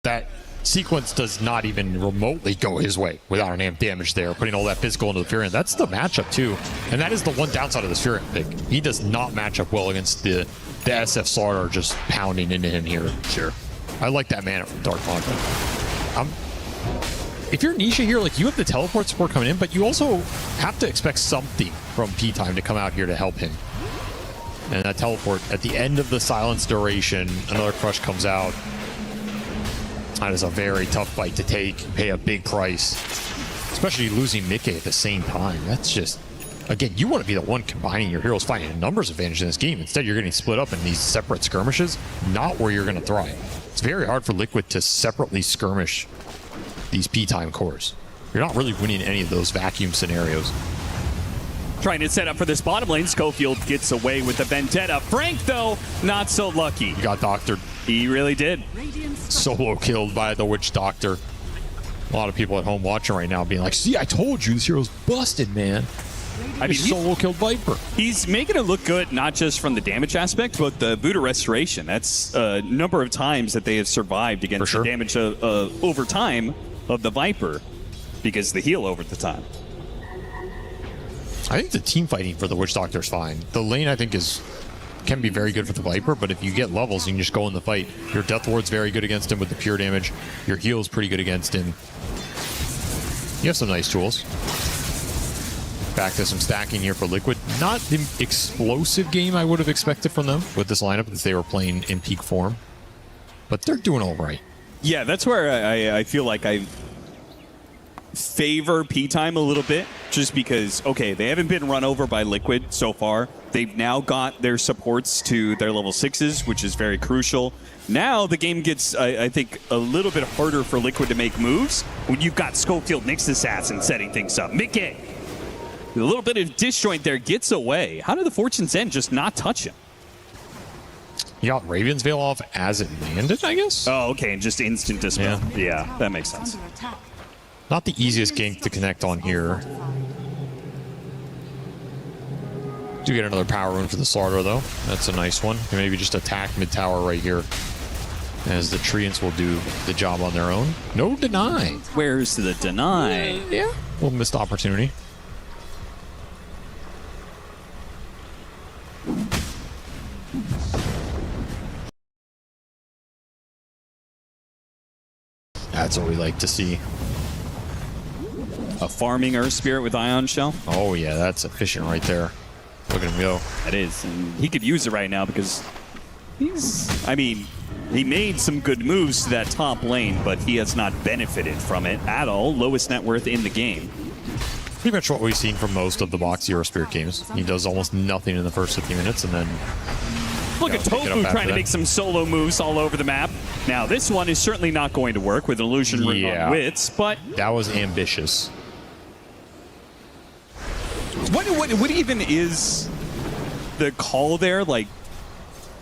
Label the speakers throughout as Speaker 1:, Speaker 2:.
Speaker 1: that sequence does not even remotely go his way without an amp damage there, putting all that physical into the Furion. That's the matchup too, and that is the one downside of this Furion pick. He does not match up well against the SF Slaughter just pounding into him here. Sure. I like that mana from Dark Magma. If you're Nisha here, like, you have the teleport support coming in, but you also have to expect something from P-Time to come out here to help him. And that teleport at the end of the silence duration, another crush comes out. That is a very tough fight to take, pay a big price, especially losing Mickey at the same time. That's just, again, you want to be the one combining your heroes, finding a numbers advantage in this game. Instead, you're getting split up in these separate skirmishes, not where you're going to thrive. It's very hard for Liquid to separately skirmish these P-Time cores. You're not really winning any of those vacuum scenarios.
Speaker 2: Trying to set up for this bottom lane. Schofield gets away with the Vendetta. Frank, though, not so lucky.
Speaker 1: He got doctored.
Speaker 2: He really did.
Speaker 1: Solo killed by the Witch Doctor. A lot of people at home watching right now being like, see, I told you, this hero's busted, man. I mean, solo killed Viper.
Speaker 2: He's making it look good, not just from the damage aspect, but the Voodoo Restoration. That's a number of times that they have survived against the damage over time of the Viper, because the heal over the time.
Speaker 1: I think the team fighting for the Witch Doctor is fine. The lane, I think, can be very good for the Viper, but if you get levels, you can just go in the fight. Your Death Ward's very good against him with the pure damage. Your heal's pretty good against him. You have some nice tools. Back to some stacking here for Liquid. Not the explosive game I would have expected from them with this lineup, as they were playing in peak form. But they're doing all right.
Speaker 2: Yeah, that's where I feel like I favor P-Time a little bit, just because, okay, they haven't been run over by Liquid so far. They've now got their supports to their level 6s, which is very crucial. Now the game gets, I think, a little bit harder for Liquid to make moves when you've got Schofield Nyx Assassin setting things up. Mickey, a little bit of disjoint there, gets away. How did the Fortune's End just not touch him?
Speaker 1: He got Raven's Veil off as it landed, I guess?
Speaker 2: Oh, okay, and just instant dispel. Yeah, that makes sense.
Speaker 1: Not the easiest gank to connect on here. Do get another power rune for the Slaughter, though. That's a nice one. And maybe just attack mid-tower right here, as the Treants will do the job on their own. No deny.
Speaker 2: Where's the deny?
Speaker 1: Yeah, a little missed opportunity. That's what we like to see.
Speaker 2: A farming Earth Spirit with Ion Shell?
Speaker 1: Oh yeah, that's efficient right there. Look at him go.
Speaker 2: That is. And he could use it right now because I mean, he made some good moves to that top lane, but he has not benefited from it at all. Lowest net worth in the game.
Speaker 1: Pretty much what we've seen from most of the box Euro Spirit games. He does almost nothing in the first 50 minutes, and then...
Speaker 2: Look at Tofu trying to make some solo moves all over the map. Now, this one is certainly not going to work with Illusion Ring on Wits, but...
Speaker 1: That was ambitious.
Speaker 2: What even is the call there? Like,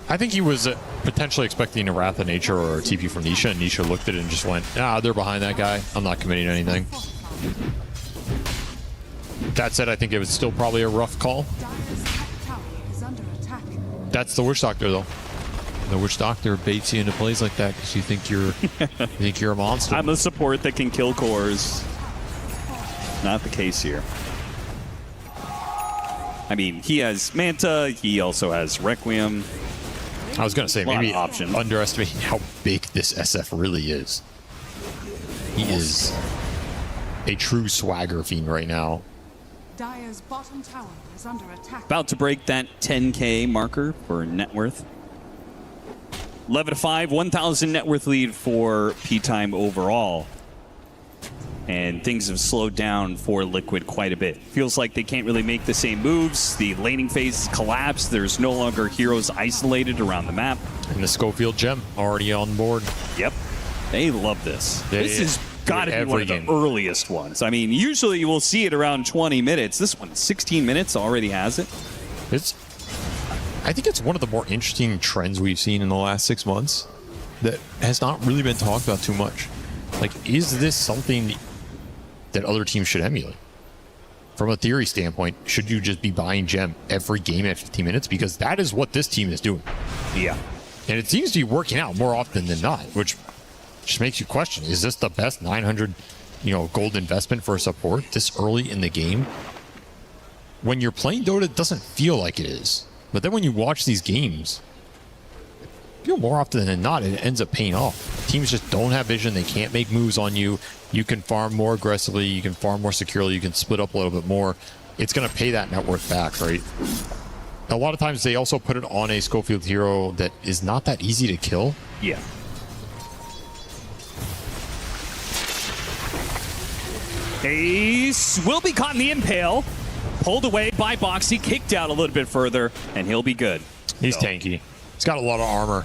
Speaker 1: I think he was potentially expecting a Wrath of Nature or a TP from Nisha, and Nisha looked at it and just went, they're behind that guy. I'm not committing anything. That said, I think it was still probably a rough call. That's the Witch Doctor, though. The Witch Doctor baits you into plays like that because you think you're a monster.
Speaker 2: I'm a support that can kill cores. Not the case here. I mean, he has Manta. He also has Requiem.
Speaker 1: I was going to say, maybe underestimating how big this SF really is. He is a true swagger fiend right now.
Speaker 3: Dire's bottom tower is under attack.
Speaker 2: About to break that 10K marker for net worth. 11-5, 1,000 net worth lead for P-Time overall. And things have slowed down for Liquid quite a bit. Feels like they can't really make the same moves. The laning phase collapsed. There's no longer heroes isolated around the map.
Speaker 1: And the Schofield Gem already on board.
Speaker 2: Yep. They love this. This is got to be one of the earliest ones. I mean, usually you will see it around 20 minutes. This one, 16 minutes, already has it.
Speaker 1: I think it's one of the more interesting trends we've seen in the last 6 months that has not really been talked about too much. Like, is this something that other teams should emulate? From a theory standpoint, should you just be buying gem every game at 15 minutes? Because that is what this team is doing.
Speaker 2: Yeah.
Speaker 1: And it seems to be working out more often than not, which Just makes you question, is this the best 900, gold investment for a support this early in the game? When you're playing Dota, it doesn't feel like it is. But then when you watch these games, I feel more often than not, it ends up paying off. Teams just don't have vision. They can't make moves on you. You can farm more aggressively. You can farm more securely. You can split up a little bit more. It's going to pay that net worth back, right? A lot of times they also put it on a Schofield hero that is not that easy to kill.
Speaker 2: Yeah. Ace will be caught in the impale. Pulled away by Boxy, kicked out a little bit further, and he'll be good.
Speaker 1: He's tanky. He's got a lot of armor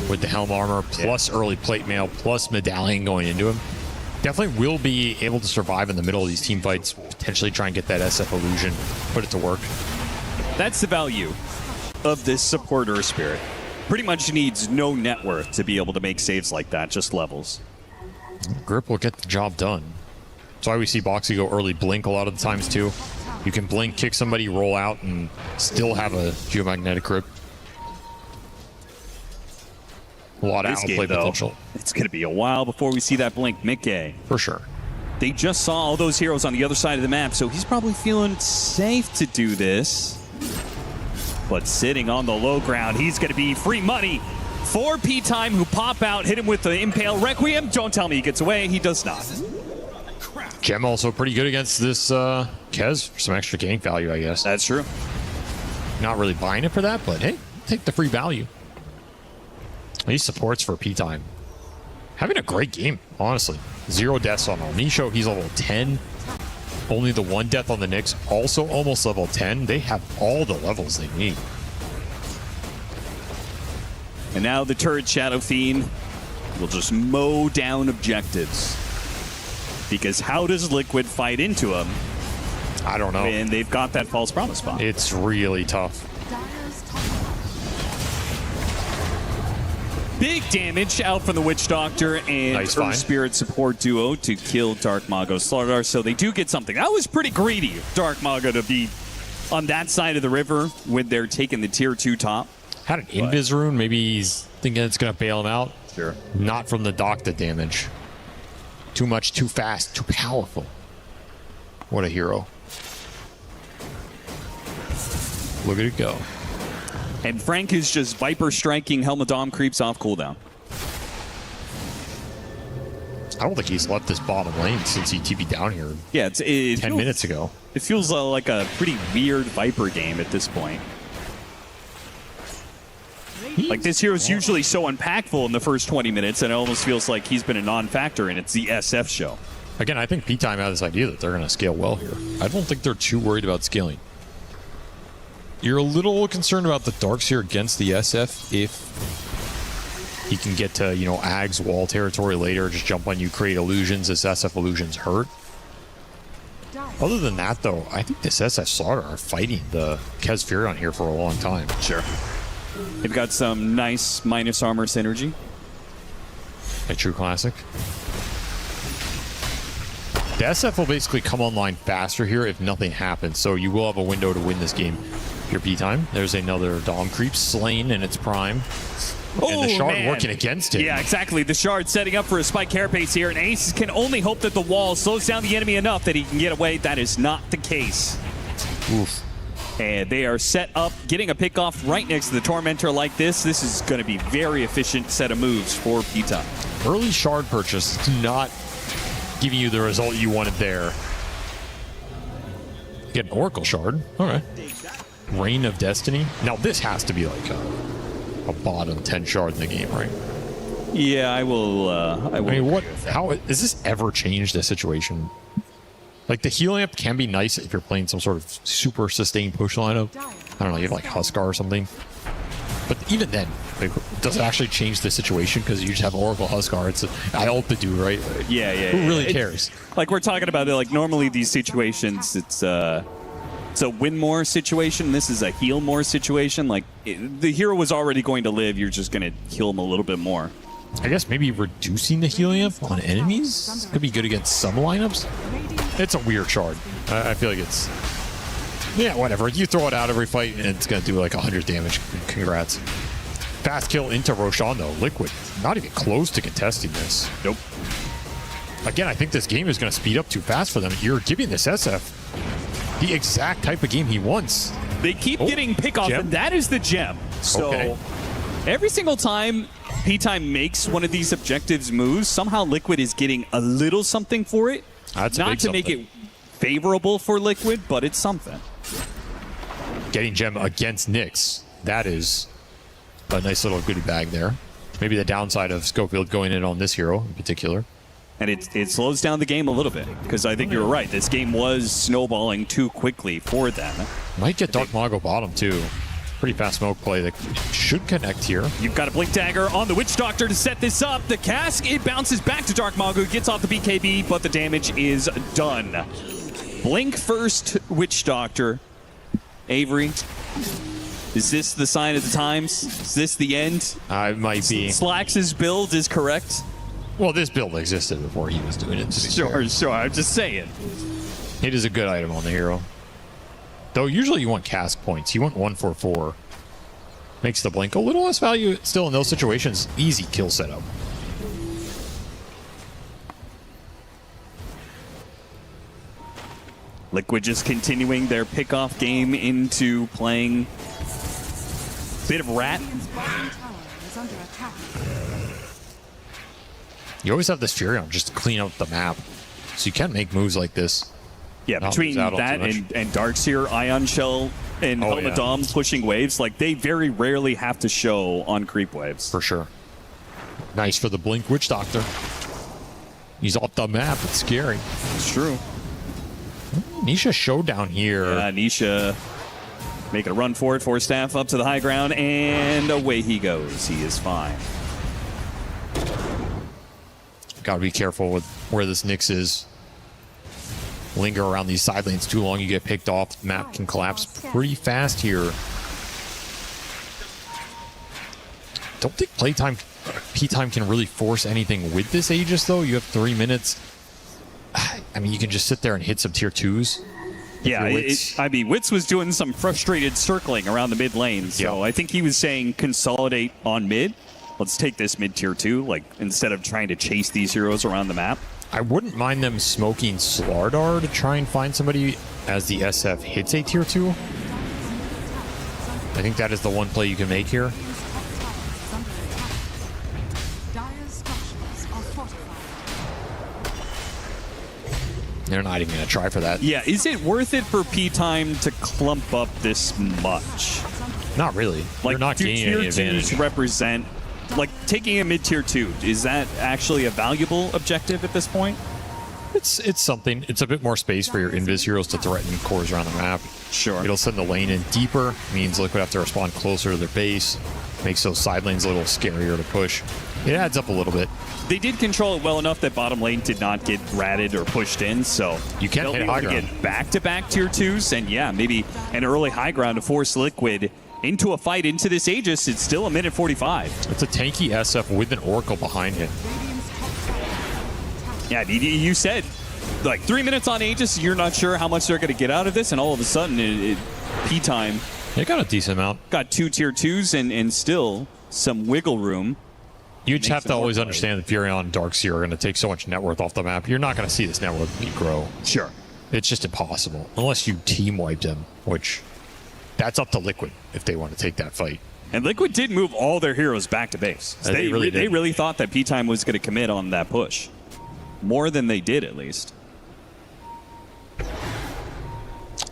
Speaker 1: with the helm armor, plus early plate mail, plus medallion going into him. Definitely will be able to survive in the middle of these team fights, potentially try and get that SF illusion, put it to work.
Speaker 2: That's the value of this supporter spirit. Pretty much needs no net worth to be able to make saves like that, just levels.
Speaker 1: Grip will get the job done. That's why we see Boxy go early blink a lot of the times too. You can blink, kick somebody, roll out, and still have a geomagnetic grip. A lot of outplay potential.
Speaker 2: It's going to be a while before we see that blink. Mickey.
Speaker 1: For sure.
Speaker 2: They just saw all those heroes on the other side of the map, so he's probably feeling safe to do this. But sitting on the low ground, he's going to be free money for P-Time, who pop out, hit him with the Impale Requiem. Don't tell me he gets away. He does not.
Speaker 1: Gem also pretty good against this Kez for some extra gank value, I guess.
Speaker 2: That's true.
Speaker 1: Not really buying it for that, but hey, take the free value. These supports for P-Time. Having a great game, honestly. 0 deaths on Alnisho. He's level 10. Only the 1 death on the Nyx. Also almost level 10. They have all the levels they need.
Speaker 2: And now the turret Shadow Fiend will just mow down objectives. Because how does Liquid fight into him?
Speaker 1: I don't know.
Speaker 2: And they've got that false promise spot.
Speaker 1: It's really tough.
Speaker 2: Big damage out from the Witch Doctor and Earth Spirit support duo to kill Dark Mago Slardar, so they do get something. That was pretty greedy of Dark Mago to be on that side of the river when they're taking the tier 2 top.
Speaker 1: Had an Invis rune. Maybe he's thinking it's going to bail him out.
Speaker 2: Sure.
Speaker 1: Not from the Docta damage. Too much, too fast, too powerful. What a hero. Look at it go.
Speaker 2: And Frank is just Viper striking Helmadom creeps off cooldown.
Speaker 1: I don't think he's left this bottom lane since he TP'd down here.
Speaker 2: Yeah, it
Speaker 1: 10
Speaker 2: feels,
Speaker 1: minutes ago.
Speaker 2: It feels like a pretty weird Viper game at this point. Like, this hero's usually so impactful in the first 20 minutes, and it almost feels like he's been a non-factor, and it's the SF show.
Speaker 1: Again, I think P-Time has this idea that they're going to scale well here. I don't think they're too worried about scaling. You're a little concerned about the Darks here against the SF if he can get to, Ag's wall territory later, just jump on you, create illusions as SF illusions hurt. Other than that, though, I think this SF Slaughter are fighting the Kez Furion here for a long time.
Speaker 2: Sure. They've got some nice minus armor synergy.
Speaker 1: A true classic. The SF will basically come online faster here if nothing happens, so you will have a window to win this game. Your P-Time. There's another Dom Creep slain in its prime. And the Shard working against it.
Speaker 2: Yeah, exactly. The Shard setting up for a spike carapace here, and Ace can only hope that the wall slows down the enemy enough that he can get away. That is not the case.
Speaker 1: Oof.
Speaker 2: And they are set up, getting a pick off right next to the Tormentor like this. This is going to be very efficient set of moves for P-Time.
Speaker 1: Early Shard purchase not giving you the result you wanted there. Get an Oracle Shard. All right. Reign of Destiny. Now this has to be like a bottom 10 shard in the game, right?
Speaker 2: Yeah, I will.
Speaker 1: I mean, what? How has this ever changed the situation? Like, the heal amp can be nice if you're playing some sort of super sustained push lineup. I don't know, you have like Huskar or something. But even then, like, does it actually change the situation? Because you just have Oracle Huskar. It's I ult to do, right?
Speaker 2: Yeah.
Speaker 1: Who really cares?
Speaker 2: Like, we're talking about it. Like, normally these situations, it's a win more situation. This is a heal more situation. Like, the hero was already going to live. You're just going to heal him a little bit more.
Speaker 1: I guess maybe reducing the heal amp on enemies could be good against some lineups. It's a weird shard. I feel like it's... Yeah, whatever. You throw it out every fight, and it's going to do like 100 damage. Congrats. Fast kill into Roshan, though. Liquid, not even close to contesting this.
Speaker 2: Nope.
Speaker 1: Again, I think this game is going to speed up too fast for them. You're giving this SF the exact type of game he wants.
Speaker 2: They keep getting pick-off,
Speaker 1: gem?
Speaker 2: and that is the gem. So every single time P-Time makes one of these objectives moves, somehow Liquid is getting a little something for it.
Speaker 1: That's a
Speaker 2: Not
Speaker 1: big
Speaker 2: to make
Speaker 1: something.
Speaker 2: it favorable for Liquid, but it's something.
Speaker 1: Getting gem against Nyx, that is a nice little goodie bag there. Maybe the downside of Schofield going in on this hero in particular.
Speaker 2: And it slows down the game a little bit, because I think you're right. This game was snowballing too quickly for them.
Speaker 1: Might get Dark Mago bottom, too. Pretty fast smoke play that should connect here.
Speaker 2: You've got a Blink Dagger on the Witch Doctor to set this up. The cask, it bounces back to Dark Mago, gets off the BKB, but the damage is done. Blink first, Witch Doctor. Avery, is this the sign of the times? Is this the end?
Speaker 1: It might be.
Speaker 2: Slax's build is correct.
Speaker 1: Well, this build existed before he was doing it.
Speaker 2: Sure. I'm just saying.
Speaker 1: It is a good item on the hero. Though usually you want cask points. You want 144. Makes the blink a little less value. Still, in those situations, easy kill setup.
Speaker 2: Liquid just continuing their pickoff game into playing bit of rat.
Speaker 3: Radiant's bottom tower is under attack.
Speaker 1: You always have this Furion just to clean up the map. So you can make moves like this.
Speaker 2: Yeah,
Speaker 1: Not
Speaker 2: between
Speaker 1: lose out on
Speaker 2: that
Speaker 1: too much.
Speaker 2: and Darkseer, Ion Shell, and
Speaker 1: Oh,
Speaker 2: Helmet
Speaker 1: yeah.
Speaker 2: Dom pushing waves, like they very rarely have to show on creep waves.
Speaker 1: For sure. Nice for the Blink Witch Doctor. He's off the map. It's scary.
Speaker 2: It's true.
Speaker 1: Nisha showdown here.
Speaker 2: Nisha making a run for it, for staff up to the high ground, and away he goes. He is fine.
Speaker 1: Gotta be careful with where this Nyx is. Linger around these side lanes too long, you get picked off. The map can collapse pretty fast here. Don't think P-Time can really force anything with this Aegis, though. You have 3 minutes. I mean, you can just sit there and hit some tier 2s.
Speaker 2: Yeah,
Speaker 1: Your Wits.
Speaker 2: I mean, Wits was doing some frustrated circling around the mid lane, so
Speaker 1: Yeah.
Speaker 2: I think he was saying consolidate on mid. Let's take this mid tier 2, like instead of trying to chase these heroes around the map.
Speaker 1: I wouldn't mind them smoking Slardar to try and find somebody as the SF hits a tier 2. I think that is the one play you can make here.
Speaker 3: Dire's structures are fortified.
Speaker 1: They're not even going to try for that.
Speaker 2: Yeah, is it worth it for P-Time to clump up this much?
Speaker 1: Not really.
Speaker 2: Like,
Speaker 1: They're not
Speaker 2: do
Speaker 1: gaining
Speaker 2: tier
Speaker 1: any advantage.
Speaker 2: 2s represent, like, taking a mid tier 2, is that actually a valuable objective at this point?
Speaker 1: It's something. It's a bit more space for your Invis heroes to threaten cores around the map.
Speaker 2: Sure.
Speaker 1: It'll send the lane in deeper. Means Liquid have to respond closer to their base. Makes those side lanes a little scarier to push. It adds up a little bit.
Speaker 2: They did control it well enough that bottom lane did not get ratted or pushed in, so
Speaker 1: You can't
Speaker 2: they'll
Speaker 1: hit
Speaker 2: be able
Speaker 1: high
Speaker 2: to
Speaker 1: ground.
Speaker 2: get back-to-back tier 2s, and yeah, maybe an early high ground to force Liquid into a fight into this Aegis. It's still a minute 45.
Speaker 1: It's a tanky SF with an Oracle behind him.
Speaker 3: Radiant's top tower is under attack.
Speaker 2: Yeah, you said, like, 3 minutes on Aegis, you're not sure how much they're going to get out of this, and all of a sudden, P-Time
Speaker 1: They got a decent amount.
Speaker 2: got 2 tier 2s and still some wiggle room.
Speaker 1: You just have to
Speaker 2: some more
Speaker 1: always
Speaker 2: play.
Speaker 1: understand that Furion and Darkseer are going to take so much net worth off the map. You're not going to see this net worth grow.
Speaker 2: Sure.
Speaker 1: It's just impossible. Unless you team wiped him, which that's up to Liquid if they want to take that fight.
Speaker 2: And Liquid did move all their heroes back to base.
Speaker 1: They really
Speaker 2: they
Speaker 1: did.
Speaker 2: really thought that P-Time was going to commit on that push. More than they did, at least.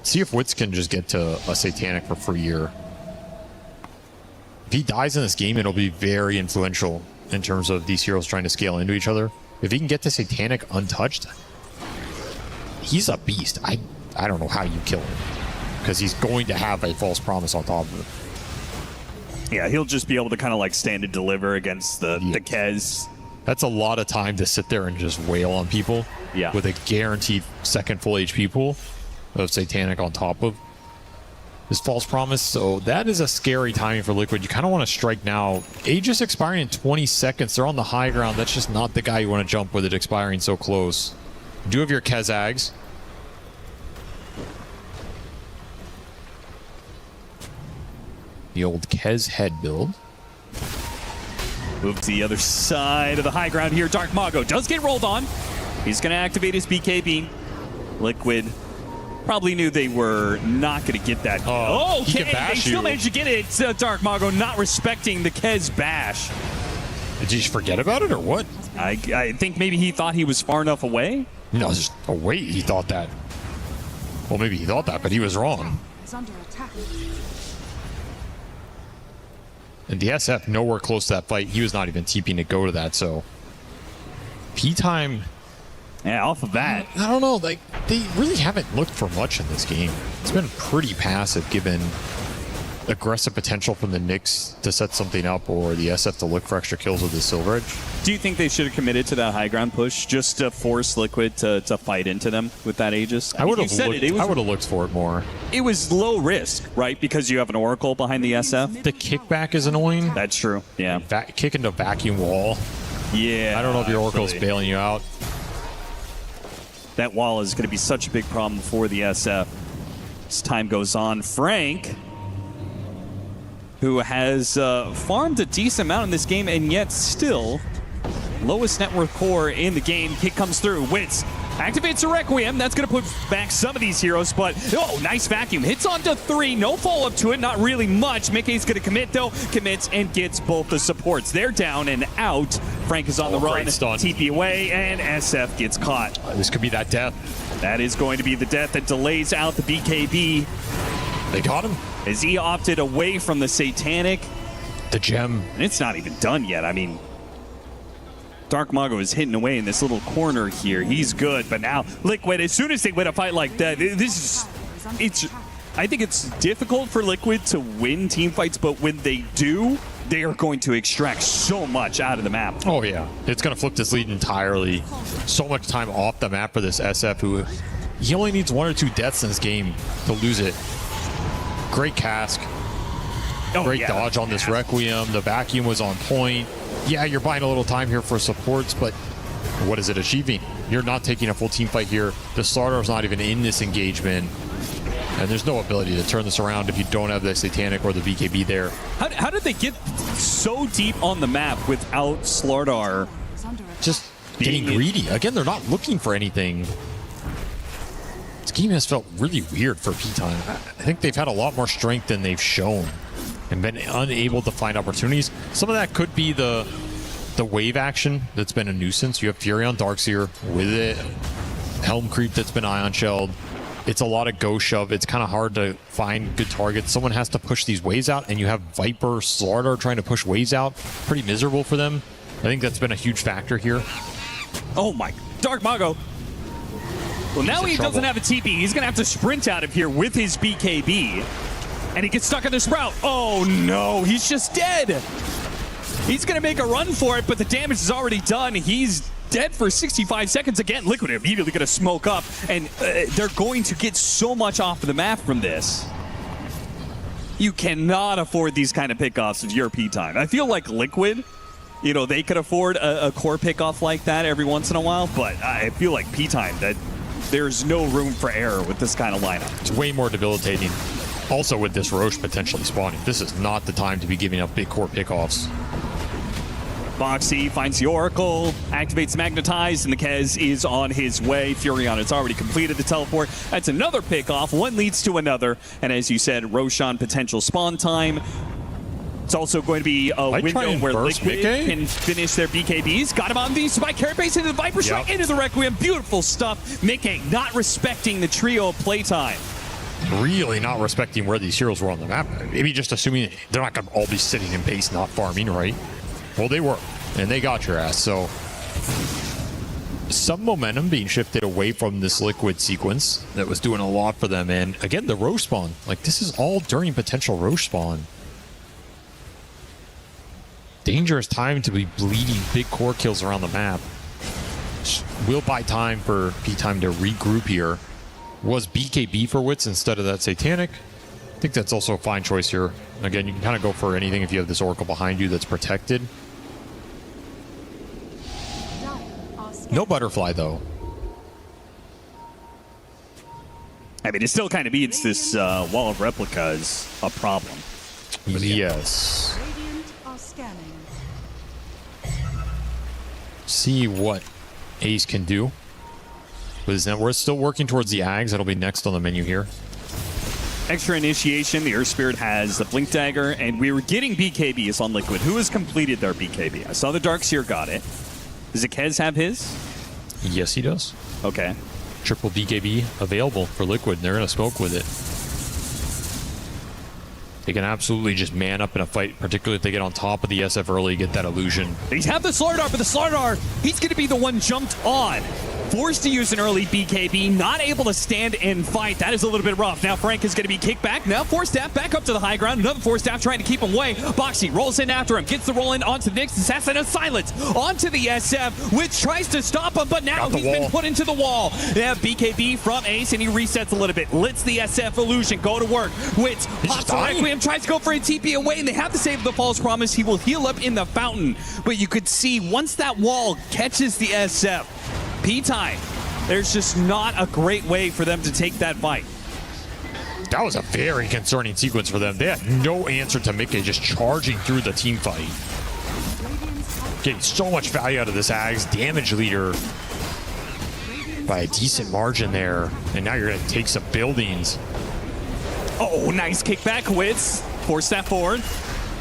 Speaker 1: See if Wits can just get to a Satanic for free here. If he dies in this game, it'll be very influential in terms of these heroes trying to scale into each other. If he can get to Satanic untouched, he's a beast. I don't know how you kill him. Because he's going to have a false promise on top of it.
Speaker 2: Yeah, he'll just be able to kind of like stand and deliver against the Kez.
Speaker 1: That's a lot of time to sit there and just wail on people.
Speaker 2: Yeah.
Speaker 1: With a guaranteed second full HP pool of Satanic on top of his false promise. So that is a scary timing for Liquid. You kind of want to strike now. Aegis expiring in 20 seconds. They're on the high ground. That's just not the guy you want to jump with it expiring so close. You do have your Kezags. The old Kez head build.
Speaker 2: Move to the other side of the high ground here. Dark Mago does get rolled on. He's going to activate his BKB. Liquid probably knew they were not going to get that.
Speaker 1: Oh, he
Speaker 2: okay,
Speaker 1: can bash
Speaker 2: they still
Speaker 1: you.
Speaker 2: managed to get it. Dark Mago not respecting the Kez bash.
Speaker 1: Did you just forget about it or what?
Speaker 2: I think maybe he thought he was far enough away.
Speaker 1: No, just wait. He thought that. Well, maybe he thought that, but he was wrong.
Speaker 3: Is under attack.
Speaker 1: And the SF nowhere close to that fight. He was not even TPing to go to that. So P-Time,
Speaker 2: Yeah, off of that.
Speaker 1: I don't know. Like, they really haven't looked for much in this game. It's been pretty passive, given aggressive potential from the Knicks to set something up, or the SF to look for extra kills with the Silver Edge.
Speaker 2: Do you think they should have committed to that high ground push just to force Liquid to fight into them with that Aegis?
Speaker 1: I would
Speaker 2: mean,
Speaker 1: have
Speaker 2: you said
Speaker 1: looked.
Speaker 2: it.
Speaker 1: I would have looked for it more.
Speaker 2: It was low risk, right? Because you have an Oracle behind the SF.
Speaker 1: The kickback is annoying.
Speaker 2: That's true. Yeah.
Speaker 1: Kick into vacuum wall.
Speaker 2: Yeah.
Speaker 1: I don't know if your Oracle's
Speaker 2: actually.
Speaker 1: bailing you out.
Speaker 2: That wall is going to be such a big problem for the SF as time goes on. Frank, who has farmed a decent amount in this game, and yet still lowest net worth core in the game. Kick comes through. Wits activates a Requiem. That's going to put back some of these heroes, but oh, nice vacuum. Hits onto 3. No follow-up to it. Not really much. Mickey's going to commit, though. Commits and gets both the supports. They're down and out. Frank is on the run.
Speaker 1: great stun.
Speaker 2: TP away, and SF gets caught.
Speaker 1: This could be that death.
Speaker 2: That is going to be the death that delays out the BKB
Speaker 1: They got him.
Speaker 2: as he opted away from the Satanic.
Speaker 1: The gem.
Speaker 2: And it's not even done yet. I mean, Dark Mago is hitting away in this little corner here. He's good, but now Liquid, as soon as they win a fight like that, I think it's difficult for Liquid to win team fights, but when they do, they are going to extract so much out of the map.
Speaker 1: Oh, yeah. It's going to flip this lead entirely. So much time off the map for this SF, who he only needs 1 or 2 deaths in this game to lose it. Great cask. Great dodge on this Requiem. The vacuum was on point. Yeah, you're buying a little time here for supports, but what is it achieving? You're not taking a full team fight here. The Slardar's not even in this engagement. And there's no ability to turn this around if you don't have the Satanic or the BKB there.
Speaker 2: How did they get so deep on the map without Slardar?
Speaker 3: Is under attack.
Speaker 1: Just getting greedy. Again, they're not looking for anything. This game has felt really weird for P-Time. I think they've had a lot more strength than they've shown and been unable to find opportunities. Some of that could be the wave action that's been a nuisance. You have Fury on Darkseer with it. Helm Creep that's been Ion Shelled. It's a lot of go shove. It's kind of hard to find good targets. Someone has to push these waves out, and you have Viper, Slardar trying to push waves out. Pretty miserable for them. I think that's been a huge factor here.
Speaker 2: Oh my, Dark Mago. Well, now he doesn't have a TP. He's going to have to sprint out of here with his BKB. And he gets stuck in the Sprout. Oh no, he's just dead. He's going to make a run for it, but the damage is already done. He's dead for 65 seconds. Again, Liquid immediately going to smoke up, and they're going to get so much off of the map from this. You cannot afford these kind of pickoffs of your P-Time. I feel like Liquid, you know, they could afford a core pickoff like that every once in a while, but I feel like P-Time, that there's no room for error with this kind of lineup.
Speaker 1: It's way more debilitating. Also with this Roche potentially spawning. This is not the time to be giving up big core pickoffs.
Speaker 2: Boxy finds the Oracle, activates Magnetize, and the Kez is on his way. Furion has already completed the teleport. That's another pickoff. One leads to another. And as you said, Roshan potential spawn time. It's also going to be a window where Liquid can finish their BKBs. Got him on the Spike Carapace into the Viper Strike, into the Requiem. Beautiful stuff. Mickey not respecting the trio of playtime.
Speaker 1: Really not respecting where these heroes were on the map. Maybe just assuming they're not going to all be sitting in base not farming, right? Well, they were, and they got your ass. So some momentum being shifted away from this Liquid sequence that was doing a lot for them. And again, the Roche spawn. Like, this is all during potential Roche spawn. Dangerous time to be bleeding big core kills around the map. Will buy time for P-Time to regroup here. Was BKB for Wits instead of that Satanic? I think that's also a fine choice here. Again, you can kind of go for anything if you have this Oracle behind you that's protected. No Butterfly, though.
Speaker 2: I mean, it still kind of means this wall of replicas a problem.
Speaker 1: Yes.
Speaker 3: Radiant are scanning.
Speaker 1: see what Ace can do with his net. We're still working towards the Ags. That'll be next on the menu here.
Speaker 2: Extra initiation, the Earth Spirit has the Blink Dagger, and we were getting BKBs on Liquid. Who has completed their BKB? I saw the Darkseer got it. Does Ikez have his?
Speaker 1: Yes, he does.
Speaker 2: Okay.
Speaker 1: Triple BKB available for Liquid, and they're going to smoke with it. They can absolutely just man up in a fight, particularly if they get on top of the SF early, get that illusion.
Speaker 2: They have the Slardar, but the Slardar, he's going to be the one jumped on. Forced to use an early BKB, not able to stand and fight. That is a little bit rough. Now Frank is going to be kicked back. Now Force Staff back up to the high ground. Another Force Staff trying to keep him away. Boxy rolls in after him, gets the roll in onto the Nyx Assassin of Silence. Onto the SF, which tries to stop him, but now he's been put into the wall. They have BKB from Ace, and he resets a little bit. Lets the SF illusion go to work. Wits pops a Requiem, tries to go for a TP away, and they have to save the False Promise. He will heal up in the fountain, but you could see once that wall catches the SF, P-Time, there's just not a great way for them to take that fight.
Speaker 1: That was a very concerning sequence for them. They had no answer to Mickey just charging through the team fight. Getting so much value out of this Ags damage leader by a decent margin there. And now you're going to take some buildings.
Speaker 2: Oh, nice kickback. Wits. Force that forward.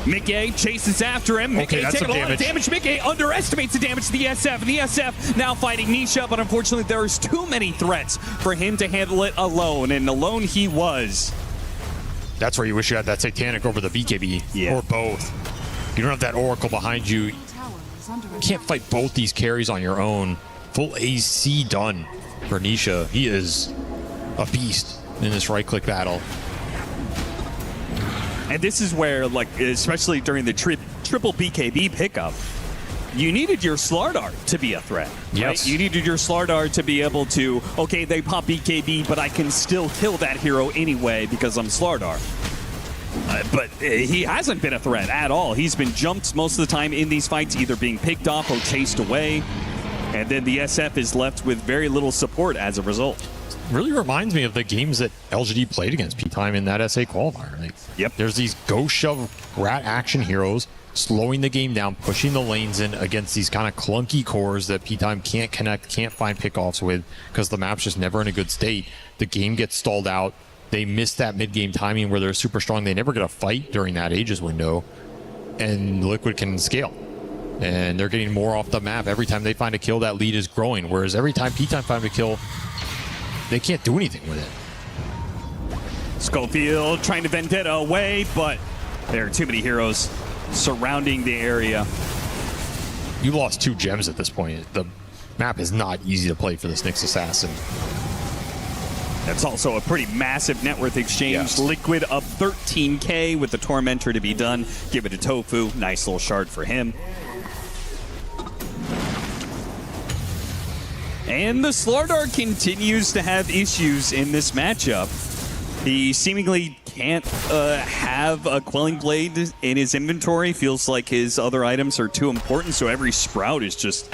Speaker 2: Mickey chases after him.
Speaker 1: Okay,
Speaker 2: Mickey
Speaker 1: that's
Speaker 2: taking
Speaker 1: some
Speaker 2: a lot of damage. Mickey underestimates the damage to the SF. And the SF now fighting Nisha, but unfortunately there's too many threats for him to handle it alone. And alone he was.
Speaker 1: That's where you wish you had that Satanic over the BKB. Or both. You don't have that Oracle behind you. You can't fight both these carries on your own. Full AC done for Nisha. He is a beast in this right-click battle.
Speaker 2: And this is where, like, especially during the triple BKB pickup, you needed your Slardar to be a threat.
Speaker 1: Yes.
Speaker 2: Right? You needed your Slardar to be able to, okay, they pop BKB, but I can still kill that hero anyway because I'm Slardar. But he hasn't been a threat at all. He's been jumped most of the time in these fights, either being picked off or chased away. And then the SF is left with very little support as a result.
Speaker 1: Really reminds me of the games that LGD played against P-Time in that SA qualifier. Like,
Speaker 2: yep.
Speaker 1: There's these go shove rat action heroes slowing the game down, pushing the lanes in against these kind of clunky cores that P-Time can't connect, can't find pickoffs with because the map's just never in a good state. The game gets stalled out. They miss that mid-game timing where they're super strong. They never get a fight during that Aegis window. And Liquid can scale. And they're getting more off the map. Every time they find a kill, that lead is growing. Whereas every time P-Time finds a kill, they can't do anything with it.
Speaker 2: Schofield trying to vendetta away, but there are too many heroes surrounding the area.
Speaker 1: You lost 2 gems at this point. The map is not easy to play for this Nyx Assassin.
Speaker 2: That's also a pretty massive net worth exchange.
Speaker 1: Yes.
Speaker 2: Liquid up 13K with the Tormentor to be done. Give it to Tofu. Nice little shard for him. And the Slardar continues to have issues in this matchup. He seemingly can't have a Quelling Blade in his inventory. Feels like his other items are too important, so every Sprout is just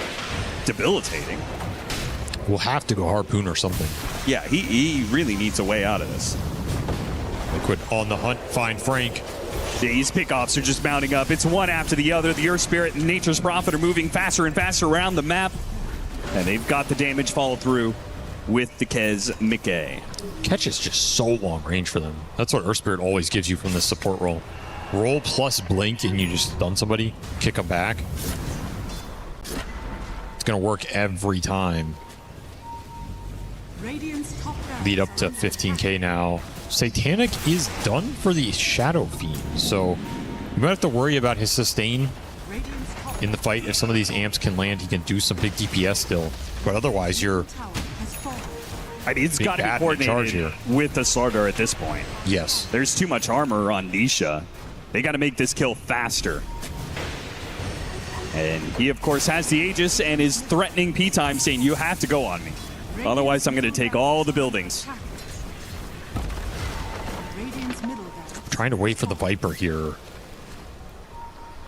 Speaker 2: debilitating.
Speaker 1: We'll have to go Harpoon or something.
Speaker 2: Yeah, he really needs a way out of this.
Speaker 1: Liquid on the hunt, find Frank.
Speaker 2: These pickoffs are just mounting up. It's one after the other. The Earth Spirit and Nature's Prophet are moving faster and faster around the map. And they've got the damage follow through with the Kez Mickey.
Speaker 1: Catch is just so long range for them. That's what Earth Spirit always gives you from this support roll. Roll plus blink and you just stun somebody, kick them back. It's going to work every time. Lead up to 15K now. Satanic is done for the Shadow Fiend, so you might have to worry about his sustain in the fight. If some of these amps can land, he can do some big DPS still. But otherwise, you're...
Speaker 2: I mean, it's got to be coordinated with the Slardar at this point.
Speaker 1: Yes.
Speaker 2: There's too much armor on Nisha. They got to make this kill faster. And he, of course, has the Aegis and is threatening P-Time, saying, you have to go on me. Otherwise, I'm going to take all the buildings.
Speaker 1: Trying to wait for the Viper here.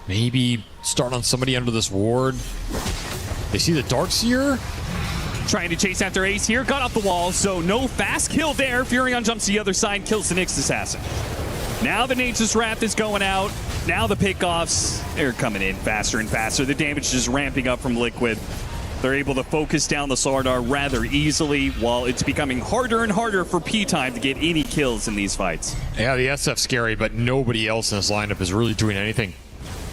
Speaker 1: Maybe start on somebody under this ward. They see the Darkseer.
Speaker 2: Trying to chase after Ace here. Got off the wall, so no fast kill there. Furion jumps to the other side, kills the Nyx Assassin. Now the Nature's Wrath is going out. now the pickoffs, they're coming in faster and faster. The damage is ramping up from Liquid. They're able to focus down the Sardar rather easily, while it's becoming harder and harder for P-Time to get any kills in these fights.
Speaker 1: Yeah, the SF's scary, but nobody else in this lineup is really doing anything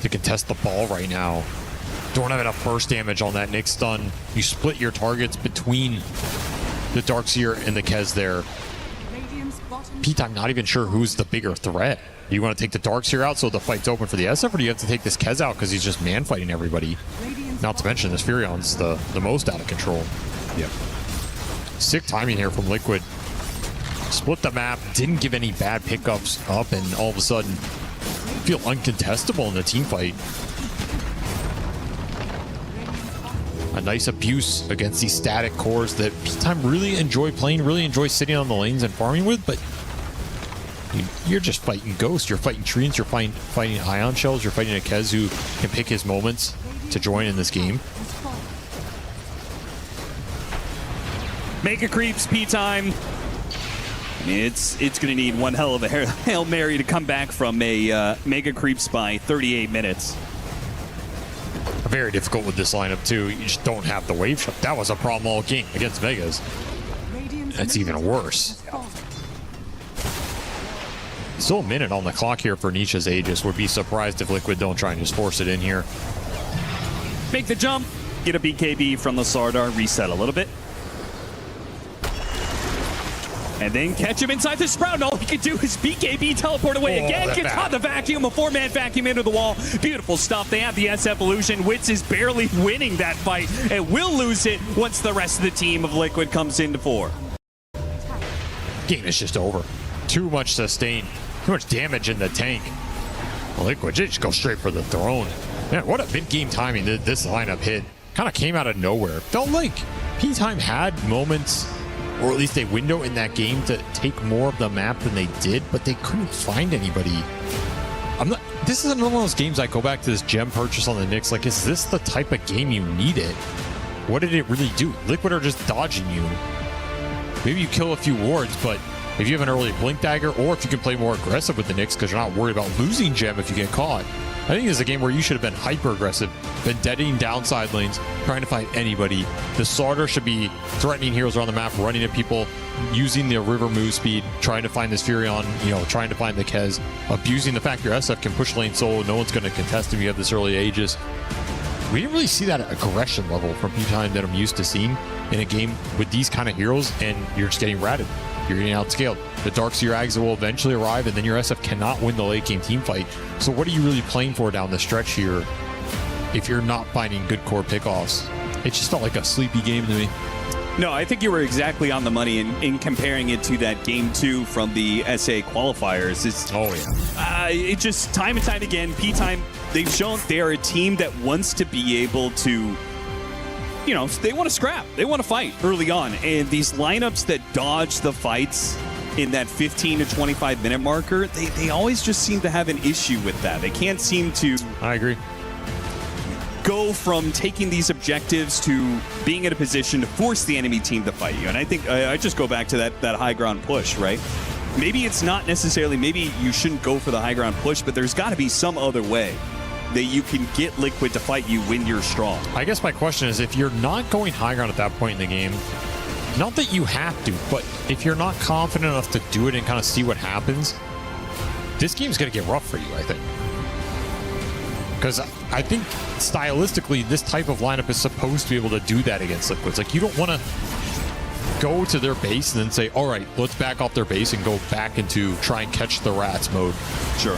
Speaker 1: to contest the ball right now. Don't have enough burst damage on that Nyx stun. You split your targets between the Darkseer and the Kez there.
Speaker 3: Radiant's bottom
Speaker 1: P-Time not even sure who's the bigger threat. You want to take the Darkseer out so the fight's open for the SF, or do you have to take this Kez out because he's just man-fighting everybody?
Speaker 3: Radiant's
Speaker 1: Not to mention this Furion's the most out of control.
Speaker 2: Yep.
Speaker 1: Sick timing here from Liquid. Split the map, didn't give any bad pickups up, and all of a sudden feel uncontestable in the team fight. A nice abuse against these static cores that P-Time really enjoy playing, really enjoy sitting on the lanes and farming with, but you're just fighting ghosts, you're fighting treants, you're fighting ion shells, you're fighting a Kez who can pick his moments to join in this game.
Speaker 3: has fallen.
Speaker 2: Mega creeps, P-Time. It's going to need one hell of a Hail Mary to come back from a Mega creeps by 38 minutes.
Speaker 1: Very difficult with this lineup too. You just don't have the wave shot. That was a problem all game against Megas.
Speaker 3: Radiant's
Speaker 1: That's even
Speaker 3: middle tower
Speaker 1: worse.
Speaker 3: has fallen.
Speaker 1: Still a minute on the clock here for Nisha's Aegis. Would be surprised if Liquid don't try and just force it in here.
Speaker 2: Make the jump, get a BKB from the Sardar, reset a little bit. And then catch him inside the Sprout. And all he can do is BKB teleport away again.
Speaker 1: that
Speaker 2: Gets
Speaker 1: bad.
Speaker 2: caught the vacuum, a 4-man vacuum into the wall. Beautiful stuff. They have the SF illusion. Wits is barely winning that fight and will lose it once the rest of the team of Liquid comes into 4.
Speaker 1: Game is just over. Too much sustain. Too much damage in the tank. Liquid just go straight for the throne. Man, what a mid-game timing this lineup hit. Kind of came out of nowhere. Felt like P-Time had moments, or at least a window in that game to take more of the map than they did, but they couldn't find anybody. This is another one of those games I go back to this gem purchase on the Nyx. Like, is this the type of game you needed? What did it really do? Liquid are just dodging you. Maybe you kill a few wards, but if you have an early blink dagger, or if you can play more aggressive with the Nyx because you're not worried about losing gem if you get caught. I think this is a game where you should have been hyper aggressive, been deading downside lanes, trying to fight anybody. The Sardar should be threatening heroes around the map, running at people, using the river move speed, trying to find this Furion, trying to find the Kez, abusing the fact your SF can push lane solo, no one's going to contest him, you have this early Aegis. We didn't really see that aggression level from P-Time that I'm used to seeing in a game with these kind of heroes, and you're just getting ratted. You're getting outscaled. The Darkseer Ags will eventually arrive, and then your SF cannot win the late game team fight. So what are you really playing for down the stretch here if you're not finding good core pickoffs? It just felt like a sleepy game to me.
Speaker 2: No, I think you were exactly on the money in comparing it to that game 2 from the SA qualifiers. It just time and time again, P-Time, they've shown they are a team that wants to be able to, they want to scrap. They want to fight early on. And these lineups that dodge the fights in that 15 to 25 minute marker, they always just seem to have an issue with that. They can't seem to
Speaker 1: I agree.
Speaker 2: go from taking these objectives to being in a position to force the enemy team to fight you. And I think I just go back to that high ground push, right? Maybe it's not necessarily, maybe you shouldn't go for the high ground push, but there's got to be some other way that you can get Liquid to fight you when you're strong.
Speaker 1: I guess my question is, if you're not going high ground at that point in the game, not that you have to, but if you're not confident enough to do it and kind of see what happens, this game's going to get rough for you, I think. Because I think stylistically, this type of lineup is supposed to be able to do that against Liquids. Like, you don't want to go to their base and then say, all right, let's back off their base and go back into try and catch the rats mode.
Speaker 2: Sure.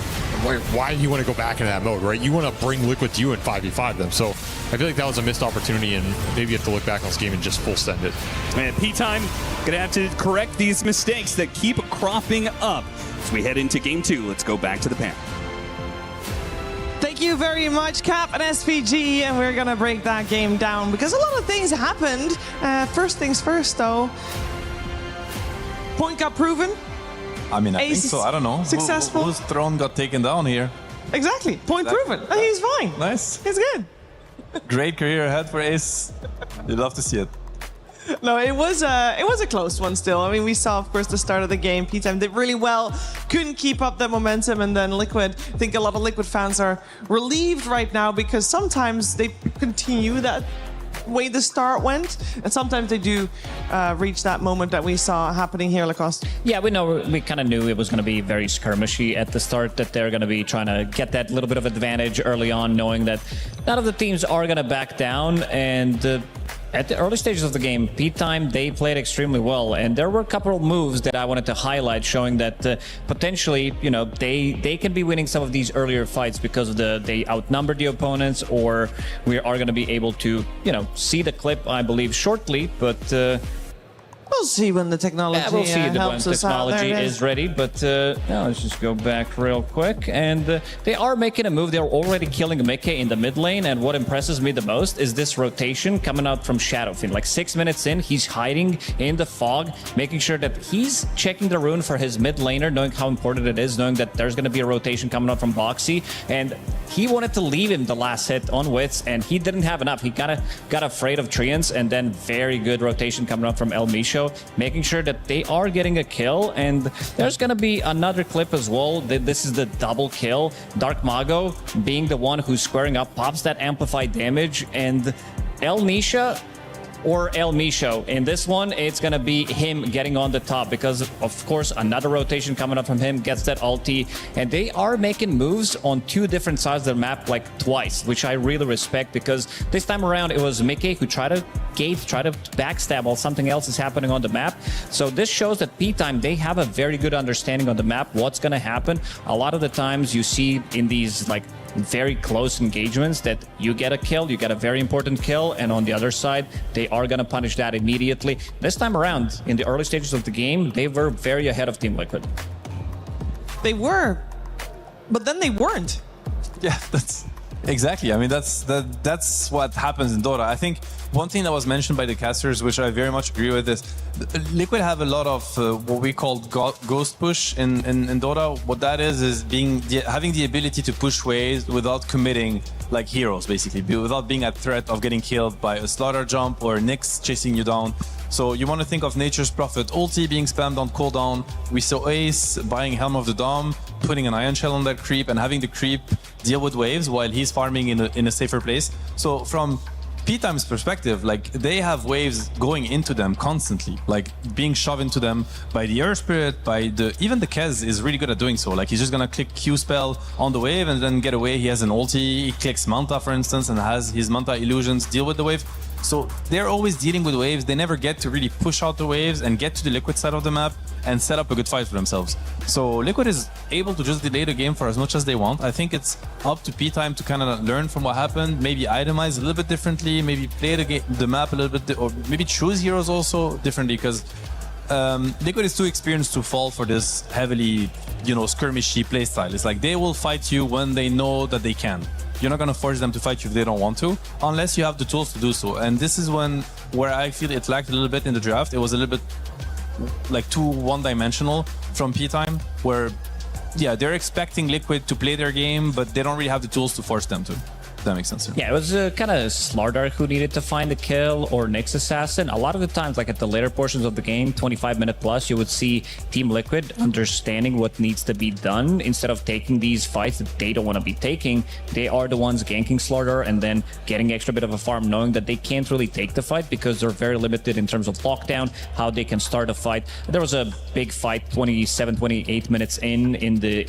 Speaker 1: Why do you want to go back into that mode, right? You want to bring Liquid to you and 5v5 them. So I feel like that was a missed opportunity, and maybe you have to look back on this game and just full send it.
Speaker 2: And P-Time gonna have to correct these mistakes that keep cropping up. As we head into game 2, let's go back to the panel.
Speaker 4: Thank you very much, Cap and SPG, and we're gonna break that game down because a lot of things happened. First things first, though. Point got proven.
Speaker 5: I mean, I think
Speaker 4: Ace
Speaker 5: so. I don't know.
Speaker 4: successful.
Speaker 5: Whose throne got taken down here?
Speaker 4: Exactly. Point proven. And he's fine.
Speaker 5: Nice.
Speaker 4: He's good.
Speaker 5: Great career ahead for Ace. You'd love to see it.
Speaker 4: No, it was a close one still. I mean, we saw, of course, the start of the game. P-Time did really well, couldn't keep up that momentum, and then Liquid. I think a lot of Liquid fans are relieved right now because sometimes they continue that way the start went, and sometimes they do reach that moment that we saw happening here, Lacoste.
Speaker 6: Yeah, we kind of knew it was going to be very skirmishy at the start, that they're going to be trying to get that little bit of advantage early on, knowing that none of the teams are going to back down. And at the early stages of the game, P-Time, they played extremely well, and there were a couple of moves that I wanted to highlight, showing that potentially, you know, they can be winning some of these earlier fights because of they outnumbered the opponents, or we are going to be able to, you know, see the clip, I believe, shortly, but
Speaker 4: We'll see when the technology
Speaker 6: we'll see when
Speaker 4: helps us out.
Speaker 6: technology
Speaker 4: There it
Speaker 6: is ready, but now let's just go back real quick. And they are making a move. They're already killing Mickey in the mid lane, and what impresses me the most is this rotation coming out from Shadowfiend. Like 6 minutes in, he's hiding in the fog, making sure that he's checking the rune for his mid laner, knowing how important it is, knowing that there's going to be a rotation coming out from Boxy, and he wanted to leave him the last hit on Wits, and he didn't have enough. He got afraid of Treants, and then very good rotation coming out from El Micho, making sure that they are getting a kill. And there's going to be another clip as well. This is the double kill. Dark Mago being the one who's squaring up, pops that amplified damage, and El Misha or El Micho. In this one, it's going to be him getting on the top because, of course, another rotation coming up from him, gets that ulti, and they are making moves on two different sides of the map like twice, which I really respect, because this time around it was Mickey who tried to backstab while something else is happening on the map. So this shows that P-Time, they have a very good understanding on the map, what's going to happen. A lot of the times you see in these like very close engagements that you get a kill, you get a very important kill, and on the other side, they are going to punish that immediately. This time around, in the early stages of the game, they were very ahead of Team Liquid.
Speaker 4: They were, but then they weren't.
Speaker 5: Yeah, that's exactly. I mean, that's what happens in Dota. I think one thing that was mentioned by the casters, which I very much agree with, is Liquid have a lot of what we call ghost push in Dota. What that is having the ability to push waves without committing like heroes, basically, without being at threat of getting killed by a slaughter jump or Nyx chasing you down. So you want to think of Nature's Prophet ulti being spammed on cooldown. We saw Ace buying Helm of the Dom, putting an Ion Shell on that creep, and having the creep deal with waves while he's farming in a safer place. So from P-Time's perspective, like, they have waves going into them constantly, like being shoved into them by the Earth Spirit, by even the Kez is really good at doing so. Like, he's just gonna click Q spell on the wave and then get away. He has an ulti, he clicks Manta, for instance, and has his Manta illusions deal with the wave. So they're always dealing with waves. They never get to really push out the waves and get to the Liquid side of the map and set up a good fight for themselves. So Liquid is able to just delay the game for as much as they want. I think it's up to P-Time to kind of learn from what happened, maybe itemize a little bit differently, maybe play the map a little bit, or maybe choose heroes also differently, because Liquid is too experienced to fall for this heavily, skirmishy playstyle. It's like they will fight you when they know that they can. You're not going to force them to fight you if they don't want to, unless you have the tools to do so. And this is where I feel it lacked a little bit in the draft. It was a little bit like too one-dimensional from P-Time, where, yeah, they're expecting Liquid to play their game, but they don't really have the tools to force them to. That makes sense.
Speaker 6: Yeah, it was kind of Slardar who needed to find a kill, or Nyx Assassin. A lot of the times, like at the later portions of the game, 25-minute plus, you would see Team Liquid understanding what needs to be done. Instead of taking these fights that they don't want to be taking, they are the ones ganking Slardar and then getting extra bit of a farm, knowing that they can't really take the fight because they're very limited in terms of lockdown, how they can start a fight. There was a big fight 27, 28 minutes in the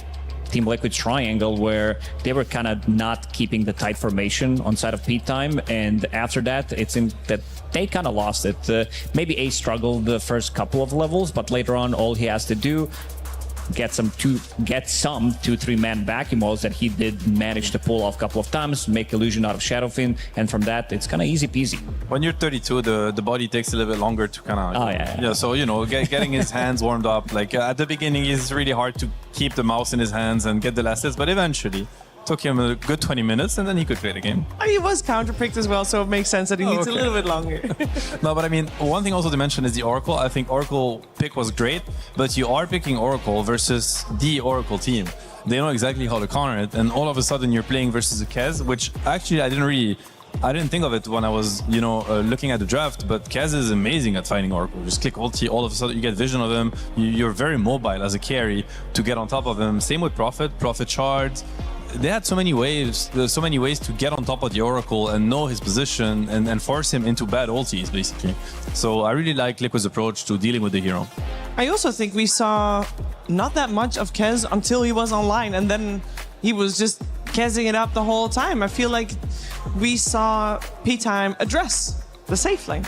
Speaker 6: Team Liquid triangle where they were kind of not keeping the tight formation on side of P-Time, and after that it's in that they kind of lost it. Maybe Ace struggled the first couple of levels, but later on all he has to do get some 2-3 man back emos that he did manage to pull off a couple of times, make illusion out of Shadowfiend, and from that it's kind of easy peasy.
Speaker 5: When you're 32, the body takes a little bit longer to kind of yeah. So getting his hands warmed up, like at the beginning it's really hard to keep the mouse in his hands and get the last hits, but eventually took him a good 20 minutes and then he could play the game.
Speaker 4: I mean, he was counterpicked as well, so it makes sense that he needs a little bit longer.
Speaker 5: No, but I mean, one thing also to mention is the Oracle. I think Oracle pick was great, but you are picking Oracle versus the Oracle team. They know exactly how to counter it, and all of a sudden you're playing versus a Kez, which actually I didn't really I didn't think of it when I was, looking at the draft, but Kaz is amazing at fighting Oracle. Just click ulti, all of a sudden you get vision of him. You're very mobile as a carry to get on top of him. Same with Prophet shards. They had so many ways to get on top of the Oracle and know his position and force him into bad ultis, basically. So I really like Liquid's approach to dealing with the hero.
Speaker 4: I also think we saw not that much of Kez until he was online, and then he was just Kezing it up the whole time. I feel like we saw P-Time address the safe lane,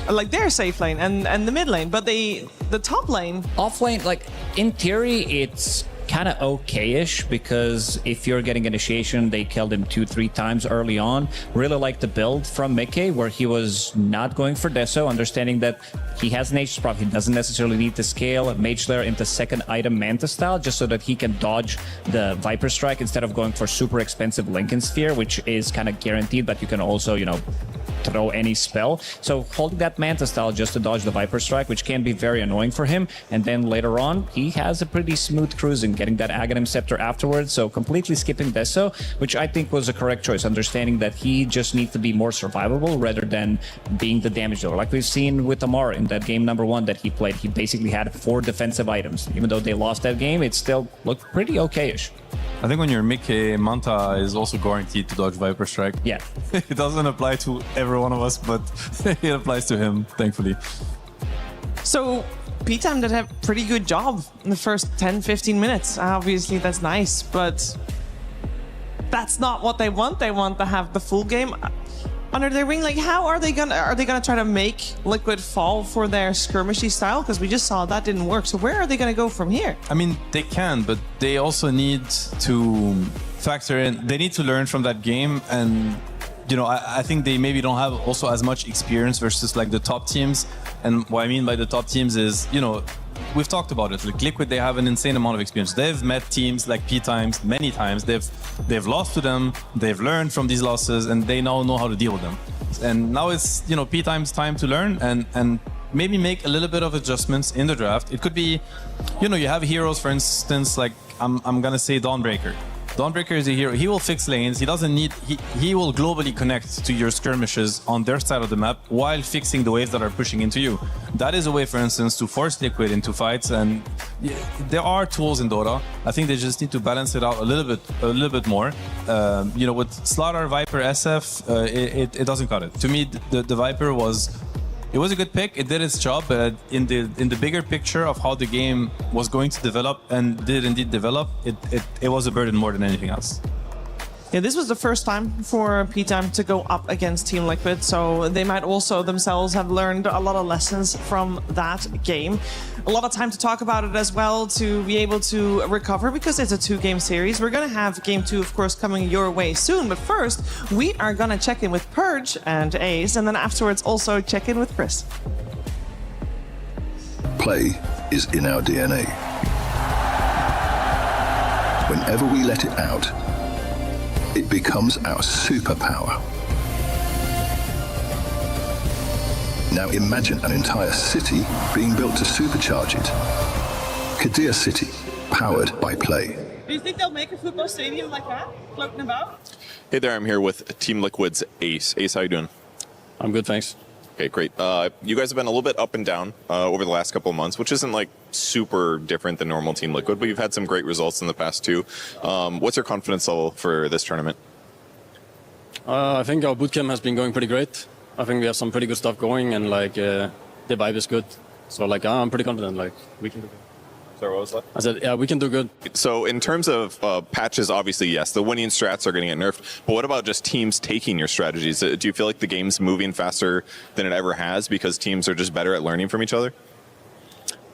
Speaker 4: like their safe lane and the mid lane, but the top lane...
Speaker 6: Off lane, like, in theory, it's kind of okay-ish, because if you're getting initiation, they killed him 2-3 times early on. Really like the build from Mickey, where he was not going for Deso, understanding that he has an Aegis Prop, he doesn't necessarily need to scale Mage Slayer into second item Manta style, just so that he can dodge the Viper Strike instead of going for super expensive Lincoln Sphere, which is kind of guaranteed, but you can also, throw any spell. So holding that Manta style just to dodge the Viper Strike, which can be very annoying for him. And then later on, he has a pretty smooth cruising, getting that Aghanim Scepter afterwards. So completely skipping Deso, which I think was a correct choice, understanding that he just needs to be more survivable rather than being the damage dealer. Like we've seen with Amar in that game number 1 that he played, he basically had 4 defensive items. Even though they lost that game, it still looked pretty okay-ish.
Speaker 5: I think when you're Mickey, Manta is also guaranteed to dodge Viper Strike.
Speaker 6: Yeah.
Speaker 5: It doesn't apply to every one of us, but it applies to him, thankfully.
Speaker 4: So P-Time did a pretty good job in the first 10-15 minutes. Obviously, that's nice, but that's not what they want. They want to have the full game under their wing. Like, how are they gonna try to make Liquid fall for their skirmishy style? Because we just saw that didn't work. So where are they gonna go from here?
Speaker 5: I mean, they can, but they also need to factor in. They need to learn from that game, and I think they maybe don't have also as much experience versus like the top teams. And what I mean by the top teams is, we've talked about it. Like Liquid, they have an insane amount of experience. They've met teams like P-Times many times. They've lost to them. They've learned from these losses, and they now know how to deal with them. And now it's P-Times time to learn and maybe make a little bit of adjustments in the draft. It could be, you have heroes, for instance, like I'm gonna say Dawnbreaker. Dawnbreaker is a hero. He will fix lanes. He doesn't need. He will globally connect to your skirmishes on their side of the map while fixing the waves that are pushing into you. That is a way, for instance, to force Liquid into fights. And there are tools in Dota. I think they just need to balance it out a little bit more. With Slaughter, Viper, SF, it doesn't cut it. To me, the Viper was. It was a good pick. It did its job, but in the bigger picture of how the game was going to develop and did indeed develop, it was a burden more than anything else.
Speaker 4: Yeah, this was the first time for P-Time to go up against Team Liquid, so they might also themselves have learned a lot of lessons from that game. A lot of time to talk about it as well, to be able to recover, because it's a 2-game series. We're going to have Game 2, of course, coming your way soon, but first, we are going to check in with Purge and Ace, and then afterwards also check in with Chris.
Speaker 7: Play is in our DNA. Whenever we let it out, it becomes our superpower. Now imagine an entire city being built to supercharge it. Kadir City, powered by play.
Speaker 4: Do you think they'll make a football stadium like that, floating about?
Speaker 8: Hey there, I'm here with Team Liquid's Ace. Ace, how you doing?
Speaker 9: I'm good, thanks.
Speaker 8: Okay, great. You guys have been a little bit up and down over the last couple of months, which isn't like super different than normal Team Liquid, but you've had some great results in the past too. What's your confidence level for this tournament?
Speaker 9: I think our bootcamp has been going pretty great. I think we have some pretty good stuff going, and the vibe is good. So I'm pretty confident. We can do good.
Speaker 8: Sorry, what was that?
Speaker 9: I said, yeah, we can do good.
Speaker 8: So in terms of patches, obviously, yes, the winning strats are going to get nerfed. But what about just teams taking your strategies? Do you feel like the game's moving faster than it ever has because teams are just better at learning from each other?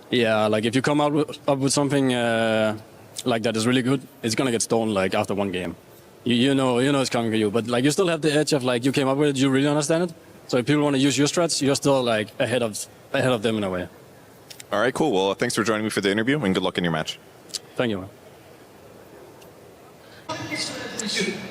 Speaker 9: Yeah, if you come up with something like that is really good, it's going to get stolen after one game. You know it's coming for you. But you still have the edge of you came up with it, you really understand it. So if people want to use your strats, you're still ahead of them in a way.
Speaker 8: All right, cool. Well, thanks for joining me for the interview, and good luck in your match.
Speaker 9: Thank you, man.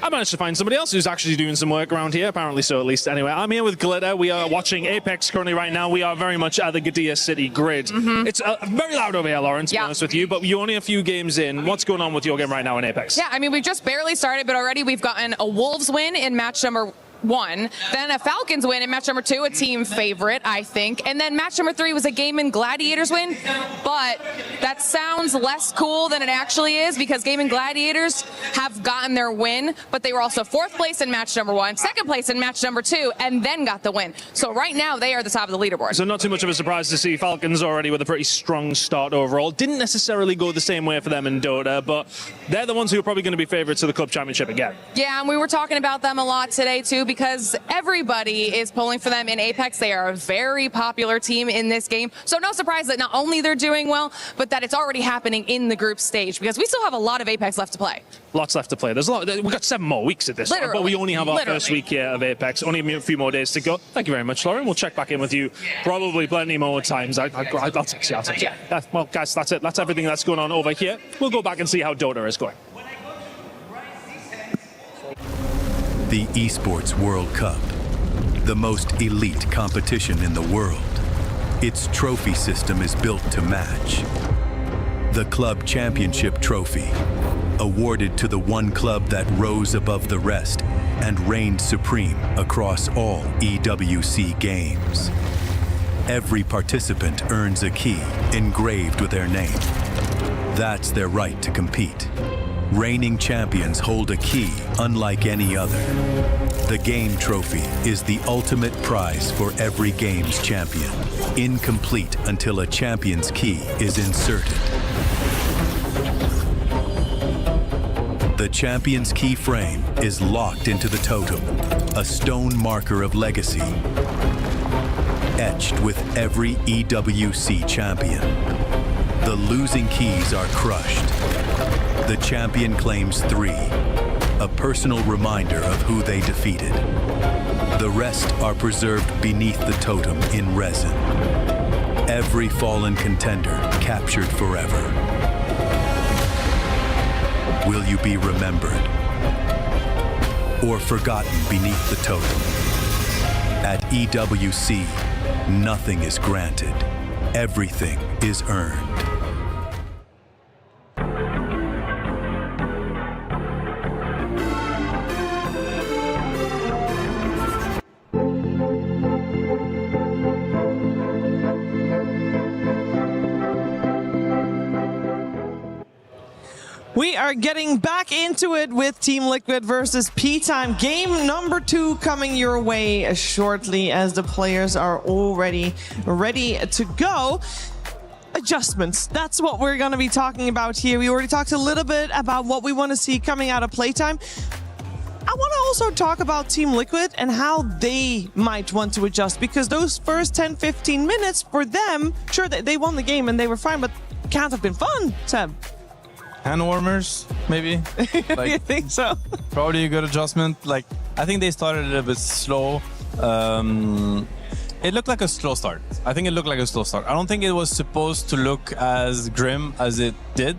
Speaker 10: I managed to find somebody else who's actually doing some work around here, apparently so at least. Anyway, I'm here with Glitter. We are watching Apex currently right now. We are very much at the Gadia City grid. It's very loud over here, Lauren, to be honest with you, but you're only a few games in. What's going on with your game right now in Apex?
Speaker 11: Yeah, I mean, we've just barely started, but already we've gotten a Wolves win in match number 1. Then a Falcons win in match number 2, a team favorite, I think. And then match number 3 was a Game and Gladiators win. But that sounds less cool than it actually is, because Game and Gladiators have gotten their win, but they were also 4th place in match number 1, 2nd place in match number 2, and then got the win. So right now they are the top of the leaderboard.
Speaker 10: So not too much of a surprise to see Falcons already with a pretty strong start overall. Didn't necessarily go the same way for them in Dota, but they're the ones who are probably going to be favorites of the Club Championship again.
Speaker 11: Yeah, and we were talking about them a lot today too, because everybody is pulling for them in Apex. They are a very popular team in this game. So no surprise that not only they're doing well, but that it's already happening in the group stage, because we still have a lot of Apex left to play.
Speaker 10: Lots left to play. There's a lot. We've got 7 more weeks at this point, but we only have our first week here of Apex. Only a few more days to go. Thank you very much, Lauren. We'll check back in with you probably plenty more times. I'll text you. I'll text you. Well, guys, that's it. That's everything that's going on over here. We'll go back and see how Dota is going.
Speaker 12: The Esports World Cup, the most elite competition in the world. Its trophy system is built to match. The Club Championship trophy, awarded to the one club that rose above the rest and reigned supreme across all EWC games. Every participant earns a key engraved with their name. That's their right to compete. Reigning champions hold a key unlike any other. The game trophy is the ultimate prize for every game's champion, incomplete until a champion's key is inserted. The champion's key frame is locked into the totem, a stone marker of legacy, etched with every EWC champion. The losing keys are crushed. The champion claims 3, a personal reminder of who they defeated. The rest are preserved beneath the totem in resin. Every fallen contender captured forever. Will you be remembered or forgotten beneath the totem? At EWC, nothing is granted. Everything is earned.
Speaker 4: We are getting back into it with Team Liquid versus P-Time. Game number 2 coming your way shortly as the players are already ready to go. Adjustments. That's what we're going to be talking about here. We already talked a little bit about what we want to see coming out of playtime. I want to also talk about Team Liquid and how they might want to adjust, because those first 10-15 minutes for them, sure, they won the game and they were fine, but can't have been fun, Seb.
Speaker 5: Hand warmers, maybe.
Speaker 4: You think so?
Speaker 5: Probably a good adjustment. Like, I think they started a little bit slow. It looked like a slow start. I think it looked like a slow start. I don't think it was supposed to look as grim as it did.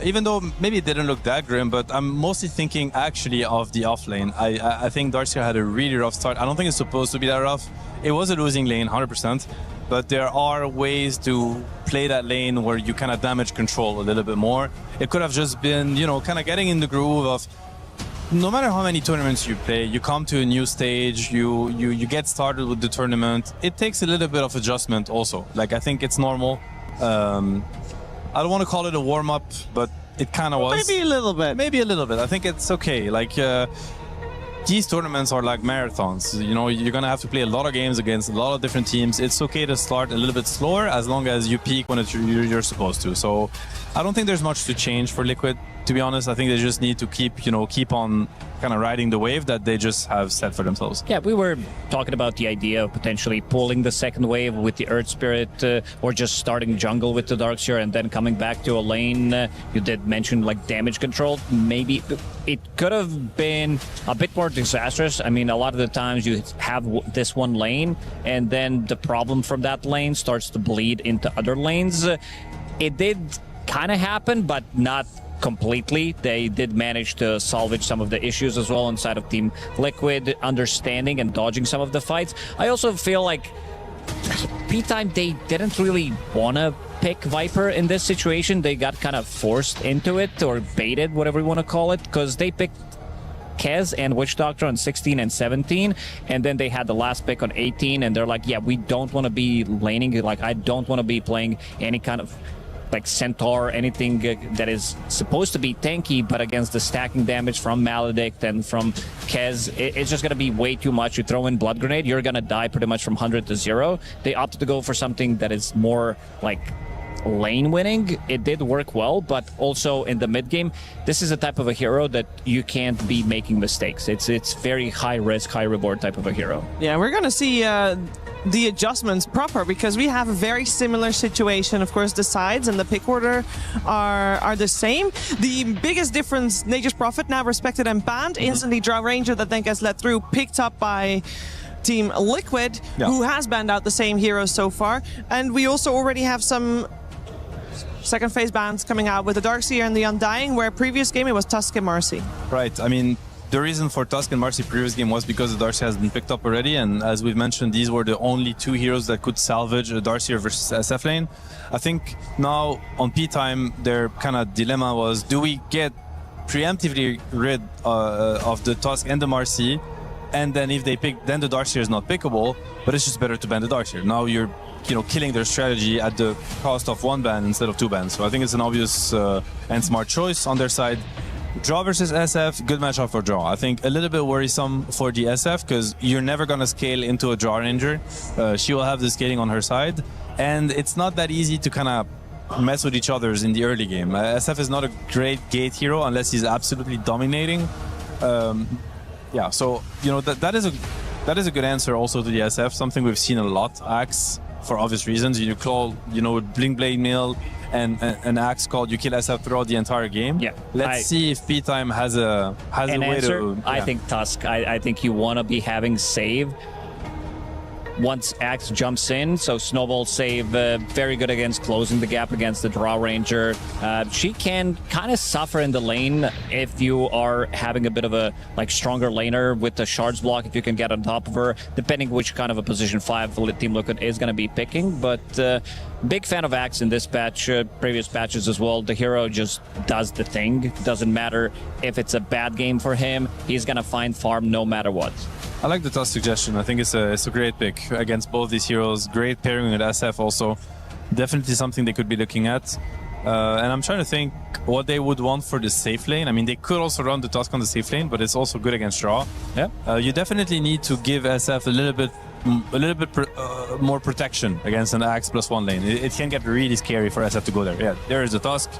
Speaker 5: Even though maybe it didn't look that grim, but I'm mostly thinking actually of the off lane. I think Darcia had a really rough start. I don't think it's supposed to be that rough. It was a losing lane, 100%. But there are ways to play that lane where you kind of damage control a little bit more. It could have just been, you know, kind of getting in the groove of, no matter how many tournaments you play, you come to a new stage, you get started with the tournament. It takes a little bit of adjustment also. Like, I think it's normal. I don't want to call it a warm-up, but it kind of was.
Speaker 4: Maybe a little bit.
Speaker 5: Maybe a little bit. I think it's okay. Like, these tournaments are like marathons. You know, you're going to have to play a lot of games against a lot of different teams. It's okay to start a little bit slower as long as you peak when you're supposed to. So I don't think there's much to change for Liquid, to be honest. I think they just need to keep on kind of riding the wave that they just have set for themselves.
Speaker 6: Yeah, we were talking about the idea of potentially pulling the second wave with the Earth Spirit, or just starting jungle with the Darkseer and then coming back to a lane. You did mention like damage control. Maybe it could have been a bit more disastrous. I mean, a lot of the times you have this one lane and then the problem from that lane starts to bleed into other lanes. It did kind of happen, but not completely. They did manage to salvage some of the issues as well inside of Team Liquid, understanding and dodging some of the fights. I also feel like P-Time, they didn't really want to pick Viper in this situation. They got kind of forced into it, or baited, whatever you want to call it, because they picked Kez and Witch Doctor on 16 and 17, and then they had the last pick on 18, and they're like, yeah, we don't want to be laning, like I don't want to be playing any kind of like Centaur, anything that is supposed to be tanky, but against the stacking damage from Maledict and from Kez, it's just going to be way too much. You throw in Blood Grenade, you're going to die pretty much from 100 to 0. They opted to go for something that is more like lane winning. It did work well, but also in the mid game, this is a type of a hero that you can't be making mistakes. It's very high risk, high reward type of a hero.
Speaker 4: Yeah, we're gonna see the adjustments proper because we have a very similar situation. Of course, the sides and the pick order are the same. The biggest difference, Nature's Prophet now respected and banned. Instantly draw Ranger that then gets let through, picked up by Team Liquid, who has banned out the same heroes so far. And we also already have some second phase bans coming out with the Darkseer and the Undying, where previous game it was Tusk and Marcy.
Speaker 5: Right. I mean, the reason for Tusk and Marcy previous game was because the Darkseer has been picked up already, and as we've mentioned, these were the only two heroes that could salvage a Darkseer versus SF lane. I think now on P time, their kind of dilemma was: do we get preemptively rid of the Tusk and the Marcy, and then if they pick, then the Darkseer is not pickable, but it's just better to ban the Darkseer. Now you're killing their strategy at the cost of one ban instead of two bans. So I think it's an obvious and smart choice on their side. Draw versus SF, good matchup for Draw. I think a little bit worrisome for the SF because you're never going to scale into a Draw Ranger. She will have the scaling on her side, and it's not that easy to kind of mess with each other in the early game. SF is not a great gate hero unless he's absolutely dominating. Yeah, so that is a good answer also to the SF. Something we've seen a lot. Axe, for obvious reasons, you call Blink Blade Mill and an Axe called, you kill SF throughout the entire game.
Speaker 6: Yeah,
Speaker 5: let's see if P time has a way
Speaker 6: answer,
Speaker 5: to.
Speaker 6: I think Tusk. I think you want to be having save once Axe jumps in. So Snowball save, very good against closing the gap against the Draw Ranger. She can kind of suffer in the lane if you are having a bit of a stronger laner with the shards block, if you can get on top of her, depending which kind of a position 5 Team Liquid is going to be picking. But big fan of Axe in this patch, previous patches as well. The hero just does the thing. Doesn't matter if it's a bad game for him, he's going to find farm no matter what.
Speaker 5: I like the Tusk suggestion. I think it's a great pick against both these heroes. Great pairing with SF also. Definitely something they could be looking at. And I'm trying to think what they would want for the safe lane. I mean, they could also run the Tusk on the safe lane, but it's also good against Draw.
Speaker 6: Yeah.
Speaker 5: You definitely need to give SF a little bit more protection against an Axe +1 lane. It can get really scary for SF to go there. Yeah, there is the Tusk.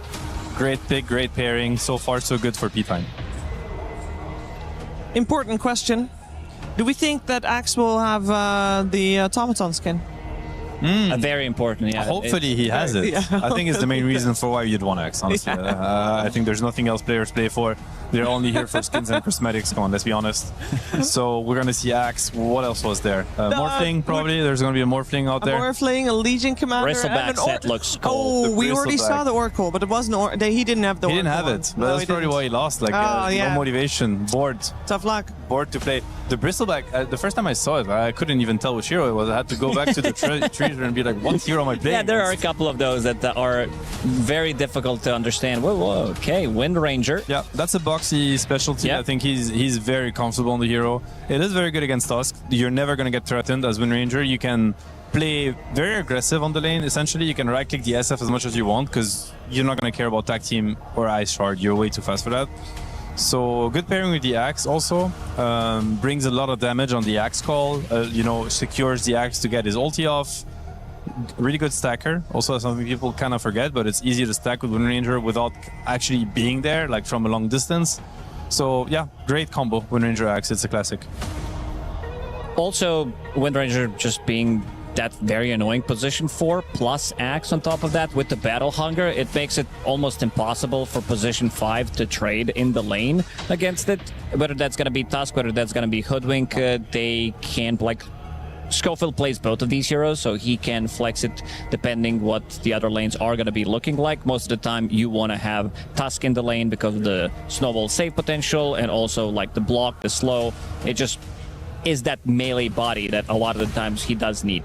Speaker 5: Great pick, great pairing. So far, so good for P-Time.
Speaker 4: Important question. Do we think that Axe will have the automaton skin?
Speaker 6: Very important, yeah.
Speaker 5: Hopefully he has it.
Speaker 4: Yeah.
Speaker 5: I think it's the main reason for why you'd want Axe, honestly. I think there's nothing else players play for. They're only here for skins and cosmetics, come on, let's be honest. So we're going to see Axe. What else was there? Morphling, probably. There's going to be a Morphling out there.
Speaker 4: A Morphling, a Legion Commander,
Speaker 6: Bristleback
Speaker 4: and an
Speaker 6: set looks cool.
Speaker 4: Oh, we already saw the Oracle, but it wasn't. He didn't have the Oracle.
Speaker 5: He didn't have it, but
Speaker 4: No,
Speaker 5: that's probably why he lost. No motivation, bored.
Speaker 4: Tough luck.
Speaker 5: Bored to play. The Bristleback, the first time I saw it, I couldn't even tell which hero it was. I had to go back to the treasure and be like, what hero am I playing?
Speaker 6: Yeah, there are a couple of those that are very difficult to understand. Whoa, okay, Wind Ranger.
Speaker 5: Yeah, that's a boxy specialty.
Speaker 6: Yep.
Speaker 5: I think he's very comfortable on the hero. It is very good against Tusk. You're never going to get threatened as Wind Ranger. You can play very aggressive on the lane. Essentially, you can right-click the SF as much as you want because you're not going to care about tag team or Ice Shard. You're way too fast for that. So good pairing with the Axe also. Brings a lot of damage on the Axe call. Secures the Axe to get his ulti off. Really good stacker. Also something people kind of forget, but it's easy to stack with Wind Ranger without actually being there, like from a long distance. So yeah, great combo, Wind Ranger Axe. It's a classic.
Speaker 6: Also, Wind Ranger just being that very annoying position 4 plus Axe on top of that with the Battle Hunger, it makes it almost impossible for position 5 to trade in the lane against it. Whether that's going to be Tusk, whether that's going to be Hoodwink, they can't Schofield plays both of these heroes, so he can flex it depending what the other lanes are going to be looking like. Most of the time, you want to have Tusk in the lane because of the Snowball save potential and also the block, the slow. It just is that melee body that a lot of the times he does need.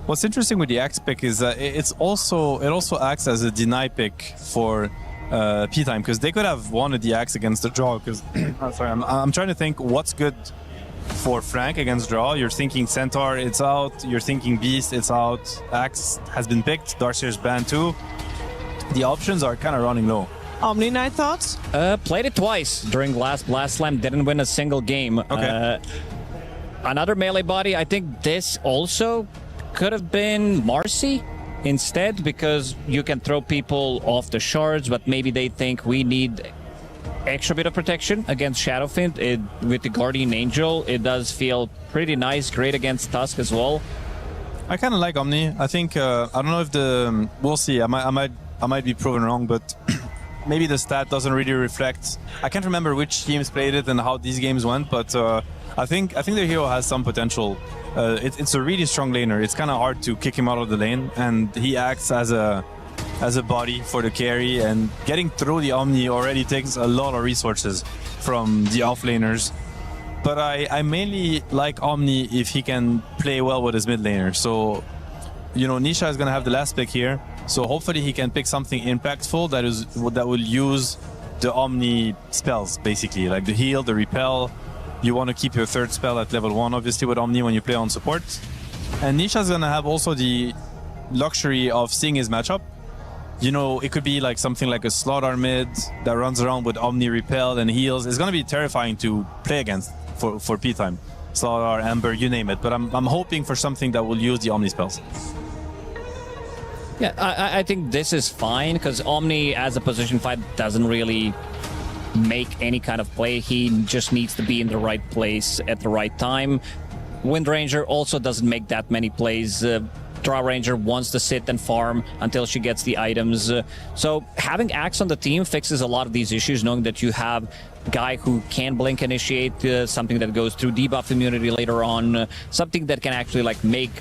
Speaker 5: What's interesting with the Axe pick is that it also acts as a deny pick for P-Time, because they could have wanted the Axe against the draw. Because sorry, I'm trying to think what's good for Frank against draw. You're thinking Centaur, it's out. You're thinking Beast, it's out. Axe has been picked. Darkseer's banned too. The options are kind of running low.
Speaker 4: Omni Knight thoughts?
Speaker 6: Played it twice during last Blast Slam. Didn't win a single game.
Speaker 5: Okay.
Speaker 6: Another melee body. I think this also could have been Marcy instead, because you can throw people off the shards, but maybe they think we need extra bit of protection against Shadowfiend. With the Guardian Angel, it does feel pretty nice. Great against Tusk as well.
Speaker 5: I kind of like Omni. I think I don't know if we'll see. I might be proven wrong, but maybe the stat doesn't really reflect. I can't remember which teams played it and how these games went, but I think the hero has some potential. It's a really strong laner. It's kind of hard to kick him out of the lane, and he acts as a body for the carry, and getting through the Omni already takes a lot of resources from the offlaners. But I mainly like Omni if he can play well with his mid laner. So, Nisha is going to have the last pick here. So hopefully he can pick something impactful that will use the Omni spells, basically, like the heal, the repel. You want to keep your third spell at level 1, obviously, with Omni when you play on support. And Nisha's going to have also the luxury of seeing his matchup. It could be like something like a Slaughter mid that runs around with Omni repel and heals. It's going to be terrifying to play against for P-Time. Slaughter, Amber, you name it. But I'm hoping for something that will use the Omni spells.
Speaker 6: Yeah, I think this is fine, because Omni as a position fight doesn't really make any kind of play. He just needs to be in the right place at the right time. Wind Ranger also doesn't make that many plays. Draw Ranger wants to sit and farm until she gets the items. So having Axe on the team fixes a lot of these issues, knowing that you have a guy who can blink initiate, something that goes through debuff immunity later on, something that can actually make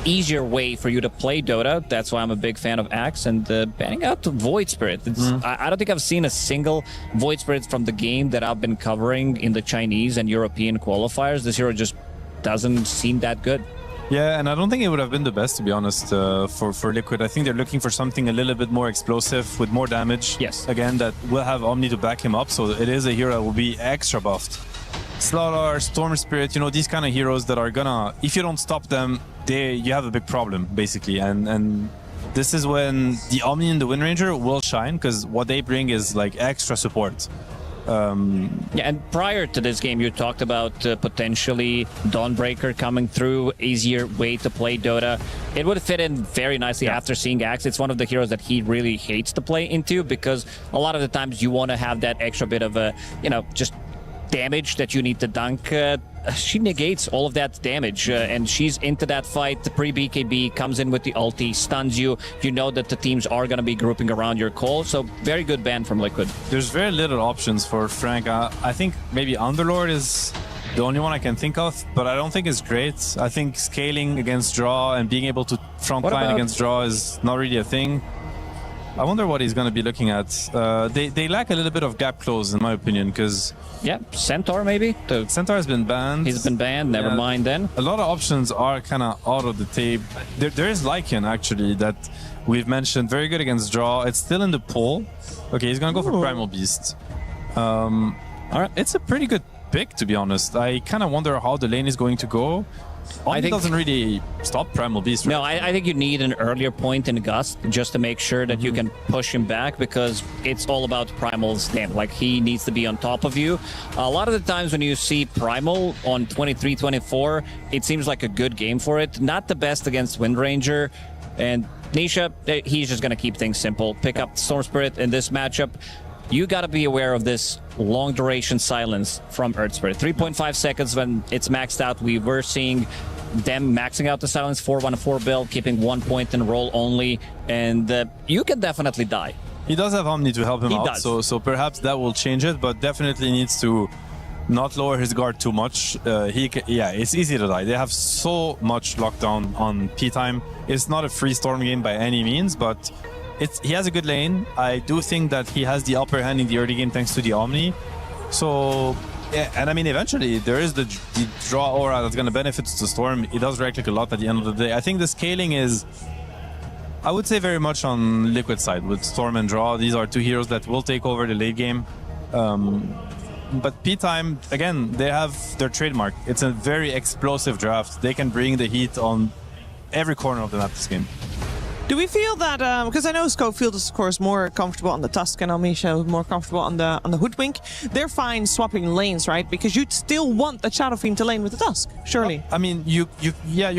Speaker 6: easier way for you to play Dota. That's why I'm a big fan of Axe, and banning out the Void Spirit. I don't think I've seen a single Void Spirit from the game that I've been covering in the Chinese and European qualifiers. This hero just doesn't seem that good.
Speaker 5: Yeah, and I don't think it would have been the best, to be honest, for Liquid. I think they're looking for something a little bit more explosive with more damage.
Speaker 6: Yes.
Speaker 5: Again, that will have Omni to back him up, so it is a hero that will be extra buffed. Slaughter, Storm Spirit, these kind of heroes that are gonna, if you don't stop them, you have a big problem, basically. And this is when the Omni and the Wind Ranger will shine, because what they bring is extra support.
Speaker 6: Yeah, and prior to this game, you talked about potentially Dawnbreaker coming through, easier way to play Dota. It would fit in very nicely after seeing Axe. It's one of the heroes that he really hates to play into, because a lot of the times you want to have that extra bit of just damage that you need to dunk. She negates all of that damage, and she's into that fight. The pre-BKB comes in with the ulti, stuns you. You know that the teams are going to be grouping around your call, so very good ban from Liquid.
Speaker 5: There's very little options for Frank. I think maybe Underlord is the only one I can think of, but I don't think it's great. I think scaling against draw and being able to frontline against draw is not really a thing. I wonder what he's going to be looking at. They lack a little bit of gap close, in my opinion, because...
Speaker 6: Yeah, Centaur maybe?
Speaker 5: Centaur has been banned.
Speaker 6: He's been banned, never mind then.
Speaker 5: A lot of options are kind of out of the tape. There is Lycan, actually, that we've mentioned. Very good against draw. It's still in the pool. Okay, he's going to go for Primal Beast. All right, it's a pretty good pick, to be honest. I kind of wonder how the lane is going to go. I think doesn't really stop Primal Beast. Right?
Speaker 6: No, I think you need an earlier point in Gust just to make sure that you can push him back, because it's all about Primal's damage. He needs to be on top of you. A lot of the times when you see Primal on 23-24, it seems like a good game for it. Not the best against Wind Ranger. And Nisha, he's just going to keep things simple. Pick up Storm Spirit in this matchup. You got to be aware of this long duration silence from Earth Spirit. 3.5 seconds when it's maxed out. We were seeing them maxing out the silence 4-1-4 build, keeping 1 point in roll only, and you can definitely die.
Speaker 5: He does have Omni to help him out, so perhaps that will change it, but definitely needs to not lower his guard too much. It's easy to die. They have so much lockdown on P-Time. It's not a free Storm game by any means, but he has a good lane. I do think that he has the upper hand in the early game thanks to the Omni. So, yeah, and I mean, eventually there is the draw aura that's going to benefit the Storm. It does right click a lot at the end of the day. I think the scaling is I would say very much on Liquid side with Storm and Draw. These are two heroes that will take over the late game. But P-Time, again, they have their trademark. It's a very explosive draft. They can bring the heat on every corner of the map this game.
Speaker 4: Do we feel that, because I know Schofield is of course more comfortable on the Tusk and Almisha more comfortable on the Hoodwink. They're fine swapping lanes, right? Because you'd still want the Shadow Fiend to lane with the Tusk, surely.
Speaker 5: I mean, you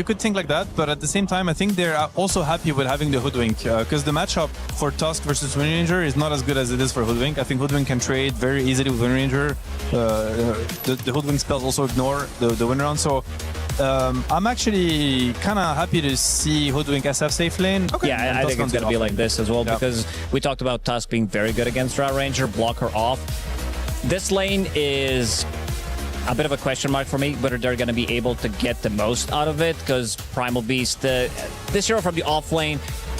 Speaker 5: could think like that, but at the same time, I think they're also happy with having the Hoodwink, because the matchup for Tusk versus Wind Ranger is not as good as it is for Hoodwink. I think Hoodwink can trade very easily with Wind Ranger. The Hoodwink spells also ignore the Wind Round, so I'm actually kind of happy to see Hoodwink SF safe lane.
Speaker 4: Okay.
Speaker 6: Yeah, I think it's going to be like this as well, because we talked about Tusk being very good against Drow Ranger, block her off. This lane is a bit of a question mark for me, whether they're going to be able to get the most out of it, because Primal Beast, this hero from the off lane,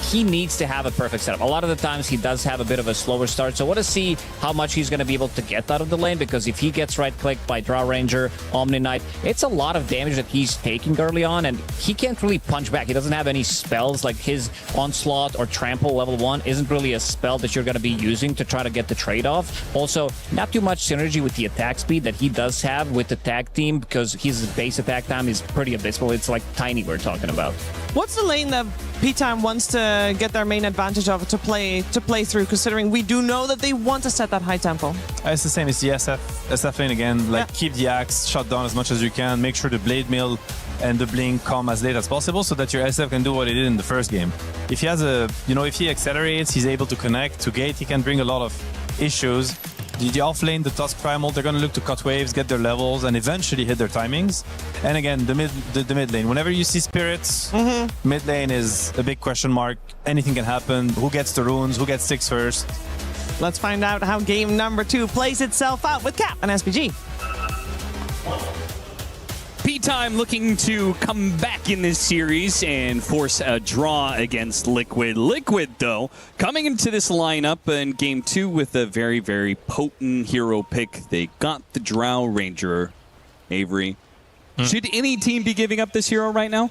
Speaker 6: he needs to have a perfect setup. A lot of the times he does have a bit of a slower start, so I want to see how much he's going to be able to get out of the lane, because if he gets right-clicked by Drow Ranger, Omni Knight, it's a lot of damage that he's taking early on, and he can't really punch back. He doesn't have any spells, like his Onslaught or Trample level 1 isn't really a spell that you're going to be using to try to get the trade-off. Also, not too much synergy with the attack speed that he does have with the tag team, because his base attack time is pretty abysmal. It's like tiny we're talking about.
Speaker 4: What's the lane that P-Time wants to get their main advantage of to play through, considering we do know that they want to set that high tempo?
Speaker 5: It's the same as the SF lane again. Like, keep the axe shut down as much as you can. Make sure the Blade Mill and the Blink come as late as possible so that your SF can do what he did in the first game. If he has if he accelerates, he's able to connect to gate, he can bring a lot of issues. The off lane, the Tusk Primal, they're going to look to cut waves, get their levels, and eventually hit their timings. And again, the mid lane. Whenever you see spirits, mid lane is a big question mark. Anything can happen. Who gets the runes? Who gets 6 first?
Speaker 4: Let's find out how game number 2 plays itself out with Cap and SPG.
Speaker 2: P-Time looking to come back in this series and force a draw against Liquid. Liquid, though, coming into this lineup in Game 2 with a very, very potent hero pick. They got the Drow Ranger, Avery. Should any team be giving up this hero right now?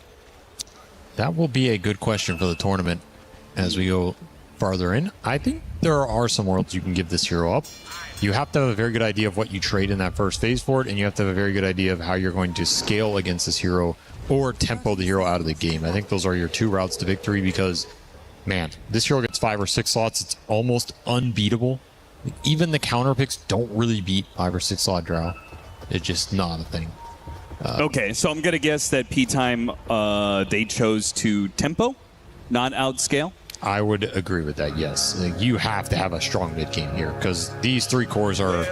Speaker 1: That will be a good question for the tournament as we go farther in. I think there are some worlds you can give this hero up. You have to have a very good idea of what you trade in that first phase for it, and you have to have a very good idea of how you're going to scale against this hero or tempo the hero out of the game. I think those are your 2 routes to victory, because, man, this hero gets 5 or 6 slots. It's almost unbeatable. Even the counter picks don't really beat 5 or 6 slot Drow. It's just not a thing.
Speaker 2: Okay, so I'm going to guess that P-Time, they chose to tempo, not outscale.
Speaker 1: I would agree with that, yes. Like, you have to have a strong mid game here, because these 3 cores are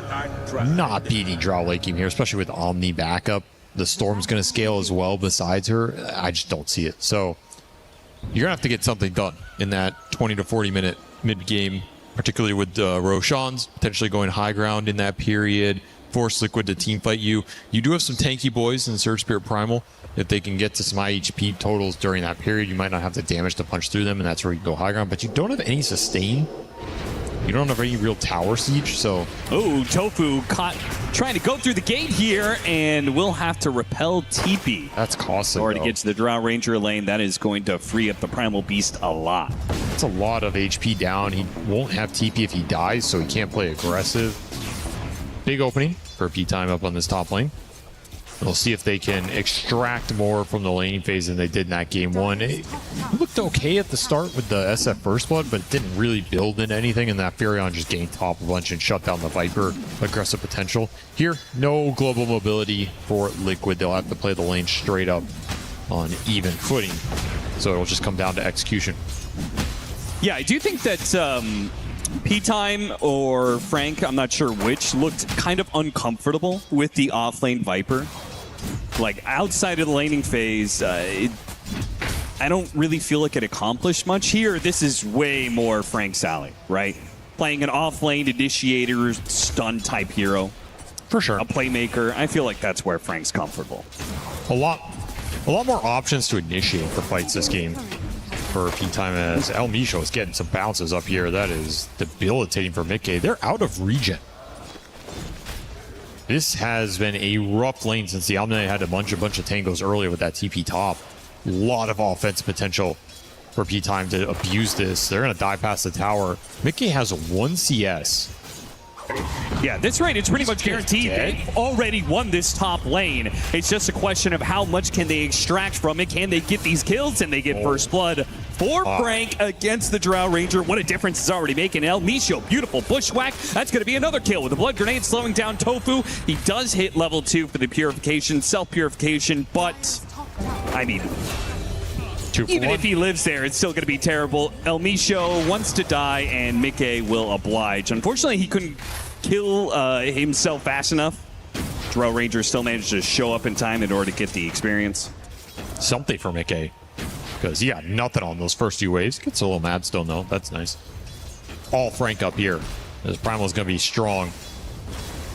Speaker 1: not beating Drow late game here, especially with Omni backup. The Storm's going to scale as well besides her. I just don't see it. So you're going to have to get something done in that 20 to 40 minute mid game, particularly with Roshan's potentially going high ground in that period. Force Liquid to team fight you. You do have some tanky boys in Surge Spirit Primal. If they can get to some high HP totals during that period, you might not have the damage to punch through them, and that's where you go high ground. But you don't have any sustain. You don't have any real tower siege, so...
Speaker 2: Oh, Tofu caught trying to go through the gate here, and will have to repel TP.
Speaker 1: That's costly,
Speaker 2: Or to get to the Drow Ranger lane, that is going to free up the Primal Beast a lot.
Speaker 1: It's a lot of HP down. He won't have TP if he dies, so he can't play aggressive. Big opening for P-Time up on this top lane. We'll see if they can extract more from the laning phase than they did in that game 1. It looked okay at the start with the SF First Blood, but it didn't really build into anything, and that Furion just gained top a bunch and shut down the Viper aggressive potential. Here, no global mobility for Liquid. They'll have to play the lane straight up on even footing, so it'll just come down to execution.
Speaker 2: Yeah, I do think that P-Time or Frank, I'm not sure which, looked kind of uncomfortable with the off-lane Viper. Like, outside of the laning phase, I don't really feel like it accomplished much. Here, this is way more Frank's alley, right? Playing an off-lane initiator, stun type hero.
Speaker 1: For sure.
Speaker 2: A playmaker. I feel like that's where Frank's comfortable.
Speaker 1: A lot more options to initiate for fights this game for P-Time, as El Micho is getting some bounces up here. That is debilitating for Mickey. They're out of regen. This has been a rough lane since the Omni had a bunch of tangos earlier with that TP top. A lot of offense potential for P-Time to abuse this. They're going to dive past the tower. Mickey has 1 CS.
Speaker 2: Yeah, this rate, it's pretty much guaranteed. They've already won this top lane. It's just a question of how much can they extract from it. Can they get these kills? And they get first blood for Frank against the Drow Ranger. What a difference it's already making. El Micho, beautiful bushwhack. That's going to be another kill with the blood grenade slowing down Tofu. He does hit level 2 for the purification, self-purification, but I mean, even if he lives there, it's still going to be terrible. El Micho wants to die, and Mickey will oblige. Unfortunately, he couldn't kill himself fast enough. Drow Ranger still managed to show up in time in order to get the experience.
Speaker 1: Something for Mickey, because he got nothing on those first few waves. Gets a little mad still, though. That's nice. All Frank up here. This Primal's going to be strong.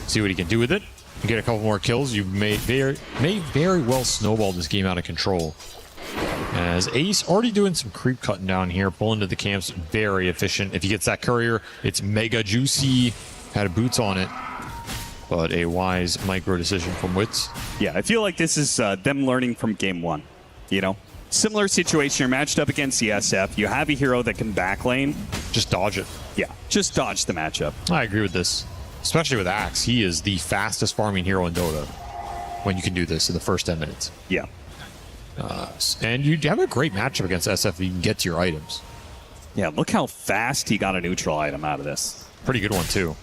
Speaker 1: See what he can do with it. Get a couple more kills. You may very well snowball this game out of control. As Ace already doing some creep cutting down here, pulling to the camps, very efficient. If he gets that courier, it's mega juicy. Had boots on it, but a wise micro decision from Wits.
Speaker 2: Yeah, I feel like this is them learning from game 1. You know, similar situation. You're matched up against the SF. You have a hero that can backlane.
Speaker 1: Just dodge it.
Speaker 2: Yeah, just dodge the matchup.
Speaker 1: I agree with this, especially with Axe. He is the fastest farming hero in Dota when you can do this in the first 10 minutes.
Speaker 2: Yeah.
Speaker 1: And you have a great matchup against SF if you can get to your items.
Speaker 2: Yeah, look how fast he got a neutral item out of this.
Speaker 1: Pretty good one, too.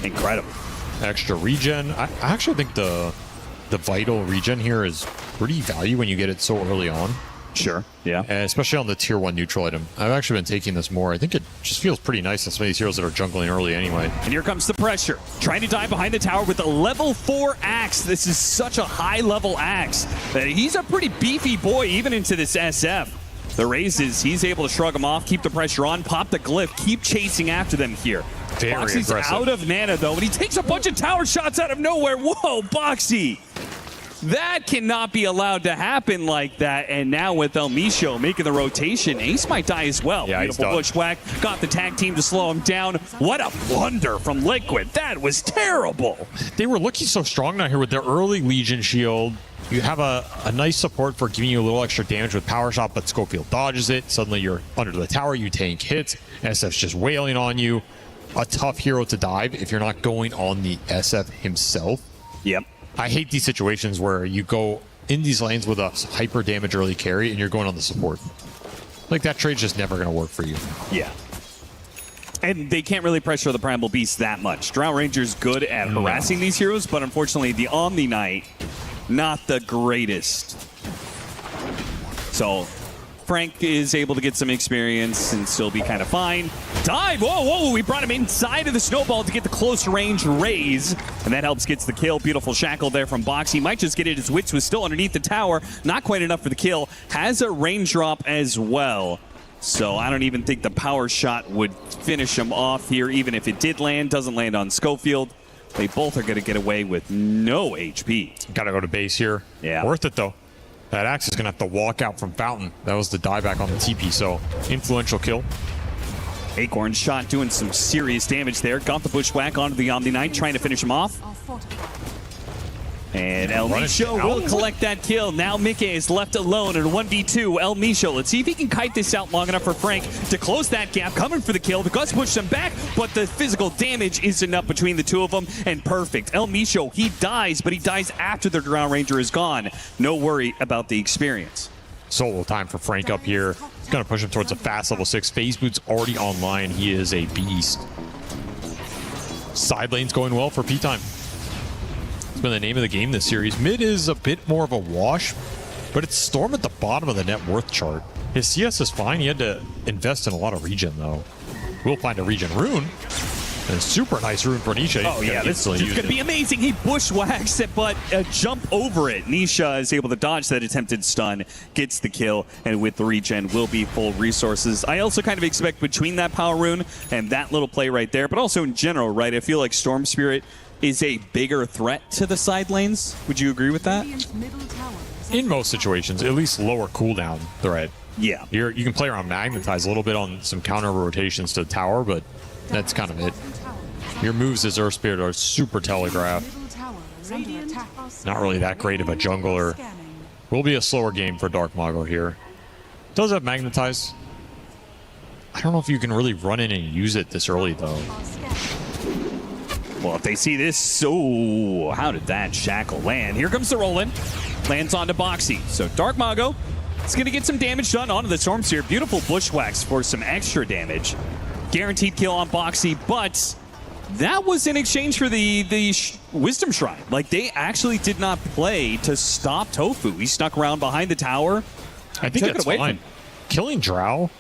Speaker 2: Incredible.
Speaker 1: Extra regen. I actually think the vital regen here is pretty value when you get it so early on.
Speaker 2: Sure, yeah.
Speaker 1: And especially on the tier 1 neutral item. I've actually been taking this more. I think it just feels pretty nice on some of these heroes that are jungling early anyway.
Speaker 2: And here comes the pressure. Trying to dive behind the tower with a level 4 axe. This is such a high level axe. He's a pretty beefy boy even into this SF. The raises, he's able to shrug them off, keep the pressure on, pop the glyph, keep chasing after them here.
Speaker 1: Very
Speaker 2: Boxy's
Speaker 1: aggressive.
Speaker 2: out of mana though, but he takes a bunch of tower shots out of nowhere. Whoa, Boxy! That cannot be allowed to happen like that. And now with El Micho making the rotation, Ace might die as well.
Speaker 1: Yeah,
Speaker 2: beautiful bushwhack. Got the tag team to slow him down. What a blunder from Liquid. That was terrible.
Speaker 1: They were looking so strong now here with their early Legion shield. You have a nice support for giving you a little extra damage with Power Shot, but Schofield dodges it. Suddenly you're under the tower, you tank hits. SF's just wailing on you. A tough hero to dive if you're not going on the SF himself.
Speaker 2: Yep.
Speaker 1: I hate these situations where you go in these lanes with a hyper damage early carry and you're going on the support. Like, that trade's just never going to work for you.
Speaker 2: Yeah. And they can't really pressure the Primal Beast that much. Drow Ranger's good at harassing these heroes, but unfortunately the Omni Knight, not the greatest. So Frank is able to get some experience and still be kind of fine. Dive! Whoa, whoa! We brought him inside of the snowball to get the close range raise. And that helps gets the kill. Beautiful shackle there from Box. He might just get it. His Wits was still underneath the tower. Not quite enough for the kill. Has a range drop as well. So I don't even think the power shot would finish him off here, even if it did land. Doesn't land on Schofield. They both are going to get away with no HP.
Speaker 1: Gotta go to base here.
Speaker 2: Yeah.
Speaker 1: Worth it, though. That Axe is going to have to walk out from Fountain. That was the dieback on the TP, so influential kill.
Speaker 2: Acorn shot doing some serious damage there. Got the bushwhack onto the Omni Knight, trying to finish him off. And El Micho will collect that kill. Now Mickey is left alone in 1v2. El Micho, let's see if he can kite this out long enough for Frank to close that gap. Coming for the kill. The Guts push them back, but the physical damage is enough between the two of them. And perfect. El Micho, he dies, but he dies after the Drow Ranger is gone. No worry about the experience.
Speaker 1: Solo time for Frank up here. He's going to push him towards a fast level 6. Phase Boot's already online. He is a beast. Side lane's going well for P-Time. It's been the name of the game this series. Mid is a bit more of a wash, but it's Storm at the bottom of the net worth chart. His CS is fine. He had to invest in a lot of regen, though. We'll find a regen rune. And a super nice rune for Nisha.
Speaker 2: Oh, yeah, this is going to be amazing. He bushwhacks it, but a jump over it. Nisha is able to dodge that attempted stun, gets the kill, and with the regen will be full resources. I also kind of expect between that power rune and that little play right there, but also in general, right, I feel like Storm Spirit is a bigger threat to the side lanes. Would you agree with that?
Speaker 1: In most situations, at least lower cooldown threat.
Speaker 2: Yeah.
Speaker 1: You can play around Magnetize a little bit on some counter rotations to the tower, but that's kind of it. Your moves as Earth Spirit are super telegraphed. Not really that great of a jungler. Will be a slower game for Dark Mago here. Does have Magnetize. I don't know if you can really run in and use it this early, though.
Speaker 2: Well, if they see this, so how did that shackle land? Here comes the Roland. Lands onto Boxy. So Dark Mago is going to get some damage done onto the Storm Sphere. Beautiful Bushwhacks for some extra damage. Guaranteed kill on Boxy, but that was in exchange for the Wisdom Shrine. Like, they actually did not play to stop Tofu. He stuck around behind the tower.
Speaker 1: I think that's fine. Killing Drow.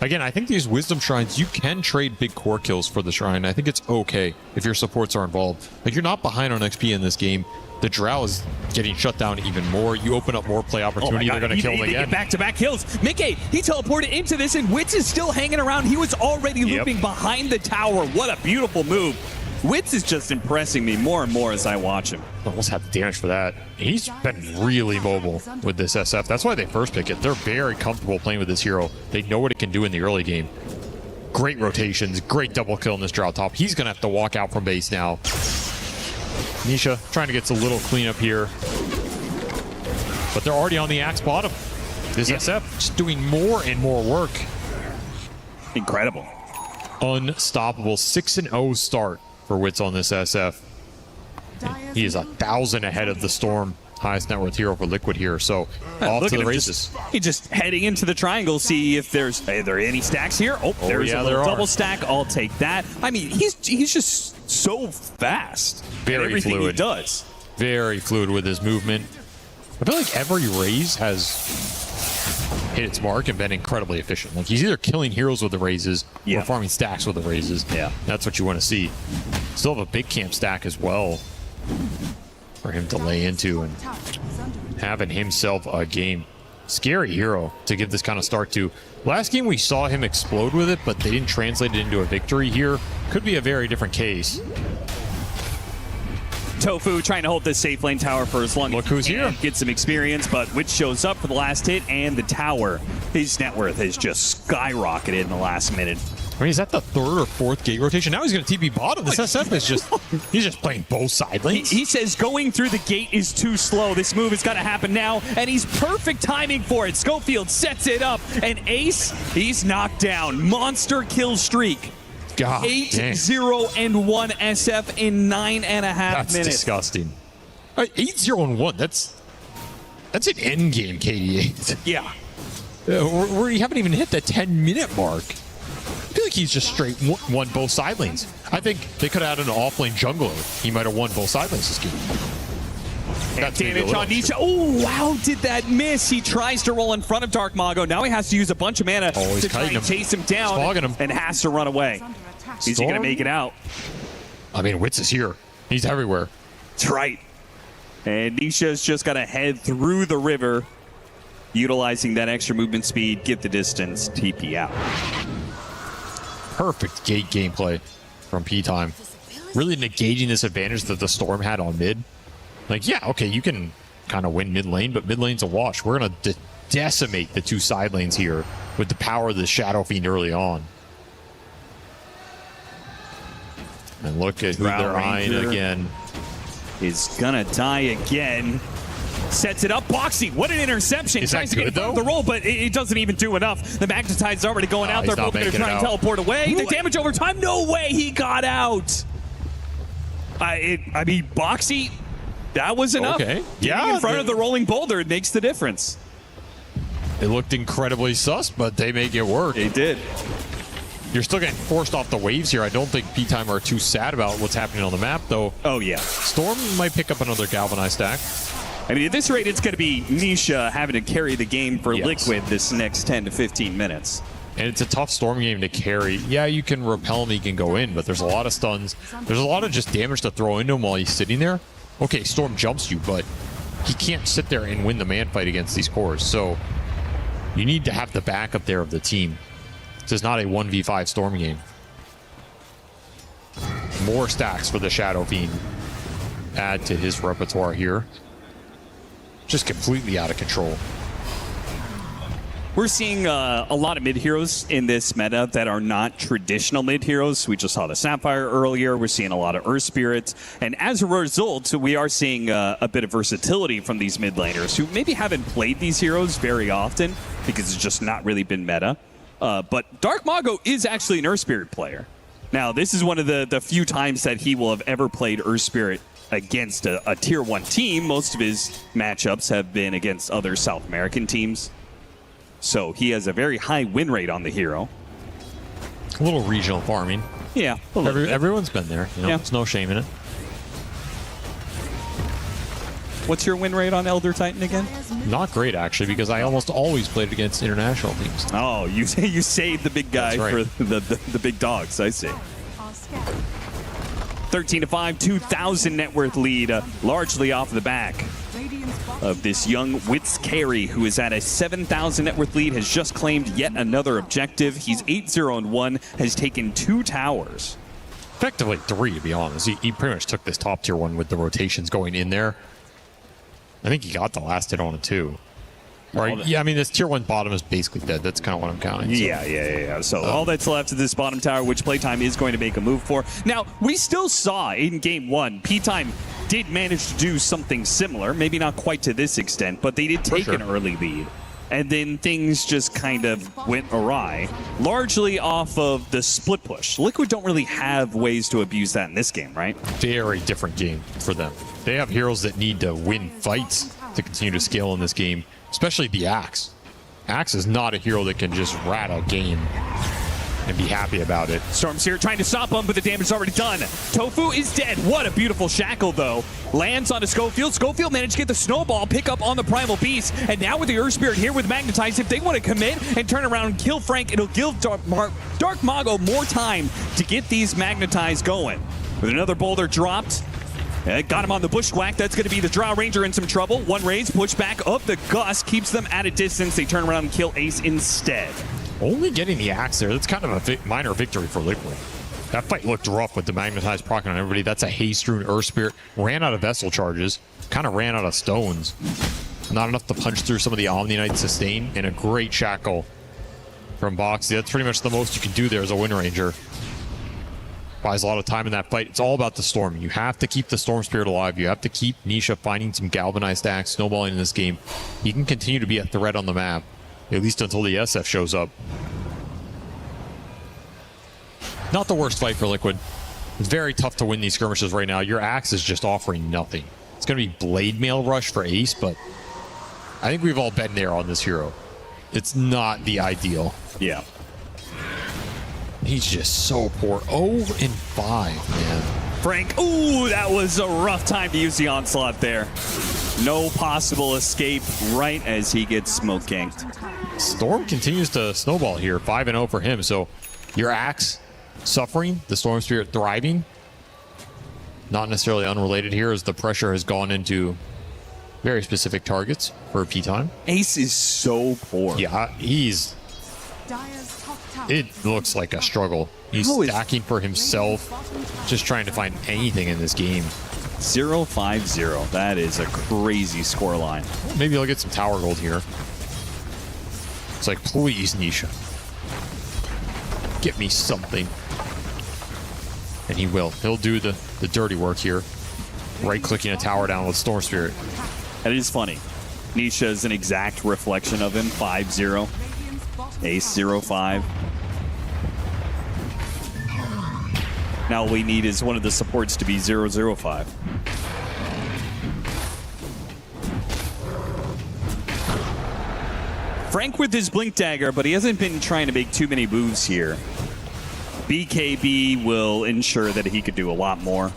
Speaker 1: Again, I think these Wisdom Shrines, you can trade big core kills for the Shrine. I think it's okay if your supports are involved. Like, you're not behind on XP in this game. The Drow is getting shut down even more. You open up more play opportunity, they're going to kill him again.
Speaker 2: Back-to-back kills. Mickey, he teleported into this, and Witz is still hanging around. He was already looping behind the tower. What a beautiful move. Witz is just impressing me more and more as I watch him.
Speaker 1: Almost had the damage for that. He's been really mobile with this SF. That's why they first pick it. They're very comfortable playing with this hero. They know what it can do in the early game. Great rotations, great double kill in this Drow top. He's going to have to walk out from base now. Nisha trying to get a little cleanup here. But they're already on the axe bottom. This SF just doing more and more work.
Speaker 2: Incredible.
Speaker 1: Unstoppable 6-0 start for Witz on this SF. He is 1,000 ahead of the Storm. Highest net worth hero for Liquid here. So off to the races.
Speaker 2: He's just heading into the triangle, see if there's are there any stacks here. There's a little double stack. I'll take that. I mean, he's just so fast.
Speaker 1: Very
Speaker 2: everything
Speaker 1: fluid.
Speaker 2: He does.
Speaker 1: Very fluid with his movement. I feel like every raise has hit its mark and been incredibly efficient. Like, he's either killing heroes with the raises or farming stacks with the raises.
Speaker 2: Yeah.
Speaker 1: That's what you want to see. Still have a big camp stack as well for him to lay into and having himself a game. Scary hero to give this kind of start to. Last game we saw him explode with it, but they didn't translate it into a victory here. Could be a very different case.
Speaker 2: Tofu trying to hold this safe lane tower for as long as
Speaker 1: who's here.
Speaker 2: Get some experience, but Witch shows up for the last hit, and the tower, his net worth has just skyrocketed in the last minute.
Speaker 1: I mean, is that the third or fourth gate rotation? Now he's going to TP bottom. This SF is just, he's just playing both side lanes.
Speaker 2: He says going through the gate is too slow. This move has got to happen now, and he's perfect timing for it. Schofield sets it up, and Ace, he's knocked down. Monster kill streak.
Speaker 1: God,
Speaker 2: 8-0-1 SF in 9.5 minutes.
Speaker 1: That's disgusting. 8-0-1. That's an end game KD8.
Speaker 2: Yeah.
Speaker 1: We haven't even hit the 10-minute mark. I feel like he's just straight won both side lanes. I think they could have had an off-lane jungler. He might have won both side lanes this game.
Speaker 2: And damage on Nisha. Oh, wow, did that miss? He tries to roll in front of Dark Mago. Now he has to use a bunch of mana to try and chase him down and has to run away. Is he going to make it out?
Speaker 1: I mean, Witz is here. He's everywhere.
Speaker 2: That's right. And Nisha's just got to head through the river, utilizing that extra movement speed, get the distance, TP out.
Speaker 1: Perfect gate gameplay from P-Time. Really negating this advantage that the Storm had on mid. Like, yeah, okay, you can kind of win mid lane, but mid lane's a wash. We're going to decimate the two side lanes here with the power of the Shadow Fiend early on. And look at who they're eyeing again.
Speaker 2: Is gonna die again. Sets it up. Boxy, what an interception.
Speaker 1: Is that good, though?
Speaker 2: The roll, but it doesn't even do enough. The Magnetide's already going out there. Both going to try and teleport away. The damage over time. No way he got out. I mean, Boxy, that was enough.
Speaker 1: Okay.
Speaker 2: Getting in front of the rolling boulder, it makes the difference.
Speaker 1: It looked incredibly sus, but they make it work.
Speaker 2: They did.
Speaker 1: You're still getting forced off the waves here. I don't think P-Time are too sad about what's happening on the map, though.
Speaker 2: Oh, yeah.
Speaker 1: Storm might pick up another Galvanized stack.
Speaker 2: I mean, at this rate, it's going to be Nisha having to carry the game for Liquid this next 10 to 15 minutes.
Speaker 1: And it's a tough Storm game to carry. Yeah, you can repel him, he can go in, but there's a lot of stuns. There's a lot of just damage to throw into him while he's sitting there. Okay, Storm jumps you, but he can't sit there and win the man fight against these cores. So you need to have the backup there of the team. This is not a 1v5 Storm game. More stacks for the Shadow Fiend. Add to his repertoire here. Just completely out of control.
Speaker 2: We're seeing a lot of mid heroes in this meta that are not traditional mid heroes. We just saw the Sapphire earlier. We're seeing a lot of Earth Spirits. And as a result, we are seeing a bit of versatility from these mid laners who maybe haven't played these heroes very often because it's just not really been meta. But Dark Mago is actually an Earth Spirit player. Now, this is one of the few times that he will have ever played Earth Spirit against a Tier 1 team. Most of his matchups have been against other South American teams. So he has a very high win rate on the hero.
Speaker 1: A little regional farming.
Speaker 2: Yeah.
Speaker 1: Everyone's been there. You know,
Speaker 2: Yeah.
Speaker 1: There's no shame in it.
Speaker 2: What's your win rate on Elder Titan again?
Speaker 1: Not great, actually, because I almost always played against international teams.
Speaker 2: Oh, you saved the big guy
Speaker 1: That's right.
Speaker 2: for the big dogs. I see. 13-5, 2,000 net worth lead, largely off the back of this young Wits carry, who is at a 7,000 net worth lead, has just claimed yet another objective. He's 8-0-1, has taken 2 towers.
Speaker 1: Effectively 3, to be honest. He pretty much took this top tier 1 with the rotations going in there. I think he got the last hit on it, too. Right? Yeah, I mean, this tier 1 bottom is basically dead. That's kind of what I'm counting. So.
Speaker 2: Yeah. So all that's left of this bottom tower, which Playtime is going to make a move for. Now, we still saw in Game 1, P-Time did manage to do something similar. Maybe not quite to this extent, but they did take an early lead. And then things just kind of went awry, largely off of the split push. Liquid don't really have ways to abuse that in this game, right?
Speaker 1: Very different game for them. They have heroes that need to win fights to continue to scale in this game, especially the Axe. Axe is not a hero that can just rat a game and be happy about it.
Speaker 2: Stormseer trying to stop him, but the damage is already done. Tofu is dead. What a beautiful shackle, though. Lands onto Schofield. Schofield managed to get the snowball pick up on the Primal Beast. And now with the Earth Spirit here with Magnetize, if they want to commit and turn around and kill Frank, it'll give Dark Mago more time to get these Magnetize going. With another boulder dropped, got him on the Bushwhack. That's going to be the Drow Ranger in some trouble. One raise, pushback of the Gust keeps them at a distance. They turn around and kill Ace instead.
Speaker 1: Only getting the Axe there, that's kind of a minor victory for Liquid. That fight looked rough with the Magnetized proccing on everybody. That's a haste-strewn Earth Spirit. Ran out of Vessel charges. Kind of ran out of stones. Not enough to punch through some of the Omni Knight sustain. And a great shackle from Boxy. That's pretty much the most you can do there as a Wind Ranger. Buys a lot of time in that fight. It's all about the Storm. You have to keep the Storm Spirit alive. You have to keep Nisha finding some galvanized stacks, snowballing in this game. He can continue to be a threat on the map, at least until the SF shows up. Not the worst fight for Liquid. It's very tough to win these skirmishes right now. Your Axe is just offering nothing. It's going to be Blade Mail Rush for Ace, but I think we've all been there on this hero. It's not the ideal.
Speaker 2: Yeah.
Speaker 1: He's just so poor. 0-5, man.
Speaker 2: Frank, ooh, that was a rough time to use the onslaught there. No possible escape right as he gets smoke ganked.
Speaker 1: Storm continues to snowball here. 5-0 for him. So your Axe suffering, the Storm Spirit thriving. Not necessarily unrelated here as the pressure has gone into very specific targets for P-Time.
Speaker 2: Ace is so poor.
Speaker 1: Yeah, he's... It looks like a struggle. He's stacking for himself, just trying to find anything in this game.
Speaker 2: 0-5-0. That is a crazy scoreline.
Speaker 1: Maybe he'll get some tower gold here. It's like, please, Nisha. Get me something. And he will. He'll do the dirty work here. Right-clicking a tower down with Storm Spirit.
Speaker 2: That is funny. Nisha is an exact reflection of him. 5-0. Ace 0-5. Now all we need is one of the supports to be 0-0-5. Frank with his Blink Dagger, but he hasn't been trying to make too many moves here. BKB will ensure that he could do a lot more.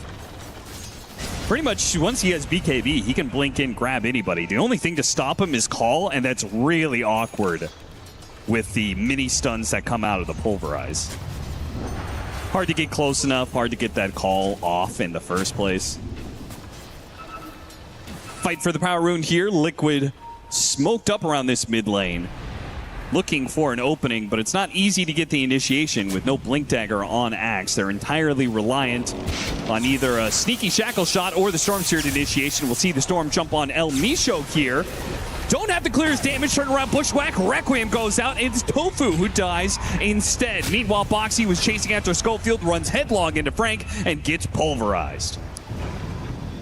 Speaker 2: Pretty much, once he has BKB, he can blink in, grab anybody. The only thing to stop him is Call, and that's really awkward with the mini stuns that come out of the Pulverize. Hard to get close enough, hard to get that Call off in the first place. Fight for the power rune here. Liquid smoked up around this mid lane, looking for an opening, but it's not easy to get the initiation with no Blink Dagger on Axe. They're entirely reliant on either a sneaky Shackle Shot or the Storm Spirit initiation. We'll see the Storm jump on El Misho here. Don't have to clear his damage. Turn around, Bushwhack. Requiem goes out. It's Tofu who dies instead. Meanwhile, Boxy was chasing after Schofield, runs headlong into Frank, and gets pulverized.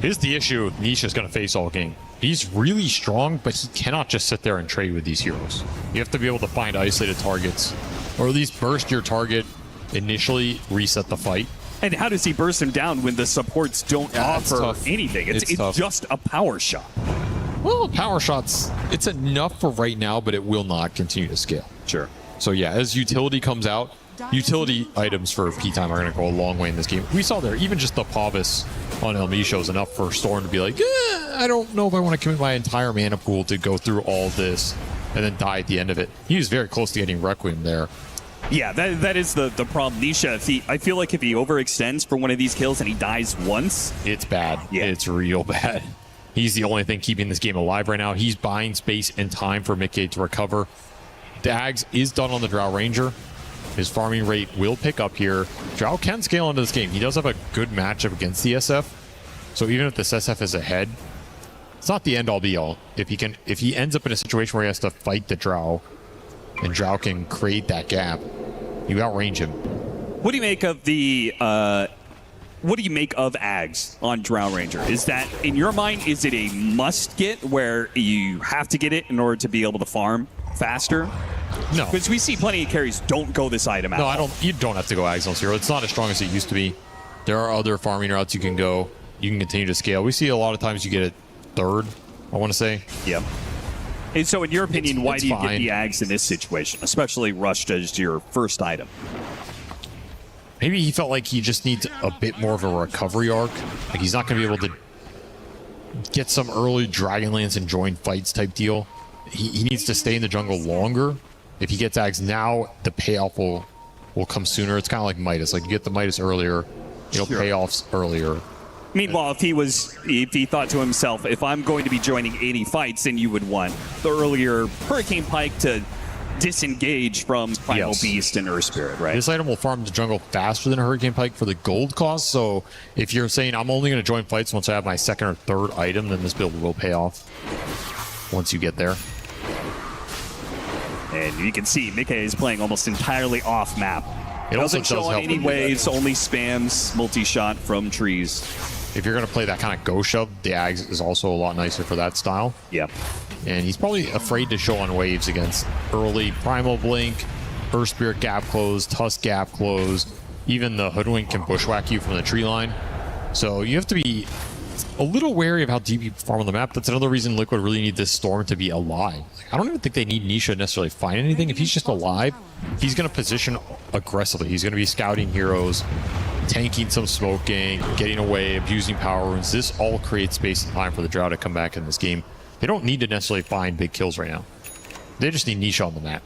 Speaker 1: Here's the issue Nisha's going to face all game. He's really strong, but he cannot just sit there and trade with these heroes. You have to be able to find isolated targets or at least burst your target initially, reset the fight.
Speaker 2: And how does he burst him down when the supports don't
Speaker 1: it's
Speaker 2: offer
Speaker 1: tough.
Speaker 2: anything? It's
Speaker 1: tough.
Speaker 2: just a power shot.
Speaker 1: Well, power shots, it's enough for right now, but it will not continue to scale.
Speaker 2: Sure.
Speaker 1: So yeah, as utility comes out, utility items for P-Time are going to go a long way in this game. We saw there, even just the Pavis on El Misho is enough for Storm to be like, I don't know if I want to commit my entire mana pool to go through all this and then die at the end of it. He was very close to getting Requiem there.
Speaker 2: Yeah, that is the problem. Nisha, I feel like if he overextends for one of these kills and he dies once,
Speaker 1: it's bad.
Speaker 2: Yeah.
Speaker 1: It's real bad. He's the only thing keeping this game alive right now. He's buying space and time for Mickey to recover. Dags is done on the Drow Ranger. His farming rate will pick up here. Drow can scale into this game. He does have a good matchup against the SF. So even if this SF is ahead, it's not the end all be all. If he ends up in a situation where he has to fight the Drow, and Drow can create that gap, you outrange him.
Speaker 2: what do you make of the what do you make of Ags on Drow Ranger? Is that, in your mind, is it a must get where you have to get it in order to be able to farm faster?
Speaker 1: No.
Speaker 2: Because we see plenty of carries don't go this item out.
Speaker 1: No, I don't. You don't have to go Ags on Zero. It's not as strong as it used to be. There are other farming routes you can go. You can continue to scale. We see a lot of times you get it third, I want to say.
Speaker 2: Yep. And so in your opinion, why
Speaker 1: it's
Speaker 2: do you
Speaker 1: fine.
Speaker 2: get the Ags in this situation, especially rushed as your first item?
Speaker 1: Maybe he felt like he just needs a bit more of a recovery arc. Like he's not going to be able to get some early Dragonlance and join fights type deal. He needs to stay in the jungle longer. If he gets Ags now, the payoff will come sooner. It's kind of like Midas. Like you get the Midas earlier, payoffs earlier.
Speaker 2: Meanwhile, if he thought to himself, if I'm going to be joining 80 fights, then you would want the earlier Hurricane Pike to disengage from Primal Beast and Earth Spirit, right?
Speaker 1: This item will farm the jungle faster than a Hurricane Pike for the gold cost. So if you're saying I'm only going to join fights once I have my second or third item, then this build will pay off once you get there.
Speaker 2: And you can see Mickey is playing almost entirely off map.
Speaker 1: It also
Speaker 2: Doesn't show
Speaker 1: does
Speaker 2: on
Speaker 1: help
Speaker 2: any
Speaker 1: when you do that.
Speaker 2: waves, only spams multi-shot from trees.
Speaker 1: If you're going to play that kind of go shove, the Ags is also a lot nicer for that style.
Speaker 2: Yep.
Speaker 1: And he's probably afraid to show on waves against early Primal Blink, Earth Spirit gap close, Tusk gap close. Even the Hoodwink can bushwhack you from the tree line. So you have to be a little wary of how deep you farm on the map. That's another reason Liquid really need this Storm to be alive. I don't even think they need Nisha to necessarily find anything. If he's just alive, he's going to position aggressively. He's going to be scouting heroes, tanking some smoking, getting away, abusing power runes. This all creates space and time for the Drow to come back in this game. They don't need to necessarily find big kills right now. They just need Nisha on the map.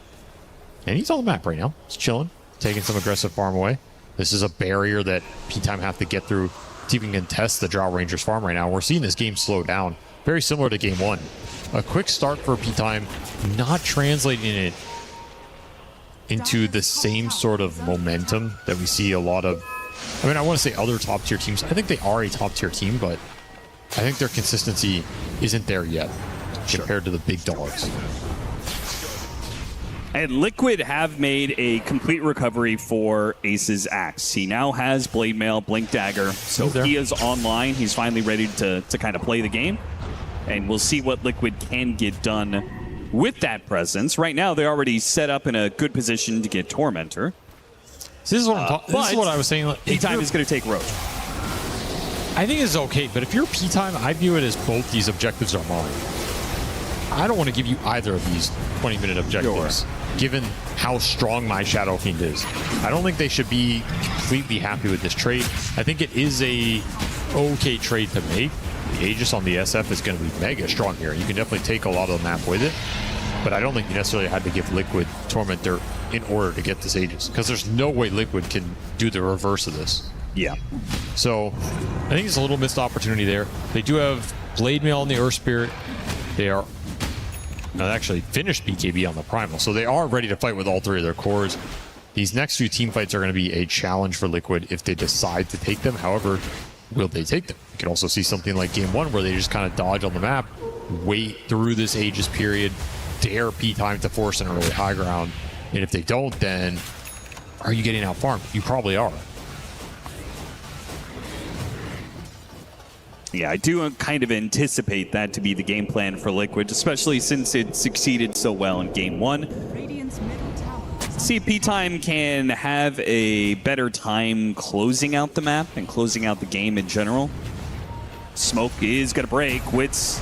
Speaker 1: And he's on the map right now. He's chilling, taking some aggressive farm away. This is a barrier that P-Time have to get through to even contest the Drow Rangers farm right now. We're seeing this game slow down. Very similar to game one. A quick start for P-Time, not translating it into the same sort of momentum that we see a lot of. I mean, I want to say other top tier teams. I think they are a top tier team, but I think their consistency isn't there yet compared to the big dogs.
Speaker 2: And Liquid have made a complete recovery for Ace's Axe. He now has Blade Mail, Blink Dagger, so he is online. He's finally ready to kind of play the game. And we'll see what Liquid can get done with that presence. Right now, they're already set up in a good position to get Tormentor.
Speaker 1: So this is what this is what I was saying. Like,
Speaker 2: P-Time is going to take Roach.
Speaker 1: I think it's okay, but if you're P-Time, I view it as both these objectives are mine. I don't want to give you either of these 20-minute objectives, given how strong my Shadow Fiend is. I don't think they should be completely happy with this trade. I think it is a okay trade to make. The Aegis on the SF is going to be mega strong here. You can definitely take a lot of the map with it, but I don't think you necessarily had to give Liquid Tormentor in order to get this Aegis, because there's no way Liquid can do the reverse of this.
Speaker 2: Yeah.
Speaker 1: So I think it's a little missed opportunity there. They do have Blade Mail on the Earth Spirit. They are actually finished BKB on the Primal, so they are ready to fight with all three of their cores. These next few team fights are going to be a challenge for Liquid if they decide to take them. However, will they take them? You can also see something like game one where they just kind of dodge on the map, wait through this Aegis period, dare P-Time to force an early high ground, and if they don't, then are you getting out farmed? You probably are.
Speaker 2: Yeah, I do kind of anticipate that to be the game plan for Liquid, especially since it succeeded so well in game one.
Speaker 3: Radiant's middle tower is
Speaker 2: See if P-Time can have a better time closing out the map and closing out the game in general. Smoke is going to break. Wits,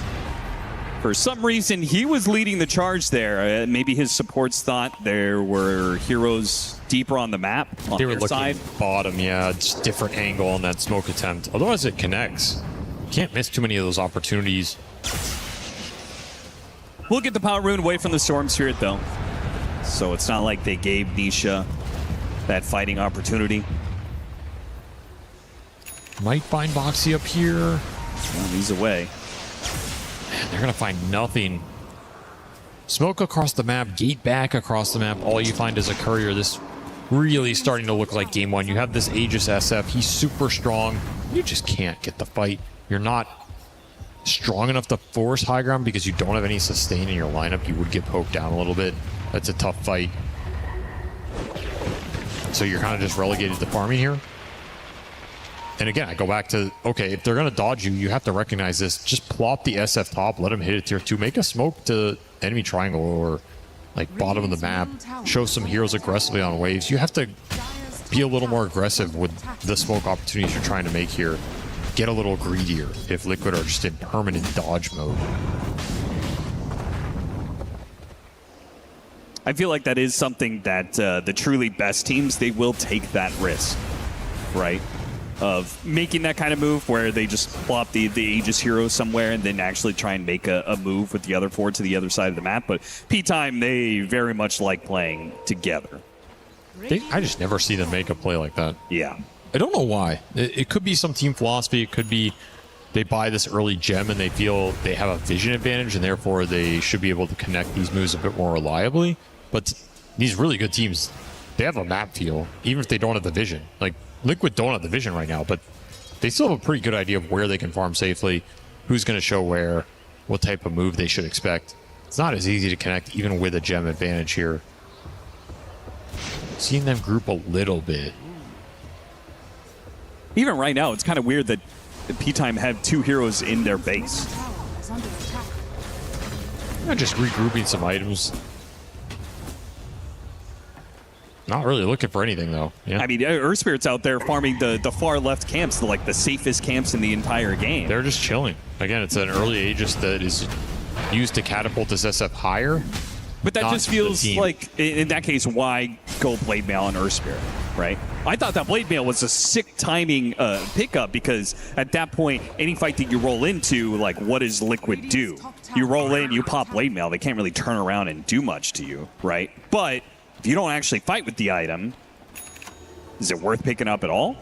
Speaker 2: for some reason, he was leading the charge there. Maybe his supports thought there were heroes deeper on the map on
Speaker 1: They were
Speaker 2: their
Speaker 1: looking
Speaker 2: side.
Speaker 1: bottom, yeah, just different angle on that smoke attempt. Otherwise, it connects. Can't miss too many of those opportunities.
Speaker 2: We'll get the power rune away from the Storm Spirit, though. So it's not like they gave Nisha that fighting opportunity.
Speaker 1: Might find Boxy up here.
Speaker 2: Well, he's away.
Speaker 1: Man, they're going to find nothing. Smoke across the map, gate back across the map. All you find is a courier. This really starting to look like game one. You have this Aegis SF. He's super strong. You just can't get the fight. You're not strong enough to force high ground because you don't have any sustain in your lineup. You would get poked down a little bit. That's a tough fight. So you're kind of just relegated to farming here. And again, I go back to, okay, if they're going to dodge you, you have to recognize this. Just plop the SF top, let them hit it tier 2. Make a smoke to enemy triangle or like bottom of the map. Show some heroes aggressively on waves. You have to be a little more aggressive with the smoke opportunities you're trying to make here. Get a little greedier if Liquid are just in permanent dodge mode.
Speaker 2: I feel like that is something that the truly best teams, they will take that risk, right? Of making that kind of move where they just plop the Aegis hero somewhere and then actually try and make a move with the other four to the other side of the map. But P-Time, they very much like playing together.
Speaker 1: I just never see them make a play like that.
Speaker 2: Yeah.
Speaker 1: I don't know why. It could be some team philosophy. It could be they buy this early gem and they feel they have a vision advantage and therefore they should be able to connect these moves a bit more reliably. But these really good teams, they have a map feel, even if they don't have the vision. Like, Liquid don't have the vision right now, but they still have a pretty good idea of where they can farm safely, who's going to show where, what type of move they should expect. It's not as easy to connect even with a gem advantage here. Seeing them group a little bit.
Speaker 2: Even right now, it's kind of weird that P-Time have two heroes in their base.
Speaker 1: Just regrouping some items. Not really looking for anything, though. Yeah.
Speaker 2: I mean, Earth Spirit's out there farming the far left camps, the safest camps in the entire game.
Speaker 1: They're just chilling. Again, it's an early Aegis that is used to catapult this SF higher.
Speaker 2: But that just feels like, in that case, why go Blade Mail on Earth Spirit, right? I thought that Blade Mail was a sick timing pickup because at that point, any fight that you roll into, like, what does Liquid do? You roll in, you pop Blade Mail. They can't really turn around and do much to you, right? But if you don't actually fight with the item, is it worth picking up at all?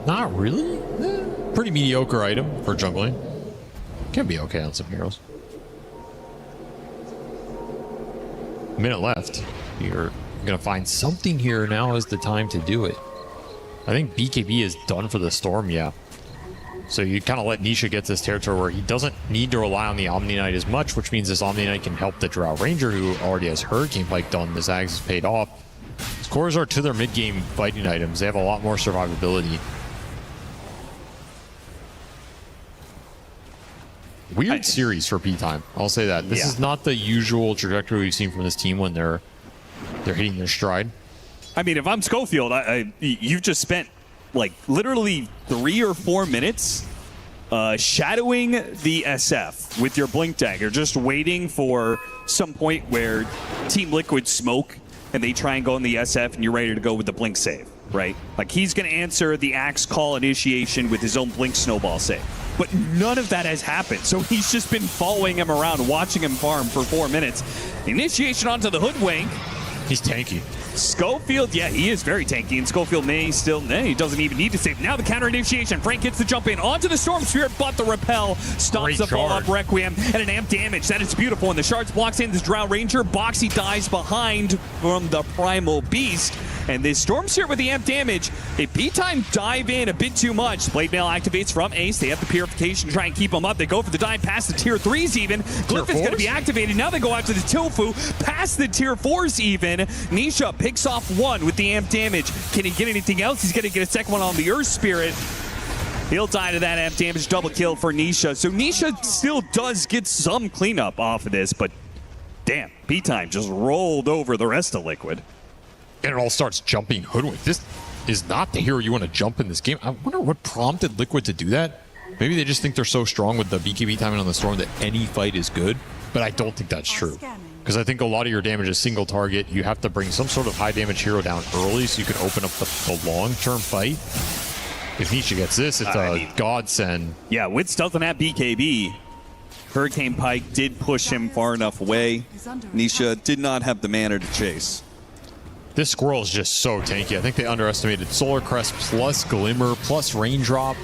Speaker 1: Not really. Pretty mediocre item for jungling. Can be okay on some heroes. Minute left. You're going to find something here. Now is the time to do it. I think BKB is done for the Storm, yeah. So you kind of let Nisha get this territory where he doesn't need to rely on the Omni Knight as much, which means this Omni Knight can help the Drow Ranger, who already has Hurricane Pike done. This Axe has paid off. Scores are to their mid-game fighting items. They have a lot more survivability. Weird series for P-Time. I'll say that. This is not the usual trajectory we've seen from this team when they're hitting their stride.
Speaker 2: I mean, if I'm Schofield, you've just spent like literally 3 or 4 minutes shadowing the SF with your Blink Dagger, just waiting for some point where Team Liquid smoke and they try and go in the SF and you're ready to go with the Blink save, right? Like he's going to answer the Axe Call initiation with his own Blink Snowball save. But none of that has happened. So he's just been following him around, watching him farm for 4 minutes. Initiation onto the Hoodwink.
Speaker 1: He's tanky.
Speaker 2: Schofield, yeah, he is very tanky, and Schofield he doesn't even need to save. Now the counter initiation. Frank gets the jump in onto the Storm Spirit, but the repel stops the follow-up Requiem and an amp damage. That is beautiful, and the Shards blocks in this Drow Ranger. Boxy dies behind from the Primal Beast, and this Storm Spirit with the amp damage. If P-Time dive in a bit too much, Blade Mail activates from Ace. They have the Purification to try and keep him up. They go for the dive past the Tier 3s even. Glyph is going to be activated. Now they go after the Tofu, past the Tier 4s even. Nisha picks off one with the amp damage. Can he get anything else? He's going to get a second one on the Earth Spirit. He'll die to that amp damage. Double kill for Nisha. So Nisha still does get some cleanup off of this, but Damn, B-Time just rolled over the rest of Liquid.
Speaker 1: And it all starts jumping Hoodwink. This is not the hero you want to jump in this game. I wonder what prompted Liquid to do that. Maybe they just think they're so strong with the BKB timing on the Storm that any fight is good. But I don't think that's true. Because I think a lot of your damage is single target. You have to bring some sort of high damage hero down early so you can open up the long-term fight. If Nisha gets this, it's a godsend.
Speaker 2: Yeah, with stealth on that BKB, Hurricane Pike did push him far enough away. Nisha did not have the mana to chase.
Speaker 1: This Squirrel is just so tanky. I think they underestimated Solar Crest plus Glimmer plus Raindrop.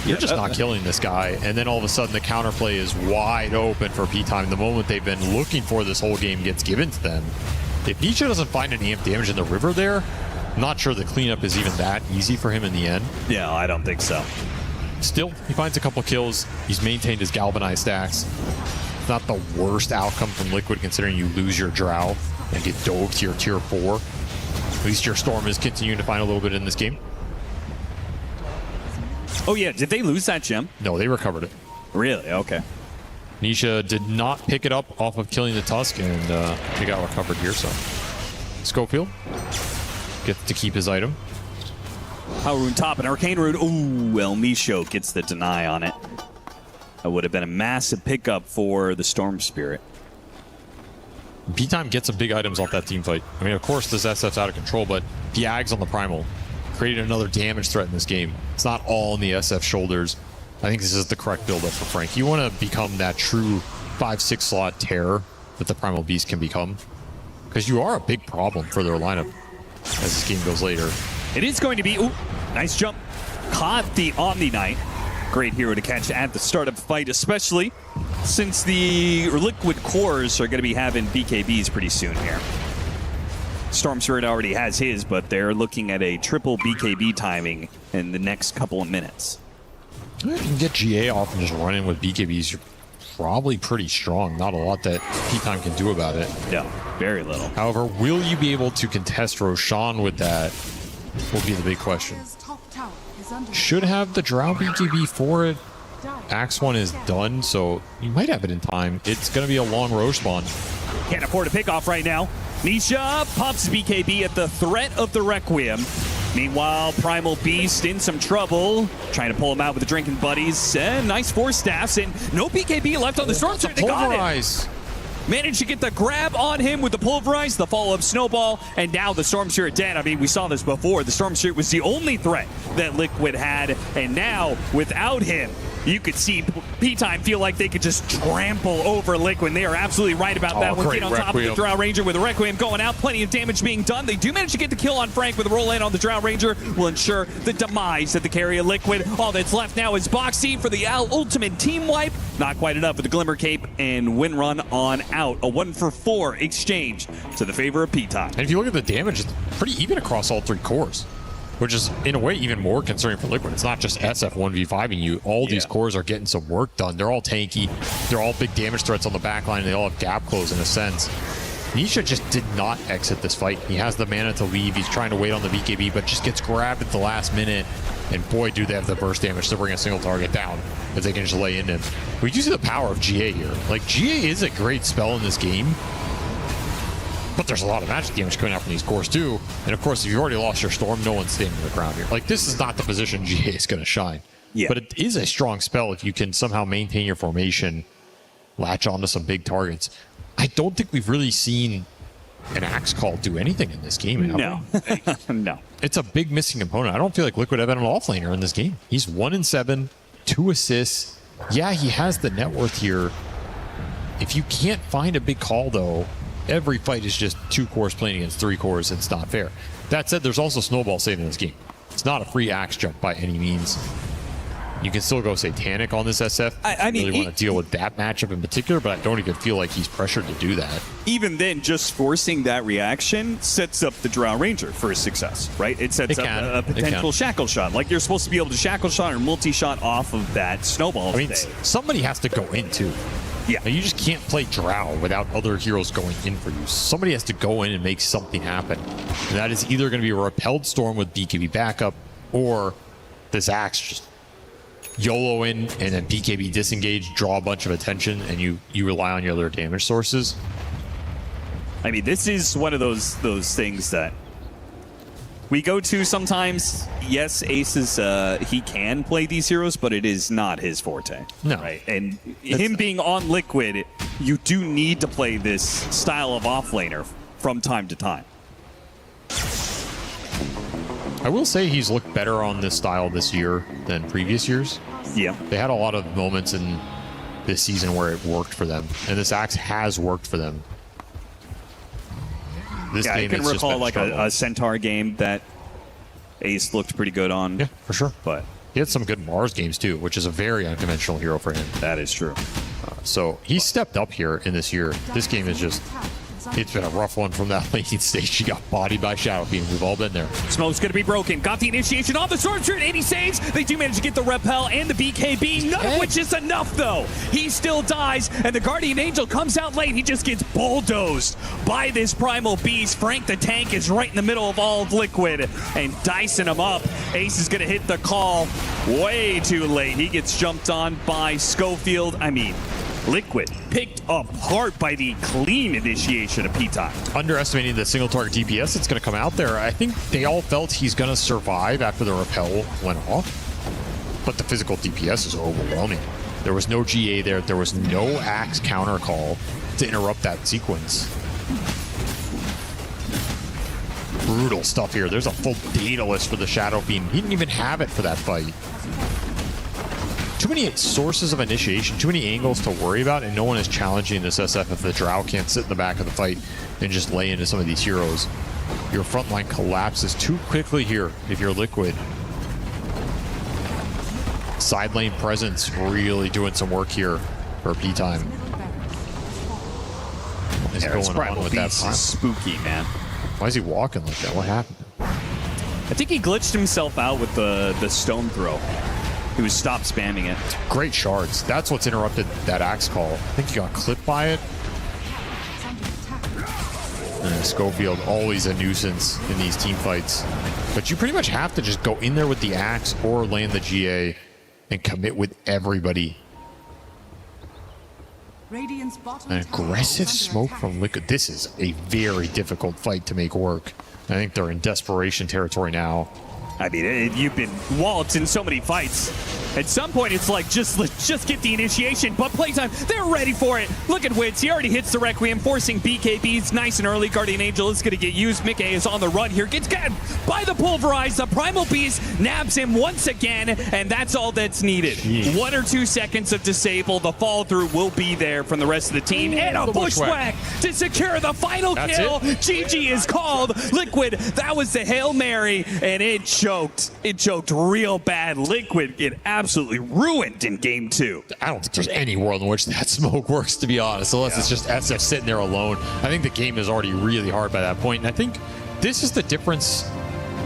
Speaker 1: You're just not killing this guy. And then all of a sudden the counterplay is wide open for P-Time. The moment they've been looking for this whole game gets given to them. If Nisha doesn't find any amp damage in the river there, I'm not sure the cleanup is even that easy for him in the end.
Speaker 2: Yeah, I don't think so.
Speaker 1: Still, he finds a couple kills. He's maintained his galvanized stacks. It's not the worst outcome from Liquid considering you lose your Drow and get dove to your tier 4. At least your Storm is continuing to find a little bit in this game.
Speaker 2: Oh yeah, did they lose that gem?
Speaker 1: No, they recovered it.
Speaker 2: Really? Okay.
Speaker 1: Nisha did not pick it up off of killing the Tusk, and they got recovered here, so. Schofield gets to keep his item.
Speaker 2: Power Rune top and Arcane Rune. Ooh, El Misho gets the deny on it. That would have been a massive pickup for the Storm Spirit.
Speaker 1: P-Time gets some big items off that team fight. I mean, of course, this SF's out of control, but the Ags on the Primal created another damage threat in this game. It's not all on the SF shoulders. I think this is the correct build-up for Frank. You want to become that true 5-6 slot terror that the Primal Beast can become, because you are a big problem for their lineup as this game goes later.
Speaker 2: It is going to be, ooh, nice jump. Caught the Omni Knight. Great hero to catch at the start of the fight, especially since the Liquid cores are going to be having BKBs pretty soon here. Storm Spirit already has his, but they're looking at a triple BKB timing in the next couple of minutes.
Speaker 1: If you can get GA off and just run in with BKBs, you're probably pretty strong. Not a lot that P-Time can do about it.
Speaker 2: No, very little.
Speaker 1: However, will you be able to contest Roshan with that will be the big question. Should have the Drow BKB for it. Axe 1 is done, so you might have it in time. It's going to be a long Roche spawn.
Speaker 2: Can't afford a pick off right now. Nisha pops BKB at the threat of the Requiem. Meanwhile, Primal Beast in some trouble, trying to pull him out with the drinking buddies. Nice 4 staffs, and no BKB left on the Storm Spirit. They got it. Managed to get the grab on him with the Pulverize, the follow-up Snowball, and now the Storm Spirit dead. I mean, we saw this before. The Storm Spirit was the only threat that Liquid had, and now, without him, you could see P-Time feel like they could just trample over Liquid. They are absolutely right about that. We're getting on top of the Drow Ranger with the Requiem going out. Plenty of damage being done. They do manage to get the kill on Frank with a roll in on the Drow Ranger. Will ensure the demise of the carry of Liquid. All that's left now is Boxy for the ultimate team wipe. Not quite enough with the Glimmer Cape and win run on out. A 1-for-4 exchange to the favor of P-Time.
Speaker 1: And if you look at the damage, it's pretty even across all 3 cores, which is, in a way, even more concerning for Liquid. It's not just SF 1v5ing you. All these cores are getting some work done. They're all tanky. They're all big damage threats on the back line. They all have gap close in a sense. Nisha just did not exit this fight. He has the mana to leave. He's trying to wait on the BKB, but just gets grabbed at the last minute. And boy, do they have the burst damage to bring a single target down if they can just lay into him. We do see the power of GA here. Like, GA is a great spell in this game, but there's a lot of magic damage coming out from these cores too. And of course, if you've already lost your Storm, no one's standing the ground here. Like, this is not the position GA is going to shine.
Speaker 2: Yeah.
Speaker 1: But it is a strong spell if you can somehow maintain your formation, latch onto some big targets. I don't think we've really seen an Axe Call do anything in this game.
Speaker 2: No. No.
Speaker 1: It's a big missing component. I don't feel like Liquid have an offlaner in this game. He's 1-7, 2 assists. Yeah, he has the net worth here. If you can't find a big call, though, every fight is just 2 cores playing against 3 cores. It's not fair. That said, there's also Snowball saving this game. It's not a free Axe jump by any means. You can still go Satanic on this SF.
Speaker 2: I mean,
Speaker 1: really want to deal with that matchup in particular, but I don't even feel like he's pressured to do that.
Speaker 2: Even then, just forcing that reaction sets up the Drow Ranger for a success, right? It sets up a potential shackle shot. Like, you're supposed to be able to shackle shot or multi-shot off of that Snowball.
Speaker 1: I mean, somebody has to go in, too.
Speaker 2: Yeah.
Speaker 1: Now, you just can't play Drow without other heroes going in for you. Somebody has to go in and make something happen. And that is either going to be a repelled Storm with BKB backup, or this Axe just YOLO in and then BKB disengage, draw a bunch of attention, and you rely on your other damage sources.
Speaker 2: I mean, this is one of those things that we go to sometimes. Yes, Ace is he can play these heroes, but it is not his forte.
Speaker 1: No.
Speaker 2: Right? And him being on Liquid, you do need to play this style of offlaner from time to time.
Speaker 1: I will say he's looked better on this style this year than previous years.
Speaker 2: Yeah.
Speaker 1: They had a lot of moments in this season where it worked for them, and this axe has worked for them. This
Speaker 2: Yeah, I
Speaker 1: game
Speaker 2: can
Speaker 1: it's just
Speaker 2: recall
Speaker 1: been
Speaker 2: like
Speaker 1: struggle.
Speaker 2: a Centaur game that Ace looked pretty good on.
Speaker 1: Yeah, for sure.
Speaker 2: But
Speaker 1: he had some good Mars games too, which is a very unconventional hero for him.
Speaker 2: that is true.
Speaker 1: So he stepped up here in this year. This game is just, it's been a rough one from that late stage. He got bodied by Shadow Fiend. We've all been there.
Speaker 2: Smoke's going to be broken. Got the initiation on the Sword Shirt, and he saves. They do manage to get the repel and the BKB, none of which is enough, though. He still dies, and the Guardian Angel comes out late. He just gets bulldozed by this Primal Beast. Frank the Tank is right in the middle of all of Liquid and dicing him up. Ace is going to hit the call way too late. He gets jumped on by Schofield. I mean, Liquid picked apart by the clean initiation of P-Time.
Speaker 1: Underestimating the single target DPS that's going to come out there. I think they all felt he's going to survive after the repel went off, but the physical DPS is overwhelming. There was no GA there. There was no axe counter call to interrupt that sequence. Brutal stuff here. There's a full data list for the Shadow Fiend. He didn't even have it for that fight. Too many sources of initiation, too many angles to worry about, and no one is challenging this SF if the Drow can't sit in the back of the fight and just lay into some of these heroes. Your front line collapses too quickly here if you're Liquid. Side lane presence really doing some work here for P-Time. What is going on with that time?
Speaker 2: Spooky, man.
Speaker 1: Why is he walking like that? What happened?
Speaker 2: I think he glitched himself out with the stone throw. He was stopped spamming it.
Speaker 1: Great shards. That's what's interrupted that axe call. I think he got clipped by it. And Schofield, always a nuisance in these team fights. But you pretty much have to just go in there with the axe or land the GA and commit with everybody.
Speaker 3: Radiant's bottom
Speaker 1: An
Speaker 3: tower
Speaker 1: aggressive
Speaker 3: is under
Speaker 1: smoke
Speaker 3: attack.
Speaker 1: from Liquid. This is a very difficult fight to make work. I think they're in desperation territory now.
Speaker 2: I mean, you've been walloped in so many fights. At some point, it's like, let's just get the initiation. But playtime, they're ready for it. Look at Witz. He already hits the Requiem, forcing BKBs nice and early. Guardian Angel is going to get used. Mickey is on the run here. Gets got by the Pulverize. The Primal Beast nabs him once again, and that's all that's needed.
Speaker 1: Jeez.
Speaker 2: 1 or 2 seconds of disable. The fall through will be there from the rest of the team. And a
Speaker 1: the
Speaker 2: bushwhack to secure the final
Speaker 1: That's
Speaker 2: kill.
Speaker 1: it.
Speaker 2: GG is called. Liquid, that was the Hail Mary, and it choked. It choked real bad. Liquid get absolutely ruined in game 2.
Speaker 1: I don't think there's any world in which that smoke works, to be honest, unless it's just SF sitting there alone. I think the game is already really hard by that point. And I think this is the difference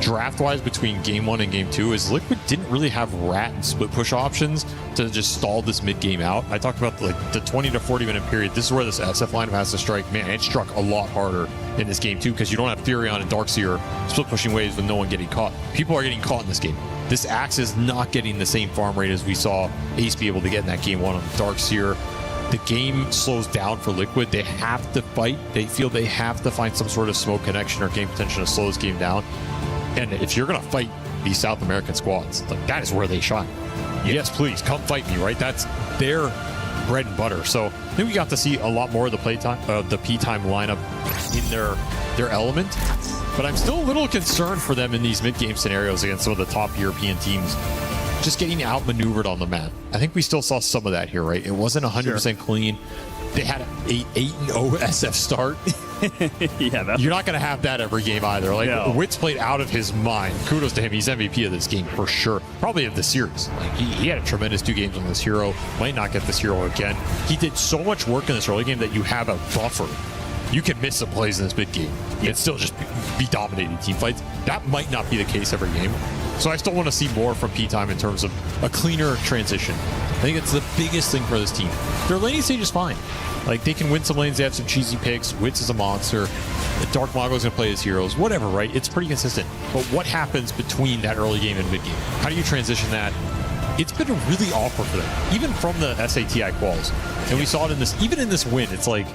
Speaker 1: draft-wise between game 1 and game 2 is Liquid didn't really have rat and split push options to just stall this mid-game out. I talked about like the 20 to 40 minute period. This is where this SF lineup has to strike. Man, it struck a lot harder in this game too because you don't have Furion and Darkseer split pushing waves with no one getting caught. People are getting caught in this game. This Axe is not getting the same farm rate as we saw Ace be able to get in that game 1 on Darkseer. The game slows down for Liquid. They have to fight. They feel they have to find some sort of smoke connection or game potential to slow this game down. And if you're going to fight these South American squads, like that is where they shine. Yes, please, come fight me, right? That's their bread and butter. So I think we got to see a lot more of the playtime, the P-Time lineup in their element. But I'm still a little concerned for them in these mid-game scenarios against some of the top European teams. Just getting outmaneuvered on the map. I think we still saw some of that here, right? It wasn't 100% clean. They had an 8-0 SF start.
Speaker 2: Yeah,
Speaker 1: You're not going to have that every game either. Like,
Speaker 2: No.
Speaker 1: Witz played out of his mind. Kudos to him. He's MVP of this game for sure. Probably of the series. Like, he had a tremendous 2 games on this hero. Might not get this hero again. He did so much work in this early game that you have a buffer. You can miss some plays in this big game and still just be dominating team fights. That might not be the case every game. So I still want to see more from P-Time in terms of a cleaner transition. I think it's the biggest thing for this team. Their laning stage is fine. Like, they can win some lanes. They have some cheesy picks. Witz is a monster. The Dark Mago's going to play his heroes. Whatever, right? It's pretty consistent. But what happens between that early game and mid game? How do you transition that? It's been really awkward for them, even from the SATI quals. And we saw it in this, even in this win. It's like,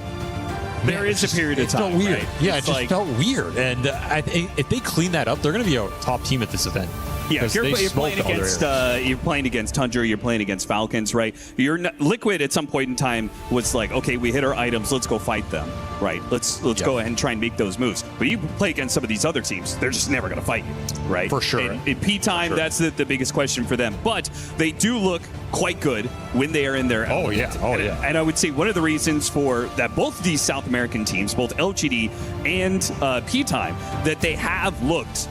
Speaker 2: There is a period of time.
Speaker 1: It felt weird.
Speaker 2: Right?
Speaker 1: Yeah,
Speaker 2: It's
Speaker 1: it just felt weird. And if they clean that up, they're going to be a top team at this event.
Speaker 2: Yeah,
Speaker 1: Because
Speaker 2: you're
Speaker 1: they
Speaker 2: playing
Speaker 1: smoked all their
Speaker 2: against
Speaker 1: areas.
Speaker 2: you're playing against Tundra, you're playing against Falcons, right? Liquid at some point in time was like, okay, we hit our items, let's go fight them, right? Let's go ahead and try and make those moves. But you play against some of these other teams, they're just never going to fight you, right?
Speaker 1: For sure.
Speaker 2: In P time, that's the biggest question for them. But they do look quite good when they are in their element. And I would say one of the reasons for that both of these South American teams, both LGD and P time, that they have looked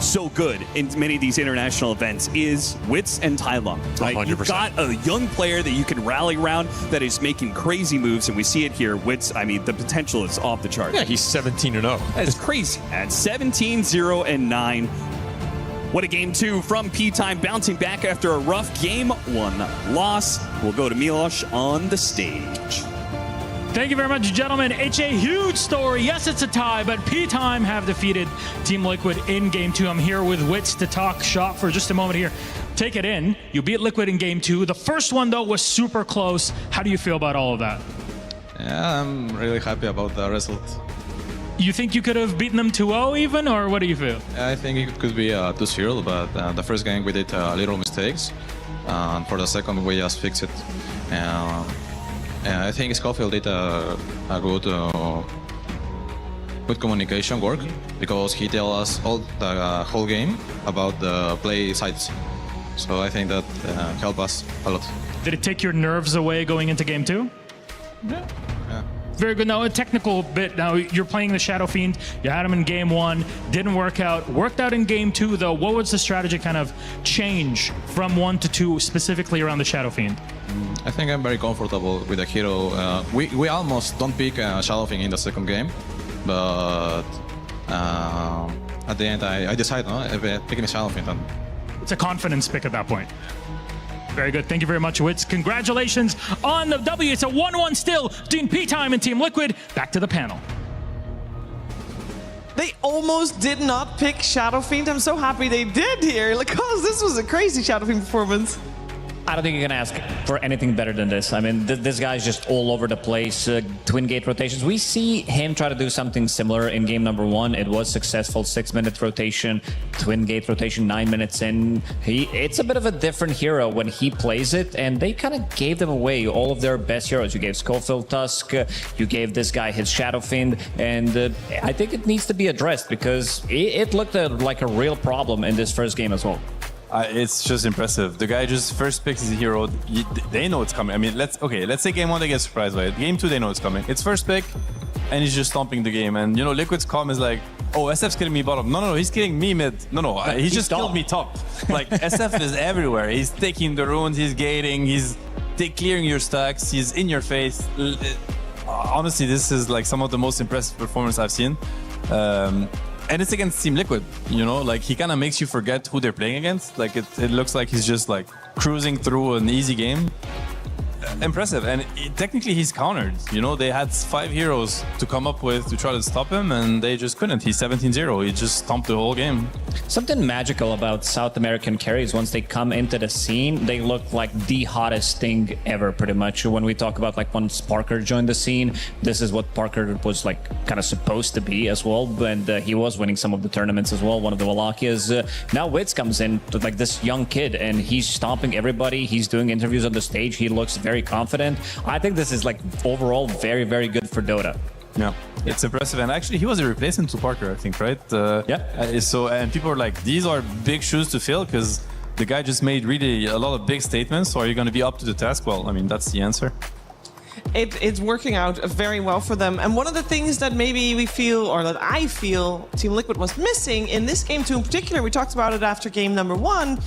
Speaker 2: so good in many of these international events is Wits and Tylung. Right?
Speaker 1: 100%.
Speaker 2: You've got a young player that you can rally around that is making crazy moves, and we see it here. Wits, I mean, the potential is off the charts.
Speaker 1: Yeah, he's 17-0.
Speaker 2: That's crazy. At 17-0-9. What a game two from P-Time, bouncing back after a rough game one loss. We'll go to Milos on the stage.
Speaker 13: Thank you very much, gentlemen. It's a huge story. Yes, it's a tie, but P-Time have defeated Team Liquid in Game 2. I'm here with Wits to talk shop for just a moment here. Take it in. You beat Liquid in Game 2. The first one, though, was super close. How do you feel about all of that?
Speaker 14: Yeah, I'm really happy about the result.
Speaker 13: You think you could have beaten them 2-0 even, or what do you feel?
Speaker 14: I think it could be 2-0, but the first game we did little mistakes. And for the second, we just fixed it. I think Schofield did a good communication work because he tell us all the whole game about the play sides. So I think that helped us a lot.
Speaker 13: Did it take your nerves away going into Game 2?
Speaker 14: Yeah.
Speaker 13: Very good. Now, a technical bit. Now, you're playing the Shadow Fiend. You had him in Game 1. Didn't work out. Worked out in Game 2, though. What was the strategy kind of change from 1 to 2, specifically around the Shadow Fiend?
Speaker 14: I think I'm very comfortable with the hero. We almost don't pick Shadow Fiend in the second game, but at the end I decided picking Shadow Fiend.
Speaker 13: It's a confidence pick at that point. Very good. Thank you very much, Wits. Congratulations on the W. It's a 1-1 still between P-Time and Team Liquid. Back to the panel.
Speaker 4: They almost did not pick Shadow Fiend. I'm so happy they did here because this was a crazy Shadow Fiend performance.
Speaker 6: I don't think you can ask for anything better than this. I mean, this guy's just all over the place. Twin gate rotations. We see him try to do something similar in game number 1. It was successful. 6-minute rotation, twin gate rotation, 9 minutes in. It's a bit of a different hero when he plays it, and they kind of gave them away, all of their best heroes. You gave Schofield Tusk, you gave this guy his Shadow Fiend, and I think it needs to be addressed because it looked like a real problem in this first game as well.
Speaker 5: It's just impressive. The guy just first picks his hero. They know it's coming. I mean, let's say game 1 they get surprised by it. Game 2 they know it's coming. It's first pick, and he's just stomping the game. And you know, Liquid's calm is like, oh, SF's killing me bottom. No, he's killing me mid. No, he just killed me top. Like SF is everywhere. He's taking the runes. He's gating. He's clearing your stacks. He's in your face. Honestly, this is like some of the most impressive performance I've seen. And it's against Team Liquid, you know, like he kind of makes you forget who they're playing against. Like it looks like he's just like cruising through an easy game. Impressive. And technically he's countered, you know, they had 5 heroes to come up with to try to stop him and they just couldn't. He's 17-0. He just stomped the whole game.
Speaker 6: Something magical about South American carries, once they come into the scene, they look like the hottest thing ever, pretty much. When we talk about like once Parker joined the scene, this is what Parker was like kind of supposed to be as well. And he was winning some of the tournaments as well, one of the Walachias. Now Wits comes in, like this young kid, and he's stomping everybody. He's doing interviews on the stage. He looks very confident. I think this is like overall very, very good for Dota.
Speaker 5: Yeah, it's impressive. And actually, he was a replacement to Parker, I think, right? So, and people are like, these are big shoes to fill because the guy just made really a lot of big statements. So are you going to be up to the task? Well, I mean, that's the answer.
Speaker 4: It's working out very well for them. And one of the things that maybe we feel, or that I feel, Team Liquid was missing in this game too in particular, we talked about it after game number 1,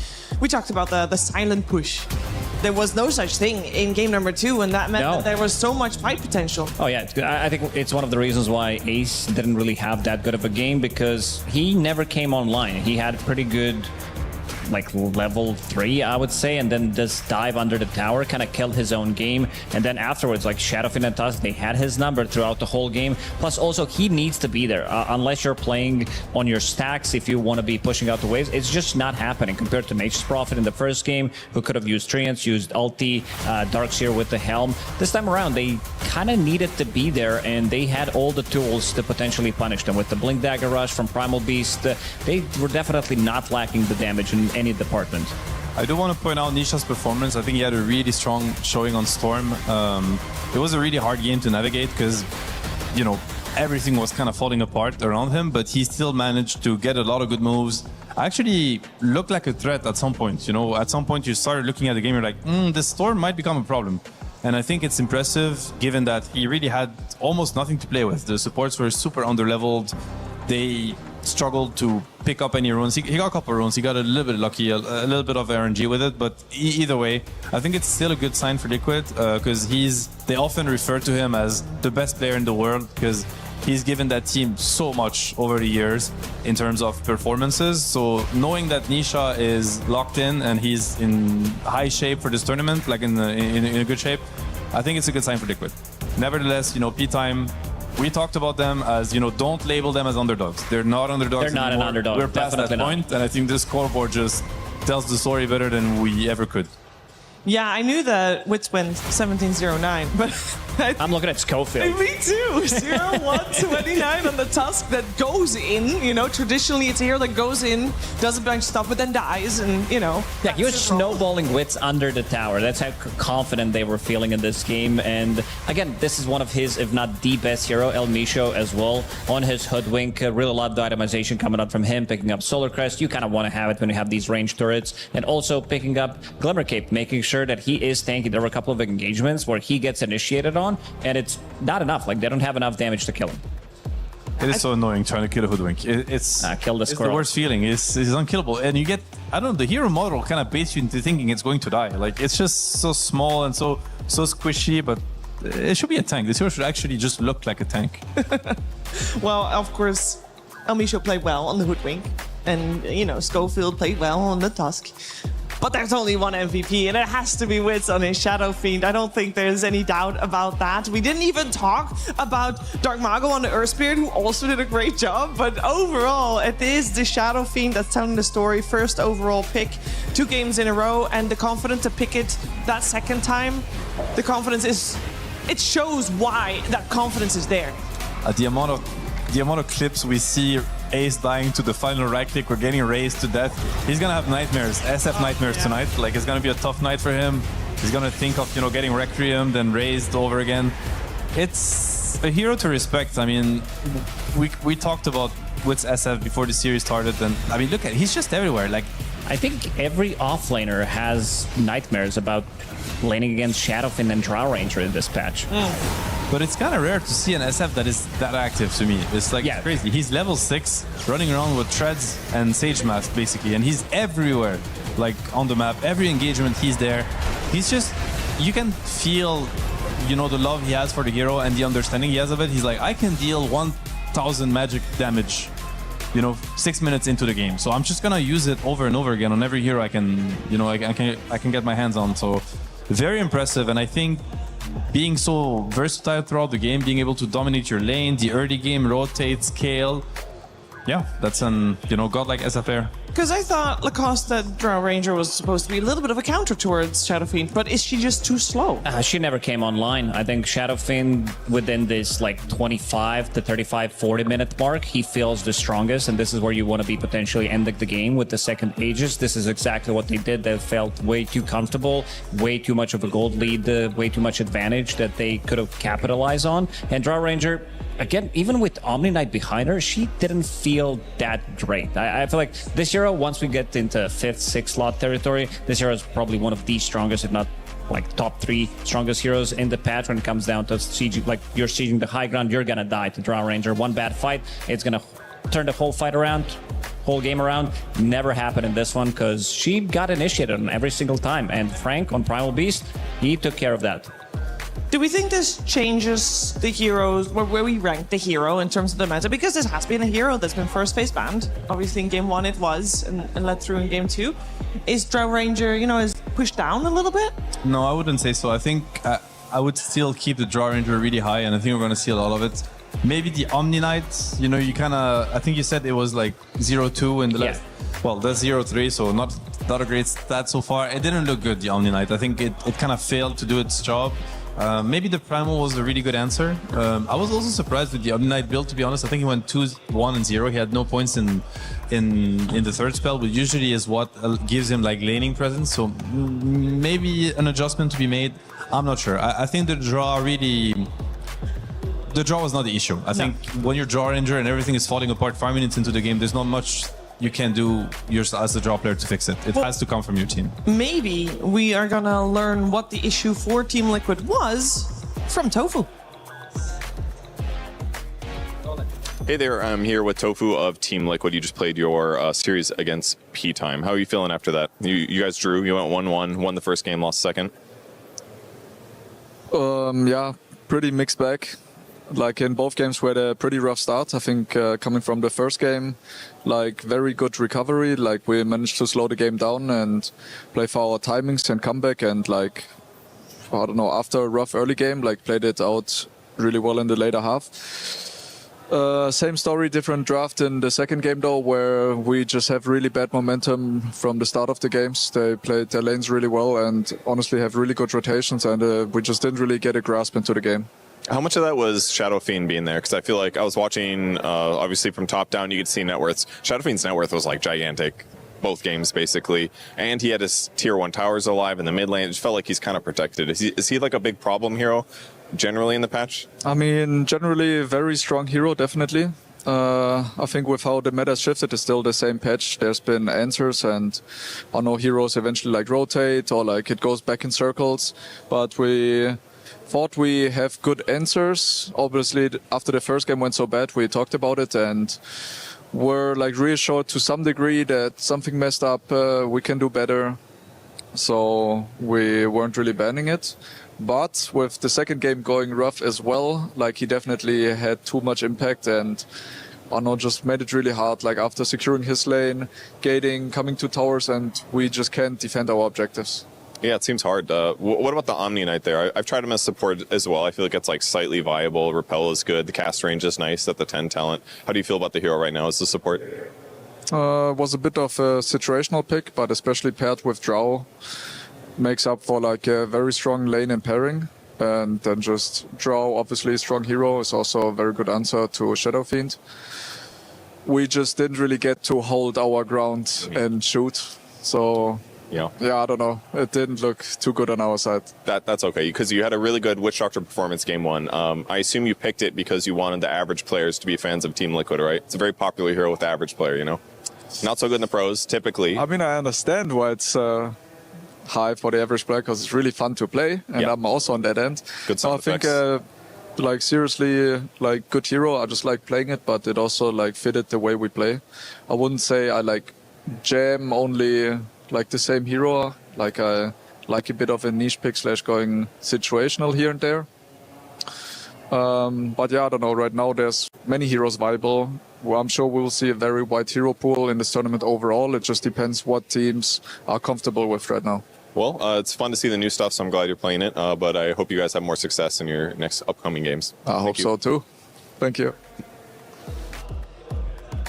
Speaker 4: we talked about the silent push. There was no such thing in game number 2, and that meant that there was so much fight potential.
Speaker 6: Oh yeah, I think it's one of the reasons why Ace didn't really have that good of a game, because he never came online. He had pretty good like level 3, I would say, and then just dive under the tower, kind of killed his own game. And then afterwards, like Shadowfiend and Tusk, they had his number throughout the whole game. Plus, also, he needs to be there. Unless you're playing on your stacks, if you want to be pushing out the waves, it's just not happening compared to Mage's Prophet in the first game, who could have used Treants, used ulti, Darkseer with the Helm. This time around, they kind of needed to be there, and they had all the tools to potentially punish them. With the Blink Dagger Rush from Primal Beast, they were definitely not lacking the damage in any department.
Speaker 5: I do want to point out Nisha's performance. I think he had a really strong showing on Storm. It was a really hard game to navigate because, you know, everything was kind of falling apart around him, but he still managed to get a lot of good moves. Actually looked like a threat at some point. You know, at some point you started looking at the game, you're like, this Storm might become a problem. And I think it's impressive given that he really had almost nothing to play with. The supports were super underleveled. They struggled to pick up any runes. He got a couple of runes. He got a little bit lucky, a little bit of RNG with it. But either way, I think it's still a good sign for Liquid because they often refer to him as the best player in the world because he's given that team so much over the years in terms of performances. So knowing that Nisha is locked in and he's in high shape for this tournament, like in a good shape, I think it's a good sign for Liquid. Nevertheless, you know, P-Time, we talked about them as, you know, don't label them as underdogs. They're not underdogs.
Speaker 6: They're not
Speaker 5: anymore.
Speaker 6: an underdog.
Speaker 5: We're past
Speaker 6: Definitely
Speaker 5: that point, and I think this scoreboard just tells the story better than we ever could.
Speaker 4: Yeah, I knew that Wits went 17-09, but
Speaker 6: I'm looking at Schofield.
Speaker 4: Me too. 0-1-29 on the Tusk that goes in. You know, traditionally it's a hero that goes in, does a bunch of stuff, but then dies, and you know.
Speaker 6: Yeah, he was snowballing Wits under the tower. That's how confident they were feeling in this game. And again, this is one of his, if not the best hero, El Misho as well, on his Hoodwink. Really a lot of itemization coming out from him, picking up Solar Crest. You kind of want to have it when you have these ranged turrets. And also picking up Glimmer Cape, making sure that he is tanky. There were a couple of engagements where he gets initiated on, and it's not enough. Like, they don't have enough damage to kill him.
Speaker 5: It is so annoying trying to kill a Hoodwink. It's
Speaker 6: kill the
Speaker 5: the worst feeling. It's unkillable. And you get, I don't know, the hero model kind of baits you into thinking it's going to die. Like, it's just so small and so squishy, but it should be a tank. This hero should actually just look like a tank.
Speaker 4: Well, of course, El Misho played well on the Hoodwink, and, you know, Schofield played well on the Tusk. But there's only one MVP, and it has to be Wits on his Shadow Fiend. I don't think there's any doubt about that. We didn't even talk about Dark Mago on the Earth Spirit, who also did a great job. But overall, it is the Shadow Fiend that's telling the story. First overall pick, 2 games in a row, and the confidence to pick it that second time. The confidence is, it shows why that confidence is there.
Speaker 5: The amount of clips we see Ace dying to the final right click, we're getting raised to death. He's gonna have nightmares, SF nightmares tonight. Like, it's gonna be a tough night for him. He's gonna think of, you know, getting Requiem, then raised over again. It's a hero to respect. I mean, we talked about Wits SF before the series started, and I mean, look at, he's just everywhere. Like,
Speaker 6: I think every offlaner has nightmares about laning against Shadowfiend and Drow Ranger in this patch.
Speaker 5: But it's kind of rare to see an SF that is that active to me. It's like, it's crazy. He's level 6, running around with Treads and Sage Mask, basically. And he's everywhere, like, on the map. Every engagement, he's there. He's just, you can feel, you know, the love he has for the hero and the understanding he has of it. He's like, I can deal 1,000 magic damage, you know, 6 minutes into the game. So I'm just gonna use it over and over again on every hero I can, you know, I can get my hands on. So very impressive. And I think being so versatile throughout the game, being able to dominate your lane, the early game, rotate, scale. Yeah, that's an, you know, godlike SF player.
Speaker 4: Because I thought Lacoste, that Drow Ranger, was supposed to be a little bit of a counter towards Shadowfiend, but is she just too slow?
Speaker 6: She never came online. I think Shadowfiend, within this like 25 to 35, 40 minute mark, he feels the strongest, and this is where you want to be potentially ending the game with the second Aegis. This is exactly what they did. They felt way too comfortable, way too much of a gold lead, way too much advantage that they could have capitalized on. And Drow Ranger, again, even with Omni Knight behind her, she didn't feel that great. I feel like this hero, once we get into 5th, 6th slot territory, this hero is probably one of the strongest, if not like top 3 strongest heroes in the patch when it comes down to sieging. Like, you're sieging the high ground, you're gonna die to Drow Ranger. One bad fight, it's gonna turn the whole fight around, whole game around. Never happened in this one because she got initiated on every single time. And Frank on Primal Beast, he took care of that.
Speaker 4: Do we think this changes the heroes, where we rank the hero in terms of the meta? Because this has been a hero that's been first phase banned. Obviously in game 1 it was, and led through in game 2. Is Drow Ranger, is pushed down a little bit?
Speaker 5: No, I wouldn't say so. I think I would still keep the Drow Ranger really high, and I think we're going to see a lot of it. Maybe the Omni Knight, you kind of, I think you said it was like 0-2 in the last. Well, that's 0-3, so not a great stat so far. It didn't look good, the Omni Knight. I think it kind of failed to do its job. Maybe the Primal was a really good answer. I was also surprised with the Omni Knight build, to be honest. I think he went 2-1-0. He had no points in the third spell, which usually is what gives him like laning presence. So maybe an adjustment to be made. I'm not sure. I think the draw was not the issue. I think when you're Draw Ranger and everything is falling apart 5 minutes into the game, there's not much you can do as a draw player to fix it. It has to come from your team.
Speaker 4: Maybe we are gonna learn what the issue for Team Liquid was from Tofu.
Speaker 8: Hey there, I'm here with Tofu of Team Liquid. You just played your series against P-Time. How are you feeling after that? You guys drew, you went 1-1, won the first game, lost the second.
Speaker 15: Yeah, pretty mixed bag. Like in both games, we had a pretty rough start. I think coming from the first game, like very good recovery. Like we managed to slow the game down and play for our timings and comeback. And like, I don't know, after a rough early game, like played it out really well in the later half. Same story, different draft in the second game though, where we just have really bad momentum from the start of the games. They played their lanes really well and honestly have really good rotations, and we just didn't really get a grasp into the game.
Speaker 8: How much of that was Shadow Fiend being there? Because I feel like I was watching, obviously from top down, you could see net worths. Shadow Fiend's net worth was like gigantic, both games basically. And he had his tier 1 towers alive in the mid lane. It just felt like he's kind of protected. Is he like a big problem hero generally in the patch?
Speaker 15: I mean, generally a very strong hero, definitely. I think with how the meta shifted, it's still the same patch. There's been answers, and I know heroes eventually like rotate or like it goes back in circles. But we thought we have good answers. Obviously, after the first game went so bad, we talked about it and were like reassured to some degree that something messed up, we can do better. So we weren't really banning it. But with the second game going rough as well, like he definitely had too much impact, and Arno just made it really hard. Like after securing his lane, gating, coming to towers, and we just can't defend our objectives.
Speaker 8: Yeah, it seems hard. What about the Omni Knight there? I've tried him as support as well. I feel like it's like slightly viable. Repel is good. The cast range is nice at the 10 talent. How do you feel about the hero right now as the support?
Speaker 15: Was a bit of a situational pick, but especially paired with Drow, makes up for like a very strong lane and pairing. And then just Drow, obviously a strong hero, is also a very good answer to Shadow Fiend. We just didn't really get to hold our ground and shoot. So yeah, I don't know. It didn't look too good on our side.
Speaker 8: That's okay, because you had a really good Witch Doctor performance game 1. I assume you picked it because you wanted the average players to be fans of Team Liquid, right? It's a very popular hero with the average player, you know? Not so good in the pros, typically.
Speaker 15: I mean, I understand why it's high for the average player, because it's really fun to play, and I'm also on that end.
Speaker 8: Good sound
Speaker 15: effects. I think, like seriously, like good hero. I just like playing it, but it also like fitted the way we play. I wouldn't say I like jam only like the same hero. Like I like a bit of a niche pick / going situational here and there. But yeah, I don't know. Right now, there's many heroes viable. Well, I'm sure we will see a very wide hero pool in this tournament overall. It just depends what teams are comfortable with right now.
Speaker 8: Well, it's fun to see the new stuff, so I'm glad you're playing it. But I hope you guys have more success in your next upcoming games.
Speaker 15: I hope so too. Thank you.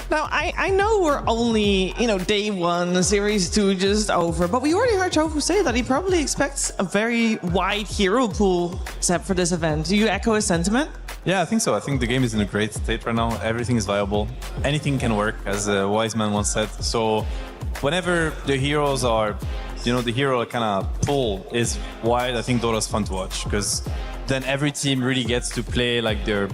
Speaker 4: Now, I know we're only, day 1, series 2 just over, but we already heard Tofu say that he probably expects a very wide hero pool, except for this event. Do you echo his sentiment?
Speaker 5: Yeah, I think so. I think the game is in a great state right now. Everything is viable. Anything can work, as a wise man once said. So whenever the heroes are, the hero kind of pool is wide, I think Dota is fun to watch, because then every team really gets to play like their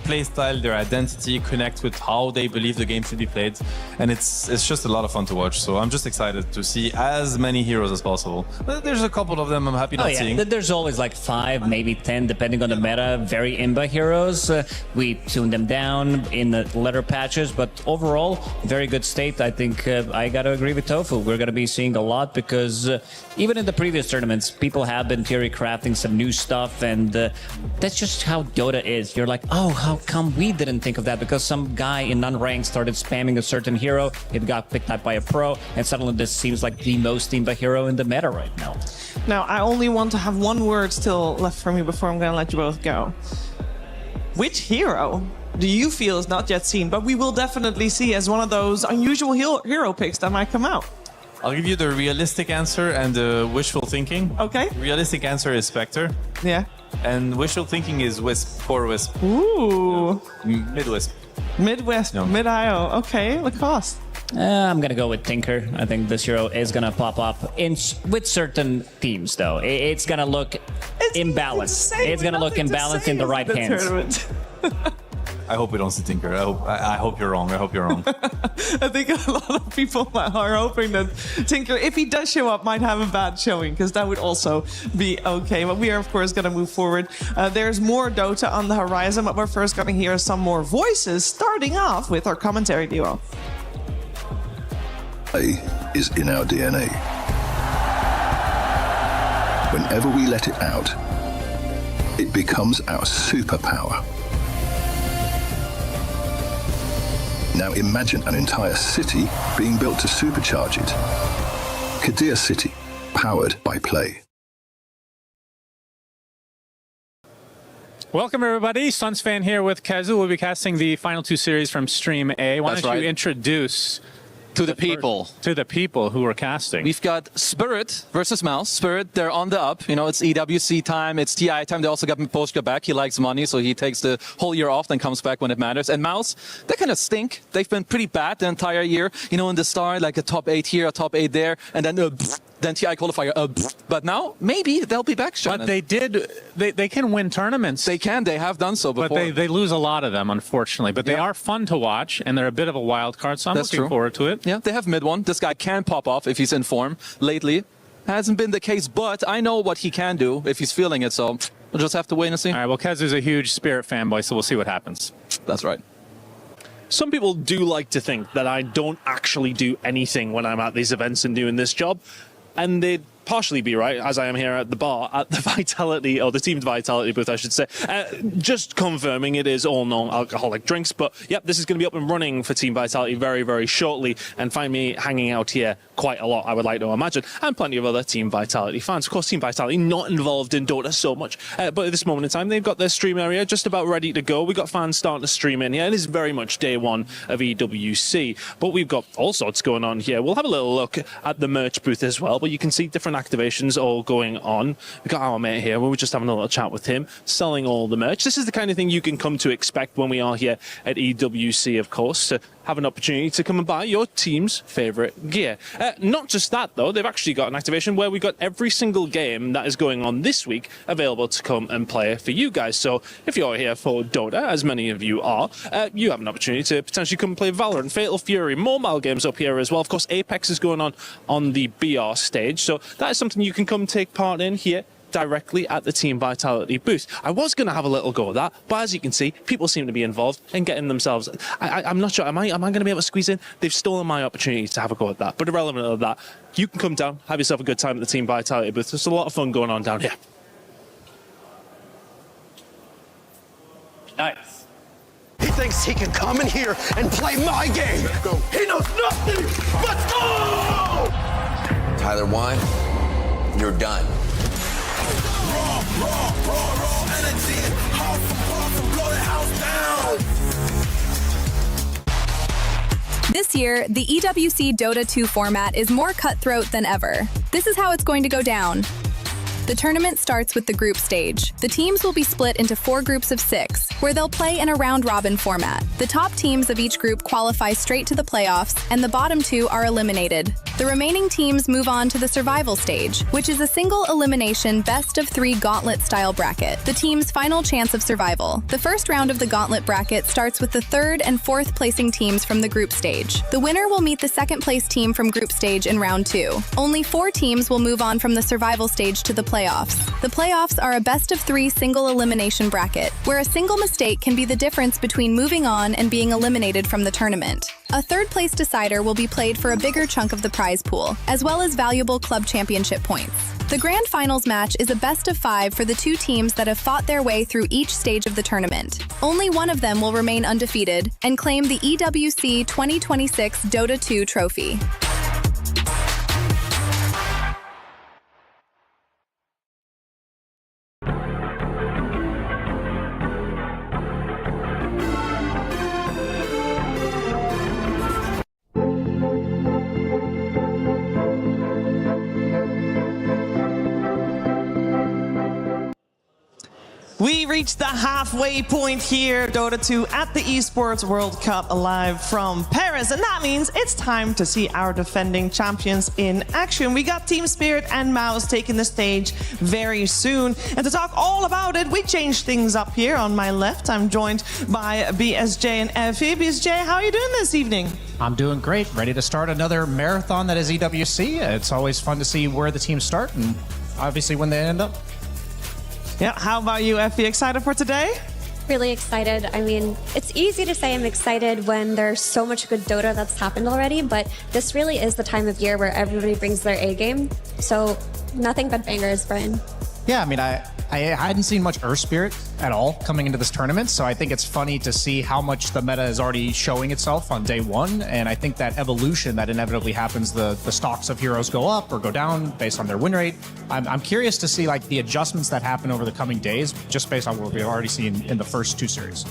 Speaker 5: play style, their identity, connect with how they believe the game should be played, and it's just a lot of fun to watch. So I'm just excited to see as many heroes as possible. There's a couple of them I'm happy not seeing.
Speaker 6: There's always like 5, maybe 10, depending on the meta. Very imba heroes. We tune them down in the later patches, but overall, very good state. I think I got to agree with Tofu. We're going to be seeing a lot because even in the previous tournaments, people have been theory crafting some new stuff, and that's just how Dota is. You're like, oh, how come we didn't think of that? Because some guy in non-ranked started spamming a certain hero, it got picked up by a pro, and suddenly this seems like the most imba hero in the meta right now.
Speaker 4: Now, I only want to have one word still left for me before I'm going to let you both go. Which hero do you feel is not yet seen, but we will definitely see as one of those unusual hero picks that might come out?
Speaker 5: I'll give you the realistic answer and the wishful thinking.
Speaker 4: Okay.
Speaker 5: Realistic answer is Spectre.
Speaker 4: Yeah.
Speaker 5: And wishful thinking is Wisp, core Wisp.
Speaker 4: Ooh.
Speaker 5: Mid-Wisp.
Speaker 4: Midwest,
Speaker 5: No.
Speaker 4: Mid-IO. Okay, Lacoste.
Speaker 6: I'm gonna go with Tinker. I think this hero is gonna pop up with certain themes, though. It's gonna look imbalanced. It's gonna look imbalanced in the right hands.
Speaker 5: I hope we don't see Tinker. I hope you're wrong. I hope you're wrong.
Speaker 4: I think a lot of people are hoping that Tinker, if he does show up, might have a bad showing, because that would also be okay. But we are, of course, going to move forward. There's more Dota on the horizon, but we're first going to hear some more voices, starting off with our commentary duo.
Speaker 7: Play is in our DNA. Whenever we let it out, it becomes our superpower. Now imagine an entire city being built to supercharge it. Kadir City, powered by play.
Speaker 16: Welcome, everybody. Suns fan here with Kazu. We'll be casting the final 2 series from Stream A. Why don't you introduce
Speaker 17: to the people
Speaker 16: who are casting?
Speaker 17: We've got Spirit versus Mouse. Spirit, they're on the up. You know, it's EWC time, it's TI time. They also got Poshka back. He likes money, so he takes the whole year off, then comes back when it matters. And Mouse, they kind of stink. They've been pretty bad the entire year. You know, in the start, like a top 8 here, a top 8 there, and then TI qualifier. But now, maybe they'll be back, Shannon.
Speaker 16: But they can win tournaments.
Speaker 17: They can. They have done so before.
Speaker 16: But they lose a lot of them, unfortunately. But they are fun to watch, and they're a bit of a wild card, so I'm looking forward to it.
Speaker 17: Yeah, they have mid one. This guy can pop off if he's in form. Lately, hasn't been the case, but I know what he can do if he's feeling it, so we'll just have to wait and see.
Speaker 16: All right, well, Kazu's a huge Spirit fanboy, so we'll see what happens.
Speaker 17: That's right.
Speaker 10: Some people do like to think that I don't actually do anything when I'm at these events and doing this job. And they'd partially be right, as I am here at the bar at the Vitality, or the Team Vitality booth, I should say. Just confirming it is all non-alcoholic drinks, but yep, this is going to be up and running for Team Vitality very, very shortly, and find me hanging out here quite a lot, I would like to imagine, and plenty of other Team Vitality fans. Of course, Team Vitality not involved in Dota so much, but at this moment in time, they've got their stream area just about ready to go. We've got fans starting to stream in here. It is very much day one of EWC, but we've got all sorts going on here. We'll have a little look at the merch booth as well, but you can see different activations all going on. We've got our mate here. We were just having a little chat with him, selling all the merch. This is the kind of thing you can come to expect when we are here at EWC, of course, to have an opportunity to come and buy your team's favorite gear. Not just that, though. They've actually got an activation where we've got every single game that is going on this week available to come and play for you guys. So if you're here for Dota, as many of you are, you have an opportunity to potentially come and play Valorant, Fatal Fury, mobile games up here as well. Of course, Apex is going on the BR stage, so that is something you can come take part in here directly at the Team Vitality booth. I was going to have a little go at that, but as you can see, people seem to be involved and getting themselves... I'm not sure, am I going to be able to squeeze in? They've stolen my opportunity to have a go at that, but irrelevant of that, you can come down, have yourself a good time at the Team Vitality booth. There's a lot of fun going on down here.
Speaker 18: Nice. He thinks he can come in here and play my game. Let's go. He knows nothing. Let's go!
Speaker 19: Tyler Wine, you're done.
Speaker 18: Raw energy. Awesome, blow the house down.
Speaker 20: This year, the EWC Dota 2 format is more cutthroat than ever. This is how it's going to go down. The tournament starts with the group stage. The teams will be split into 4 groups of 6, where they'll play in a round-robin format. The top teams of each group qualify straight to the playoffs, and the bottom 2 are eliminated. The remaining teams move on to the survival stage, which is a single elimination best-of-3 gauntlet-style bracket, the team's final chance of survival. The first round of the gauntlet bracket starts with the 3rd and 4th placing teams from the group stage. The winner will meet the 2nd place team from group stage in round 2. Only 4 teams will move on from the survival stage to the playoffs. The playoffs are a best-of-3 single elimination bracket, where a single mistake can be the difference between moving on and being eliminated from the tournament. A 3rd place decider will be played for a bigger chunk of the prize pool, as well as valuable club championship points. The grand finals match is a best-of-5 for the 2 teams that have fought their way through each stage of the tournament. Only one of them will remain undefeated and claim the EWC 2026 Dota 2 trophy.
Speaker 4: We reached the halfway point here, Dota 2 at the Esports World Cup live from Paris. And that means it's time to see our defending champions in action. We got Team Spirit and Mouse taking the stage very soon. And to talk all about it, we changed things up here. On my left, I'm joined by BSJ and Effie. BSJ, how are you doing this evening?
Speaker 21: I'm doing great. Ready to start another marathon that is EWC. It's always fun to see where the teams start and obviously when they end up.
Speaker 4: Yeah, how about you, Effie? Excited for today?
Speaker 22: Really excited. I mean, it's easy to say I'm excited when there's so much good Dota that's happened already, but this really is the time of year where everybody brings their A game. So nothing but bangers, Brian.
Speaker 21: Yeah, I mean, I hadn't seen much Earth Spirit at all coming into this tournament, so I think it's funny to see how much the meta is already showing itself on day 1, and I think that evolution that inevitably happens, the stocks of heroes go up or go down based on their win rate. I'm curious to see like the adjustments that happen over the coming days, just based on what we've already seen in the first 2 series.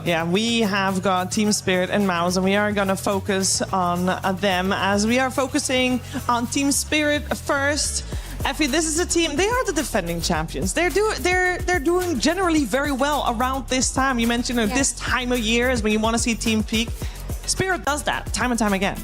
Speaker 4: Yeah, we have got Team Spirit and Mouse, and we are going to focus on them as we are focusing on Team Spirit first. Effie, this is a team, they are the defending champions. They're doing generally very well around this time. You mentioned this time of year is when you want to see team peak. Spirit does that time and time again.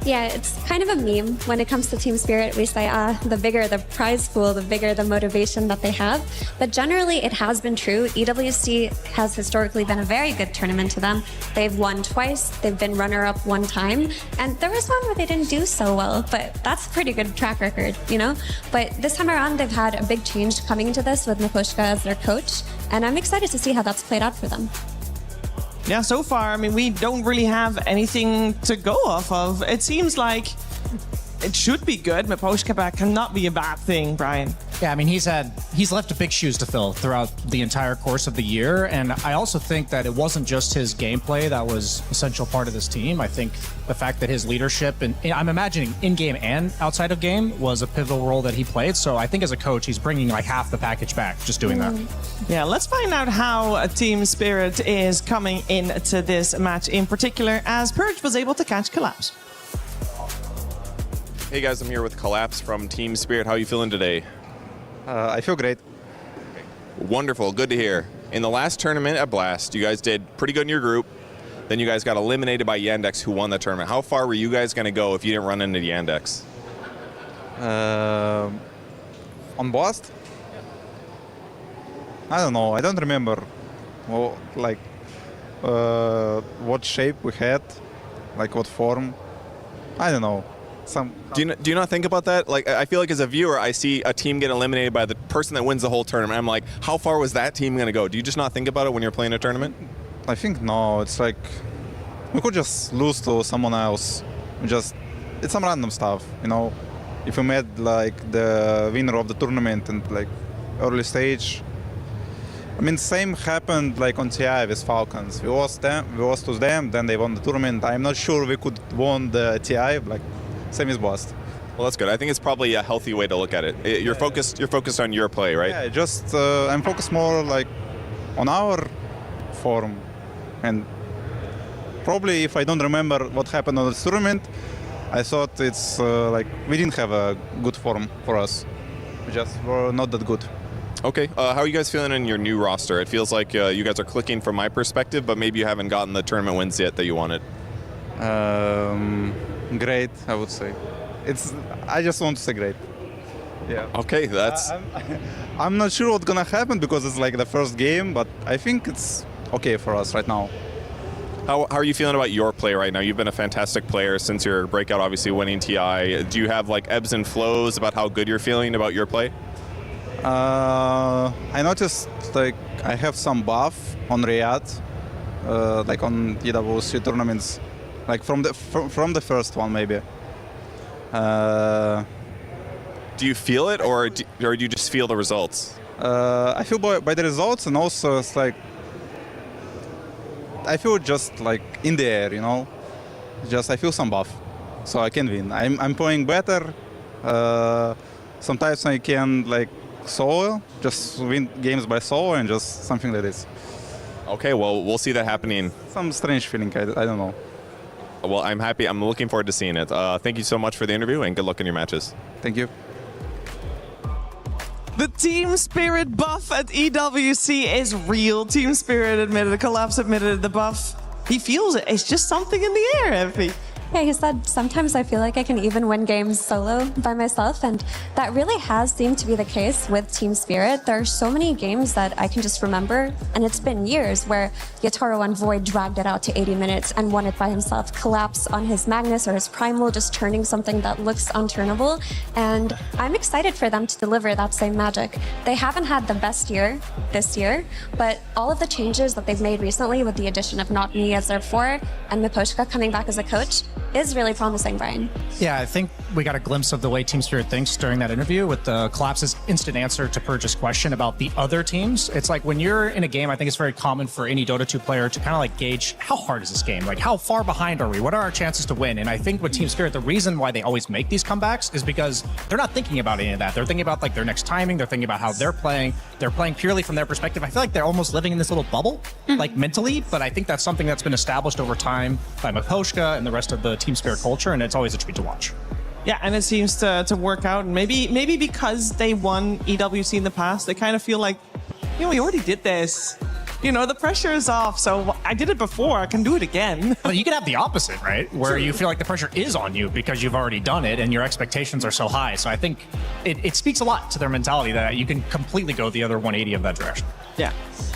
Speaker 22: Yeah, it's kind of a meme when it comes to Team Spirit. We say, the bigger the prize pool, the bigger the motivation that they have. But generally, it has been true. EWC has historically been a very good tournament to them. They've won twice. They've been runner-up 1 time. And there was one where they didn't do so well, but that's a pretty good track record, you know? But this time around, they've had a big change coming into this with Naposhka as their coach. And I'm excited to see how that's played out for them.
Speaker 4: Yeah, so far, I mean, we don't really have anything to go off of. It seems like it should be good. Naposhka back cannot be a bad thing, Brian.
Speaker 21: Yeah, I mean, he's left big shoes to fill throughout the entire course of the year, and I also think that it wasn't just his gameplay that was an essential part of this team. I think the fact that his leadership, and I'm imagining in-game and outside of game, was a pivotal role that he played. So I think as a coach, he's bringing like half the package back just doing that.
Speaker 4: Yeah, let's find out how Team Spirit is coming into this match in particular, as Purge was able to catch Collapse.
Speaker 8: Hey guys, I'm here with Collapse from Team Spirit. How are you feeling today?
Speaker 23: I feel great.
Speaker 8: Wonderful, good to hear. In the last tournament at Blast, you guys did pretty good in your group. Then you guys got eliminated by Yandex, who won the tournament. How far were you guys going to go if you didn't run into Yandex?
Speaker 23: On Blast? I don't know. I don't remember. Well, like what shape we had, like what form. I don't know.
Speaker 8: Do you not think about that? Like, I feel like as a viewer, I see a team get eliminated by the person that wins the whole tournament. I'm like, how far was that team going to go? Do you just not think about it when you're playing a tournament?
Speaker 23: I think no. It's like we could just lose to someone else. It's some random stuff, you know. If we met like the winner of the tournament and like early stage. I mean, same happened like on TI with Falcons. We lost to them, then they won the tournament. I'm not sure we could won the TI, like same as Blast.
Speaker 8: Well, that's good. I think it's probably a healthy way to look at it. You're focused on your play, right?
Speaker 23: Yeah, just I'm focused more like on our form, and probably if I don't remember what happened on the tournament, I thought it's like we didn't have a good form for us. We just were not that good.
Speaker 8: Okay, how are you guys feeling in your new roster? It feels like you guys are clicking from my perspective, but maybe you haven't gotten the tournament wins yet that you wanted.
Speaker 23: Great, I would say. I just want to say great. Yeah.
Speaker 8: Okay, that's...
Speaker 23: I'm not sure what's gonna happen because it's like the first game, but I think it's okay for us right now.
Speaker 8: How are you feeling about your play right now? You've been a fantastic player since your breakout, obviously winning TI. Do you have like ebbs and flows about how good you're feeling about your play?
Speaker 23: I noticed like I have some buff on Riyadh, like on EWC tournaments, like from the first one maybe.
Speaker 8: Do you feel it, or do you just feel the results?
Speaker 23: I feel by the results, and also it's like I feel just like in the air, you know. Just I feel some buff, so I can win. I'm playing better. Sometimes I can like solo, just win games by solo and just something like this.
Speaker 8: Okay, well, we'll see that happening.
Speaker 23: Some strange feeling, I don't know.
Speaker 8: Well, I'm happy. I'm looking forward to seeing it. Thank you so much for the interview, and good luck in your matches.
Speaker 23: Thank you.
Speaker 4: The team spirit buff at EWC is real. Team spirit admitted, the Collapse admitted the buff. He feels it. It's just something in the air, Effie.
Speaker 22: Yeah, he said, sometimes I feel like I can even win games solo by myself, and that really has seemed to be the case with Team Spirit. There are so many games that I can just remember, and it's been years, where Yatoro and Void dragged it out to 80 minutes and won it by himself. Collapse on his Magnus or his Primal, just turning something that looks unturnable, and I'm excited for them to deliver that same magic. They haven't had the best year this year, but all of the changes that they've made recently with the addition of Not Me as their 4 and Miposhka coming back as a coach is really promising, Brian.
Speaker 21: Yeah, I think we got a glimpse of the way Team Spirit thinks during that interview with the Collapse's instant answer to Purge's question about the other teams. It's like when you're in a game, I think it's very common for any Dota 2 player to kind of like gauge how hard is this game? Like how far behind are we? What are our chances to win? And I think with Team Spirit, the reason why they always make these comebacks is because they're not thinking about any of that. They're thinking about like their next timing. They're thinking about how they're playing. They're playing purely from their perspective. I feel like they're almost living in this little bubble, like mentally, but I think that's something that's been established over time by Miposhka and the rest of the Team Spirit culture, and it's always a treat to watch.
Speaker 4: Yeah, and it seems to work out. And maybe because they won EWC in the past, they kind of feel like, you know, we already did this. You know, the pressure is off, so I did it before, I can do it again.
Speaker 21: But you can have the opposite, right? Where you feel like the pressure is on you because you've already done it and your expectations are so high. So I think it speaks a lot to their mentality that you can completely go the other 180 of that direction.
Speaker 4: Yeah.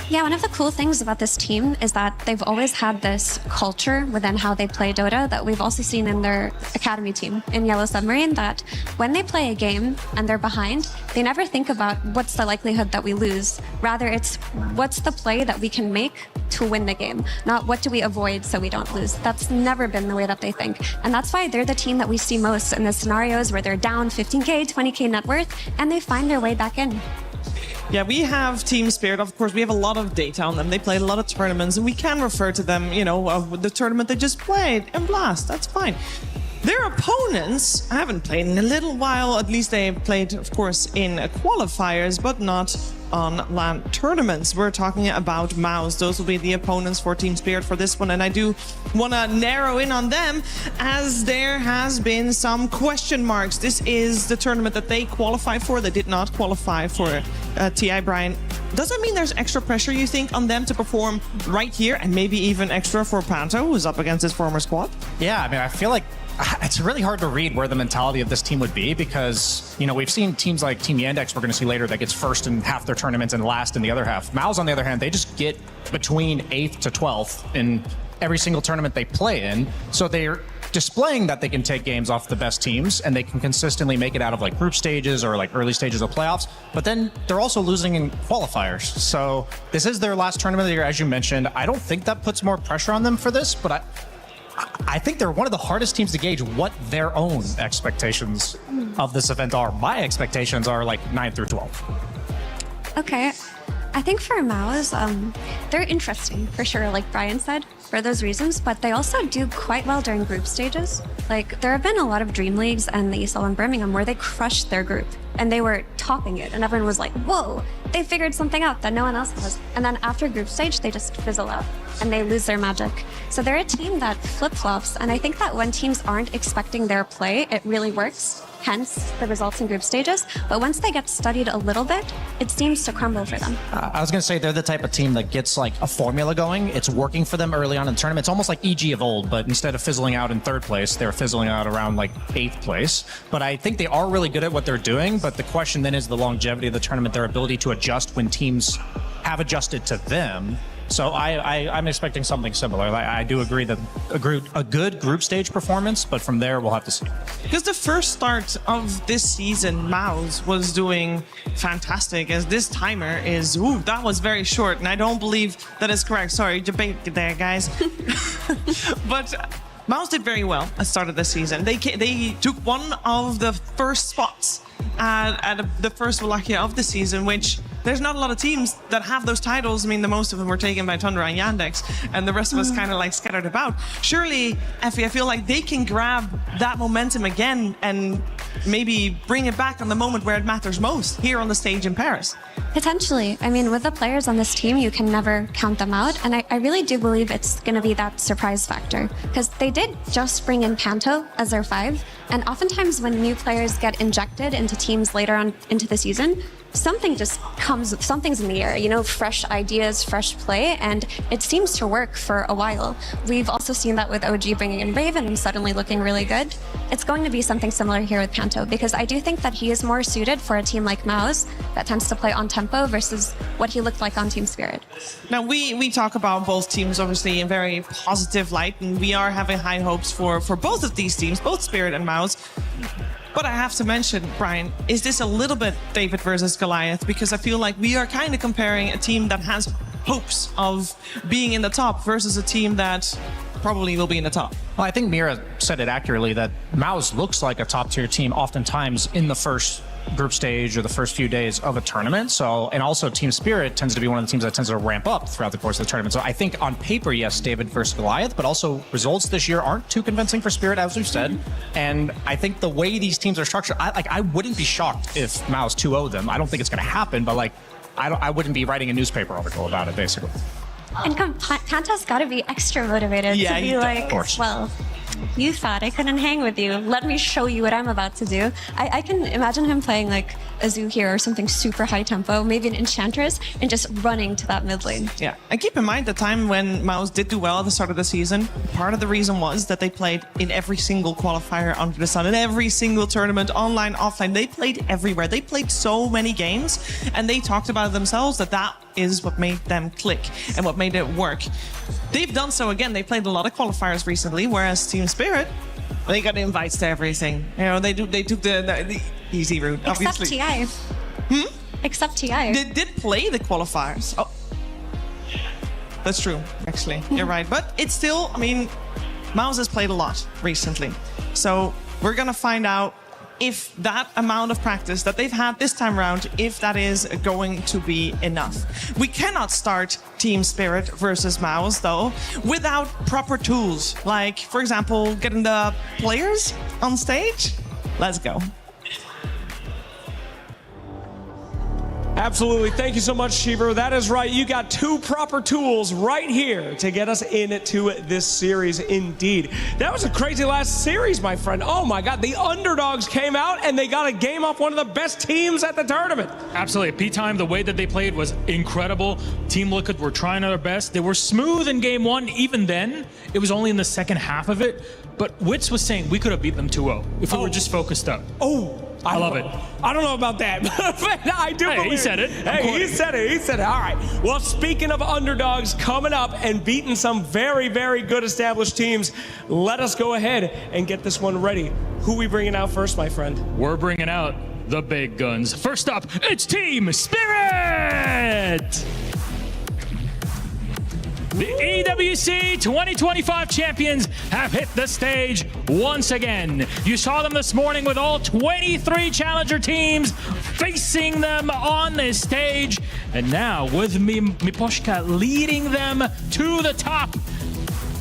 Speaker 22: Yeah, one of the cool things about this team is that they've always had this culture within how they play Dota that we've also seen in their academy team in Yellow Submarine, that when they play a game and they're behind, they never think about what's the likelihood that we lose. Rather, it's what's the play that we can make to win the game, not what do we avoid so we don't lose. That's never been the way that they think. And that's why they're the team that we see most in the scenarios where they're down 15K, 20K net worth, and they find their way back in.
Speaker 4: Yeah, we have Team Spirit. Of course, we have a lot of data on them. They played a lot of tournaments, and we can refer to them, you know, the tournament they just played and Blast. That's fine. Their opponents haven't played in a little while. At least they have played, of course, in qualifiers, but not on LAN tournaments. We're talking about Mouse. Those will be the opponents for Team Spirit for this one, and I do want to narrow in on them as there has been some question marks. This is the tournament that they qualify for. They did not qualify for TI, Brian. Does that mean there's extra pressure, you think, on them to perform right here, and maybe even extra for Panto, who's up against his former squad?
Speaker 21: Yeah, I mean, I feel like it's really hard to read where the mentality of this team would be because, you know, we've seen teams like Team Yandex we're going to see later that gets first in half their tournaments and last in the other half. Mao's, on the other hand, they just get between 8th to 12th in every single tournament they play in. So they're displaying that they can take games off the best teams and they can consistently make it out of like group stages or like early stages of playoffs. But then they're also losing in qualifiers. So this is their last tournament of the year, as you mentioned. I don't think that puts more pressure on them for this, but I think they're one of the hardest teams to gauge what their own expectations of this event are. My expectations are like 9 through 12.
Speaker 22: Okay. I think for Mao's, they're interesting for sure, like Brian said, for those reasons, but they also do quite well during group stages. Like, there have been a lot of Dream Leagues and the ESL in Birmingham where they crushed their group and they were topping it and everyone was like, whoa, they figured something out that no one else has. And then after group stage, they just fizzle out and they lose their magic. So they're a team that flip-flops, and I think that when teams aren't expecting their play, it really works. hence the results in group stages. But once they get studied a little bit, it seems to crumble for them.
Speaker 21: I was going to say they're the type of team that gets like a formula going. It's working for them early on in the tournament. It's almost like EG of old, but instead of fizzling out in 3rd place, they're fizzling out around like 8th place. But I think they are really good at what they're doing. But the question then is the longevity of the tournament, their ability to adjust when teams have adjusted to them. So I'm expecting something similar. I do agree that a good group stage performance, but from there we'll have to see.
Speaker 4: Because the first start of this season, Mouse was doing fantastic, as this timer is, that was very short, and I don't believe that is correct. Sorry, debate there, guys. But Mouse did very well at the start of the season. They took one of the first spots at the first Wallachia of the season, which there's not a lot of teams that have those titles. I mean, the most of them were taken by Tundra and Yandex, and the rest of us kind of like scattered about. Surely, Effie, I feel like they can grab that momentum again and maybe bring it back on the moment where it matters most, here on the stage in Paris.
Speaker 22: Potentially. I mean, with the players on this team, you can never count them out. And I really do believe it's going to be that surprise factor. Because they did just bring in Panto as their 5. And oftentimes when new players get injected into teams later on into the season, something's in the air, you know, fresh ideas, fresh play, and it seems to work for a while. We've also seen that with OG bringing in Raven and suddenly looking really good. It's going to be something similar here with Panto, because I do think that he is more suited for a team like Mao's that tends to play on tempo versus what he looked like on Team Spirit.
Speaker 4: Now, we talk about both teams obviously in very positive light, and we are having high hopes for both of these teams, both Spirit and Mao's. But I have to mention, Brian, is this a little bit David versus Goliath? Because I feel like we are kind of comparing a team that has hopes of being in the top versus a team that probably will be in the top.
Speaker 21: Well, I think Mira said it accurately that Mao's looks like a top-tier team oftentimes in the first group stage or the first few days of a tournament. So, and also Team Spirit tends to be one of the teams that tends to ramp up throughout the course of the tournament. So I think on paper, yes, David versus Goliath, but also results this year aren't too convincing for Spirit, as we've said. And I think the way these teams are structured, I wouldn't be shocked if Mao's 2-0 them. I don't think it's going to happen, but like, I wouldn't be writing a newspaper article about it, basically.
Speaker 22: And Panto's got to be extra motivated to be like, well, you thought I couldn't hang with you. Let me show you what I'm about to do. I can imagine him playing like a Zoo here or something super high tempo, maybe an Enchantress, and just running to that mid lane.
Speaker 4: Yeah, and keep in mind the time when Mouse did do well at the start of the season, part of the reason was that they played in every single qualifier under the sun, in every single tournament, online, offline. They played everywhere. They played so many games, and they talked about it themselves that is what made them click and what made it work. They've done so again. They played a lot of qualifiers recently, whereas Team Spirit, they got invites to everything. You know, they took the easy route, obviously.
Speaker 22: Except TI. Except TI.
Speaker 4: They did play the qualifiers. Oh, that's true, actually. You're right. But it's still, I mean, Mouse has played a lot recently. So we're going to find out if that amount of practice that they've had this time around, if that is going to be enough. We cannot start Team Spirit versus Mouse, though, without proper tools. Like, for example, getting the players on stage. Let's go.
Speaker 9: Absolutely. Thank you so much, Shiver. That is right. You got 2 proper tools right here to get us into this series indeed. That was a crazy last series, my friend. Oh my God. The underdogs came out and they got a game off one of the best teams at the tournament.
Speaker 13: Absolutely. P-Time, the way that they played was incredible. Team Liquid were trying their best. They were smooth in game 1. Even then, it was only in the second half of it. But Wits was saying we could have beat them 2-0 if we were just focused up. I love it.
Speaker 9: I don't know about that, but I do believe
Speaker 13: he said it.
Speaker 9: Hey, he said it. He said it. All right. Well, speaking of underdogs coming up and beating some very, very good established teams, let us go ahead and get this one ready. Who are we bringing out first, my friend?
Speaker 13: We're bringing out the big guns. First up, it's Team Spirit! The EWC 2025 champions have hit the stage once again. You saw them this morning with all 23 challenger teams facing them on this stage. And now with Miposhka leading them to the top,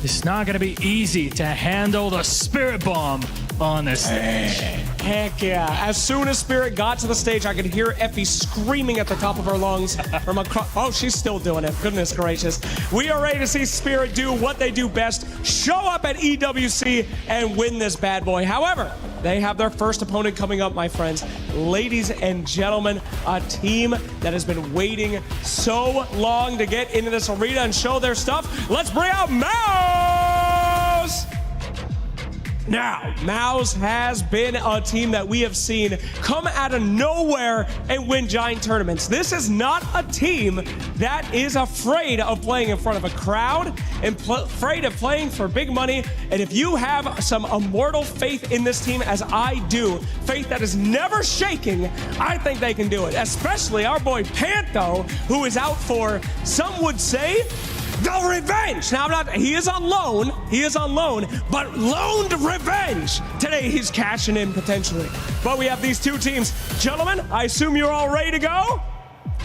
Speaker 13: it's not going to be easy to handle the Spirit Bomb on this stage.
Speaker 9: Heck yeah. As soon as Spirit got to the stage, I could hear Effie screaming at the top of her lungs from across. Oh, she's still doing it. Goodness gracious. We are ready to see Spirit do what they do best, show up at EWC and win this bad boy. However, they have their first opponent coming up, my friends. Ladies and gentlemen, a team that has been waiting so long to get into this arena and show their stuff. Let's bring out Mouse! Now, Mouse has been a team that we have seen come out of nowhere and win giant tournaments. This is not a team that is afraid of playing in front of a crowd and afraid of playing for big money. And if you have some immortal faith in this team, as I do, faith that is never shaking, I think they can do it. Especially our boy Pantho, who is out for, some would say, the revenge. Now, he is on loan, but loaned revenge. Today, he's cashing in potentially. But we have these two teams. Gentlemen, I assume you're all ready to go?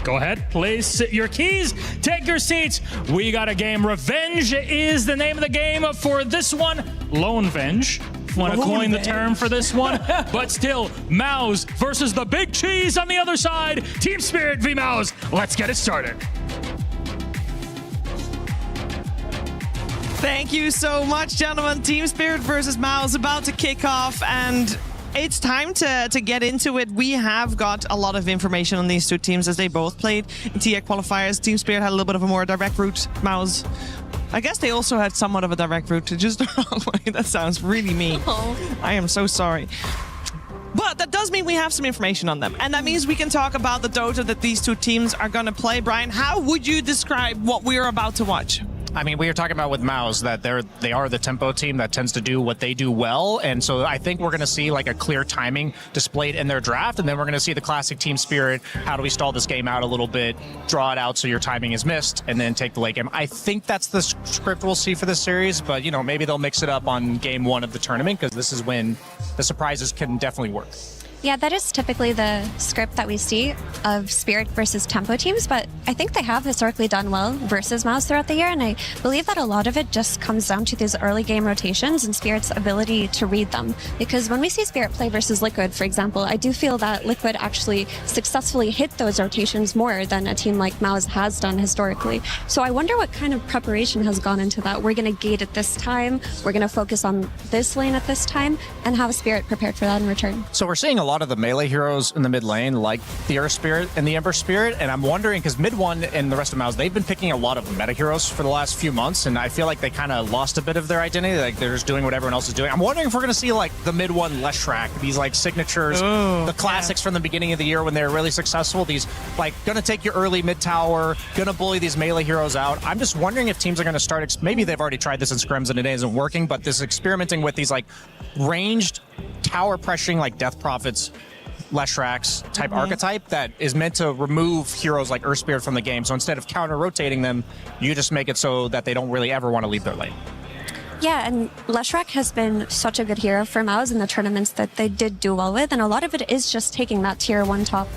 Speaker 13: Go ahead, place your keys, take your seats. We got a game. Revenge is the name of the game for this one. Lone Venge. Want to coin the term for this one, but still, Mouse versus the Big Cheese on the other side. Team Spirit v Mouse. Let's get it started.
Speaker 4: Thank you so much, gentlemen. Team Spirit versus Mouse about to kick off, and it's time to get into it. We have got a lot of information on these two teams as they both played in TI qualifiers. Team Spirit had a little bit of a more direct route. Mouse, I guess they also had somewhat of a direct route to just the wrong way. That sounds really mean. I am so sorry. But that does mean we have some information on them. And that means we can talk about the Dota that these two teams are going to play. Brian, how would you describe what we are about to watch?
Speaker 21: I mean, we were talking about with Mouse that they are the tempo team that tends to do what they do well, and so I think we're going to see like a clear timing displayed in their draft, and then we're going to see the classic Team Spirit. How do we stall this game out a little bit, draw it out so your timing is missed, and then take the late game? I think that's the script we'll see for this series, but you know, maybe they'll mix it up on game one of the tournament because this is when the surprises can definitely work.
Speaker 22: Yeah, that is typically the script that we see of Spirit versus Tempo teams, but I think they have historically done well versus Mouse throughout the year, and I believe that a lot of it just comes down to these early game rotations and Spirit's ability to read them. Because when we see Spirit play versus Liquid, for example, I do feel that Liquid actually successfully hit those rotations more than a team like Mouse has done historically. So I wonder what kind of preparation has gone into that. We're going to gate at this time, we're going to focus on this lane at this time, and have Spirit prepared for that in return.
Speaker 21: So we're seeing a lot of the melee heroes in the mid lane, like the Earth Spirit and the Ember Spirit, and I'm wondering, because mid one and the rest of Mouse, they've been picking a lot of meta heroes for the last few months, and I feel like they kind of lost a bit of their identity, like they're just doing what everyone else is doing. I'm wondering if we're going to see like the mid one Leshrac, these like signatures, the classics from the beginning of the year when they were really successful, these like gonna take your early mid tower, gonna bully these melee heroes out. I'm just wondering if teams are going to start, maybe they've already tried this in scrims and it isn't working, but this experimenting with these like ranged tower pressuring like Death Prophets, Leshracs type archetype that is meant to remove heroes like Earth Spirit from the game. So instead of counter-rotating them, you just make it so that they don't really ever want to leave their lane.
Speaker 22: Yeah, and Leshrac has been such a good hero for Mouse in the tournaments that they did do well with, and a lot of it is just taking that tier 1 top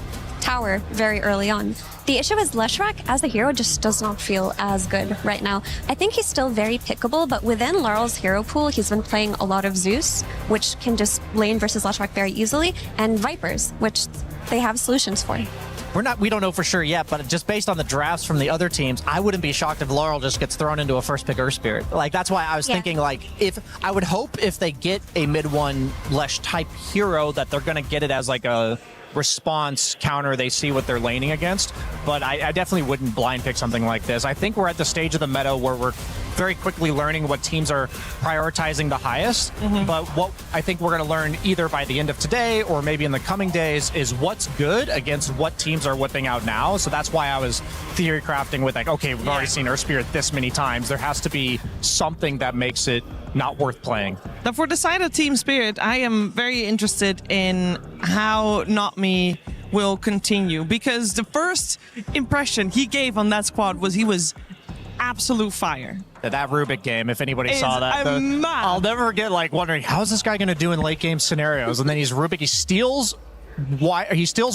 Speaker 22: tower very early on. The issue is Leshrac as a hero just does not feel as good right now. I think he's still very pickable, but within Larl's hero pool, he's been playing a lot of Zeus, which can just lane versus Leshrac very easily, and Vipers, which they have solutions for.
Speaker 3: We don't know for sure yet, but just based on the drafts from the other teams, I wouldn't be shocked if Laurel just gets thrown into a first pick Earth Spirit. Like, that's why I was thinking, like, I would hope if they get a mid one Lesh type hero that they're going to get it as like a response counter. They see what they're laning against, but I definitely wouldn't blind pick something like this. I think we're at the stage of the meta where we're very quickly learning what teams are prioritizing the highest, but what I think we're going to learn either by the end of today or maybe in the coming days is what's good against what teams are whipping out now. So that's why I was theory crafting with like, okay, we've already seen Earth Spirit this many times. There has to be something that makes it not worth playing.
Speaker 4: Now, for the side of Team Spirit, I am very interested in how Not Me will continue, because the first impression he gave on that squad was he was absolute fire.
Speaker 21: That Rubik game, if anybody saw that, I'll never forget like wondering how's this guy going to do in late game scenarios, and then he's Rubik. He steals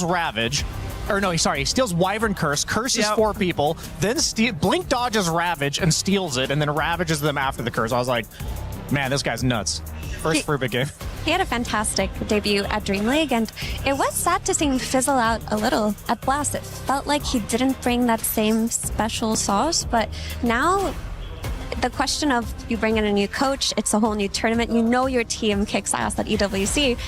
Speaker 21: Ravage. Or no, he steals Wyvern Curse, curses 4 people, then Blink dodges Ravage and steals it, and then ravages them after the curse. I was like, man, this guy's nuts. First Rubik game.
Speaker 22: He had a fantastic debut at Dream League, and it was sad to see him fizzle out a little at Blast. It felt like he didn't bring that same special sauce, but now the question of you bring in a new coach, it's a whole new tournament, you know your team kicks ass at EWC.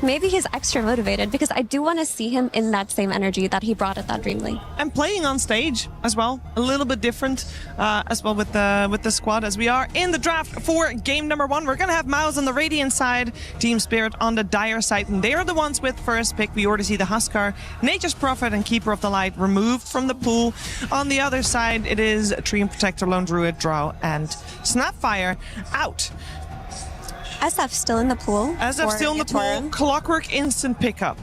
Speaker 22: Maybe he's extra motivated because I do want to see him in that same energy that he brought at that Dream League.
Speaker 4: And playing on stage as well, a little bit different as well with the squad as we are in the draft for game number 1. We're going to have Mouse on the Radiant side, Team Spirit on the Dire side, and they are the ones with first pick. We already see the Huskar, Nature's Prophet, and Keeper of the Light removed from the pool. On the other side, it is Tree and Protector, Lone Druid, Drow, and Snapfire out.
Speaker 22: SF still in the pool.
Speaker 4: SF still in the pool. Clockwork instant pickup.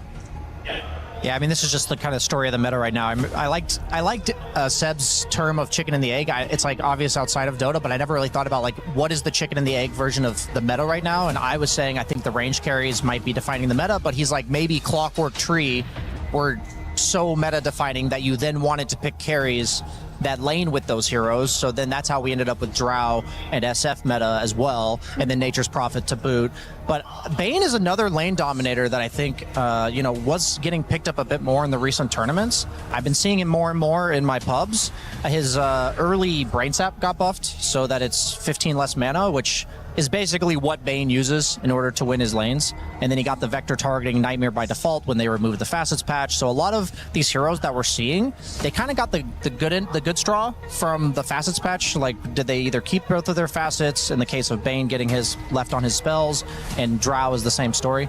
Speaker 3: Yeah, I mean, this is just the kind of story of the meta right now. I liked Seb's term of chicken and the egg. It's like obvious outside of Dota, but I never really thought about like what is the chicken and the egg version of the meta right now. And I was saying I think the range carries might be defining the meta, but he's like maybe Clockwork Tree were so meta defining that you then wanted to pick carries that lane with those heroes. So then that's how we ended up with Drow and SF meta as well, and then Nature's Prophet to boot. But Bane is another lane dominator that I think was getting picked up a bit more in the recent tournaments. I've been seeing it more and more in my pubs. His early Brain Sap got buffed so that it's 15 less mana, which is basically what Bane uses in order to win his lanes. And then he got the vector targeting Nightmare by default when they removed the facets patch. So a lot of these heroes that we're seeing, they kind of got the good straw from the facets patch. Like, did they either keep both of their facets in the case of Bane getting his left on his spells, and Drow is the same story?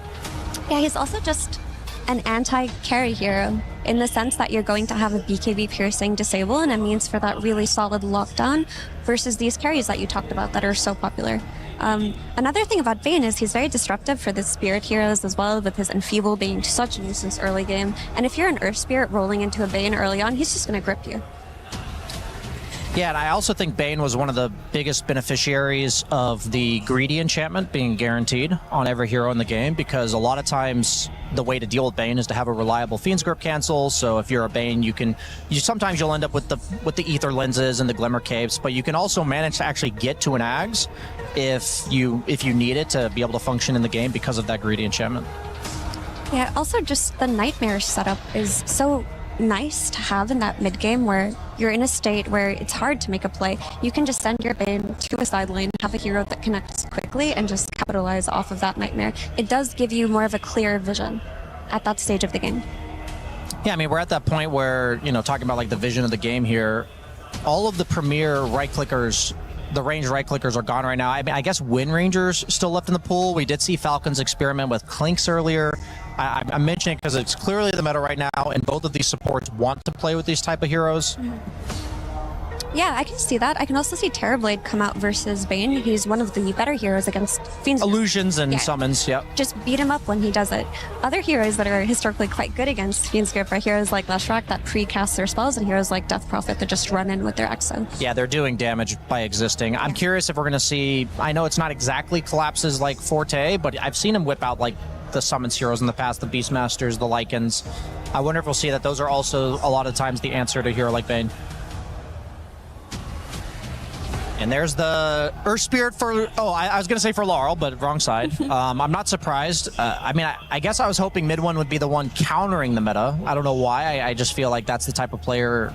Speaker 22: Yeah, he's also just an anti-carry hero in the sense that you're going to have a BKB piercing disable and it means for that really solid lockdown versus these carries that you talked about that are so popular. Another thing about Bane is he's very disruptive for the Spirit heroes as well, with his Enfeeble being such a nuisance early game. And if you're an Earth Spirit rolling into a Bane early on, he's just going to grip you.
Speaker 3: Yeah, and I also think Bane was one of the biggest beneficiaries of the greedy enchantment being guaranteed on every hero in the game, because a lot of times the way to deal with Bane is to have a reliable Fiend's Grip cancel. So if you're a Bane, sometimes you'll end up with the Ether Lenses and the Glimmer Capes, but you can also manage to actually get to an Ags if you need it to be able to function in the game because of that greedy enchantment.
Speaker 22: Yeah, also just the Nightmare setup is so nice to have in that mid game where you're in a state where it's hard to make a play. You can just send your Bane to a side lane, have a hero that connects quickly, and just capitalize off of that Nightmare. It does give you more of a clear vision at that stage of the game.
Speaker 3: Yeah, I mean, we're at that point where, talking about like the vision of the game here, all of the premier right clickers, the range right clickers are gone right now. I mean, I guess Wind Ranger's still left in the pool. We did see Falcons experiment with Clinks earlier. I'm mentioning it because it's clearly the meta right now, and both of these supports want to play with these type of heroes.
Speaker 22: Yeah, I can see that. I can also see Terrorblade come out versus Bane. He's one of the better heroes against Fiends.
Speaker 3: Illusions and summons, yep.
Speaker 22: Just beat him up when he does it. Other heroes that are historically quite good against Fiend's Grip are heroes like Leshrac that pre-cast their spells, and heroes like Death Prophet that just run in with their Exo.
Speaker 3: Yeah, they're doing damage by existing. I'm curious if we're going to see, I know it's not exactly collapses like Forte, but I've seen him whip out like the summons heroes in the past, the Beastmasters, the Lycans. I wonder if we'll see that those are also a lot of times the answer to a hero like Bane. And there's the Earth Spirit for... Oh, I was going to say for Laurel, but wrong side. I'm not surprised. I guess I was hoping mid one would be the one countering the meta. I don't know why. I just feel like that's the type of player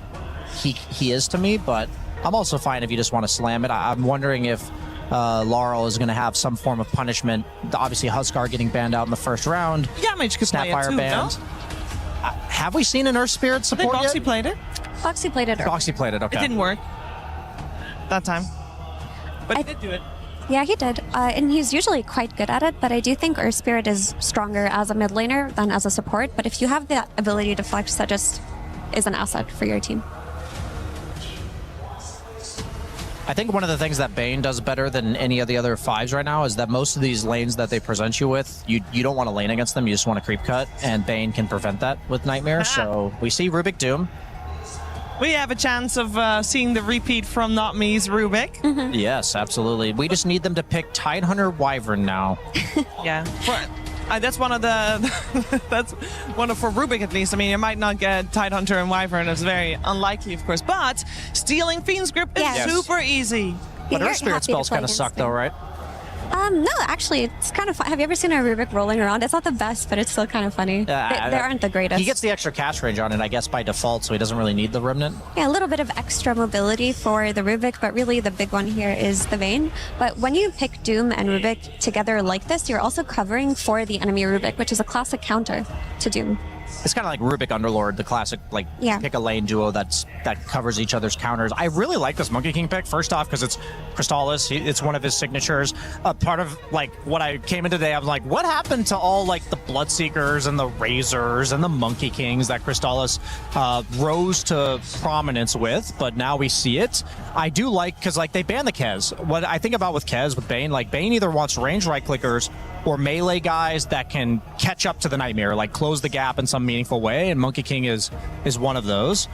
Speaker 3: he is to me, but I'm also fine if you just want to slam it. I'm wondering if Laurel is going to have some form of punishment. Obviously, Huskar getting banned out in the first round.
Speaker 4: Yeah, Mage could play it too,
Speaker 3: banned.
Speaker 4: No?
Speaker 3: Have we seen an Earth Spirit support
Speaker 4: I think Boxy
Speaker 3: yet?
Speaker 4: played it.
Speaker 22: Boxy played it early.
Speaker 3: Boxy played it, okay.
Speaker 4: It didn't work that time. But he did do it.
Speaker 22: Yeah, he did. And he's usually quite good at it, but I do think Earth Spirit is stronger as a mid laner than as a support. But if you have that ability to flex, that just is an asset for your team.
Speaker 3: I think one of the things that Bane does better than any of the other fives right now is that most of these lanes that they present you with, you don't want to lane against them, you just want to creep cut, and Bane can prevent that with Nightmare. So we see Rubik Doom.
Speaker 4: We have a chance of seeing the repeat from Not Me's Rubik.
Speaker 22: Mm-hmm.
Speaker 3: Yes, absolutely. We just need them to pick Tidehunter Wyvern now.
Speaker 4: Yeah. That's one of the... that's one of, for Rubik at least. I mean, you might not get Tidehunter and Wyvern. It's very unlikely, of course. But stealing Fiend's Grip is super easy.
Speaker 3: But Earth Spirit spells kind of suck, though, right?
Speaker 22: No, actually, it's kind of fun. Have you ever seen a Rubik rolling around? It's not the best, but it's still kind of funny. They aren't the greatest.
Speaker 3: He gets the extra cast range on it, I guess, by default, so he doesn't really need the Remnant.
Speaker 22: Yeah, a little bit of extra mobility for the Rubik, but really the big one here is the Vayne. But when you pick Doom and Rubik together like this, you're also covering for the enemy Rubik, which is a classic counter to Doom.
Speaker 3: It's kind of like Rubik Underlord, the classic, like, pick a lane duo that covers each other's counters. I really like this Monkey King pick, first off, because it's Crystallis. It's one of his signatures. Part of, like, what I came in today, I was like, what happened to all, like, the Bloodseekers and the Razors and the Monkey Kings that Crystallis rose to prominence with, but now we see it. I do like, because, like, they banned the Kez. What I think about with Kez, with Bane, like, Bane either wants range right-clickers or melee guys that can catch up to the Nightmare, like close the gap in some meaningful way, and Monkey King is one of those.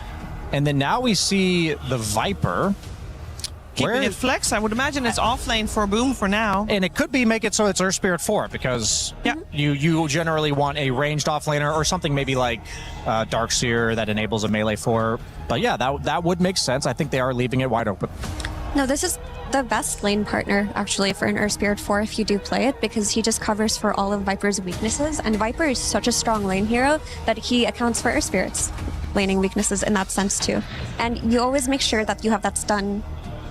Speaker 3: And then now we see the Viper.
Speaker 4: Keeping it flex, I would imagine it's off lane for Boom for now.
Speaker 3: And it could be make it so it's Earth Spirit 4, because you generally want a ranged offlaner or something maybe like Darkseer that enables a melee 4. But yeah, that would make sense. I think they are leaving it wide open.
Speaker 22: No, this is the best lane partner, actually, for an Earth Spirit 4 if you do play it, because he just covers for all of Viper's weaknesses, and Viper is such a strong lane hero that he accounts for Earth Spirit's laning weaknesses in that sense, too. And you always make sure that you have that stun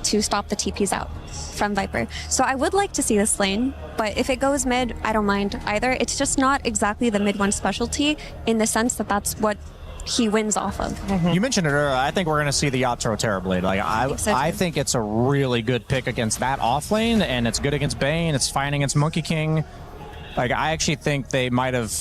Speaker 22: to stop the TPs out from Viper. So I would like to see this lane, but if it goes mid, I don't mind either. It's just not exactly the mid one specialty in the sense that that's what he wins off of.
Speaker 3: You mentioned it earlier. I think we're going to see the Yatoro Terrorblade. Like, I think it's a really good pick against that off lane, and it's good against Bane. It's fine against Monkey King. Like, I actually think they might have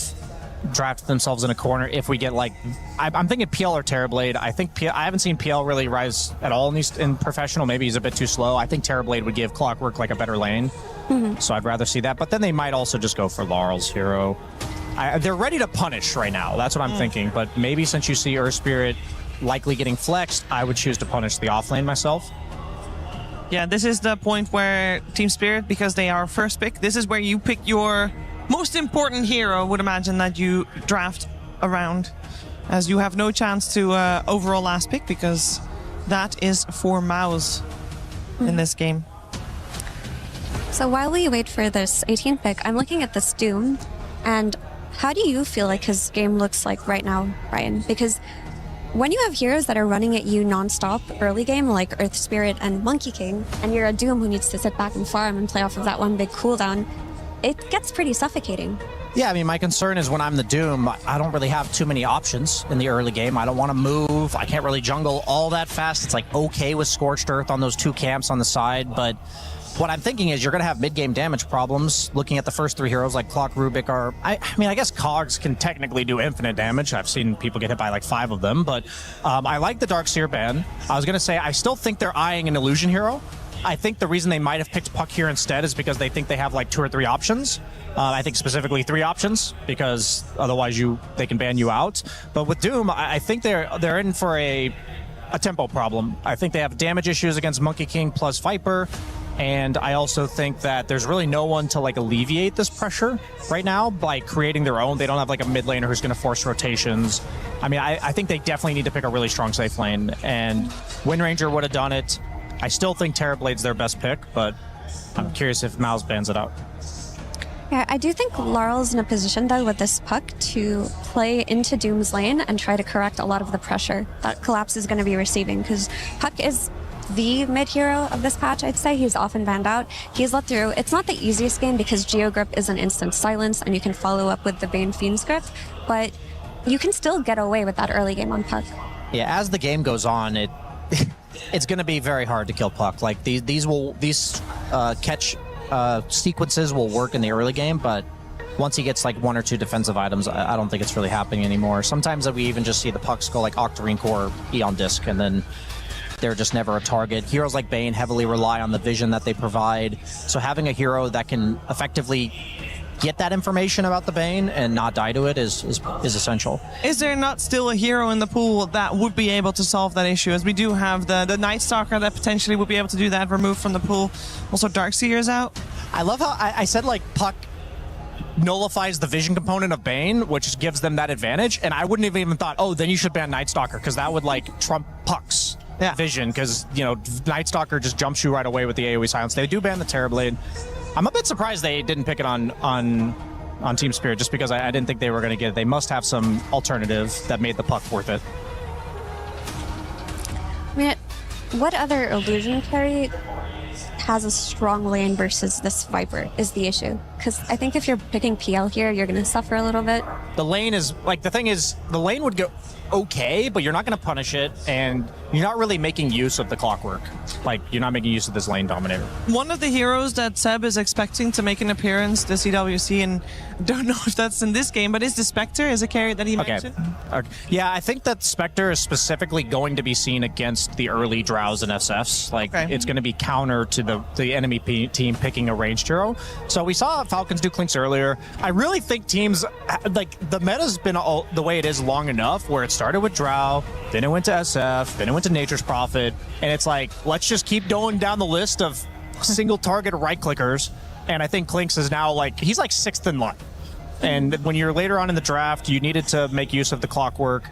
Speaker 3: drafted themselves in a corner if we get, like, I'm thinking PL or Terrorblade. I think I haven't seen PL really rise at all in professional. Maybe he's a bit too slow. I think Terrorblade would give Clockwork like a better lane. So I'd rather see that. But then they might also just go for Laurel's hero. They're ready to punish right now. That's what I'm thinking. But maybe since you see Earth Spirit likely getting flexed, I would choose to punish the offlane myself.
Speaker 4: Yeah, this is the point where Team Spirit, because they are first pick, this is where you pick your most important hero, I would imagine, that you draft around, as you have no chance to overall last pick, because that is for Mouse in this game.
Speaker 22: So while we wait for this 18 pick, I'm looking at this Doom, and how do you feel like his game looks like right now, Ryan? Because when you have heroes that are running at you non-stop early game, like Earth Spirit and Monkey King, and you're a Doom who needs to sit back and farm and play off of that one big cooldown, it gets pretty suffocating.
Speaker 3: Yeah, I mean, my concern is when I'm the Doom, I don't really have too many options in the early game. I don't want to move. I can't really jungle all that fast. It's like okay with Scorched Earth on those two camps on the side, but what I'm thinking is you're going to have mid-game damage problems. Looking at the first three heroes like Clock, Rubik are... I mean, I guess Cogs can technically do infinite damage. I've seen people get hit by like 5 of them, but I like the Darkseer ban. I was going to say, I still think they're eyeing an Illusion hero. I think the reason they might have picked Puck here instead is because they think they have like 2 or 3 options. I think specifically 3 options, because otherwise they can ban you out. But with Doom, I think they're in for a tempo problem. I think they have damage issues against Monkey King plus Viper. And I also think that there's really no one to like alleviate this pressure right now by creating their own. They don't have like a mid laner who's going to force rotations. I mean, I think they definitely need to pick a really strong safe lane, and Wind Ranger would have done it. I still think Terrorblade's their best pick, but I'm curious if Mouse bans it out.
Speaker 22: Yeah, I do think Laurel's in a position, though, with this Puck to play into Doom's lane and try to correct a lot of the pressure that Collapse is going to be receiving, because Puck is the mid hero of this patch, I'd say. He's often banned out. He's let through. It's not the easiest game because Geogrip is an instant silence and you can follow up with the Bane Fiend script, but you can still get away with that early game on Puck.
Speaker 3: Yeah, as the game goes on, it's going to be very hard to kill Puck. Like these catch sequences will work in the early game, but once he gets like 1 or 2 defensive items, I don't think it's really happening anymore. Sometimes we even just see the Pucks go like Octarine Core, Eon Disc, and then they're just never a target. Heroes like Bane heavily rely on the vision that they provide. So having a hero that can effectively get that information about the Bane and not die to it is essential.
Speaker 4: Is there not still a hero in the pool that would be able to solve that issue? As we do have the Night Stalker that potentially would be able to do that, removed from the pool. Also, Darkseer's out.
Speaker 3: I love how I said like Puck nullifies the vision component of Bane, which gives them that advantage, and I wouldn't have even thought, oh, then you should ban Night Stalker, because that would like trump Puck's vision, because, you know, Night Stalker just jumps you right away with the AoE silence. They do ban the Terrorblade.
Speaker 21: I'm a bit surprised they didn't pick it on Team Spirit, just because I didn't think they were going to get it. They must have some alternative that made the puck worth it.
Speaker 22: I mean, what other illusion carry has a strong lane versus this Viper is the issue. Because I think if you're picking PL here, you're going to suffer a little bit.
Speaker 21: The lane is, like, the thing is, the lane would go okay, but you're not going to punish it, and you're not really making use of the clockwork. Like, you're not making use of this lane dominator.
Speaker 4: One of the heroes that Seb is expecting to make an appearance this EWC, and don't know if that's in this game, but is the Spectre as a carry that he mentioned?
Speaker 21: Okay. Yeah, I think that Spectre is specifically going to be seen against the early Drows and SFs. Like, it's going to be counter to the enemy team picking a ranged hero. So we saw Falcons do Clinks earlier. I really think teams, like, the meta's been all the way it is long enough, where it started with Drow, then it went to SF, then it went to Nature's Prophet, and it's like, let's just keep going down the list of single target right clickers. And I think Clinks is now, like, he's like 6th in line. And when you're later on in the draft, you needed to make use of the clockwork.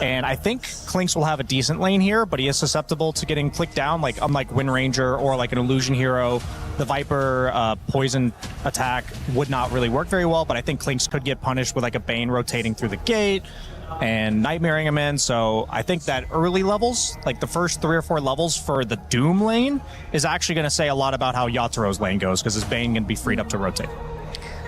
Speaker 21: And I think Clinks will have a decent lane here, but he is susceptible to getting clicked down, like unlike Wind Ranger or like an Illusion hero. The Viper poison attack would not really work very well, but I think Clinks could get punished with like a Bane rotating through the gate and nightmaring him in. So I think that early levels, like the first 3 or 4 levels for the Doom lane, is actually going to say a lot about how Yataro's lane goes, because his Bane can be freed up to rotate.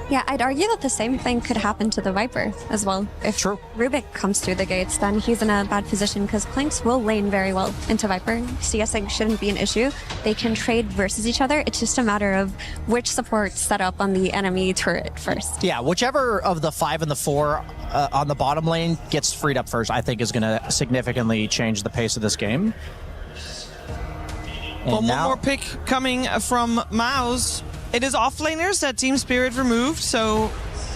Speaker 22: Yeah, I'd argue that the same thing could happen to the Viper as well. If Rubik comes through the gates, then he's in a bad position, because Clinks will lane very well into Viper. CSing shouldn't be an issue. They can trade versus each other. It's just a matter of which support set up on the enemy turret first.
Speaker 3: Yeah, whichever of the 5 and the 4 on the bottom lane gets freed up first, I think is going to significantly change the pace of this game.
Speaker 4: Well, one more pick coming from Mouse. It is offlaners that Team Spirit removed, so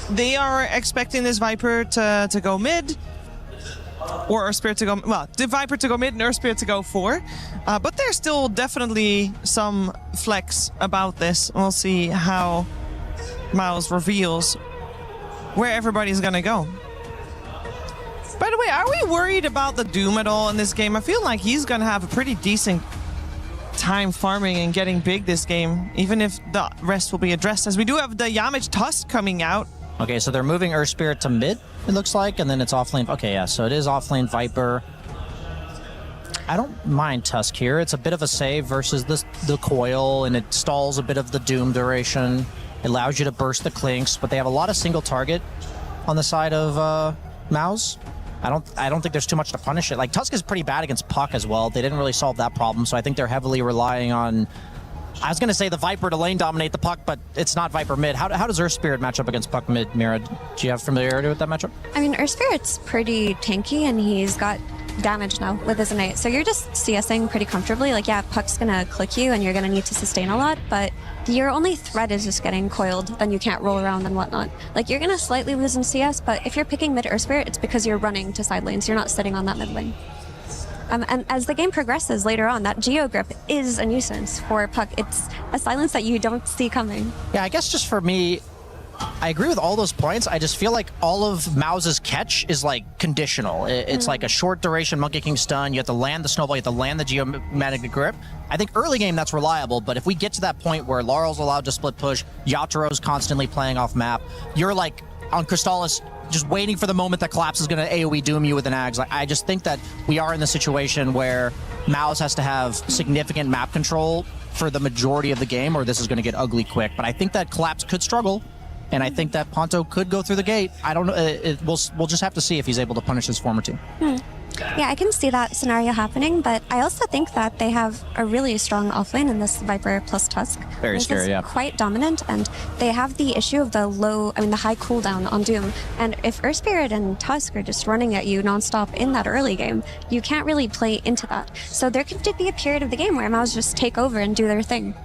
Speaker 4: they are expecting this Viper to go mid, or Spirit to go, well, the Viper to go mid and Earth Spirit to go 4. But there's still definitely some flex about this. We'll see how Miles reveals where everybody's gonna go. By the way, are we worried about the Doom at all in this game? I feel like he's gonna have a pretty decent time farming and getting big this game, even if the rest will be addressed, as we do have the Yamage Tusk coming out.
Speaker 3: Okay, so they're moving Earth Spirit to mid, it looks like, and then it's offlane. Okay, yeah, so it is offlane Viper. I don't mind Tusk here. It's a bit of a save versus the coil, and it stalls a bit of the Doom duration. It allows you to burst the Clinks, but they have a lot of single target on the side of Mouse. I don't think there's too much to punish it. Like, Tusk is pretty bad against Puck as well. They didn't really solve that problem, so I think they're heavily relying on, I was going to say the Viper to lane dominate the Puck, but it's not Viper mid. How does Earth Spirit match up against Puck mid, Mira? Do you have familiarity with that matchup?
Speaker 22: I mean, Earth Spirit's pretty tanky, and he's got damage now with his innate, so you're just CSing pretty comfortably. Like, yeah, Puck's gonna click you and you're gonna need to sustain a lot, but your only threat is just getting coiled, then you can't roll around and whatnot. Like, you're gonna slightly lose in CS, but if you're picking mid Earth Spirit, it's because you're running to side lanes, you're not sitting on that mid lane. And as the game progresses later on, that Geo Grip is a nuisance for Puck. It's a silence that you don't see coming.
Speaker 3: Yeah, I guess just for me, I agree with all those points. I just feel like all of Mau's catch is like conditional. It's like a short duration Monkey King stun. You have to land the snowball, you have to land the geomagnetic grip. I think early game that's reliable, but if we get to that point where Laurel's allowed to split push, Yataro's constantly playing off map, you're like on Crystallis just waiting for the moment that Collapse is going to AoE doom you with an Ags. Like, I just think that we are in the situation where Maus has to have significant map control for the majority of the game, or this is going to get ugly quick. But I think that Collapse could struggle. And I think that Ponto could go through the gate. I don't know. We'll just have to see if he's able to punish his former team.
Speaker 22: Yeah, I can see that scenario happening, but I also think that they have a really strong offlane in this Viper plus Tusk.
Speaker 3: Very scary, yeah.
Speaker 22: Quite dominant, and they have the issue of the high cooldown on Doom. And if Earth Spirit and Tusk are just running at you nonstop in that early game, you can't really play into that. So there could be a period of the game where Maus just take over and do their thing.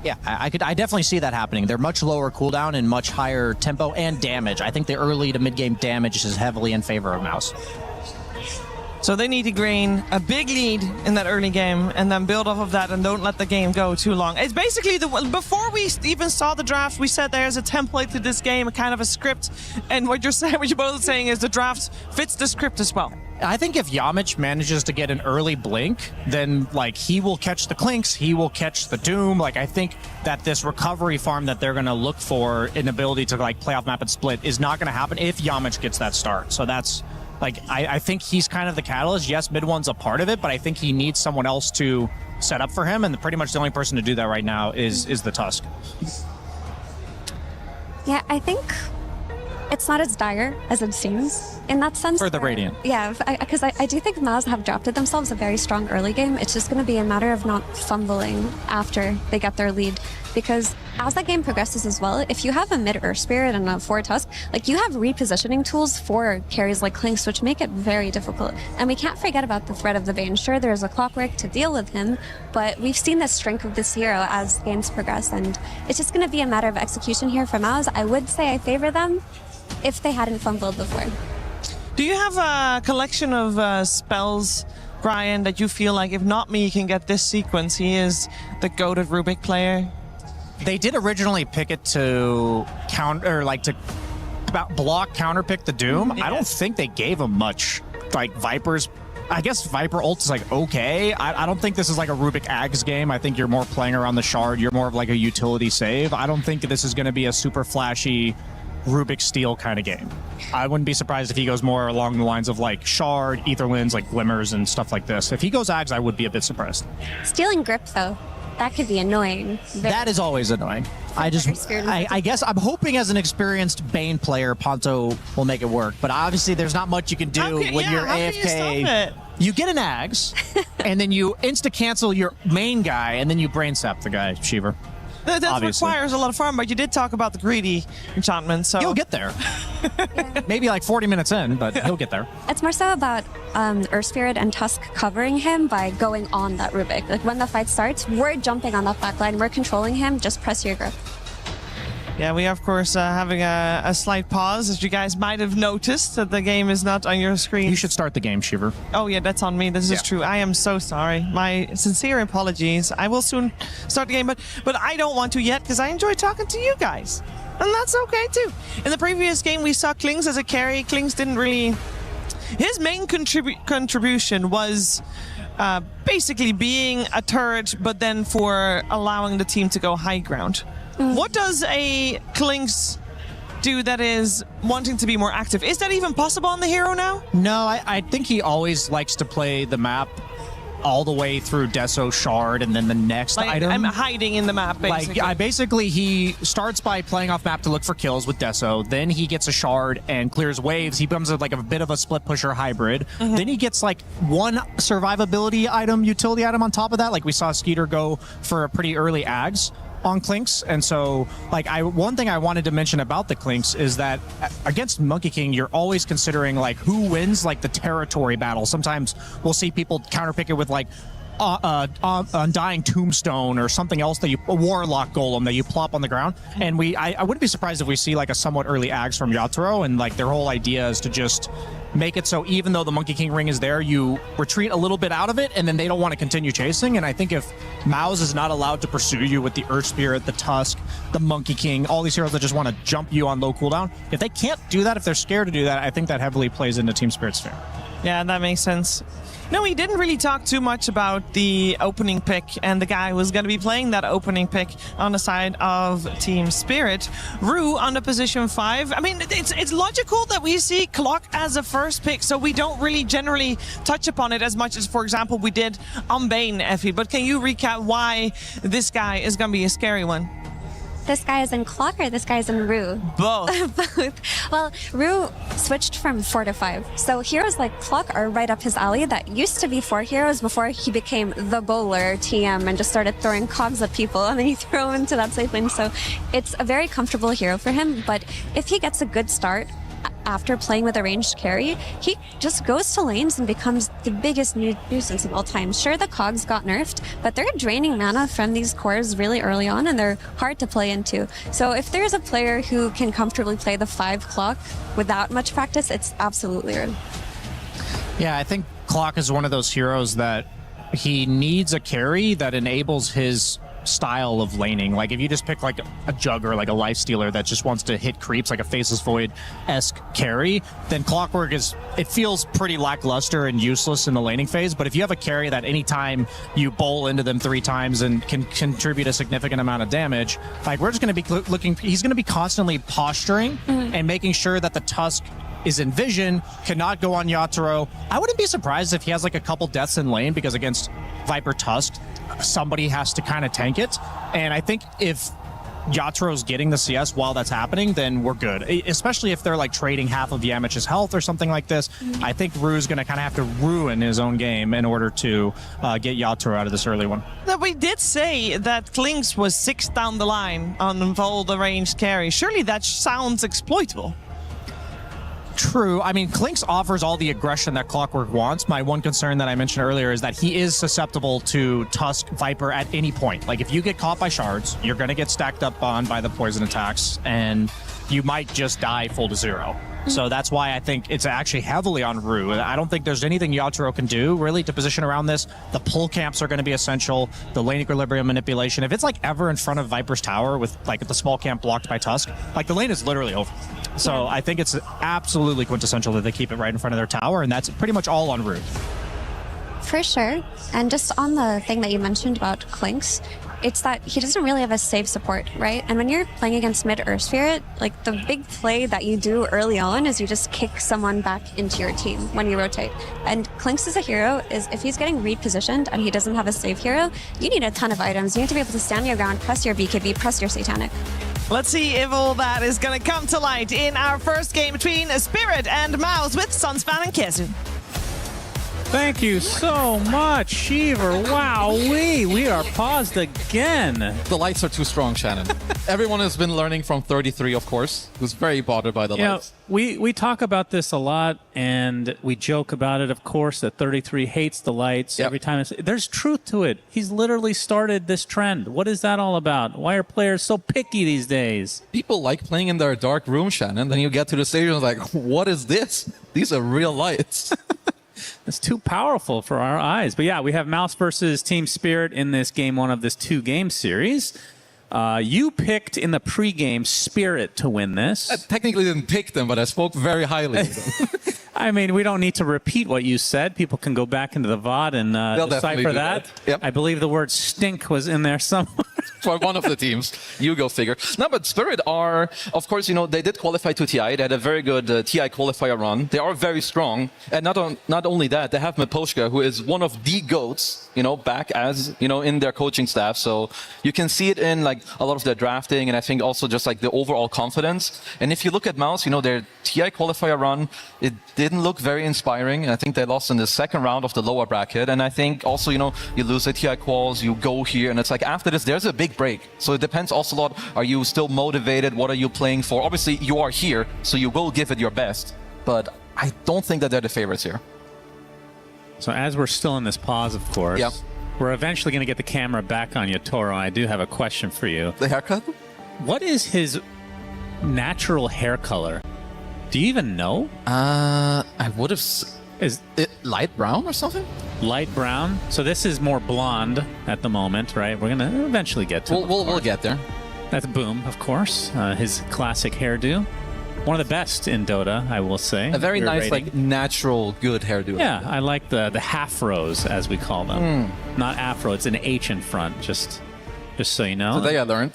Speaker 3: Yeah, I definitely see that happening. They're much lower cooldown and much higher tempo and damage. I think the early to mid game damage is heavily in favor of Maus.
Speaker 4: So they need to gain a big lead in that early game and then build off of that and don't let the game go too long. It's basically, before we even saw the draft, we said there's a template to this game, a kind of a script. And what you're both saying is the draft fits the script as well.
Speaker 21: I think if Yamich manages to get an early blink, then like he will catch the Clinks, he will catch the Doom. Like I think that this recovery farm that they're going to look for, an ability to like play off map and split, is not going to happen if Yamich gets that start. So that's like I think he's kind of the catalyst. Yes, mid one's a part of it, but I think he needs someone else to set up for him, and pretty much the only person to do that right now is the Tusk.
Speaker 22: Yeah, I think it's not as dire as it seems in that sense.
Speaker 21: For the Radiant.
Speaker 22: Yeah, because I do think Maz have drafted themselves a very strong early game. It's just going to be a matter of not fumbling after they get their lead. Because as that game progresses as well, if you have a mid Earth Spirit and a 4 Tusk, like you have repositioning tools for carries like Clinks, which make it very difficult. And we can't forget about the threat of the Bane. Sure, there's a Clockwork to deal with him, but we've seen the strength of this hero as games progress, and it's just going to be a matter of execution here for Maz. I would say I favor them if they hadn't fumbled before.
Speaker 4: Do you have a collection of spells, Brian, that you feel like if not me can get this sequence, he is the goated Rubik player?
Speaker 21: They did originally pick it to counter, or like to block, counter pick the Doom. Yeah. I don't think they gave him much. Like Viper's, I guess Viper ult is like okay. I don't think this is like a Rubik Ags game. I think you're more playing around the shard. You're more of like a utility save. I don't think this is going to be a super flashy Rubik Steel kind of game. I wouldn't be surprised if he goes more along the lines of like shard, Etherwinds, like glimmers and stuff like this. If he goes Ags, I would be a bit surprised.
Speaker 22: Stealing grip though, that could be annoying.
Speaker 21: That is always annoying. I guess I'm hoping as an experienced Bane player, Ponto will make it work. But obviously, there's not much you can do when you're AFK. You get an Ags, and then you insta-cancel your main guy, and then you brain sap the guy, Shiver.
Speaker 4: That requires a lot of farm, but you did talk about the greedy enchantment, so...
Speaker 21: You'll get there. Maybe like 40 minutes in, but he'll get there.
Speaker 22: It's more so about Earth Spirit and Tusk covering him by going on that Rubik. Like when the fight starts, we're jumping on that backline, we're controlling him, just press your grip.
Speaker 4: Yeah, we are, of course, having a slight pause, as you guys might have noticed that the game is not on your screen.
Speaker 21: You should start the game, Shiver.
Speaker 4: Oh, yeah, that's on me. This is true. I am so sorry. My sincere apologies. I will soon start the game, but I don't want to yet because I enjoy talking to you guys. And that's okay, too. In the previous game, we saw Klings as a carry. Klings didn't really... His main contribution was... basically being a turret, but then for allowing the team to go high ground. What does a Klings do that is wanting to be more active? Is that even possible on the hero now?
Speaker 21: No, I think he always likes to play the map all the way through Deso Shard and then the next item.
Speaker 4: I'm hiding in the map, basically.
Speaker 21: Basically, he starts by playing off map to look for kills with Deso. Then he gets a Shard and clears waves. He becomes like a bit of a split pusher hybrid. Then he gets like one survivability item, utility item on top of that. Like we saw Skeeter go for a pretty early Ags on Clinks. And so like one thing I wanted to mention about the Clinks is that against Monkey King, you're always considering like who wins like the territory battle. Sometimes we'll see people counterpick it with like Undying Tombstone or something else that a Warlock Golem that you plop on the ground. And I wouldn't be surprised if we see like a somewhat early Ags from Yatoro, and like their whole idea is to just make it so even though the Monkey King ring is there, you retreat a little bit out of it, and then they don't want to continue chasing. And I think if Maus is not allowed to pursue you with the Earth Spirit, the Tusk, the Monkey King, all these heroes that just want to jump you on low cooldown, if they can't do that, if they're scared to do that, I think that heavily plays into Team Spirit's favor.
Speaker 4: Yeah, that makes sense. No, we didn't really talk too much about the opening pick and the guy who was going to be playing that opening pick on the side of Team Spirit. Rue on the position 5. I mean, it's logical that we see Clock as a first pick, so we don't really generally touch upon it as much as, for example, we did on Bane, Effie. But can you recap why this guy is going to be a scary one?
Speaker 22: This guy is in Clock or this guy is in Rue?
Speaker 4: Both.
Speaker 22: Both. Well, Rue switched from 4 to 5. So heroes like Clock are right up his alley. That used to be 4 heroes before he became the bowler TM and just started throwing cogs at people, and then you throw him into that safe lane. So it's a very comfortable hero for him. But if he gets a good start after playing with a ranged carry, he just goes to lanes and becomes the biggest nuisance of all time. Sure, the cogs got nerfed, but they're draining mana from these cores really early on, and they're hard to play into. So if there's a player who can comfortably play the 5 Clock without much practice, it's absolutely Rue.
Speaker 21: Yeah, I think Clock is one of those heroes that he needs a carry that enables his style of laning. Like if you just pick like a Jugger, like a Lifestealer that just wants to hit creeps like a Faceless Void-esque carry, then Clockwork it feels pretty lackluster and useless in the laning phase. But if you have a carry that anytime you bowl into them 3 times and can contribute a significant amount of damage, like we're just going to be looking, he's going to be constantly posturing and making sure that the Tusk is in vision, cannot go on Yatoro. I wouldn't be surprised if he has like a couple deaths in lane, because against Viper Tusk, somebody has to kind of tank it. And I think if Yatoro's getting the CS while that's happening, then we're good. Especially if they're like trading half of Yamach's health or something like this. I think Rue's going to kind of have to ruin his own game in order to get Yatoro out of this early one.
Speaker 4: Now, we did say that Klinks was 6 down the line on all the ranged carry. Surely that sounds exploitable.
Speaker 21: True. I mean, Klinks offers all the aggression that Clockwork wants. My one concern that I mentioned earlier is that he is susceptible to Tusk Viper at any point. Like, if you get caught by shards, you're going to get stacked up on by the poison attacks, and you might just die full to 0. So that's why I think it's actually heavily on Rue. I don't think there's anything Yatoro can do, really, to position around this. The pull camps are going to be essential. The lane equilibrium manipulation. If it's, like, ever in front of Viper's tower with, like, the small camp blocked by Tusk, like, the lane is literally over. So I think it's absolutely quintessential that they keep it right in front of their tower, and that's pretty much all on Rue.
Speaker 22: For sure. And just on the thing that you mentioned about Klinks, it's that he doesn't really have a safe support, right? And when you're playing against mid Earth Spirit, like the big play that you do early on is you just kick someone back into your team when you rotate. And Klinks as a hero is, if he's getting repositioned and he doesn't have a safe hero, you need a ton of items. You need to be able to stand your ground, press your BKB, press your Satanic.
Speaker 4: Let's see if all that is going to come to light in our first game between Spirit and Mouse with Sunspan and Kezu.
Speaker 16: Thank you so much, Shiver. Wow, we are paused again.
Speaker 17: The lights are too strong, Shannon. Everyone has been learning from 33, of course, who's very bothered by the lights.
Speaker 16: We talk about this a lot, and we joke about it, of course, that 33 hates the lights every time. There's truth to it. He's literally started this trend. What is that all about? Why are players so picky these days?
Speaker 17: People like playing in their dark room, Shannon. Then you get to the stage and it's like, what is this? These are real lights.
Speaker 16: It's too powerful for our eyes. But yeah, we have Mouse versus Team Spirit in this game 1 of this 2-game series. You picked in the pregame Spirit to win this.
Speaker 17: I technically didn't pick them, but I spoke very highly of them.
Speaker 16: I mean, we don't need to repeat what you said. People can go back into the VOD and decipher that.
Speaker 17: Yep.
Speaker 16: I believe the word stink was in there somewhere.
Speaker 17: For one of the teams. You go figure. No, but Spirit are, of course, they did qualify to TI. They had a very good TI qualifier run. They are very strong. And not only that, they have Miposhka, who is one of the GOATs, back as, in their coaching staff. So you can see it in, like, a lot of their drafting, and I think also just, like, the overall confidence. And if you look at Mouse, their TI qualifier run, it didn't look very inspiring. I think they lost in the second round of the lower bracket. And I think also, you lose the TI quals, you go here, and it's like after this, there's a big break. So it depends also a lot. Are you still motivated? What are you playing for? Obviously, you are here, so you will give it your best. But I don't think that they're the favorites here.
Speaker 16: So as we're still in this pause, of course, we're eventually going to get the camera back on Yatoro. I do have a question for you.
Speaker 17: The haircut?
Speaker 16: What is his natural hair color? Do you even know?
Speaker 17: I would have... Is it light brown or something?
Speaker 16: Light brown. So this is more blonde at the moment, right? We're going to eventually get to it.
Speaker 17: We'll get there.
Speaker 16: That's Boom, of course. His classic hairdo. One of the best in Dota, I will say.
Speaker 17: A very nice, like, natural, good hairdo.
Speaker 16: Yeah, I like the half-rows, as we call them. Not afro, it's an H in front, just so you know.
Speaker 17: Today I learned.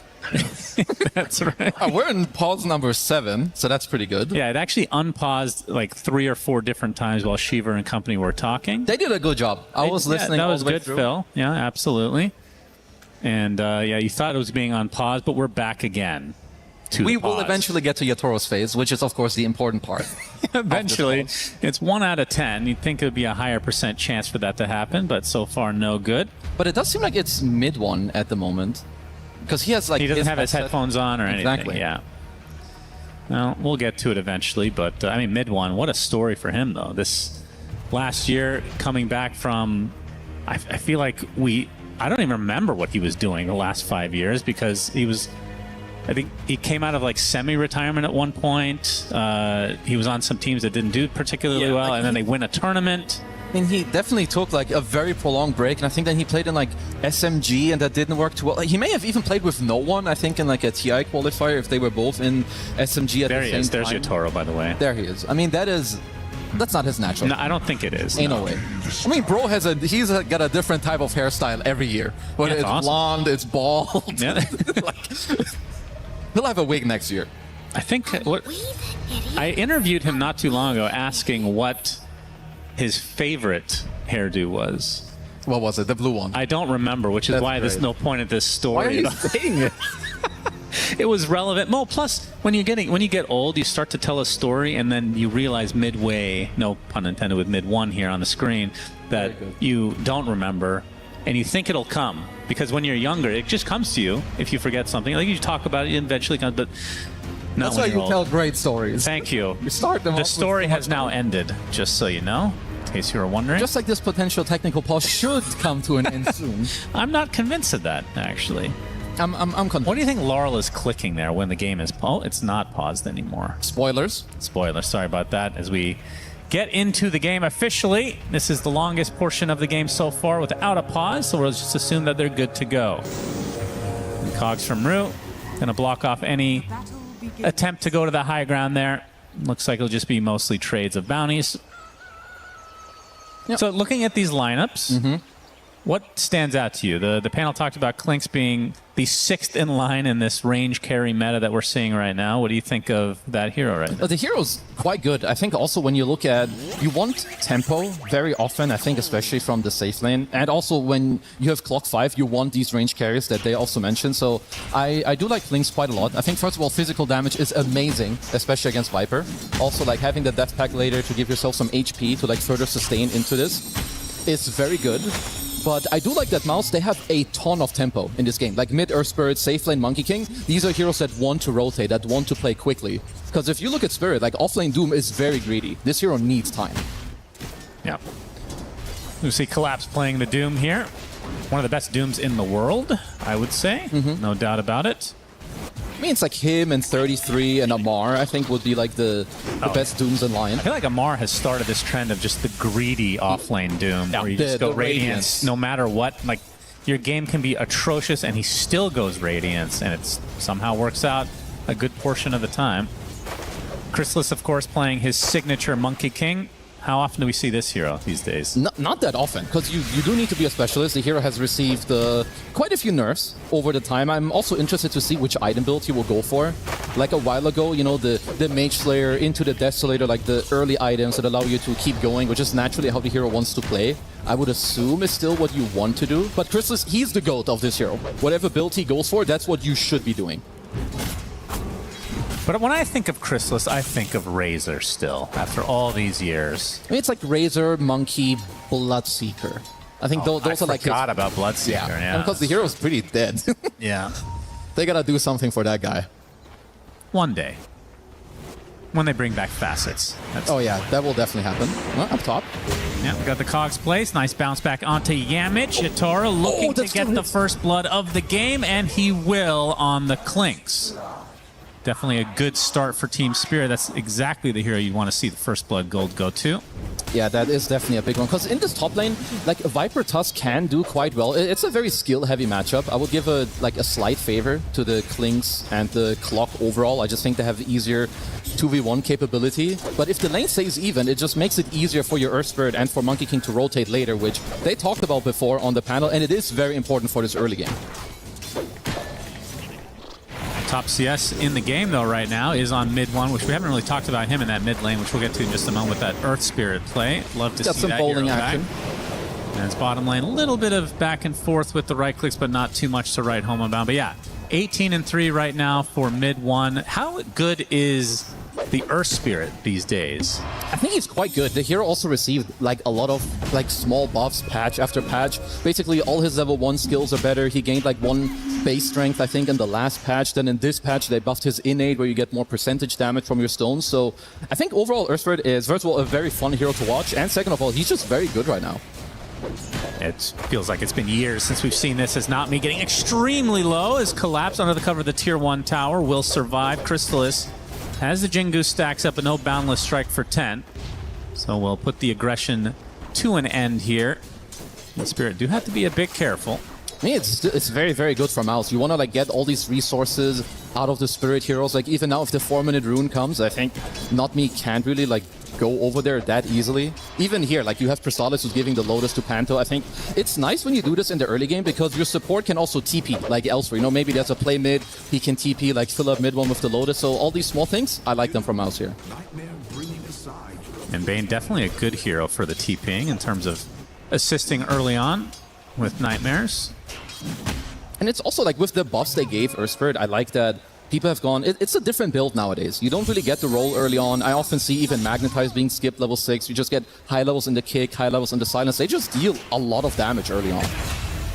Speaker 16: That's right.
Speaker 17: We're in pause number 7, so that's pretty good.
Speaker 16: Yeah, it actually unpaused like 3 or 4 different times while Shiva and company were talking.
Speaker 17: They did a good job. I was listening.
Speaker 16: That was
Speaker 17: all the way
Speaker 16: good,
Speaker 17: through.
Speaker 16: Phil. Yeah, absolutely. And you thought it was being on pause, but we're back again.
Speaker 17: We will eventually get to Yatoro's phase, which is, of course, the important part.
Speaker 16: Eventually. It's 1 out of 10. You'd think it would be a higher % chance for that to happen, but so far, no good.
Speaker 17: But it does seem like it's mid 1 at the moment. Because he has, like...
Speaker 16: He doesn't have his headphones on or anything.
Speaker 17: Exactly.
Speaker 16: Yeah. Well, we'll get to it eventually, but, I mean, mid 1, what a story for him, though. This last year, coming back from... I feel like I don't even remember what he was doing the last 5 years, because he was... I think he came out of like semi-retirement at one point. He was on some teams that didn't do particularly well, and then they win a tournament.
Speaker 17: I mean, he definitely took like a very prolonged break, and I think then he played in like SMG, and that didn't work too well. Like, he may have even played with no one, I think, in like a TI qualifier if they were both in SMG at
Speaker 16: There
Speaker 17: the
Speaker 16: he
Speaker 17: same
Speaker 16: is.
Speaker 17: time.
Speaker 16: There's Yotaro, by the way.
Speaker 17: There he is. I mean, that's not his natural.
Speaker 16: No, I don't think it is.
Speaker 17: Ain't
Speaker 16: no.
Speaker 17: no way. I mean, bro he's got a different type of hairstyle every year. Whether
Speaker 16: Yeah,
Speaker 17: it's
Speaker 16: awesome.
Speaker 17: blonde, it's bald.
Speaker 16: Yeah.
Speaker 17: He'll have a wig next year.
Speaker 16: I think I interviewed him not too long ago asking what his favorite hairdo was.
Speaker 17: What was it? The blue one?
Speaker 16: I don't remember, which is
Speaker 17: That's
Speaker 16: why there's
Speaker 17: great.
Speaker 16: no point at this story.
Speaker 17: Why are you saying it?
Speaker 16: It was relevant. Well, plus when you get old, you start to tell a story, and then you realize midway, no pun intended with mid one here on the screen, that you don't remember, and you think it'll come because when you're younger, it just comes to you. If you forget something, like you talk about it, it eventually comes. But not
Speaker 17: That's
Speaker 16: when
Speaker 17: why
Speaker 16: you're
Speaker 17: you
Speaker 16: old.
Speaker 17: tell great stories.
Speaker 16: Thank you.
Speaker 17: You start them
Speaker 16: The
Speaker 17: off with
Speaker 16: story
Speaker 17: so
Speaker 16: has
Speaker 17: much
Speaker 16: now
Speaker 17: fun.
Speaker 16: ended, just so you know, in case you were wondering.
Speaker 17: Just like this potential technical pause should come to an end soon.
Speaker 16: I'm not convinced of that, actually.
Speaker 17: I'm convinced.
Speaker 16: What do you think Laurel is clicking there when the game is... Oh, it's not paused anymore.
Speaker 17: Spoilers.
Speaker 16: Spoilers. Sorry about that. As we get into the game officially, this is the longest portion of the game so far without a pause, so we'll just assume that they're good to go. And Cogs from Rue going to block off any attempt to go to the high ground there. Looks like it'll just be mostly trades of bounties. So looking at these lineups, what stands out to you? The panel talked about Klinks being the 6th in line in this range carry meta that we're seeing right now. What do you think of that hero right now?
Speaker 17: The hero's quite good. I think also when you look at, you want tempo very often, I think especially from the safe lane. And also when you have clock 5, you want these range carries that they also mentioned. So I do like Klinks quite a lot. I think first of all, physical damage is amazing, especially against Viper. Also like having the death pack later to give yourself some HP to like further sustain into this is very good. But I do like that Mouse, they have a ton of tempo in this game. Like mid Earth Spirit, safe lane, Monkey King, these are heroes that want to rotate, that want to play quickly. Because if you look at Spirit, like offlane Doom is very greedy. This hero needs time.
Speaker 16: Yeah. We see Collapse playing the Doom here. One of the best Dooms in the world, I would say. No doubt about it.
Speaker 17: I mean, it's like him and 33 and Amar, I think, would be like the best Dooms in line.
Speaker 16: I feel like Amar has started this trend of just the greedy offlane Doom, where you just go Radiance no matter what. Like, your game can be atrocious, and he still goes Radiance, and it somehow works out a good portion of the time. Chrysalis, of course, playing his signature Monkey King. How often do we see this hero these days?
Speaker 17: Not that often, because you do need to be a specialist. The hero has received quite a few nerfs over the time. I'm also interested to see which item build he will go for. Like a while ago, you know, the Mage Slayer into the Desolator, like the early items that allow you to keep going, which is naturally how the hero wants to play. I would assume is still what you want to do. But Chrysalis, he's the GOAT of this hero. Whatever build he goes for, that's what you should be doing.
Speaker 16: But when I think of Chrysalis, I think of Razor still, after all these years.
Speaker 17: I mean, it's like Razor, Monkey, Bloodseeker. I think those are like...
Speaker 16: I forgot about Bloodseeker, yeah.
Speaker 17: And because the hero's pretty dead.
Speaker 16: Yeah.
Speaker 17: They gotta do something for that guy.
Speaker 16: One day. When they bring back Facets.
Speaker 17: Oh yeah, that will definitely happen. Well, up top.
Speaker 16: Yeah, we got the Cogs place. Nice bounce back onto Yamich. Yatara looking to get the first blood of the game, and he will on the Klinks. Definitely a good start for Team Spirit. That's exactly the hero you want to see the first blood gold go to.
Speaker 17: Yeah, that is definitely a big one. Because in this top lane, like Viper Tusk can do quite well. It's a very skill-heavy matchup. I would give a slight favor to the Klinks and the Clock overall. I just think they have easier 2v1 capability. But if the lane stays even, it just makes it easier for your Earth Spirit and for Monkey King to rotate later, which they talked about before on the panel, and it is very important for this early game.
Speaker 16: Top CS in the game, though, right now is on mid one, which we haven't really talked about him in that mid lane, which we'll get to in just a moment with that Earth Spirit play. Love to see
Speaker 17: some
Speaker 16: that
Speaker 17: bowling
Speaker 16: hero
Speaker 17: action.
Speaker 16: back. And it's bottom lane, a little bit of back and forth with the right clicks, but not too much to write home about. But yeah, 18-3 right now for mid one. How good is the Earth Spirit these days?
Speaker 17: I think he's quite good. The hero also received like a lot of like small buffs patch after patch. Basically all his level 1 skills are better. He gained like 1 base strength I think in the last patch. Then in this patch they buffed his innate where you get more percentage damage from your stones. So I think overall Earth Spirit is first of all a very fun hero to watch, and second of all he's just very good right now.
Speaker 16: It feels like it's been years since we've seen this as not me getting extremely low as Collapse under the cover of the tier 1 tower will survive. Chrysalis has the Jingu stacks up, but no Boundless Strike for 10. So we'll put the aggression to an end here. The Spirit do have to be a bit careful.
Speaker 17: I mean, it's very, very good for Mouse. You want to like get all these resources out of the Spirit heroes. Like even now, if the 4-minute rune comes, I think Not Me can't really like go over there that easily. Even here, like you have Chrysalis who's giving the Lotus to Panto. I think it's nice when you do this in the early game because your support can also TP like elsewhere. You know, maybe there's a play mid, he can TP, like fill up mid one with the Lotus. So all these small things, I like them from Mouse here.
Speaker 16: And Bane definitely a good hero for the TPing in terms of assisting early on with Nightmares.
Speaker 17: And it's also like with the buffs they gave Earth Spirit, I like that people have gone, it's a different build nowadays. You don't really get the roll early on. I often see even Magnetize being skipped level 6. You just get high levels in the kick, high levels in the silence. They just deal a lot of damage early on.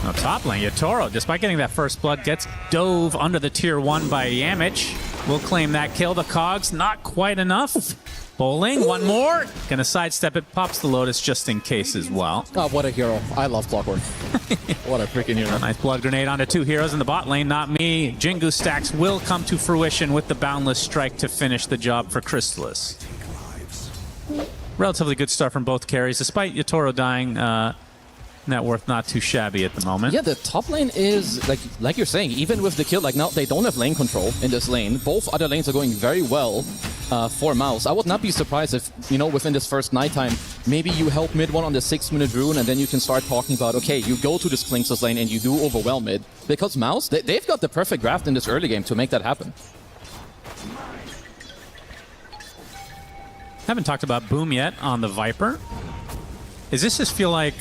Speaker 16: Now top lane, Yatoro, despite getting that first blood, gets dove under the tier 1 by Yamich. Will claim that kill. The Cogs, not quite enough. Bowling, one more. Gonna sidestep it, pops the Lotus just in case as well.
Speaker 17: Oh, what a hero. I love Clockwork. What a freaking hero.
Speaker 16: Nice blood grenade onto 2 heroes in the bot lane, Not Me. Jingu stacks will come to fruition with the Boundless Strike to finish the job for Chrysalis. Relatively good start from both carries, despite Yatoro dying. Net worth not too shabby at the moment.
Speaker 17: Yeah, the top lane is, like you're saying, even with the kill, like now they don't have lane control in this lane. Both other lanes are going very well for Mouse. I would not be surprised if, you know, within this first nighttime, maybe you help mid one on the 6-minute rune and then you can start talking about, okay, you go to this Klinksus lane and you do overwhelm it. Because Mouse, they've got the perfect draft in this early game to make that happen.
Speaker 16: Haven't talked about Boom yet on the Viper. Does this just feel like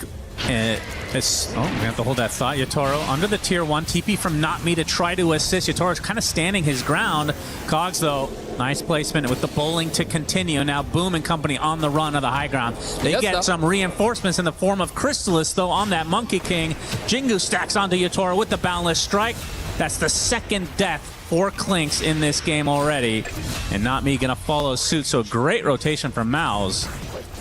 Speaker 16: we have to hold that thought. Yatoro under the tier 1 TP from Not Me to try to assist. Yatoro's kind of standing his ground. Cogs though, nice placement with the bowling to continue. Now Boom and company on the run of the high ground. They get some reinforcements in the form of Chrysalis though on that Monkey King. Jingu stacks onto Yatoro with the Boundless Strike. That's the second death for Klinks in this game already. And Not Me gonna follow suit. So great rotation from Mouse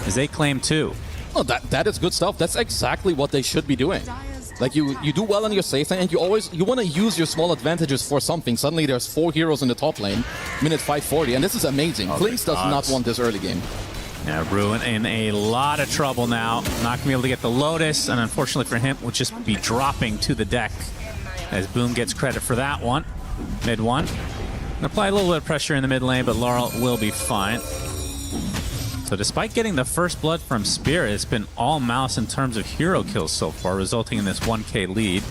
Speaker 16: as they claim 2.
Speaker 17: Oh, that is good stuff. That's exactly what they should be doing. Like you do well on your safe lane, and you want to use your small advantages for something. Suddenly there's 4 heroes in the top lane, minute 540, and this is amazing. Klinks does not want this early game.
Speaker 16: Yeah, Ruin in a lot of trouble now. Not gonna be able to get the Lotus, and unfortunately for him, will just be dropping to the deck as Boom gets credit for that one. Mid 1. Gonna apply a little bit of pressure in the mid lane, but Laurel will be fine. So despite getting the first blood from Spirit, it's been all Mouse in terms of hero kills so far, resulting in this 1k lead.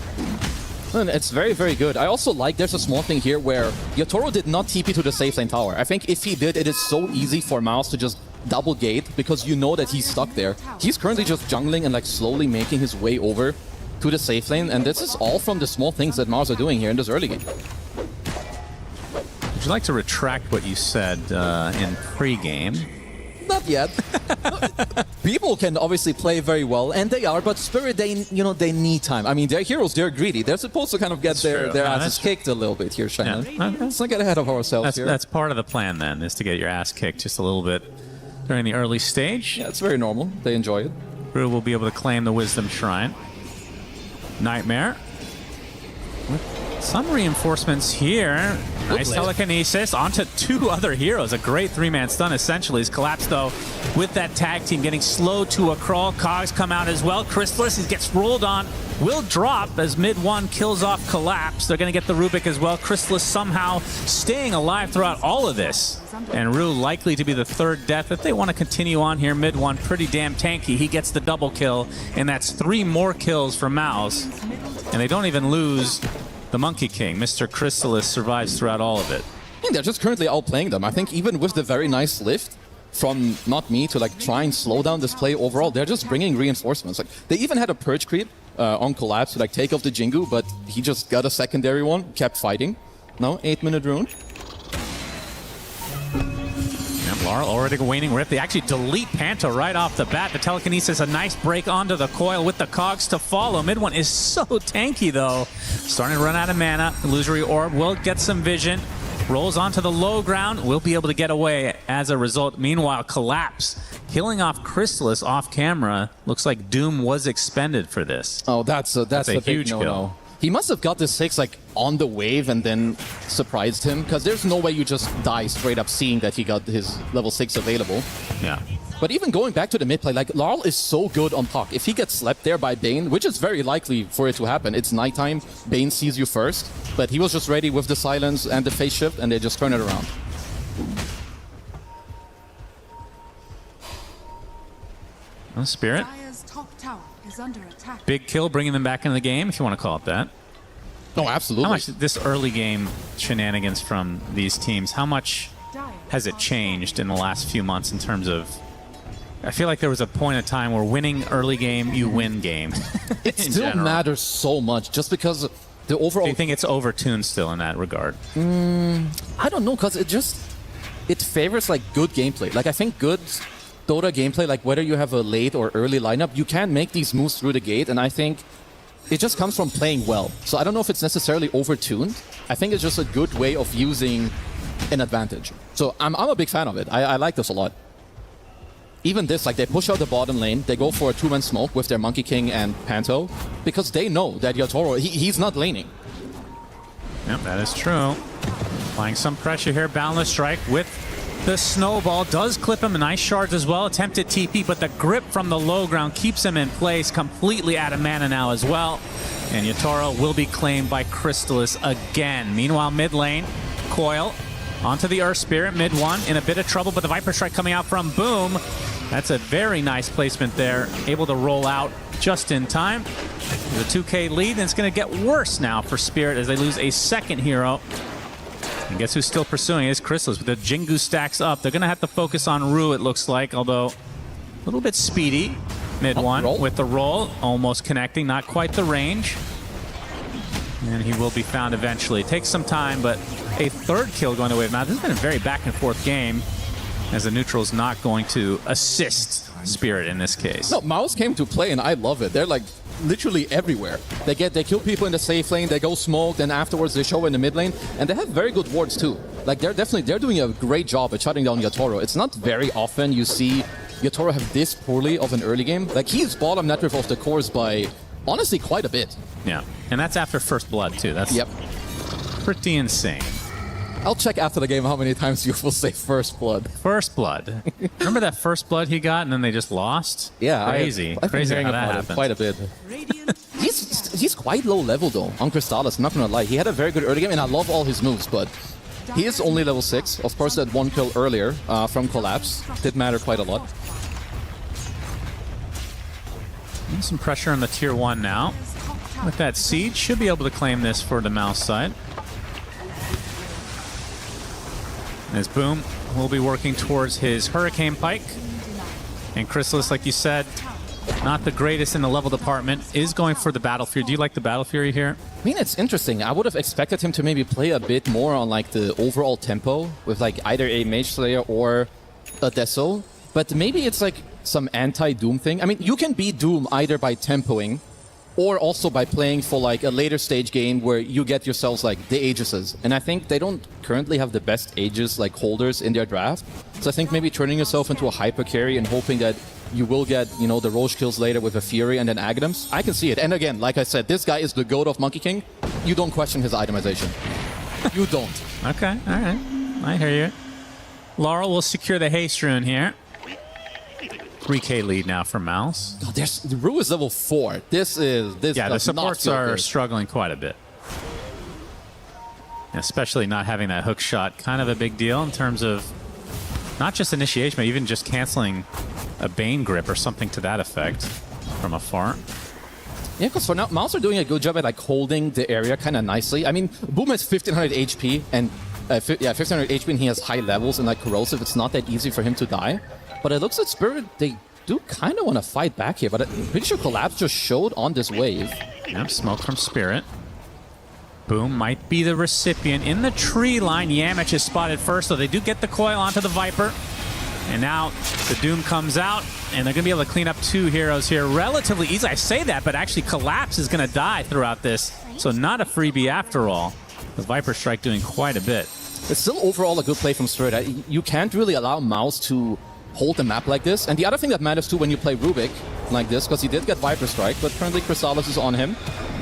Speaker 17: And it's very, very good. I also like there's a small thing here where Yatoro did not TP to the safe lane tower. I think if he did, it is so easy for Mouse to just double gate because you know that he's stuck there. He's currently just jungling and like slowly making his way over to the safe lane, and this is all from the small things that Mouse are doing here in this early game.
Speaker 16: Would you like to retract what you said in pre-game?
Speaker 17: Not yet. People can obviously play very well, and they are, but Spirit, they need time. I mean, they're heroes, they're greedy. They're supposed to kind of get their asses kicked a little bit here, Shannon.
Speaker 16: Yeah.
Speaker 17: Let's not get ahead of ourselves here.
Speaker 16: That's part of the plan then, is to get your ass kicked just a little bit during the early stage.
Speaker 17: Yeah, it's very normal. They enjoy it.
Speaker 16: Brew will be able to claim the Wisdom Shrine. Nightmare. Some reinforcements here. Nice telekinesis onto 2 other heroes. A great 3-man stun essentially. He's collapsed though with that tag team getting slow to a crawl. Cogs come out as well. Chrysalis, he gets rolled on. Will drop as mid 1 kills off Collapse. They're going to get the Rubik as well. Chrysalis somehow staying alive throughout all of this. And Rue likely to be the 3rd death if they want to continue on here. Mid 1 pretty damn tanky. He gets the double kill, and that's 3 more kills for Mouse. And they don't even lose the Monkey King. Mr. Chrysalis survives throughout all of it.
Speaker 17: Yeah, they're just currently outplaying them. I think even with the very nice lift from Not Me to like try and slow down this play overall, they're just bringing reinforcements. Like they even had a purge creep on Collapse to like take off the Jingu, but he just got a secondary one, kept fighting. Now 8-minute rune.
Speaker 16: Laurel already waning rip. They actually delete Panto right off the bat. The telekinesis, a nice break onto the coil with the Cogs to follow. Mid 1 is so tanky though. Starting to run out of mana. Illusory Orb will get some vision. Rolls onto the low ground. Will be able to get away as a result. Meanwhile, Collapse killing off Chrysalis off camera. Looks like Doom was expended for this.
Speaker 17: Oh, that's a
Speaker 16: huge kill.
Speaker 17: He must have got the 6 like on the wave and then surprised him, because there's no way you just die straight up seeing that he got his level 6 available.
Speaker 16: Yeah.
Speaker 1: But even going back to the mid play, like Laurel is so good on Puck. If he gets slept there by Bane, which is very likely for it to happen, it's nighttime, Bane sees you first, but he was just ready with the silence and the phase shift, and they just turn it around.
Speaker 16: Well, Spirit. Big kill, bringing them back into the game, if you want to call it that.
Speaker 1: No, absolutely.
Speaker 16: How much this early game shenanigans from these teams, how much has it changed in the last few months in terms of... I feel like there was a point in time where winning early game, you win game.
Speaker 1: It still
Speaker 16: general.
Speaker 1: matters so much, just because the overall...
Speaker 16: Do you think it's overtuned still in that regard?
Speaker 1: I don't know, because it favors like good gameplay. Like I think good Dota gameplay, like whether you have a late or early lineup, you can make these moves through the gate, and I think it just comes from playing well. So I don't know if it's necessarily overtuned. I think it's just a good way of using an advantage. So I'm a big fan of it. I like this a lot. Even this, like they push out the bottom lane, they go for a two-man smoke with their Monkey King and Panto, because they know that Yatoro, he's not laning.
Speaker 16: Yep, that is true. Applying some pressure here, Boundless Strike with the snowball. Does clip him, a nice shards as well. Attempted TP, but the grip from the low ground keeps him in place. Completely out of mana now as well. And Yatoro will be claimed by Crystallis again. Meanwhile, mid lane, Coil onto the Earth Spirit, mid one, in a bit of trouble, but the Viper Strike coming out from Boom. That's a very nice placement there. Able to roll out just in time. There's a 2K lead, and it's going to get worse now for Spirit as they lose a second hero. And guess who's still pursuing? It's Crystallis with the Jingu stacks up. They're going to have to focus on Rue, it looks like, although a little bit speedy. Mid one with the roll, almost connecting, not quite the range. And he will be found eventually. It takes some time, but a third kill going away. Now, this has been a very back and forth game, as the neutral is not going to assist Spirit in this case.
Speaker 1: No, Mouse came to play, and I love it. They're like literally everywhere. They kill people in the safe lane, they go smoke, then afterwards they show in the mid lane, and they have very good wards too. Like they're doing a great job at shutting down Yatoro. It's not very often you see Yatoro have this poorly of an early game. Like he's bottom net worth of the course by honestly quite a bit.
Speaker 16: Yeah, and that's after first blood too. That's pretty insane.
Speaker 1: I'll check after the game how many times you will say first blood.
Speaker 16: First blood. Remember that first blood he got and then they just lost?
Speaker 1: Yeah,
Speaker 16: crazy.
Speaker 1: I've
Speaker 16: Crazy
Speaker 1: been
Speaker 16: how
Speaker 1: hearing
Speaker 16: that
Speaker 1: about it
Speaker 16: happened.
Speaker 1: quite a bit. He's quite low level though on Crystallis, I'm not gonna lie. He had a very good early game and I love all his moves, but he is only level 6. Of course, that one kill earlier from Collapse did matter quite a lot.
Speaker 16: Some pressure on the tier 1 now. With that Siege, should be able to claim this for the Mouse side. As Boom will be working towards his Hurricane Pike. And Crystallis, like you said, not the greatest in the level department, is going for the Battle Fury. Do you like the Battle Fury here?
Speaker 1: I mean, it's interesting. I would have expected him to maybe play a bit more on like the overall tempo with like either a Mage Slayer or a Deso. But maybe it's like some anti-Doom thing. I mean, you can beat Doom either by tempoing or also by playing for like a later stage game where you get yourselves like the Aegises. And I think they don't currently have the best Aegis like holders in their draft. So I think maybe turning yourself into a hyper carry and hoping that you will get, you know, the Roche kills later with a Fury and then Aghanim's. I can see it. And again, like I said, this guy is the GOAT of Monkey King. You don't question his itemization. You don't.
Speaker 16: Okay, all right. I hear you. Laurel will secure the haste rune here. 3K lead now for Mouse.
Speaker 1: God, the Rue is level 4. This
Speaker 16: yeah, the supports are
Speaker 1: good.
Speaker 16: struggling quite a bit. Especially not having that hook shot. Kind of a big deal in terms of not just initiation, but even just canceling a Bane grip or something to that effect from afar.
Speaker 1: Yeah, because for now, Mouse are doing a good job at like holding the area kind of nicely. I mean, Boom has 1500 HP and 1500 HP and he has high levels and like corrosive. It's not that easy for him to die. But it looks like Spirit, they do kind of want to fight back here, but I'm pretty sure Collapse just showed on this wave.
Speaker 16: Yep, smoke from Spirit. Boom might be the recipient. In the tree line, Yamich is spotted first, so they do get the coil onto the Viper. And now the Doom comes out, and they're going to be able to clean up 2 heroes here relatively easy. I say that, but actually Collapse is going to die throughout this, so not a freebie after all. The Viper Strike doing quite a bit.
Speaker 1: It's still overall a good play from Spirit. You can't really allow Mouse to hold the map like this. And the other thing that matters too when you play Rubik like this, because he did get Viper Strike, but currently Crystallis is on him.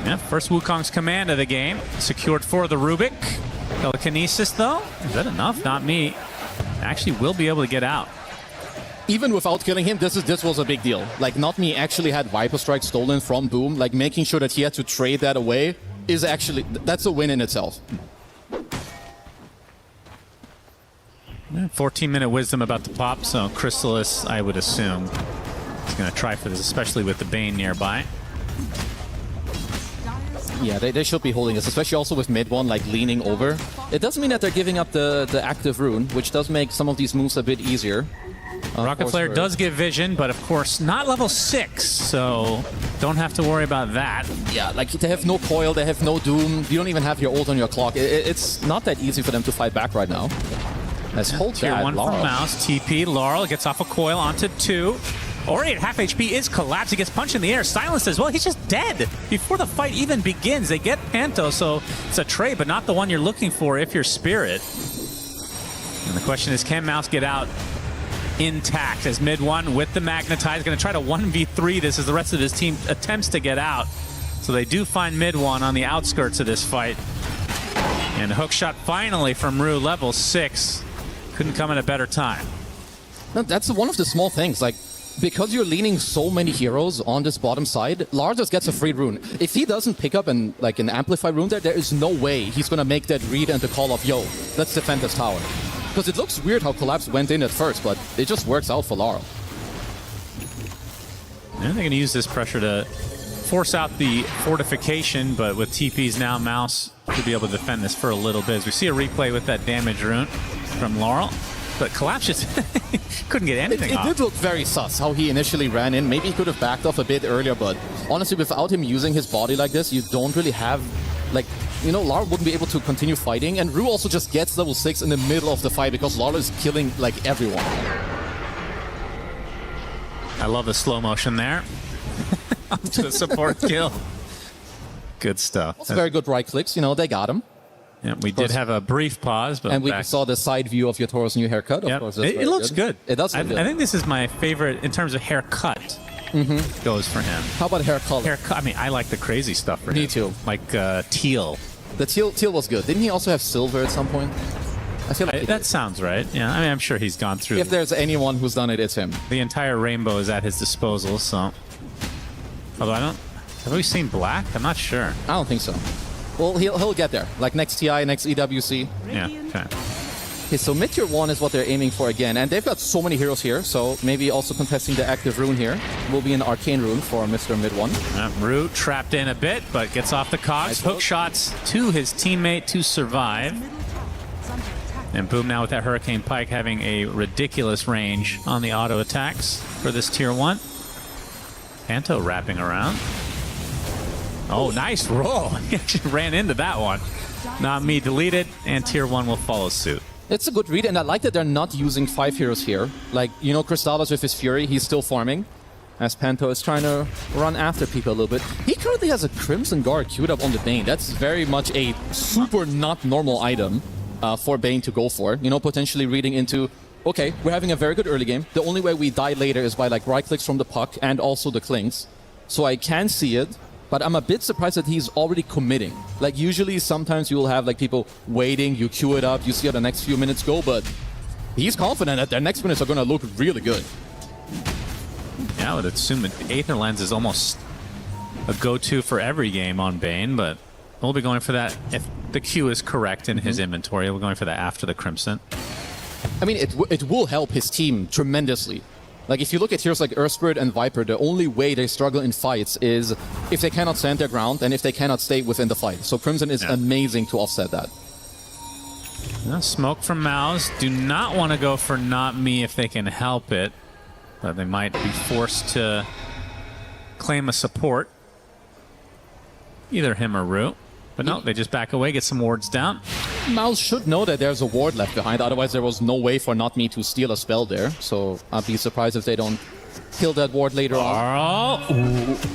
Speaker 16: Yeah, first Wukong's command of the game. Secured for the Rubik. Telekinesis though, is that enough? Not me. Actually will be able to get out.
Speaker 1: even without killing him, this was a big deal. Like, Not Me actually had Viper Strike stolen from Boom. Like, making sure that he had to trade that away is actually, that's a win in itself.
Speaker 16: 14-minute wisdom about to pop, so Crystallis, I would assume, is going to try for this, especially with the Bane nearby.
Speaker 1: Yeah, they should be holding this, especially also with mid one, like, leaning over. It does mean that they're giving up the active rune, which does make some of these moves a bit easier.
Speaker 16: Rocket Flare does give vision, but of course not level 6, so don't have to worry about that.
Speaker 1: Yeah, like, they have no coil, they have no doom, you don't even have your ult on your clock. It's not that easy for them to fight back right now. Let's hold
Speaker 16: Tier
Speaker 1: that.
Speaker 16: 1 from Mouse, TP, Laurel gets off a coil onto 2. Ori at half HP is collapsed. He gets punched in the air. Silenced as well. He's just dead before the fight even begins. They get Panto, so it's a trade, but not the one you're looking for if you're Spirit. And the question is, can Mouse get out intact as mid one with the Magnetize? Going to try to 1v3 this as the rest of his team attempts to get out. So they do find mid one on the outskirts of this fight. And the hook shot finally from Rue, level 6. Couldn't come at a better time.
Speaker 1: No, that's one of the small things. Like, because you're leaning so many heroes on this bottom side, Lars just gets a free rune. If he doesn't pick up an amplify rune there is no way he's going to make that read and the call of, yo, let's defend this tower. Because it looks weird how Collapse went in at first, but it just works out for Laurel.
Speaker 16: And they're going to use this pressure to force out the fortification, but with TPs now, Mouse should be able to defend this for a little bit. As we see a replay with that damage rune from Laurel. But Collapse just couldn't get anything off.
Speaker 1: It did look very sus how he initially ran in. Maybe he could have backed off a bit earlier, but honestly, without him using his body like this, you don't really have, like, you know, Lara wouldn't be able to continue fighting. And Rue also just gets level 6 in the middle of the fight because Lara is killing, like, everyone.
Speaker 16: I love the slow motion there. To the support kill. Good stuff.
Speaker 1: Also very good right clicks, you know, they got him.
Speaker 16: Yeah, we did have a brief pause, but
Speaker 1: and we saw the side view of Yotoro's new haircut. Of course,
Speaker 16: it looks good.
Speaker 1: It does look good.
Speaker 16: I think this is my favorite in terms of haircut. Goes for him.
Speaker 1: How about hair color?
Speaker 16: Haircut. I mean, I like the crazy stuff for him.
Speaker 1: Me too.
Speaker 16: Like teal.
Speaker 1: The teal was good. Didn't he also have silver at some point? I feel like
Speaker 16: that sounds right. Yeah, I mean, I'm sure he's gone through.
Speaker 1: If there's anyone who's done it, it's him.
Speaker 16: The entire rainbow is at his disposal. So, although have we seen black? I'm not sure.
Speaker 1: I don't think so. Well, he'll get there. Like next TI, next EWC.
Speaker 16: Yeah. Okay.
Speaker 1: Okay, so mid-tier 1 is what they're aiming for again. And they've got so many heroes here, so maybe also contesting the active rune here will be an arcane rune for Mr. Mid 1.
Speaker 16: Rue trapped in a bit, but gets off the cogs. Nice hook shots to his teammate to survive. And Boom now with that Hurricane Pike having a ridiculous range on the auto attacks for this tier 1. Panto wrapping around. Oh, nice roll. He actually ran into that one. Not Me deleted, and tier 1 will follow suit.
Speaker 1: It's a good read, and I like that they're not using 5 heroes here. Like, you know, Crystallis with his Fury, he's still farming. As Panto is trying to run after people a little bit. He currently has a Crimson Guard queued up on the Bane. That's very much a super not normal item for Bane to go for. You know, potentially reading into, okay, we're having a very good early game. The only way we die later is by, like, right clicks from the puck and also the clings. So I can see it. But I'm a bit surprised that he's already committing. Like, usually sometimes you will have, like, people waiting, you queue it up, you see how the next few minutes go, but he's confident that their next minutes are going to look really good.
Speaker 16: Yeah, I would assume that Aether Lens is almost a go-to for every game on Bane, but we'll be going for that if the queue is correct in his inventory. We're going for that after the Crimson.
Speaker 1: I mean, it will help his team tremendously. Like, if you look at heroes like Earthspirit and Viper, the only way they struggle in fights is if they cannot stand their ground and if they cannot stay within the fight. So Crimson is amazing to offset that.
Speaker 16: Smoke from Mouse. Do not want to go for Not Me if they can help it. But they might be forced to claim a support. Either him or Rue. But no, they just back away, get some wards down.
Speaker 1: Mouse should know that there's a ward left behind, otherwise there was no way for Not Me to steal a spell there. So I'd be surprised if they don't kill that ward later on.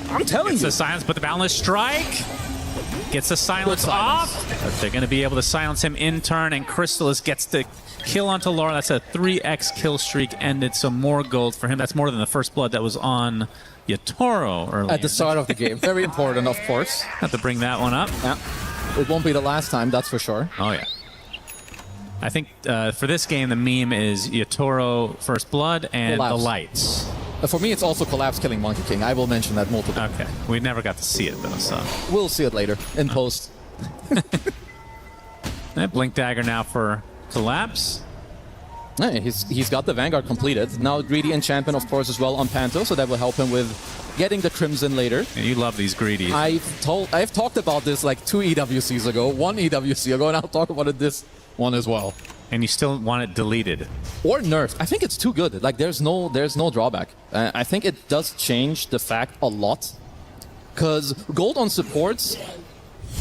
Speaker 1: I'm telling you.
Speaker 16: Gets the silence, but the Boundless Strike gets the silence off. But they're going to be able to silence him in turn, and Crystallis gets the kill onto Laura. That's a 3x kill streak ended, so more gold for him. That's more than the first blood that was on Yotoro earlier.
Speaker 1: At the start of the game. Very important, of course.
Speaker 16: Have to bring that one up.
Speaker 1: Yeah. It won't be the last time, that's for sure.
Speaker 16: Oh, yeah. I think for this game, the meme is Yatoro First Blood and
Speaker 1: Collapse.
Speaker 16: the lights.
Speaker 1: For me, it's also Collapse killing Monkey King. I will mention that multiple times.
Speaker 16: Okay. We never got to see it, though, so.
Speaker 1: We'll see it later in post.
Speaker 16: Blink Dagger now for Collapse.
Speaker 1: Hey, he's got the Vanguard completed. Now Greedy Enchantment, of course, as well on Panto, so that will help him with getting the Crimson later.
Speaker 16: And you love these Greedies.
Speaker 1: I've talked about this like 2 EWCs ago, 1 EWC ago, and I'll talk about it this one as well.
Speaker 16: And you still want it deleted.
Speaker 1: Or nerfed. I think it's too good. Like, there's no drawback. I think it does change the fact a lot. Because gold on supports,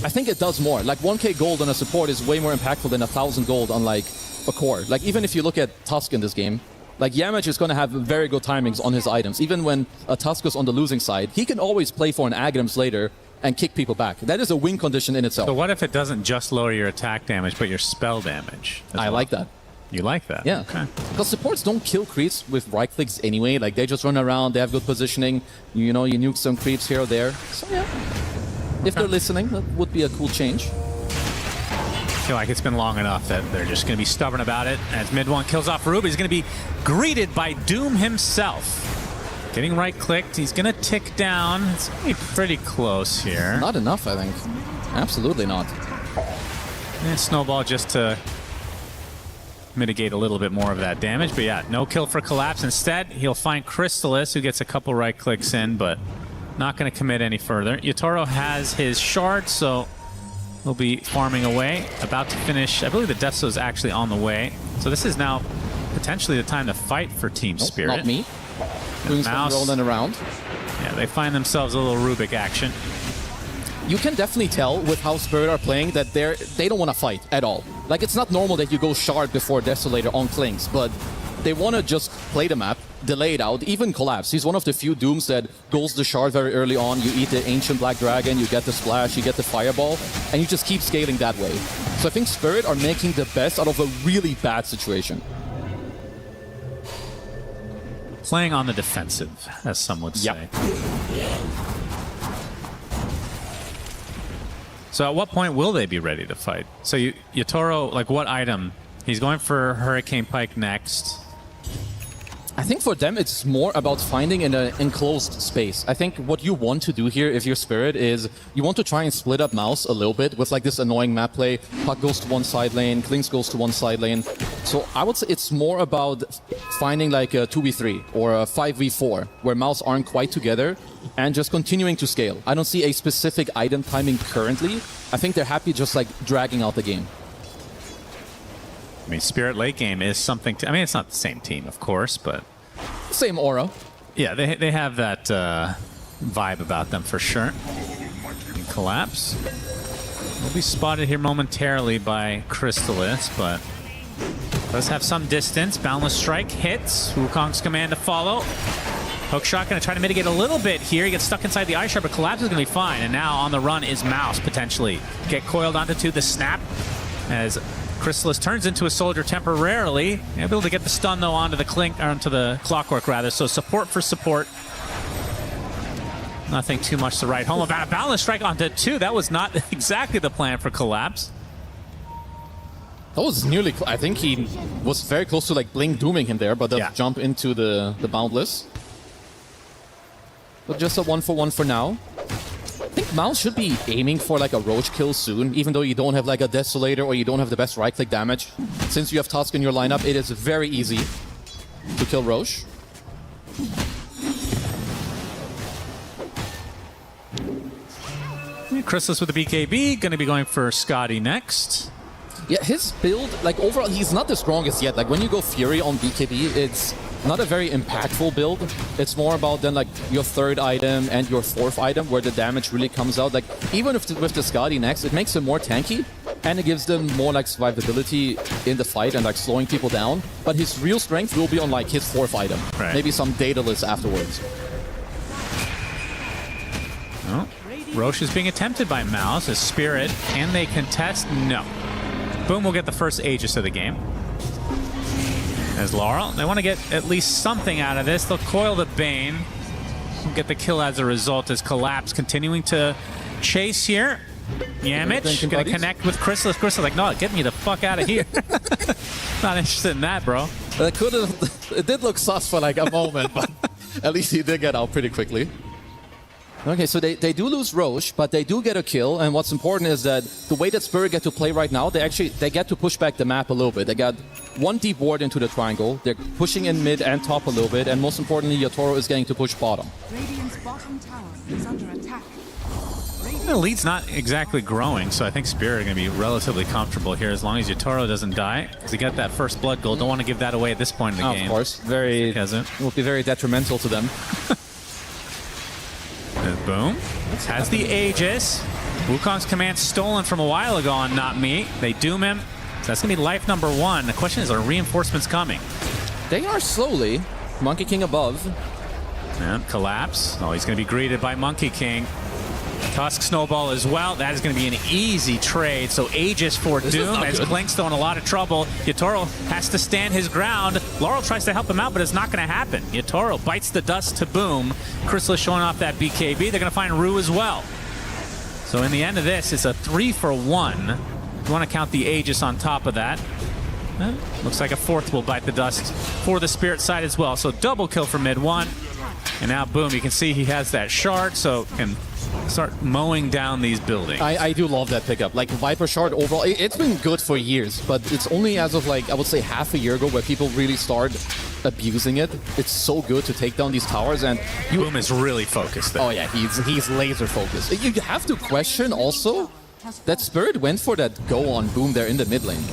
Speaker 1: I think it does more. Like, 1k gold on a support is way more impactful than 1,000 gold on, like, a core. Like, even if you look at Tusk in this game, like, Yamage is going to have very good timings on his items. Even when a Tusk is on the losing side, he can always play for an Aghanim's later and kick people back. That is a win condition in itself.
Speaker 16: So what if it doesn't just lower your attack damage, but your spell damage?
Speaker 1: I like that.
Speaker 16: You like that?
Speaker 1: Yeah.
Speaker 16: Okay.
Speaker 1: Because supports don't kill creeps with right clicks anyway. Like, they just run around, they have good positioning. You know, you nuke some creeps here or there. So, yeah. If they're listening, that would be a cool change.
Speaker 16: I feel like it's been long enough that they're just going to be stubborn about it. As mid one kills off Ruby, he's going to be greeted by Doom himself. Getting right-clicked, he's going to tick down. It's going to be pretty close here.
Speaker 1: Not enough, I think. Absolutely not.
Speaker 16: And Snowball just to mitigate a little bit more of that damage. But yeah, no kill for Collapse. Instead, he'll find Crystallis, who gets a couple right-clicks in, but not going to commit any further. Yatoro has his shard, so he'll be farming away. About to finish. I believe the Death Zone is actually on the way. So this is now potentially the time to fight for Team Spirit.
Speaker 1: Not me. Doing some rolling around.
Speaker 16: Yeah, they find themselves a little Rubik action.
Speaker 1: You can definitely tell with how Spirit are playing that they don't want to fight at all. Like, it's not normal that you go Shard before Desolator on Klings, but they want to just play the map, delay it out, even Collapse. He's one of the few Dooms that goes the Shard very early on. You eat the Ancient Black Dragon, you get the Splash, you get the Fireball, and you just keep scaling that way. So I think Spirit are making the best out of a really bad situation.
Speaker 16: Playing on the defensive, as some would say. So at what point will they be ready to fight? So Yatoro, like, what item? He's going for Hurricane Pike next.
Speaker 1: I think for them, it's more about finding an enclosed space. I think what you want to do here, if you're Spirit, is you want to try and split up Mouse a little bit with like this annoying map play. Puck goes to one side lane, Klings goes to one side lane. So I would say it's more about finding like a 2v3 or a 5v4 where Mouse aren't quite together and just continuing to scale. I don't see a specific item timing currently. I think they're happy just like dragging out the game.
Speaker 16: I mean, Spirit late game is something to... I mean, it's not the same team, of course, but...
Speaker 1: Same aura.
Speaker 16: Yeah, they have that vibe about them for sure. And Collapse will be spotted here momentarily by Crystallis, but does have some distance. Boundless Strike hits. Wukong's command to follow. Hookshot going to try to mitigate a little bit here. He gets stuck inside the Ice Shard, but Collapse is going to be fine. And now on the run is Mouse, potentially. Get coiled onto the snap as Crystallis turns into a soldier temporarily. Able to get the stun, though, onto the Clockwork, rather. So support for support. Nothing too much to write home about. A Boundless Strike onto 2. That was not exactly the plan for Collapse.
Speaker 1: That was nearly... I think he was very close to like Blink dooming him there, but does jump into the Boundless. But just a 1-for-1 for now. I think Mouse should be aiming for like a Roach kill soon, even though you don't have like a Desolator or you don't have the best right-click damage. Since you have Tusk in your lineup, it is very easy to kill Roach.
Speaker 16: Crystallis with the BKB, going to be going for Scotty next.
Speaker 1: Yeah, his build, like overall, he's not the strongest yet. Like when you go Fury on BKB, it's not a very impactful build. It's more about then like your third item and your fourth item where the damage really comes out. Like even with the Scotty next, it makes him more tanky and it gives them more like survivability in the fight and like slowing people down. But his real strength will be on like his fourth item.
Speaker 16: Right.
Speaker 1: Maybe some Daedalus afterwards.
Speaker 16: Oh, Roche is being attempted by Mouse as Spirit. Can they contest? No. Boom will get the first Aegis of the game. As Laurel, they want to get at least something out of this. They'll coil the Bane. We'll get the kill as a result as Collapse continuing to chase here.
Speaker 6: Yamich gonna connect with Chrysalis. Chrysalis like, no, get me the fuck out of here. Not interested in that, bro.
Speaker 1: It did look sus for like a moment, but at least he did get out pretty quickly. Okay, so they do lose Roche, but they do get a kill, and what's important is that the way that Spirit get to play right now, they get to push back the map a little bit. They got one deep ward into the triangle, they're pushing in mid and top a little bit, and most importantly, Yatoro is getting to push bottom.
Speaker 2: Radiant's bottom tower is under attack.
Speaker 16: The lead's not exactly growing, so I think Spirit are going to be relatively comfortable here as long as Yatoro doesn't die. Because he got that first blood goal. Don't want to give that away at this point in the game.
Speaker 1: Of course. It will be very detrimental to them.
Speaker 16: Boom. Has the Aegis. Wukong's command stolen from a while ago on Not Me. They doom him. So that's going to be life number 1. The question is, are reinforcements coming?
Speaker 1: They are slowly. Monkey King above.
Speaker 16: And collapse. Oh, he's going to be greeted by Monkey King. Tusk Snowball as well. That is going to be an easy trade. So Aegis for Doom as Klinkstone in a lot of trouble. Yatoro has to stand his ground. Laurel tries to help him out, but it's not going to happen. Yatoro bites the dust to Boom. Chrysalis showing off that BKB. They're going to find Rue as well. So in the end of this, it's a 3-for-1. If you want to count the Aegis on top of that. Looks like a 4th will bite the dust for the Spirit side as well. So double kill for mid 1. And now Boom, you can see he has that shard, so can start mowing down these buildings.
Speaker 1: I do love that pickup. Like Viper Shard overall, it's been good for years, but it's only as of like, I would say half a year ago where people really start abusing it. It's so good to take down these towers, and
Speaker 16: Boom is really focused there.
Speaker 1: Oh yeah, he's laser focused. You have to question also that Spirit went for that go on Boom there in the mid lane.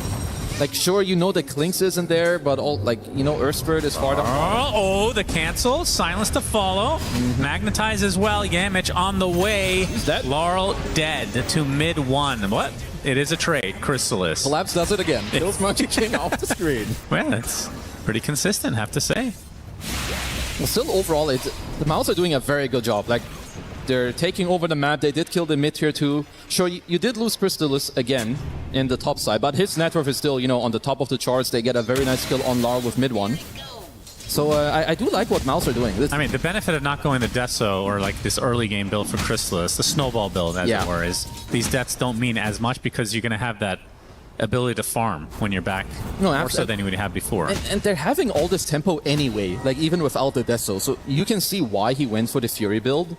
Speaker 1: Like, sure, you know the Klinks isn't there, but all, like, you know, Earth Spirit is far down.
Speaker 16: Oh, the cancel. Silence to follow. Magnetize as well. Yamich on the way.
Speaker 1: Who's that?
Speaker 16: Laurel dead to mid 1. What? It is a trade. Chrysalis.
Speaker 1: Collapse does it again. Kills Monkey King off the screen.
Speaker 16: Well, it's pretty consistent, have to say.
Speaker 1: Well, still, overall, the Mouse are doing a very good job. Like, they're taking over the map. They did kill the mid tier 2. Sure, you did lose Crystallis again in the top side, but his net worth is still, you know, on the top of the charts. They get a very nice kill on Laurel with mid 1. So I do like what Mouse are doing.
Speaker 16: I mean, the benefit of not going the Deso or like this early game build for Crystallis, the snowball build as it were, is these deaths don't mean as much because you're going to have that ability to farm when you're back more so than you would have before.
Speaker 1: And they're having all this tempo anyway, like even without the Deso. So you can see why he went for the Fury build.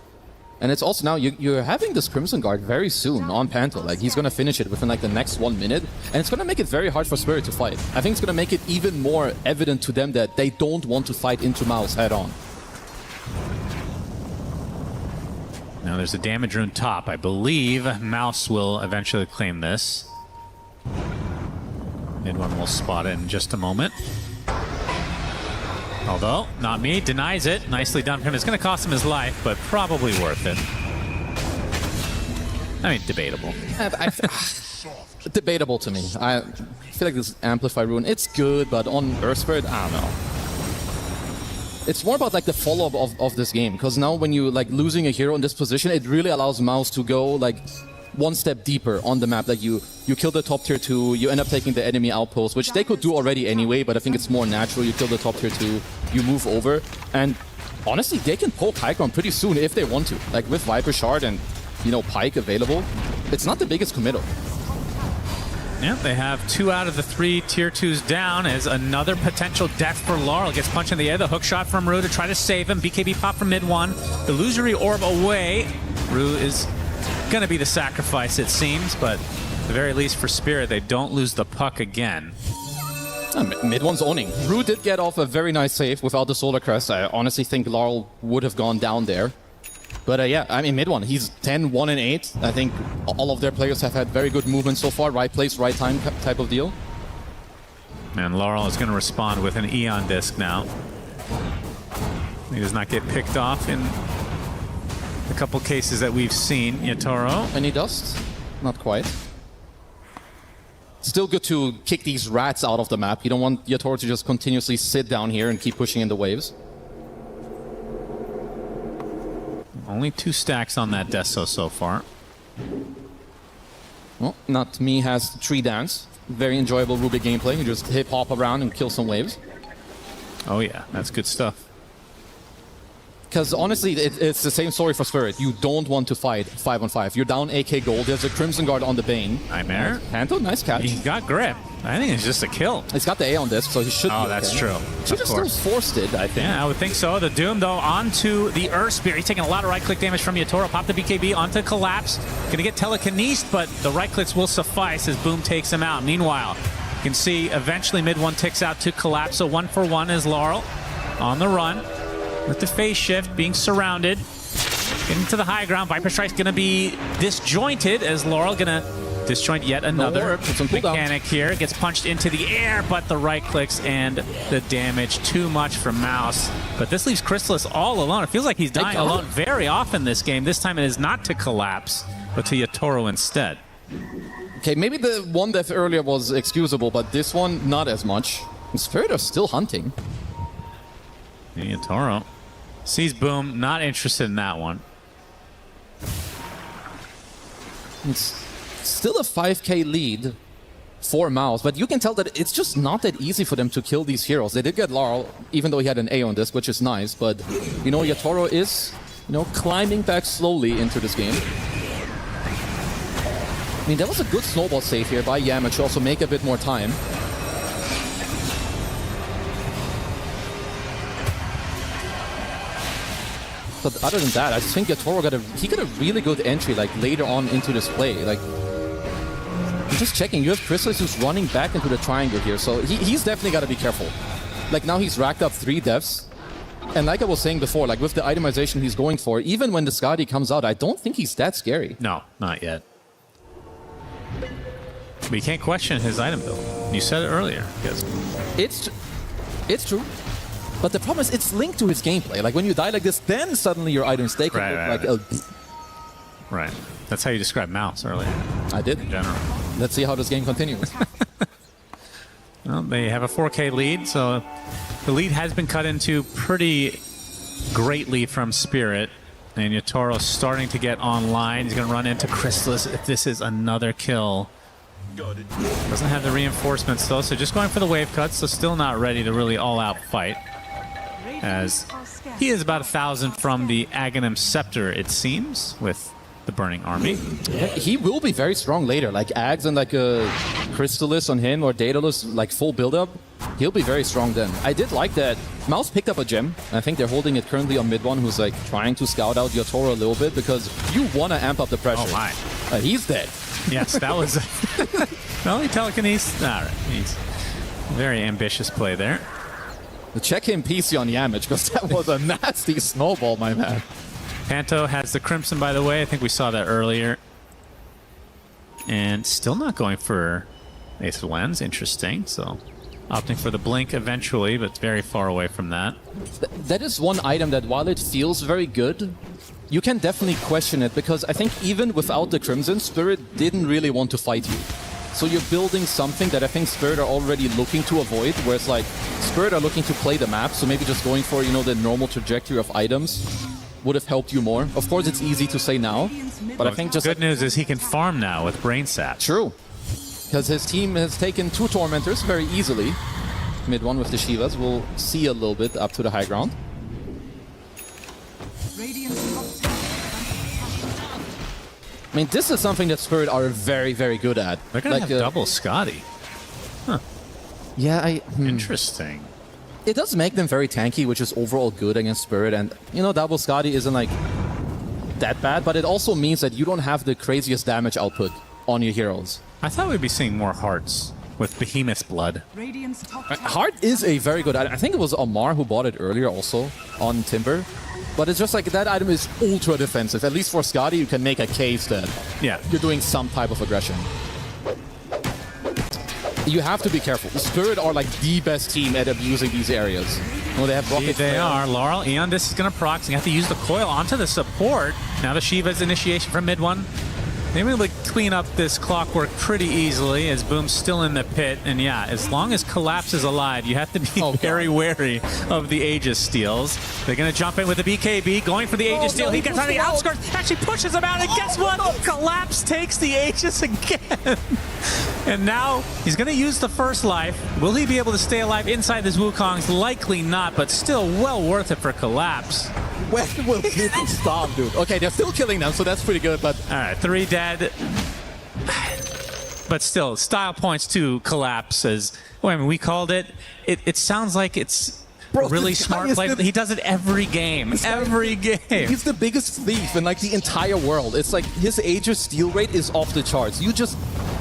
Speaker 1: And it's also now you're having this Crimson Guard very soon on Panto. Like he's gonna finish it within like the next 1 minute, and it's gonna make it very hard for Spirit to fight. I think it's gonna make it even more evident to them that they don't want to fight into Mouse head on.
Speaker 16: Now there's a damage rune top. I believe Mouse will eventually claim this. Mid 1 will spot it in just a moment. Although, Not Me denies it. Nicely done for him. It's going to cost him his life, but probably worth it. I mean, debatable.
Speaker 1: Debatable to me. I feel like this Amplify rune, it's good, but on Earth Spirit, I don't know. It's more about like the follow-up of this game, because now when you like losing a hero in this position, it really allows Mouse to go like one step deeper on the map. Like you kill the top tier 2, you end up taking the enemy outpost, which they could do already anyway, but I think it's more natural. You kill the top tier 2, you move over, and honestly, they can poke high ground pretty soon if they want to. Like with Viper Shard and, you know, Pike available, it's not the biggest committal.
Speaker 16: Yeah, they have 2 out of the 3 tier 2s down as another potential death for Laurel. Gets punched in the air. The hook shot from Rue to try to save him. BKB pop from mid 1. The illusory orb away. Rue is going to be the sacrifice, it seems, but at the very least for Spirit, they don't lose the puck again.
Speaker 1: Mid 1's owning. Rue did get off a very nice save without the Solar Crest. I honestly think Laurel would have gone down there. But yeah, I mean, mid 1, he's 10, 1, and 8. I think all of their players have had very good movement so far. Right place, right time type of deal.
Speaker 16: And Laurel is going to respond with an Eon Disc now. He does not get picked off in a couple cases that we've seen. Yatoro.
Speaker 1: Any dust? Not quite. Still good to kick these rats out of the map. You don't want Yatoro to just continuously sit down here and keep pushing in the waves.
Speaker 16: Only 2 stacks on that Deso so far.
Speaker 1: Well, Not Me has Tree Dance. Very enjoyable Ruby gameplay. You just hop around and kill some waves.
Speaker 16: Oh yeah, that's good stuff.
Speaker 1: Because honestly, it's the same story for Spirit. You don't want to fight 5-on-5. You're down AK gold. There's a Crimson Guard on the Bane.
Speaker 16: Nightmare.
Speaker 1: Panto, nice catch.
Speaker 16: He's got grip. I think it's just a kill.
Speaker 1: He's got the A on disc, so he should be
Speaker 16: Oh, that's
Speaker 1: okay.
Speaker 16: true.
Speaker 1: He just still forced it, I think.
Speaker 16: Yeah, I would think so. The Doom, though, onto the Earth Spear. He's taking a lot of right-click damage from Yatoro. Pop the BKB onto Collapse. Going to get telekinesed, but the right-clicks will suffice as Boom takes him out. Meanwhile, you can see eventually mid one ticks out to Collapse. So 1-for-1 is Laurel on the run with the phase shift, being surrounded. Getting to the high ground. Viper Strike's going to be disjointed as Laurel going to disjoint yet another mechanic here. Gets punched into the air, but the right clicks and the damage too much from Mouse. But this leaves Chrysalis all alone. It feels like he's dying alone very often this game. This time it is not to Collapse, but to Yatoro instead.
Speaker 1: Okay, maybe the one death earlier was excusable, but this one, not as much. And Spirit are still hunting.
Speaker 16: Yatoro sees Boom, not interested in that one.
Speaker 1: It's still a 5k lead for Mouse, but you can tell that it's just not that easy for them to kill these heroes. They did get Laurel, even though he had an A on this, which is nice, but, you know, Yatoro is, you know, climbing back slowly into this game. I mean, that was a good snowball save here by Yammer to also make a bit more time. But other than that, I just think Yatoro got a really good entry like later on into this play. Like, I'm just checking. You have Chrysalis who's running back into the triangle here, so he's definitely got to be careful. Like now he's racked up 3 deaths, and like I was saying before, like with the itemization he's going for, even when the Skadi comes out, I don't think he's that scary.
Speaker 16: No, not yet. But you can't question his item build. You said it earlier.
Speaker 1: It's true. But the problem is it's linked to his gameplay. Like when you die like this, then suddenly your items take
Speaker 16: Right. That's how you described Mouse earlier.
Speaker 1: I did.
Speaker 16: In general.
Speaker 1: Let's see how this game continues.
Speaker 16: Well, they have a 4K lead, so the lead has been cut into pretty greatly from Spirit. And Yatoro's starting to get online. He's going to run into Chrysalis if this is another kill. Doesn't have the reinforcements though, so just going for the wave cuts, so still not ready to really all-out fight. As he is about 1,000 from the Aghanim Scepter, it seems, with the Burning Army.
Speaker 1: Yeah, he will be very strong later. Like Ags and like a Crystallis on him or Daedalus, like full build-up, he'll be very strong then. I did like that Mouse picked up a gem. I think they're holding it currently on mid one, who's like trying to scout out Yatoro a little bit because you want to amp up the pressure.
Speaker 16: Oh my.
Speaker 1: He's dead.
Speaker 16: Yes, that was... No, he telekinesis. All right, he's very ambitious play there.
Speaker 1: Check him PC on Yamage, because that was a nasty snowball, my man.
Speaker 16: Panto has the Crimson, by the way. I think we saw that earlier. And still not going for Ace of Wands. Interesting. So opting for the Blink eventually, but it's very far away from that.
Speaker 1: That is one item that, while it feels very good, you can definitely question it, because I think even without the Crimson, Spirit didn't really want to fight you. So you're building something that I think Spirit are already looking to avoid, where it's like Spirit are looking to play the map, so maybe just going for, you know, the normal trajectory of items would have helped you more. Of course, it's easy to say now, but I think just...
Speaker 16: Good news is he can farm now with Brain Sat.
Speaker 1: True. Because his team has taken 2 Tormentors very easily. Mid one with the Shivas. We'll see a little bit up to the high ground. I mean, this is something that Spirit are very, very good at.
Speaker 16: They're going to have double Skadi. Huh.
Speaker 1: Yeah,
Speaker 16: Interesting.
Speaker 1: It does make them very tanky, which is overall good against Spirit. And, you know, double Skadi isn't, like, that bad. But it also means that you don't have the craziest damage output on your heroes.
Speaker 16: I thought we'd be seeing more Hearts with Behemoth's Blood.
Speaker 1: Heart is a very good item. I think it was Amar who bought it earlier also on Timber. But it's just like that item is ultra defensive. At least for Skadi, you can make a case that you're doing some type of aggression. You have to be careful. Spirit are like the best team at abusing these areas. Well, they have rocket
Speaker 16: They
Speaker 1: flare.
Speaker 16: are. Laurel, Eon, this is going to proc. So you have to use the coil onto the support. Now the Shiva's initiation from mid one. They will clean up this clockwork pretty easily as Boom's still in the pit. And yeah, as long as Collapse is alive, you have to be very wary of the Aegis steals. They're going to jump in with the BKB, going for the Aegis steal. He gets on the outskirts, actually pushes him out, and guess what? Collapse takes the Aegis again. And now he's going to use the first life. Will he be able to stay alive inside this Wukongs? Likely not, but still well worth it for Collapse.
Speaker 1: When will people stop, dude? Okay, they're still killing them, so that's pretty good, but...
Speaker 16: All right, 3 dead. But still, style points to collapse as... Well, I mean, we called it. It sounds like it's really smart play. He does it every game. Every game.
Speaker 1: He's the biggest thief in like the entire world. It's like his Aegis steal rate is off the charts. You just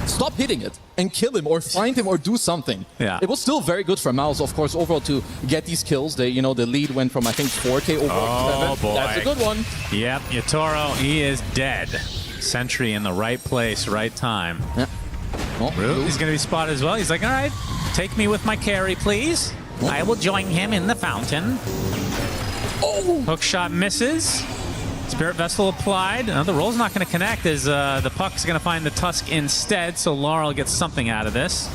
Speaker 1: stop hitting it and kill him or find him or do something.
Speaker 16: Yeah.
Speaker 1: It was still very good for Mouse, of course, overall to get these kills. They, the lead went from I think 4K over 7.
Speaker 16: Oh boy.
Speaker 1: That's a good one.
Speaker 16: Yep, Yatoro, he is dead. Sentry in the right place, right time.
Speaker 1: Yeah.
Speaker 16: He's going to be spotted as well. He's like, all right, take me with my carry, please. I will join him in the fountain.
Speaker 1: Oh!
Speaker 16: Hook shot misses. Spirit Vessel applied. The roll's not going to connect as the puck's going to find the Tusk instead, so Laurel gets something out of this.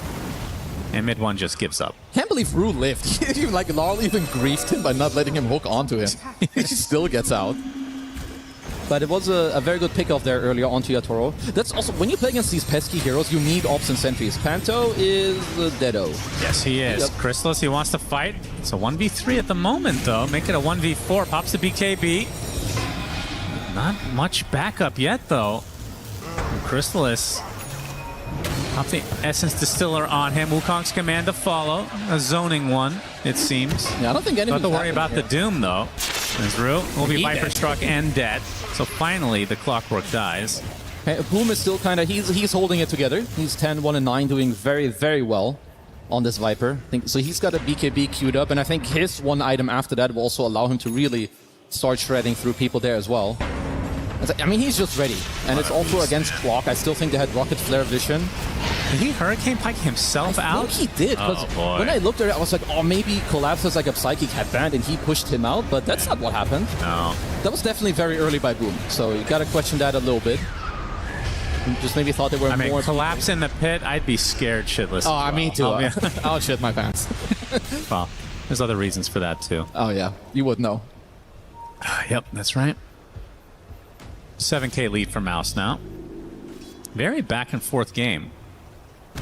Speaker 16: And mid one just gives up.
Speaker 1: Can't believe Rue lived. Laurel even griefed him by not letting him hook onto him. He still gets out. But it was a very good pickoff there earlier onto Yatoro. That's also, when you play against these pesky heroes, you need ops and sentries. Panto is deado.
Speaker 16: Yes, he is. Yep. Chrysalis, he wants to fight. It's a 1v3 at the moment, though. Make it a 1v4. Pops the BKB. Not much backup yet, though. And Chrysalis. Pop the Essence Distiller on him. Wukong's command to follow. A zoning one, it seems.
Speaker 1: Yeah, I don't think anything's
Speaker 16: Don't have to worry about the Doom, though. As Rue will be Viper struck and dead. So finally, the Clockwork dies.
Speaker 1: Hey, Boom is still kind of, he's holding it together. He's 10, 1, and 9, doing very, very well on this Viper. So he's got a BKB queued up, and I think his one item after that will also allow him to really start shredding through people there as well. I mean, he's just ready. And it's also against Clock. I still think they had Rocket Flare Vision.
Speaker 16: Did he Hurricane Pike himself out?
Speaker 1: I think he did.
Speaker 16: Oh, boy.
Speaker 1: When I looked at it, I was like, oh, maybe Collapse has like a Psychic Headband and he pushed him out, but that's not what happened.
Speaker 16: No.
Speaker 1: That was definitely very early by Boom. So you gotta question that a little bit. Just maybe thought there were more...
Speaker 16: Collapse in the pit, I'd be scared shitless.
Speaker 1: Oh, me too. I'll shit my pants.
Speaker 16: Well, there's other reasons for that, too.
Speaker 1: Oh, yeah. You would know.
Speaker 16: Yep, that's right. 7K lead for Mouse now. Very back and forth game.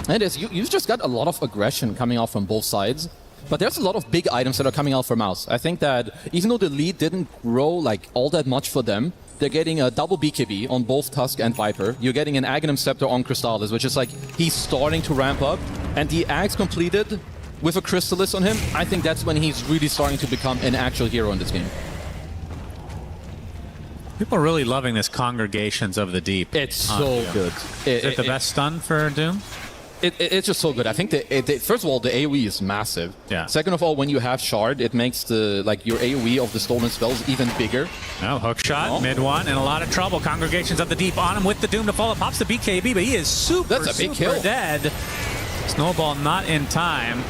Speaker 1: It is. You've just got a lot of aggression coming out from both sides. But there's a lot of big items that are coming out for Mouse. I think that even though the lead didn't grow like all that much for them, they're getting a double BKB on both Tusk and Viper. You're getting an Aghanim Scepter on Crystallis, which is like he's starting to ramp up. And the Axe completed with a Crystallis on him, I think that's when he's really starting to become an actual hero in this game.
Speaker 16: People are really loving this Congregations of the Deep.
Speaker 1: It's so good.
Speaker 16: Is it the best stun for Doom?
Speaker 1: It's just so good. I think first of all, the AoE is massive.
Speaker 16: Yeah.
Speaker 1: Second of all, when you have Shard, it makes your AoE of the stolen spells even bigger.
Speaker 16: Oh, hook shot, mid one, in a lot of trouble. Congregations of the Deep on him with the Doom to follow. Pops the BKB, but he is super dead. Snowball not in time.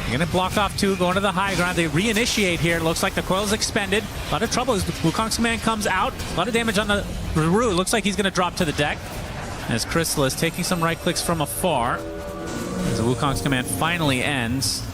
Speaker 16: You're going to block off 2, going to the high ground. They reinitiate here. Looks like the coil's expended. A lot of trouble as Wukong's command comes out. A lot of damage on the Ruru. Looks like he's going to drop to the deck. As Chrysalis taking some right clicks from afar. As the Wukong's command finally ends.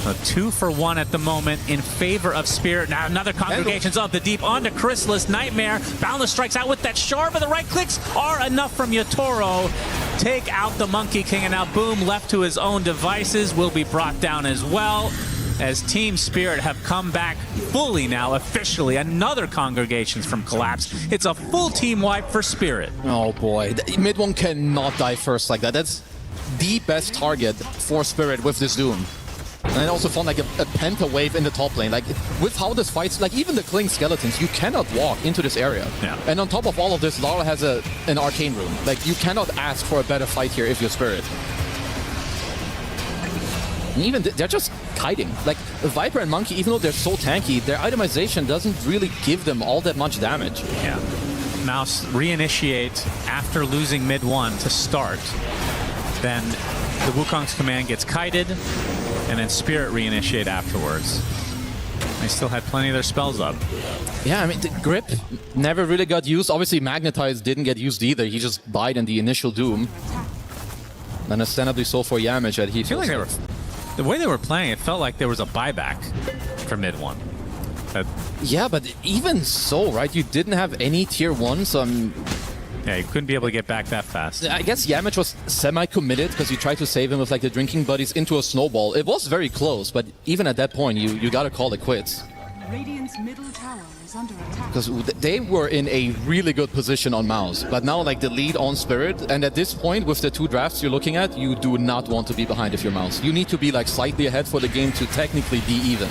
Speaker 16: A 2-for-1 at the moment in favor of Spirit. Now another Congregations of the Deep onto Chrysalis. Nightmare. Boundless strikes out with that Shard, but the right clicks are enough from Yatoro. Take out the Monkey King, and now Boom, left to his own devices, will be brought down as well. As Team Spirit have come back fully now, officially. Another Congregations from Collapse. It's a full team wipe for Spirit.
Speaker 1: Oh boy, mid one cannot die first like that. That's the best target for Spirit with this Doom. And I also found like a Penta wave in the top lane. Like with how this fights, like even the Kling Skeletons, you cannot walk into this area.
Speaker 16: Yeah.
Speaker 1: And on top of all of this, Lara has an Arcane Rune. Like you cannot ask for a better fight here if you're Spirit. And even they're just kiting. Like Viper and Monkey, even though they're so tanky, their itemization doesn't really give them all that much damage.
Speaker 16: Yeah. Mouse reinitiate after losing mid one to start. Then the Wukong's command gets kited, and then Spirit reinitiate afterwards. They still had plenty of their spells up.
Speaker 1: Yeah, I mean, the Grip never really got used. Obviously, Magnetize didn't get used either. He just died in the initial Doom. And understandably so for Yamage that he...
Speaker 16: I feel like the way they were playing, it felt like there was a buyback for mid one.
Speaker 1: Yeah, but even so, right? You didn't have any tier 1, so
Speaker 16: yeah, you couldn't be able to get back that fast.
Speaker 1: I guess Yamage was semi-committed because you tried to save him with like the drinking buddies into a snowball. It was very close, but even at that point, you gotta call it quits.
Speaker 2: Radiant's middle tower is under attack.
Speaker 1: Because they were in a really good position on Mouse, but now like the lead on Spirit, and at this point with the 2 drafts you're looking at, you do not want to be behind if you're Mouse. You need to be like slightly ahead for the game to technically be even.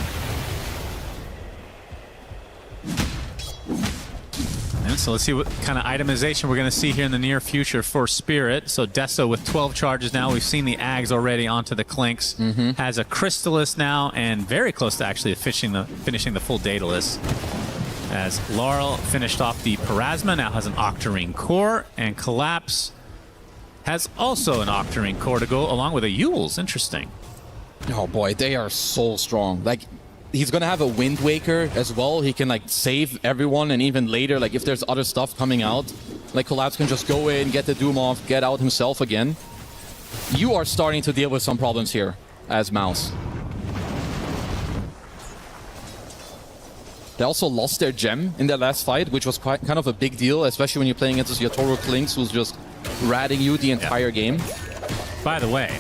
Speaker 16: And so let's see what kind of itemization we're going to see here in the near future for Spirit. So Deso with 12 charges now. We've seen the Ags already onto the Clinks. Has a Crystallis now, and very close to actually finishing the full Daedalus. As Laurel finished off the Parasma, now has an Octarine Core, and Collapse has also an Octarine Core to go along with a Yule's. Interesting.
Speaker 1: Oh boy, they are so strong. Like, he's gonna have a Wind Waker as well. He can like save everyone, and even later, like if there's other stuff coming out, like Collapse can just go in, get the Doom off, get out himself again. You are starting to deal with some problems here as Mouse. They also lost their gem in their last fight, which was kind of a big deal, especially when you're playing against Yatoro Clinks, who's just ratting you the entire game.
Speaker 16: By the way,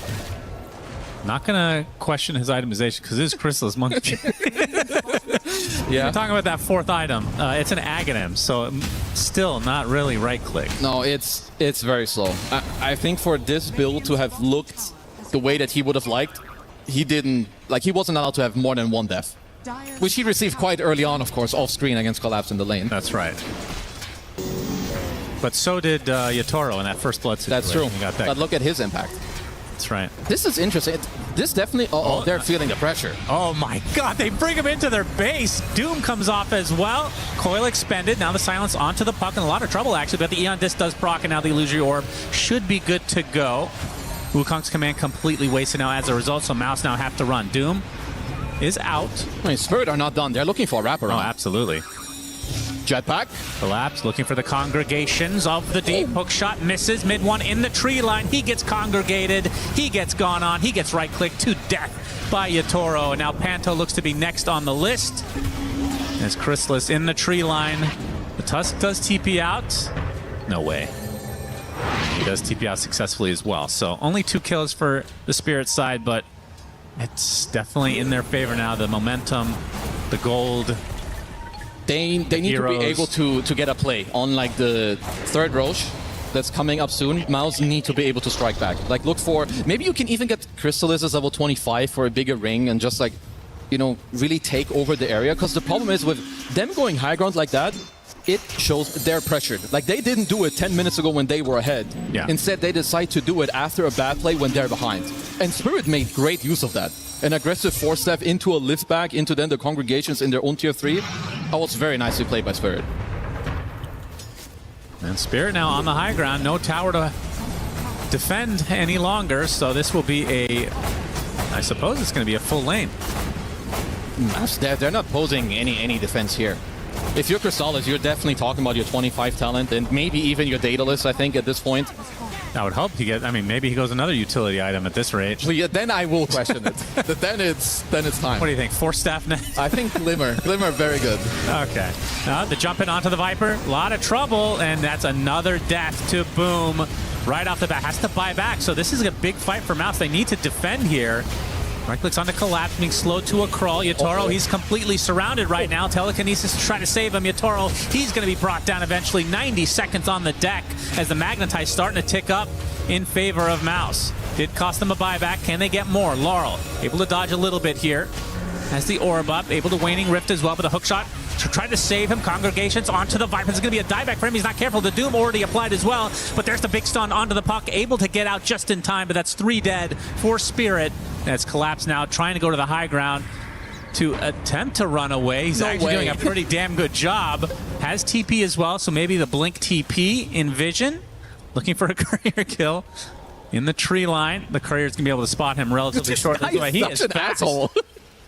Speaker 16: not gonna question his itemization because this is Crystallis Monkey.
Speaker 1: Yeah.
Speaker 16: We're talking about that 4th item. It's an Aghanim, so still not really right-click.
Speaker 1: No, it's very slow. I think for this build to have looked the way that he would have liked, he didn't, like he wasn't allowed to have more than 1 death. Which he received quite early on, of course, off-screen against Collapse in the lane.
Speaker 16: That's right. But so did Yatoro in that first blood situation.
Speaker 1: That's true.
Speaker 16: He got that.
Speaker 1: But look at his impact.
Speaker 16: That's right.
Speaker 1: This is interesting. This definitely... Oh, they're feeling the pressure.
Speaker 16: Oh my god, they bring him into their base. Doom comes off as well. Coil expended. Now the silence onto the puck. In a lot of trouble, actually. But the Eon Disc does proc, and now the Illusory Orb should be good to go. Wukong's command completely wasted now as a result, so Mouse now have to run. Doom is out.
Speaker 1: I mean, Spirit are not done. They're looking for a wraparound.
Speaker 16: Oh, absolutely.
Speaker 1: Jetpack.
Speaker 16: Collapse, looking for the congregations of the deep. Hook shot misses. Mid one in the tree line. He gets congregated. He gets gone on. He gets right-clicked to death by Yatoro. And now Panto looks to be next on the list. As Crystallis in the tree line. The Tusk does TP out. No way. He does TP out successfully as well. So only 2 kills for the Spirit side, but it's definitely in their favor now. The momentum, the gold.
Speaker 1: They need to be able to get a play on like the 3rd Roche that's coming up soon. Mouse need to be able to strike back. Like look for, maybe you can even get Crystallis as level 25 for a bigger ring and just like, you know, really take over the area. Because the problem is with them going high ground like that, it shows they're pressured. Like they didn't do it 10 minutes ago when they were ahead.
Speaker 16: Yeah.
Speaker 1: Instead, they decide to do it after a bad play when they're behind. And Spirit made great use of that. An aggressive 4-step into a lift back into then the congregations in their own tier 3. That was very nicely played by Spirit.
Speaker 16: And Spirit now on the high ground. No tower to defend any longer. So this will be a, I suppose it's going to be a full lane.
Speaker 1: They're not posing any defense here. If you're Crystallis, you're definitely talking about your 25 talent and maybe even your Daedalus, I think, at this point.
Speaker 16: I would hope he get. I mean, maybe he goes another utility item at this rate.
Speaker 1: Well, yeah, then I will question it. But then it's time.
Speaker 16: What do you think? 4 staff next?
Speaker 1: I think Glimmer. Glimmer, very good.
Speaker 16: Okay. Now the jump in onto the Viper. A lot of trouble, and that's another death to Boom right off the bat. Has to buy back. So this is a big fight for Mouse. They need to defend here. Right clicks on the Collapse, being slowed to a crawl. Yatoro, he's completely surrounded right now. Telekinesis to try to save him. Yatoro, he's going to be brought down eventually. 90 seconds on the deck as the Magnetize starting to tick up in favor of Mouse. Did cost them a buyback. Can they get more? Laurel, able to dodge a little bit here. Has the orb up, able to Waning Rift as well, but a hook shot to try to save him. Congregations onto the Viper. It's going to be a dieback for him. He's not careful. The Doom already applied as well, but there's the big stun onto the puck. Able to get out just in time, but that's 3 dead for Spirit. That's Collapse now, trying to go to the high ground to attempt to run away. He's actually doing a pretty damn good job. Has TP as well, so maybe the Blink TP in vision. Looking for a courier kill in the tree line. The courier's going to be able to spot him relatively shortly. He is
Speaker 1: an asshole.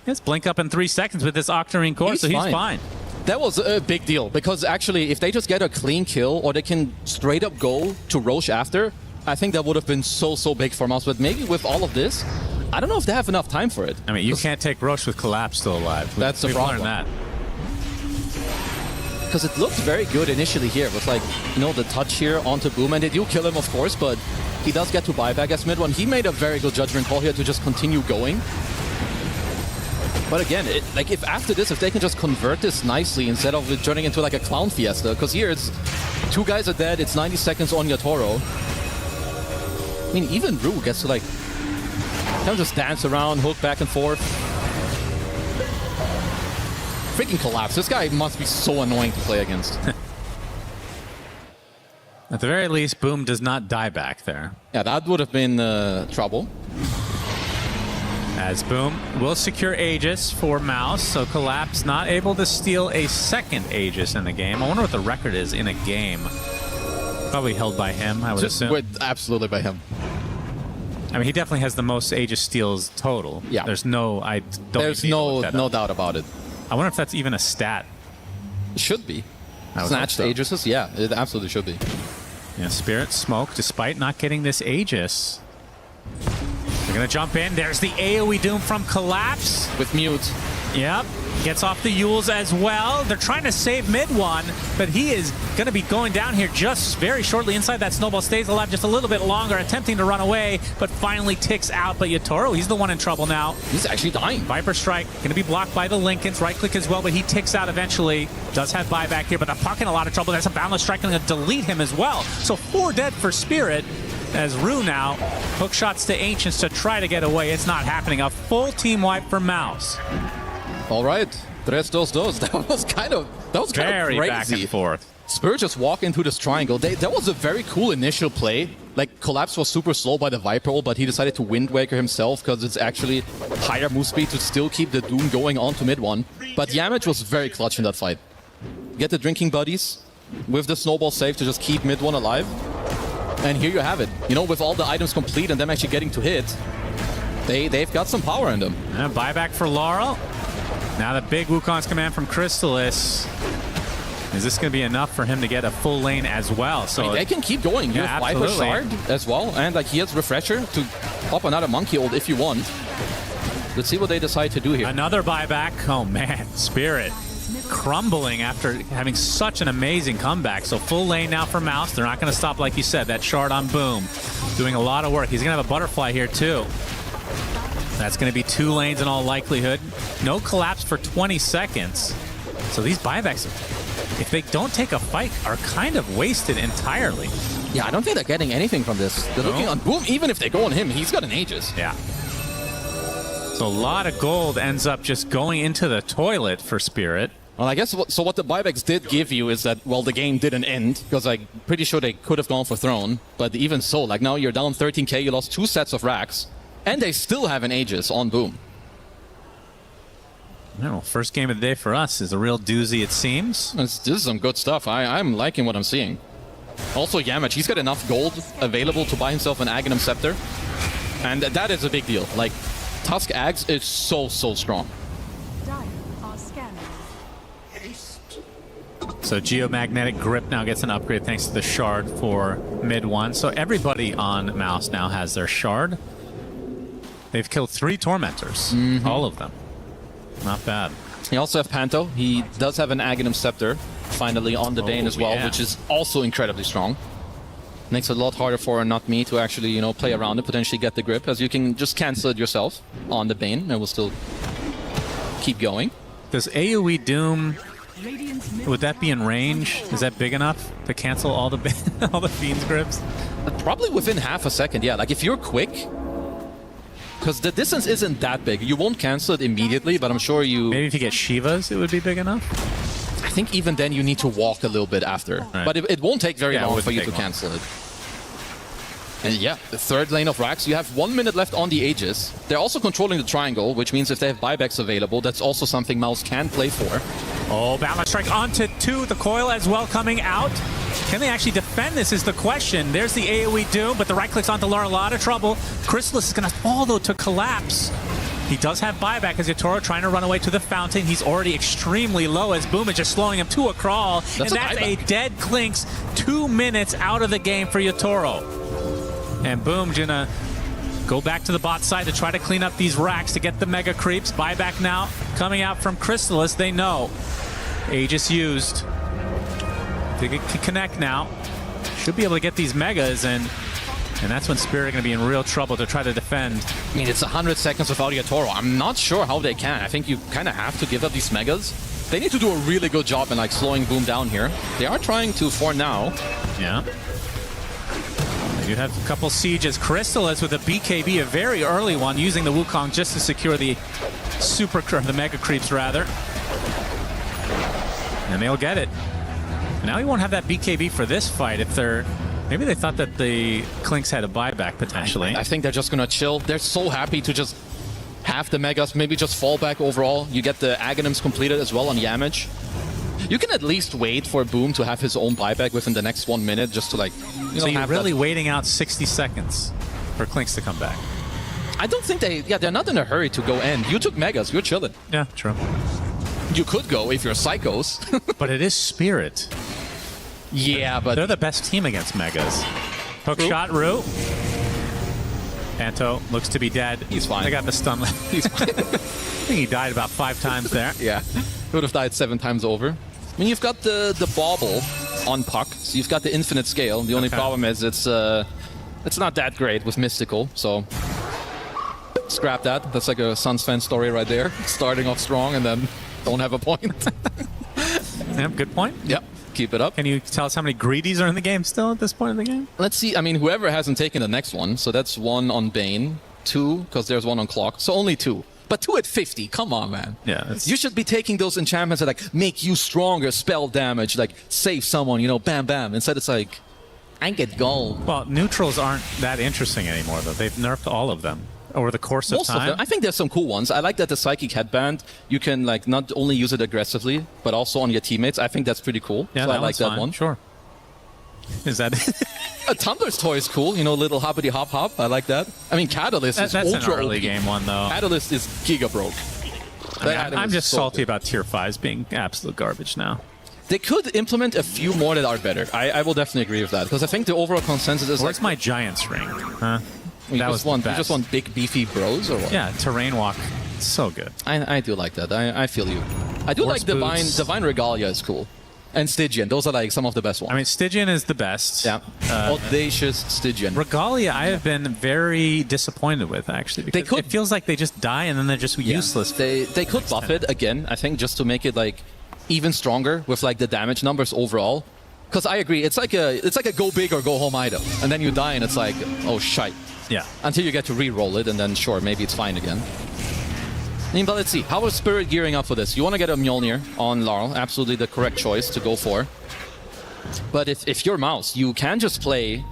Speaker 16: Yes, blink up in 3 seconds with this Octarine Core, so he's fine.
Speaker 1: That was a big deal, because actually, if they just get a clean kill, or they can straight up go to Roche after, I think that would have been so big for Mouse. But maybe with all of this, I don't know if they have enough time for it.
Speaker 16: I mean, you can't take Roche with Collapse still alive.
Speaker 1: That's the problem.
Speaker 16: We've learned that.
Speaker 1: Because it looked very good initially here, with like, you know, the touch here onto Boom, and they do kill him, of course, but he does get to buyback as mid one. He made a very good judgment call here to just continue going. But again, like if after this, if they can just convert this nicely instead of it turning into like a clown fiesta, because here it's 2 guys are dead, it's 90 seconds on Yatoro. I mean, even Rue gets to like kind of just dance around, hook back and forth. Freaking collapse. This guy must be so annoying to play against.
Speaker 16: At the very least, Boom does not die back there.
Speaker 1: Yeah, that would have been trouble.
Speaker 16: As Boom will secure Aegis for Mouse, so Collapse not able to steal a second Aegis in the game. I wonder what the record is in a game. Probably held by him, I would assume.
Speaker 1: Absolutely by him.
Speaker 16: I mean, he definitely has the most Aegis steals total.
Speaker 1: Yeah.
Speaker 16: There's no,
Speaker 1: There's no doubt about it.
Speaker 16: I wonder if that's even a stat.
Speaker 1: It should be. Snatched Aegises? Yeah, it absolutely should be.
Speaker 16: Yeah, Spirit Smoke, despite not getting this Aegis. They're going to jump in. There's the AoE Doom from Collapse.
Speaker 1: With Mute.
Speaker 16: Yep. Gets off the Yules as well. They're trying to save mid one, but he is going to be going down here just very shortly inside that snowball. Stays alive just a little bit longer, attempting to run away, but finally ticks out. But Yatoro, he's the one in trouble now.
Speaker 1: He's actually dying.
Speaker 16: Viper Strike going to be blocked by the Lincolns. Right click as well, but he ticks out eventually. Does have buyback here, but the Puck in a lot of trouble. There's a Boundless Strike going to delete him as well. So 4 dead for Spirit. As Rue now hook shots to Ancients to try to get away. It's not happening. A full team wipe for Mouse.
Speaker 1: All right, 3-2-2. That was kind of
Speaker 16: very
Speaker 1: crazy.
Speaker 16: Back and forth.
Speaker 1: Spirit just walk into this triangle. That was a very cool initial play. Like Collapse was super slow by the Viper ult, but he decided to Wind Waker himself because it's actually higher move speed to still keep the Doom going on to mid one. But Yamage was very clutch in that fight. Get the drinking buddies with the snowball save to just keep mid one alive. And here you have it. You know, with all the items complete and them actually getting to hit, they've got some power in them.
Speaker 16: And buyback for Laurel. Now the big Wukong's command from Crystallis. Is this going to be enough for him to get a full lane as well? So
Speaker 1: I mean, they can keep going. You have Viper Shard as well, and like he has Refresher to pop another Monkey ult if you want. Let's see what they decide to do here.
Speaker 16: Another buyback. Oh man, Spirit crumbling after having such an amazing comeback. So full lane now for Mouse. They're not going to stop, like you said. That shard on Boom doing a lot of work. He's going to have a butterfly here too. That's going to be 2 lanes in all likelihood. No Collapse for 20 seconds. So these buybacks, if they don't take a fight, are kind of wasted entirely.
Speaker 1: Yeah, I don't think they're getting anything from this. They're looking on Boom. Even if they go on him, he's got an Aegis.
Speaker 16: Yeah. So a lot of gold ends up just going into the toilet for Spirit.
Speaker 1: Well, I guess what the buybacks did give you is that, well, the game didn't end, because I'm pretty sure they could have gone for Throne. But even so, like now you're down 13k, you lost 2 sets of racks, and they still have an Aegis on Boom.
Speaker 16: Well, first game of the day for us is a real doozy, it seems.
Speaker 1: This is some good stuff. I'm liking what I'm seeing. Also, Yamage, he's got enough gold available to buy himself an Aghanim Scepter, and that is a big deal. Like, Tusk Ags is so strong.
Speaker 16: So Geomagnetic Grip now gets an upgrade thanks to the Shard for mid one. So everybody on Mouse now has their Shard. They've killed 3 Tormentors, all of them. Not bad.
Speaker 1: He also have Panto. He does have an Aghanim Scepter finally on the Dane as well, which is also incredibly strong. Makes it a lot harder for Not Me to actually, you know, play around it, potentially get the grip, as you can just cancel it yourself on the Bane, and we'll still keep going.
Speaker 16: Does AoE Doom, would that be in range? Is that big enough to cancel all the all the Fiend's grips?
Speaker 1: Probably within half a second, yeah. Like if you're quick, because the distance isn't that big. You won't cancel it immediately, but I'm sure you...
Speaker 16: Maybe if you get Shivas, it would be big enough?
Speaker 1: I think even then you need to walk a little bit after.
Speaker 16: Right.
Speaker 1: But it won't take very long for you to cancel it. And yeah, the 3rd lane of racks. You have 1 minute left on the Aegis. They're also controlling the triangle, which means if they have buybacks available, that's also something Mouse can play for.
Speaker 16: Oh, Balance Strike onto 2. The coil as well coming out. Can they actually defend this is the question. There's the AoE Doom, but the right clicks onto Laura. A lot of trouble. Crystallis is going to fall, though, to Collapse. He does have buyback as Yatoro trying to run away to the fountain. He's already extremely low as Boom is just slowing him to a crawl. That's a dead Clinks. 2 minutes out of the game for Yatoro. And Boom's going to go back to the bot side to try to clean up these racks to get the mega creeps. Buyback now coming out from Crystallis. They know. Aegis used. They can connect now. Should be able to get these megas, and And that's when Spirit are going to be in real trouble to try to defend.
Speaker 1: I mean, it's 100 seconds without Yatoro. I'm not sure how they can. I think you kind of have to give up these megas. They need to do a really good job in like slowing Boom down here. They are trying to for now.
Speaker 16: Yeah. They do have a couple sieges. Crystal is with a BKB, a very early one, using the Wukong just to secure the the mega creeps rather. And they'll get it. Now he won't have that BKB for this fight if they're... Maybe they thought that the Clinks had a buyback potentially.
Speaker 1: I think they're just gonna chill. They're so happy to just have the megas, maybe just fall back overall. You get the Aghanims completed as well on Yamage. You can at least wait for Boom to have his own buyback within the next 1 minute just to like,
Speaker 16: so you're really waiting out 60 seconds for Clinks to come back.
Speaker 1: I don't think they're not in a hurry to go end. You took megas, you're chilling.
Speaker 16: Yeah, true.
Speaker 1: You could go if you're psychos.
Speaker 16: But it is Spirit.
Speaker 1: Yeah, but...
Speaker 16: They're the best team against megas. Hook shot, Rue. Panto looks to be dead.
Speaker 1: He's fine.
Speaker 16: They got the stun.
Speaker 1: He's fine.
Speaker 16: I think he died about 5 times there.
Speaker 1: Yeah. He would have died 7 times over. I mean, you've got the bauble on Puck, so you've got the infinite scale. The only problem is it's not that great with Mystical, so... Scrap that. That's like a Suns fan story right there. Starting off strong and then don't have a point.
Speaker 16: Yep, good point.
Speaker 1: Yep. Keep it up.
Speaker 16: Can you tell us how many greedies are in the game still at this point in the game?
Speaker 1: Let's see. I mean, whoever hasn't taken the next one. So that's 1 on Bane, 2, because there's 1 on Clock. So only 2. But 2 at 50. Come on, man.
Speaker 16: Yeah.
Speaker 1: You should be taking those enchantments that like make you stronger, spell damage, like save someone, you know, bam, bam. Instead, it's like, I get gold.
Speaker 16: Well, neutrals aren't that interesting anymore, though. They've nerfed all of them over the course of time.
Speaker 1: Most of them. I think there's some cool ones. I like that the Psychic Headband, you can like not only use it aggressively, but also on your teammates. I think that's pretty cool.
Speaker 16: Yeah,
Speaker 1: so I like that
Speaker 16: fine.
Speaker 1: one.
Speaker 16: Sure. Is that
Speaker 1: a Tumblr's toy is cool, you know, little hoppity hop hop. I like that. I mean, Catalyst is
Speaker 16: that's
Speaker 1: ultra
Speaker 16: an early
Speaker 1: OP.
Speaker 16: game one though.
Speaker 1: Catalyst is giga broke.
Speaker 16: I'm just salty about tier 5s being absolute garbage now.
Speaker 1: They could implement a few more that are better. I will definitely agree with that because I think the overall consensus is.
Speaker 16: Where's my Giants ring? Huh?
Speaker 1: You just want big beefy bros or what?
Speaker 16: Yeah, terrain walk. So good.
Speaker 1: I do like that. I feel you. I do like Divine Regalia is cool. And Stygian. Those are like some of the best ones.
Speaker 16: I mean, Stygian is the best.
Speaker 1: Yeah. Audacious Stygian.
Speaker 16: Regalia, I have been very disappointed with, actually. Because it feels like they just die and then they're just useless.
Speaker 1: They could buff it again, I think, just to make it like even stronger with like the damage numbers overall. Because I agree, it's like a go big or go home item. And then you die and it's like, oh shite.
Speaker 16: Yeah.
Speaker 1: Until you get to re-roll it and then sure, maybe it's fine again. But let's see. How is Spirit gearing up for this? You want to get a Mjolnir on Laurel. Absolutely the correct choice to go for. But if you're Mouse, you can just play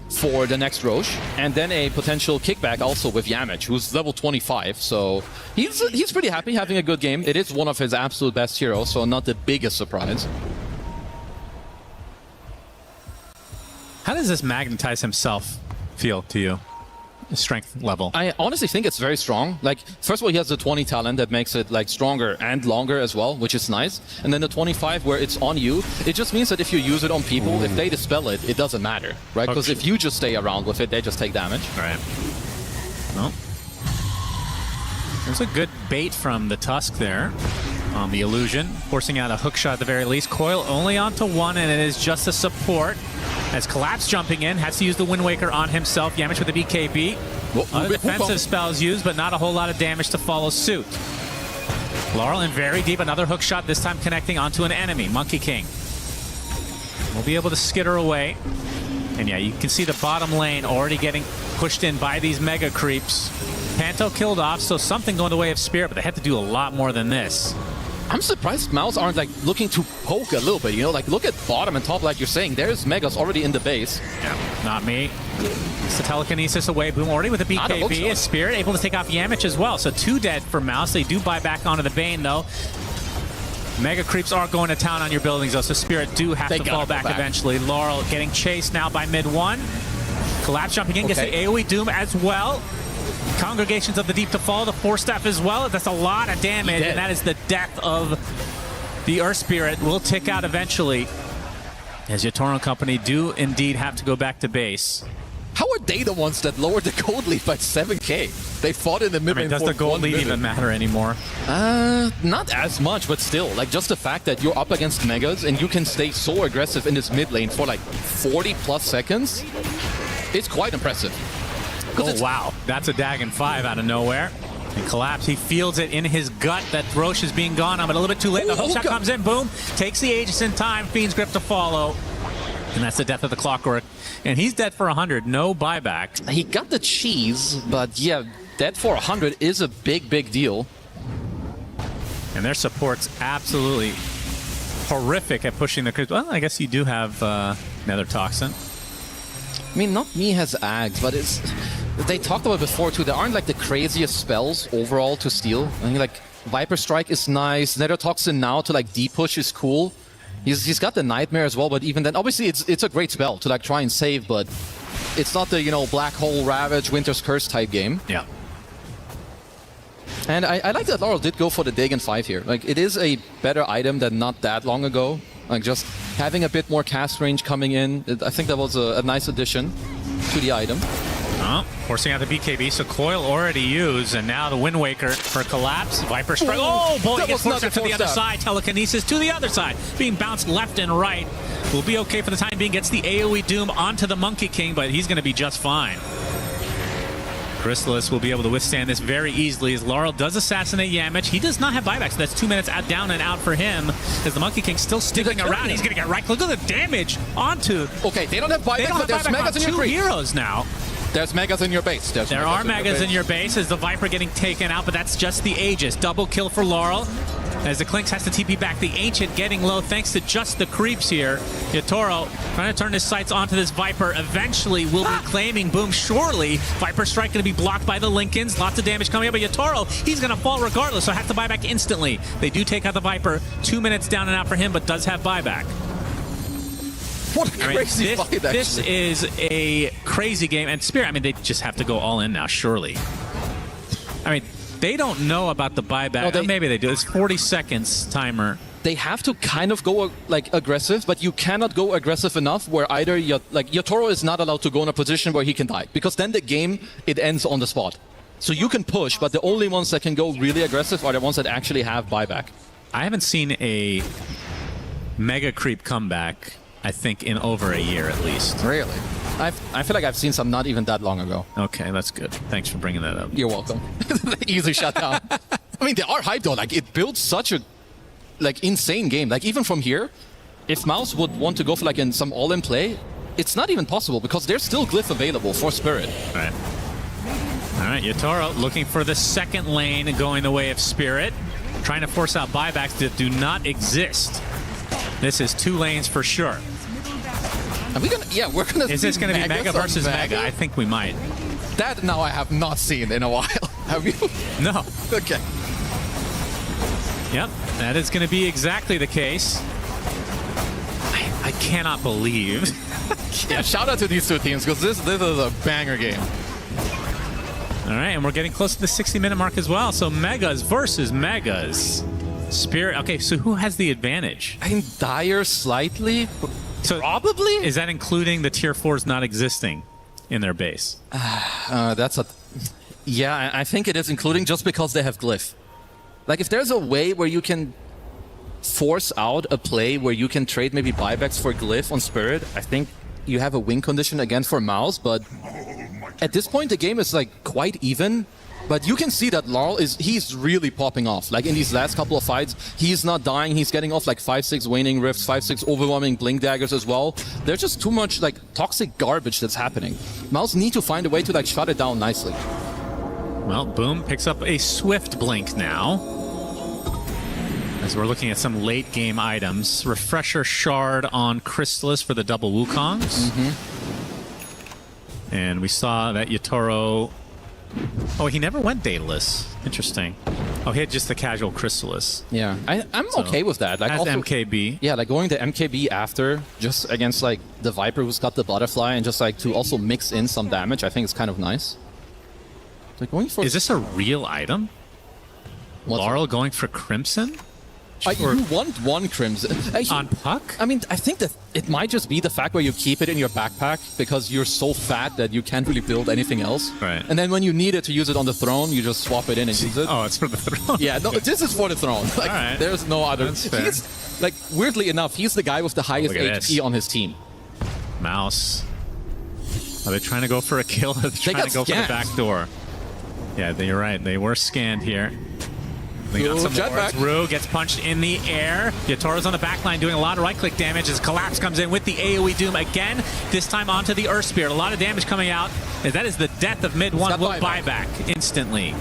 Speaker 1: for the next Roche and then a potential kickback also with Yamage, who's level 25. So he's pretty happy having a good game. It is one of his absolute best heroes, so not the biggest surprise.
Speaker 16: How does this magnetize himself feel to you? Strength level.
Speaker 1: I honestly think it's very strong. Like, first of all, he has the 20 talent that makes it like stronger and longer as well, which is nice. And then the 25 where it's on you, it just means that if you use it on people, if they dispel it, it doesn't matter, right? Because if you just stay around with it, they just take damage.
Speaker 16: Right. Well, there's a good bait from the Tusk there on the illusion, forcing out a hook shot at the very least. Coil only onto 1, and it is just a support. As Collapse jumping in, has to use the Wind Waker on himself. Yamage with the BKB. Defensive spells used, but not a whole lot of damage to follow suit. Laurel in very deep, another hook shot, this time connecting onto an enemy, Monkey King. We'll be able to skitter away. And yeah, you can see the bottom lane already getting pushed in by these mega creeps. Panto killed off, so something going the way of Spirit, but they had to do a lot more than this.
Speaker 1: I'm surprised Mouse aren't like looking to poke a little bit, you know, like look at bottom and top like you're saying. There's Megas already in the base.
Speaker 16: Yeah, not me. It's the telekinesis away. Boom already with the BKB. Spirit able to take off Yamage as well. So 2 dead for Mouse. They do buy back onto the Bane though. Mega creeps are going to town on your buildings though, so Spirit do have to fall back eventually. Laurel getting chased now by mid 1. Collapse jumping in, gets the AoE Doom as well. Congregations of the Deep to fall, the Force Staff as well. That's a lot of damage, and that is the death of the Earth Spirit. Will tick out eventually, as your Toro Company do indeed have to go back to base.
Speaker 1: How are they the ones that lowered the gold lead by 7k? They fought in the mid lane.
Speaker 16: Does the gold lead even matter anymore?
Speaker 1: Not as much, but still. Like, just the fact that you're up against Megas and you can stay so aggressive in this mid lane for like 40 plus seconds. it's quite impressive.
Speaker 16: Oh, wow. That's a Dagon 5 out of nowhere. And Collapse, he feels it in his gut that Throsh is being gone on, but a little bit too late. The hook shot comes in, boom. Takes the Aegis in time. Fiend's Grip to follow. And that's the death of the Clockwork. And he's dead for 100. No buyback.
Speaker 1: He got the cheese, but yeah, dead for 100 is a big, big deal.
Speaker 16: And their support's absolutely horrific at pushing the creeps. Well, I guess you do have Nether Toxin.
Speaker 1: I mean, not me has Ags, but it's... They talked about it before too. There aren't like the craziest spells overall to steal. I think like Viper Strike is nice. Nether Toxin now to like D-push is cool. He's got the Nightmare as well, but even then, obviously it's a great spell to like try and save, but it's not the, you know, Black Hole Ravage, Winter's Curse type game.
Speaker 16: Yeah.
Speaker 1: And I like that Laurel did go for the Dagon 5 here. Like, it is a better item than not that long ago. Like, just having a bit more cast range coming in, I think that was a nice addition to the item.
Speaker 16: Oh, forcing out the BKB, so Coil already used, and now the Wind Waker for Collapse. Viper Strike. Oh, boy, gets forced out to the other side. Telekinesis to the other side. Being bounced left and right. Will be okay for the time being. Gets the AoE Doom onto the Monkey King, but he's going to be just fine. Chrysalis will be able to withstand this very easily as Laurel does assassinate Yamich. He does not have buyback, so that's 2 minutes out, down and out for him as the Monkey King's still sticking around. He's going to get right. Look at the damage onto...
Speaker 1: Okay, they don't have buyback, but there's Megas in your
Speaker 16: two heroes now.
Speaker 1: There's Megas in your base.
Speaker 16: There are Megas in your base as the Viper getting taken out, but that's just the Aegis. Double kill for Laurel. As the Clinks has to TP back, the Ancient getting low thanks to just the creeps here. Yatoro trying to turn his sights onto this Viper. Eventually will be claiming Boom. Surely Viper Strike going to be blocked by the Lincolns. Lots of damage coming up, but Yatoro, he's going to fall regardless, so have to buy back instantly. They do take out the Viper. 2 minutes down and out for him, but does have buyback.
Speaker 1: What a crazy fight, actually.
Speaker 16: This is a crazy game. And Spirit, I mean, they just have to go all in now, surely. I mean, they don't know about the buyback. No, maybe they do. It's 40 seconds timer.
Speaker 1: They have to kind of go like aggressive, but you cannot go aggressive enough where either Yatoro is not allowed to go in a position where he can die, because then the game, it ends on the spot. So you can push, but the only ones that can go really aggressive are the ones that actually have buyback.
Speaker 16: I haven't seen a mega creep comeback, I think, in over a year at least.
Speaker 1: Really? I feel like I've seen some not even that long ago.
Speaker 16: Okay, that's good. Thanks for bringing that up.
Speaker 1: You're welcome. Easy shutdown. I mean, they are hyped though. Like, it builds such a insane game. Like, even from here, if Mouse would want to go for some all-in play, it's not even possible because there's still Glyph available for Spirit.
Speaker 16: All right, Yatoro looking for the second lane going the way of Spirit. Trying to force out buybacks that do not exist. This is 2 lanes for sure.
Speaker 1: Are we gonna? Yeah, we're gonna.
Speaker 16: Is this gonna be Mega versus Mega? I think we might.
Speaker 1: That now I have not seen in a while. Have you?
Speaker 16: No.
Speaker 1: Okay.
Speaker 16: Yep, that is going to be exactly the case. I cannot believe.
Speaker 1: Yeah, shout out to these two teams because this is a banger game.
Speaker 16: All right, and we're getting close to the 60-minute mark as well. So Megas versus Megas. Spirit. Okay, so who has the advantage?
Speaker 1: I think Dire slightly.
Speaker 16: So
Speaker 1: probably?
Speaker 16: Is that including the tier 4s not existing in their base?
Speaker 1: That's a... Yeah, I think it is including just because they have Glyph. Like, if there's a way where you can force out a play where you can trade maybe buybacks for Glyph on Spirit, I think you have a win condition again for Mouse, but at this point the game is quite even. But you can see that Laurel he's really popping off. Like, in these last couple of fights, he's not dying. He's getting off 5-6 Waning Rifts, 5-6 overwhelming Blink Daggers as well. There's just too much toxic garbage that's happening. Mouse need to find a way to shut it down nicely.
Speaker 16: Well, Boom picks up a Swift Blink now. As we're looking at some late game items. Refresher Shard on Chrysalis for the double Wukongs. And we saw that Yatoro... Oh, he never went Daedalus. Interesting. Oh, he had just the casual Chrysalis.
Speaker 1: Yeah, I'm okay with that.
Speaker 16: Has also, MKB.
Speaker 1: Yeah, going to MKB after, just against the Viper who's got the Butterfly, and just to also mix in some damage, I think it's kind of nice. Going for...
Speaker 16: Is this a real item? Laurel going for Crimson?
Speaker 1: You want one Crimson.
Speaker 16: On Puck?
Speaker 1: I mean, I think that it might just be the fact where you keep it in your backpack because you're so fat that you can't really build anything else.
Speaker 16: Right.
Speaker 1: And then when you need it to use it on the throne, you just swap it in and use it.
Speaker 16: Oh, it's for the throne?
Speaker 1: Yeah, no, this is for the throne.
Speaker 16: All right.
Speaker 1: There's no other... He's, weirdly enough, he's the guy with the highest HP on his team.
Speaker 16: Mouse Are they trying to go for a kill? Or are they trying to go for the back door? Yeah, you're right. They were scanned here. They got some more. Rue gets punched in the air. Yatoro's on the back line doing a lot of right-click damage as Collapse comes in with the AoE Doom again, this time onto the Earth Spirit. A lot of damage coming out. That is the death of mid one. Will buyback instantly.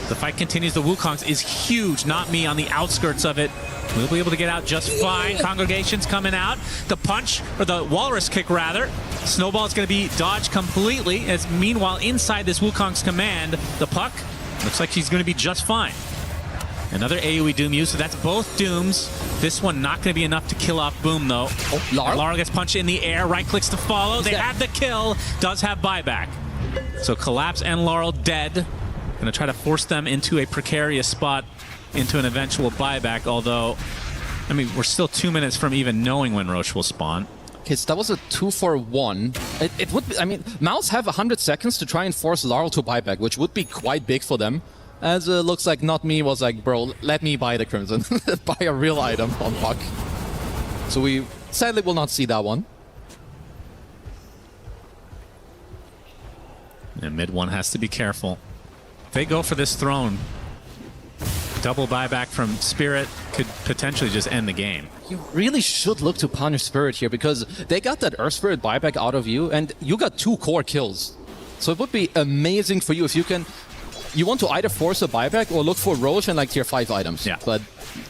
Speaker 16: The fight continues. The Wukongs is huge. Not me on the outskirts of it. We'll be able to get out just fine. Congregation's coming out. The punch, or the walrus kick rather. Snowball is going to be dodged completely. As meanwhile, inside this Wukong's command, the puck looks like she's going to be just fine. Another AoE Doom use, so that's both Dooms. This one not going to be enough to kill off Boom, though. Oh, Laurel gets punched in the air, right clicks to follow. They have the kill, does have buyback. So Collapse and Laurel dead. Going to try to force them into a precarious spot, into an eventual buyback, although, I mean, we're still 2 minutes from even knowing when Roche will spawn.
Speaker 1: Okay, so that was a 2-for-1. It would be, I mean, Mouse have 100 seconds to try and force Laurel to buyback, which would be quite big for them. As it looks like Not Me was like, bro, let me buy the Crimson. Buy a real item on Puck. So we sadly will not see that one.
Speaker 16: And mid one has to be careful. If they go for this throne, double buyback from Spirit could potentially just end the game.
Speaker 1: You really should look to punish Spirit here because they got that Earth Spirit buyback out of you and you got 2 core kills. So it would be amazing for you if you can... You want to either force a buyback or look for Roche and like tier 5 items.
Speaker 16: Yeah.
Speaker 1: But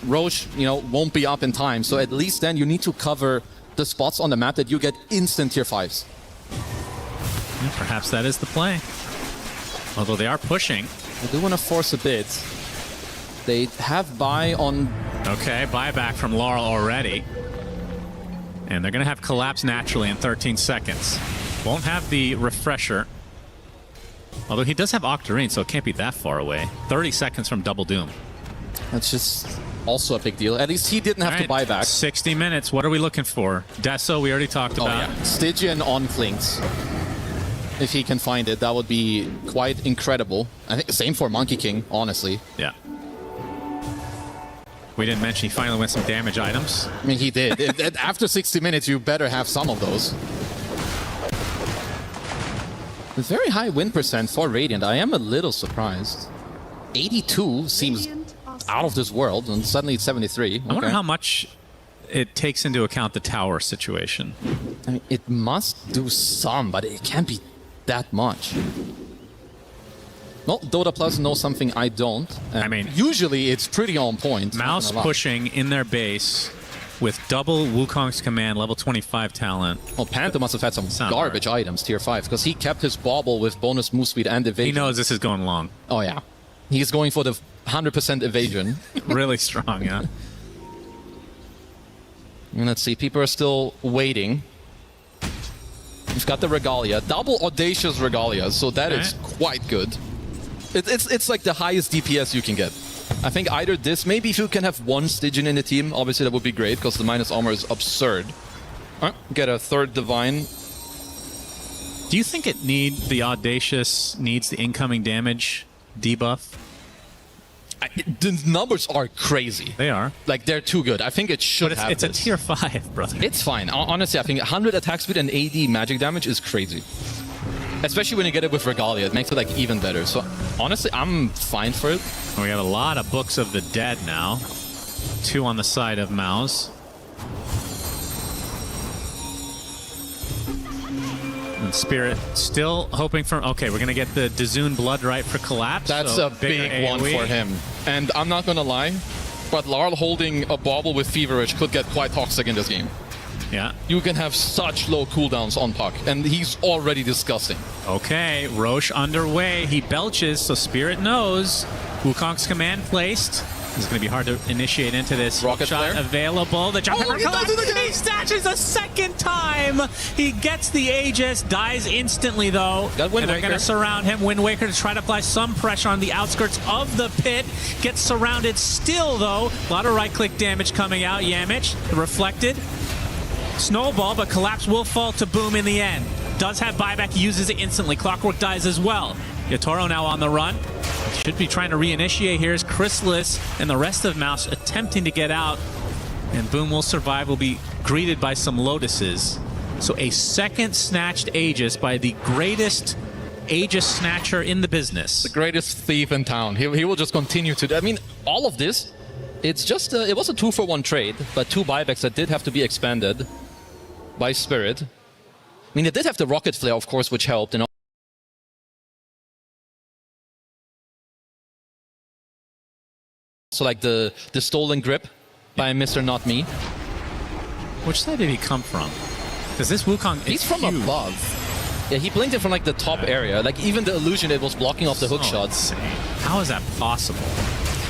Speaker 1: Roche, you know, won't be up in time. So at least then you need to cover the spots on the map that you get instant tier 5s.
Speaker 16: Yeah, perhaps that is the play. Although they are pushing.
Speaker 1: I do want to force a bit. They have buy on...
Speaker 16: Okay, buyback from Laurel already. And they're going to have Collapse naturally in 13 seconds. Won't have the refresher. Although he does have Octarine, so it can't be that far away. 30 seconds from Double Doom.
Speaker 1: That's just also a big deal. At least he didn't have to buy back.
Speaker 16: 60 minutes. What are we looking for? Deso, we already talked about.
Speaker 1: Yeah. Stygian on Clinks. If he can find it, that would be quite incredible. I think same for Monkey King, honestly.
Speaker 16: Yeah. We didn't mention he finally went some damage items.
Speaker 1: I mean, he did. After 60 minutes, you better have some of those. A very high win percent for Radiant. I am a little surprised. 82 seems out of this world, and suddenly it's 73. Okay.
Speaker 16: I wonder how much it takes into account the tower situation.
Speaker 1: I mean, it must do some, but it can't be that much. Well, Dota Plus knows something I don't. I mean, usually it's pretty on point.
Speaker 16: Mouse pushing in their base with double Wukong's command, level 25 talent.
Speaker 1: Well, Panther must have had some garbage items, tier 5, because he kept his bauble with bonus move speed and evasion.
Speaker 16: He knows this is going long.
Speaker 1: Oh, yeah. He's going for the 100% evasion.
Speaker 16: Really strong, yeah.
Speaker 1: And let's see, people are still waiting. He's got the Regalia, double Audacious Regalia, so that is quite good. It's like the highest DPS you can get. I think either this, maybe if you can have one Stygian in the team, obviously that would be great, because the minus armor is absurd. Get a third Divine.
Speaker 16: Do you think the Audacious needs the incoming damage debuff?
Speaker 1: The numbers are crazy.
Speaker 16: They are.
Speaker 1: Like, they're too good. I think it should
Speaker 16: but
Speaker 1: have
Speaker 16: it's
Speaker 1: this.
Speaker 16: A tier 5, brother.
Speaker 1: It's fine. Honestly, I think 100 attack speed and 80 magic damage is crazy. Especially when you get it with Regalia. It makes it, like, even better. So, honestly, I'm fine for it.
Speaker 16: We got a lot of Books of the Dead now. 2 on the side of Mouse. And Spirit still hoping for... Okay, we're going to get the Dazun Blood right for Collapse.
Speaker 1: That's a big one for him. And I'm not going to lie, but Laurel holding a bauble with Feverish could get quite toxic in this game.
Speaker 16: Yeah.
Speaker 1: You can have such low cooldowns on Puck, and he's already disgusting.
Speaker 16: Okay, Roche underway. He belches, so Spirit knows. Wukong's command placed. It's going to be hard to initiate into this.
Speaker 1: Rocket
Speaker 16: shot
Speaker 1: flare
Speaker 16: available. The jump he stashes a second time. He gets the Aegis, dies instantly though.
Speaker 1: Got Wind
Speaker 16: and they're going to surround him. Wind Waker to try to apply some pressure on the outskirts of the pit. Gets surrounded still though. A lot of right-click damage coming out. Yamich, reflected. Snowball, but Collapse will fall to Boom in the end. Does have buyback, uses it instantly. Clockwork dies as well. Yatoro now on the run. Should be trying to reinitiate here as Chrysalis and the rest of Mouse attempting to get out. And Boom will survive, will be greeted by some Lotuses. So a second snatched Aegis by the greatest Aegis snatcher in the business.
Speaker 1: The greatest thief in town. He will just continue to. I mean, all of this, it's just it was a 2-for-1 trade, but 2 buybacks that did have to be expanded by Spirit. I mean, they did have the rocket flare, of course, which helped. And so like the stolen grip by Mr. Not Me.
Speaker 16: Which side did he come from? Because this Wukong is
Speaker 1: He's from
Speaker 16: huge.
Speaker 1: above. Yeah, he blinked it from like the top area. Like even the illusion, it was blocking off the hook shots.
Speaker 16: Insane. How is that possible?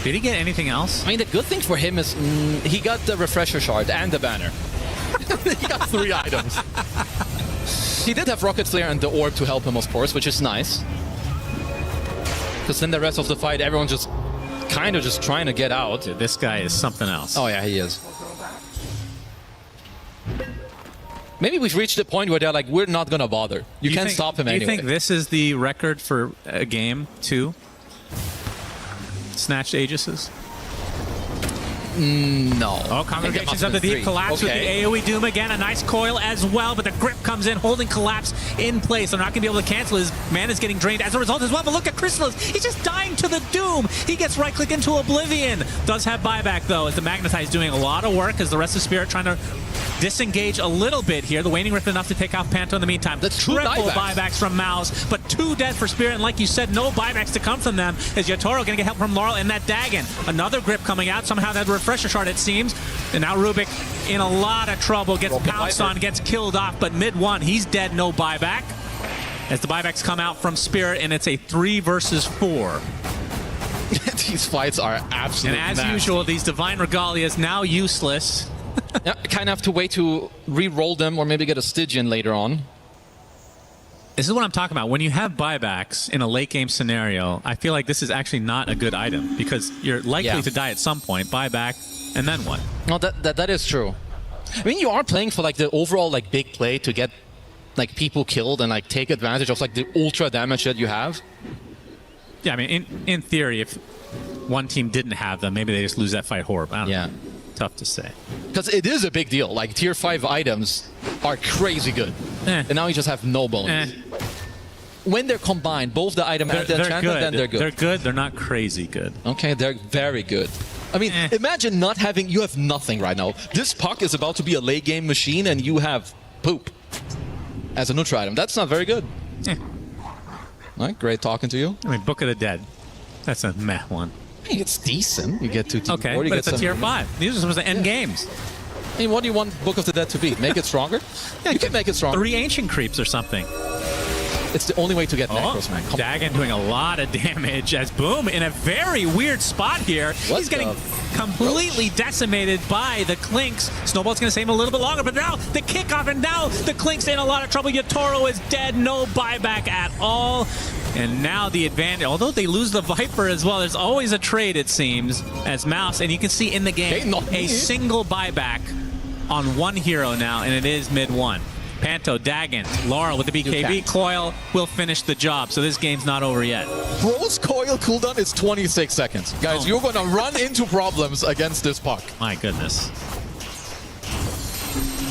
Speaker 16: Did he get anything else?
Speaker 1: I mean, the good thing for him is he got the refresher shard and the banner. He got 3 items. He did have rocket flare and the orb to help him, of course, which is nice. Because then the rest of the fight, everyone's just kind of just trying to get out.
Speaker 16: Dude, this guy is something else.
Speaker 1: Oh yeah, he is. Maybe we've reached the point where they're like, we're not gonna bother. You can't stop him anyway.
Speaker 16: Do you think this is the record for a game 2? Snatched Aegises?
Speaker 1: No.
Speaker 16: Oh, Congregations of the Deep collapse with the AoE Doom again. A nice coil as well, but the grip comes in, holding Collapse in place. They're not going to be able to cancel. His mana's getting drained as a result as well, but look at Chrysalis. He's just dying to the Doom. He gets right-click into Oblivion. Does have buyback, though, as the Magnetize doing a lot of work, as the rest of Spirit trying to disengage a little bit here. The Waning Rift enough to take off Panto in the meantime. The triple buybacks from Mouse, but 2 dead for Spirit, and like you said, no buybacks to come from them, as Yatoro going to get help from Laurel and that Dagon. Another grip coming out, somehow that refresher shard, it seems. And now Rubik in a lot of trouble, gets pounced on, gets killed off, but mid-1, he's dead, no buyback. As the buybacks come out from Spirit, and it's a 3 versus 4.
Speaker 1: These fights are absolutely
Speaker 16: And as usual, these Divine Regalias now useless.
Speaker 1: Yeah, kind of have to wait to re-roll them or maybe get a Stygian later on.
Speaker 16: This is what I'm talking about. When you have buybacks in a late game scenario, I feel like this is actually not a good item because you're likely to die at some point. Buyback, and then what?
Speaker 1: No, that is true. I mean, you are playing for like the overall like big play to get like people killed and like take advantage of like the ultra damage that you have.
Speaker 16: Yeah, I mean, in theory, if one team didn't have them, maybe they just lose that fight horribly. I don't know. Tough to say.
Speaker 1: Because it is a big deal. Like tier 5 items are crazy good. And now you just have no bonus. When they're combined, both the item and the enchantment, then they're good.
Speaker 16: They're good, they're not crazy good.
Speaker 1: Okay, they're very good. I mean, imagine not having, you have nothing right now. This puck is about to be a late game machine and you have poop as a neutral item. That's not very good. All right, great talking to you.
Speaker 16: I mean, Book of the Dead. That's a meh one.
Speaker 1: I mean, it's decent. You get 2 tier 4.
Speaker 16: Okay, but it's a tier 5. These are supposed to end games.
Speaker 1: I mean, what do you want Book of the Dead to be? Make it stronger? Yeah, you can make it stronger.
Speaker 16: 3 ancient creeps or something.
Speaker 1: It's the only way to get Necros, man.
Speaker 16: Dagon doing a lot of damage as Boom in a very weird spot here. He's getting completely decimated by the Clinks. Snowball's going to save him a little bit longer, but now the kickoff, and now the Clinks in a lot of trouble. Yatoro is dead, no buyback at all. And now the advantage, although they lose the Viper as well, there's always a trade, it seems, as Mouse, and you can see in the game a single buyback on one hero now, and it is mid-1. Panto, Dagon, Laurel with the BKB, Coil will finish the job, so this game's not over yet.
Speaker 1: Bro's Coil cooldown is 26 seconds. Guys, you're going to run into problems against this puck.
Speaker 16: My goodness.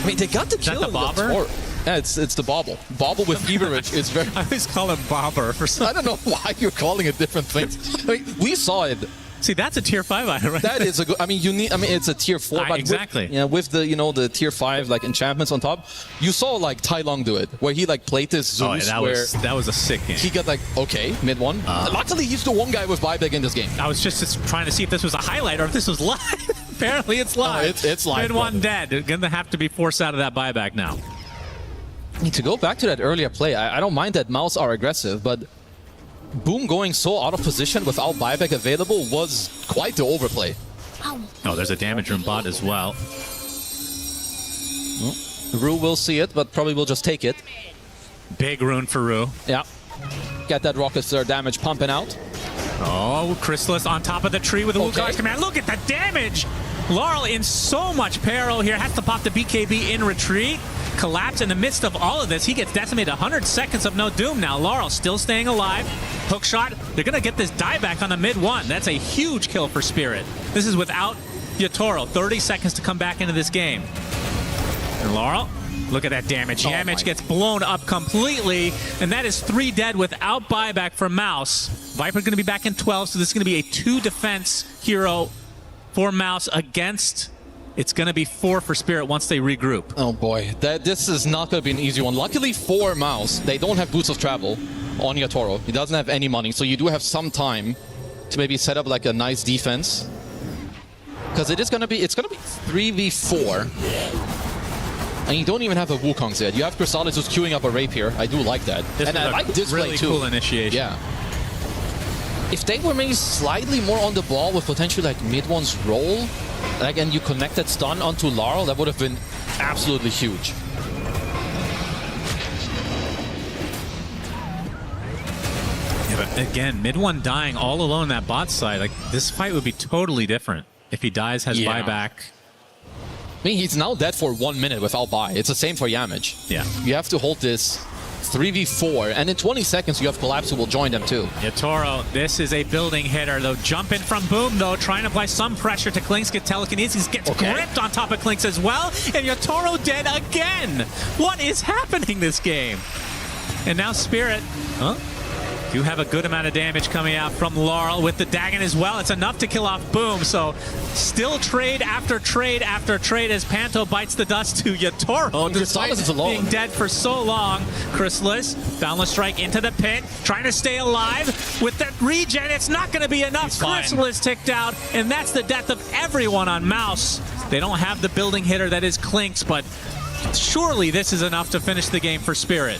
Speaker 1: I mean, they got the kill.
Speaker 16: Is that the bobber?
Speaker 1: Yeah, it's the bobble. Bobble with Feverage is very...
Speaker 16: I always call it bobber for some...
Speaker 1: I don't know why you're calling it different things. I mean, we saw it.
Speaker 16: See, that's a tier 5 item, right?
Speaker 1: That is a good... I mean, you need... I mean, it's a tier 4, but
Speaker 16: exactly.
Speaker 1: With the, the tier 5, like, enchantments on top, you saw, like, Tai Long do it, where he, like, played this Zeus,
Speaker 16: that was a sick game.
Speaker 1: He got, like, okay, mid-1. Luckily, he's the one guy with buyback in this game.
Speaker 16: I was just trying to see if this was a highlight or if this was live. Apparently, it's live.
Speaker 1: It's live.
Speaker 16: Mid-1 dead. They're going to have to be forced out of that buyback now.
Speaker 1: I mean, to go back to that earlier play, I don't mind that Mouse are aggressive, but Boom going so out of position without buyback available was quite the overplay.
Speaker 16: Oh, there's a damage room bot as well.
Speaker 1: Rue will see it, but probably will just take it.
Speaker 16: Big rune for Rue.
Speaker 1: Yeah. Get that rocket flare damage pumping out.
Speaker 16: Oh, Chrysalis on top of the tree with the Wukong's command. Look at the damage! Laurel in so much peril here. Has to pop the BKB in retreat. Collapse in the midst of all of this. He gets decimated. 100 seconds of no doom now. Laurel still staying alive. Hook shot. They're going to get this dieback on the mid-1. That's a huge kill for Spirit. This is without Yatoro. 30 seconds to come back into this game. And Laurel Look at that damage. Yamich gets blown up completely, and that is 3 dead without buyback for Mouse. Viper going to be back in 12, so this is going to be a 2 defense hero for Mouse against... It's going to be 4 for Spirit once they regroup.
Speaker 1: Oh boy, this is not going to be an easy one. Luckily for Mouse, they don't have Boots of Travel on Yatoro. He doesn't have any money, so you do have some time to maybe set up like a nice defense. Because it's going to be 3v4. And you don't even have a Wukong yet. You have Chrysalis who's queuing up a Rapier. I do like that. And I like this
Speaker 16: really
Speaker 1: play too.
Speaker 16: Cool initiation.
Speaker 1: Yeah. If they were maybe slightly more on the ball with potentially like mid-one's roll, like, and you connected stun onto Laurel, that would have been absolutely huge.
Speaker 16: Yeah, but again, mid-one dying all alone on that bot side, like this fight would be totally different if he dies, has buyback.
Speaker 1: I mean, he's now dead for 1 minute without buy. It's the same for Yamich.
Speaker 16: Yeah.
Speaker 1: You have to hold this 3v4, and in 20 seconds you have Collapse who will join them too.
Speaker 16: Yatoro, this is a building hitter though. Jumping from Boom though, trying to apply some pressure to Klinks. Get telekinesis, gets gripped on top of Klinks as well, and Yatoro dead again. What is happening this game? And now Spirit, do have a good amount of damage coming out from Laurel with the Dagon as well. It's enough to kill off Boom, so still trade after trade after trade as Panto bites the dust to Yatoro. Despite being dead for so long, Chrysalis, Boundless Strike into the pit, trying to stay alive with that regen. It's not going to be enough. Chrysalis ticked out, and that's the death of everyone on Mouse. They don't have the building hitter that is Klinks, but surely this is enough to finish the game for Spirit.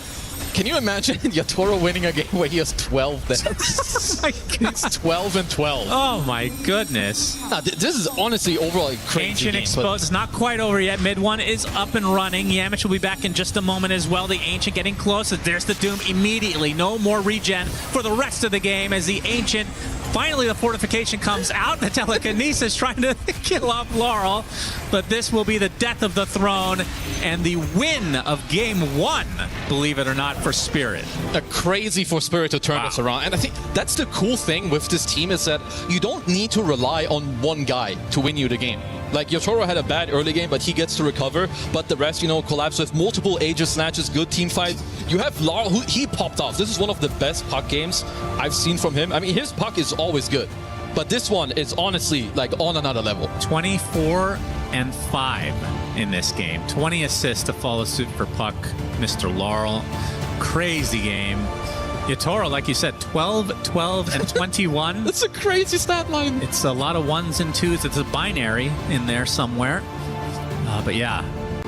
Speaker 1: Can you imagine Yatoro winning a game where he has 12 deaths? He's 12 and 12.
Speaker 16: Oh my goodness.
Speaker 1: This is honestly overall a crazy
Speaker 16: Ancient
Speaker 1: game,
Speaker 16: exposed. It's not quite over yet. Mid-one is up and running. Yamich will be back in just a moment as well. The Ancient getting close. There's the Doom immediately. No more regen for the rest of the game as the Ancient... Finally, the fortification comes out. The telekinesis trying to kill off Laurel. But this will be the death of the throne and the win of game 1, believe it or not, for Spirit.
Speaker 1: Crazy for Spirit to turn this around. And I think that's the cool thing with this team is that you don't need to rely on one guy to win you the game. Like, Yatoro had a bad early game, but he gets to recover. But the rest, collapse with multiple Aegis snatches, good team fight. You have Laurel, who he popped off. This is one of the best puck games I've seen from him. I mean, his puck is always good. But this one is honestly, like, on another level.
Speaker 16: 24 and 5 in this game. 20 assists to follow suit for puck, Mr. Laurel. Crazy game. Yatoro, like you said, 12, 12, and 21.
Speaker 1: That's a crazy stat line.
Speaker 16: It's a lot of 1s and 2s. It's a binary in there somewhere. But yeah,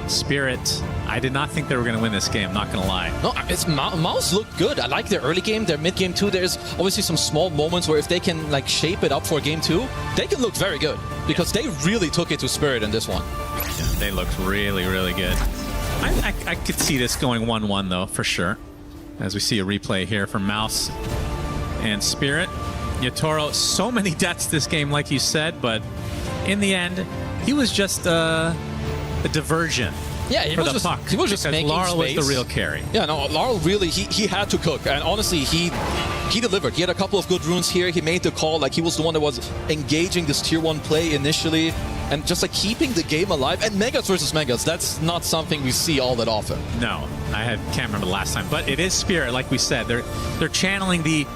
Speaker 16: Spirit, I did not think they were going to win this game, not going to lie.
Speaker 1: No, it's Mouse looked good. I like their early game, their mid game too. There's obviously some small moments where if they can like shape it up for game 2, they can look very good because they really took it to Spirit in this one.
Speaker 16: Yeah, they looked really, really good. I could see this going 1-1 though, for sure. As we see a replay here from Mouse and Spirit. Yatoro, so many deaths this game, like you said, but in the end, he was just a diversion.
Speaker 1: Yeah, he was just making
Speaker 16: Laurel
Speaker 1: space.
Speaker 16: was the real carry.
Speaker 1: Yeah, no, Laurel really, he had to cook. And honestly, he delivered. He had a couple of good runes here. He made the call. Like, he was the one that was engaging this tier 1 play initially. And just like keeping the game alive. And Megas versus Megas, that's not something we see all that often.
Speaker 16: No, can't remember the last time. But it is Spirit, like we said. They're channeling the,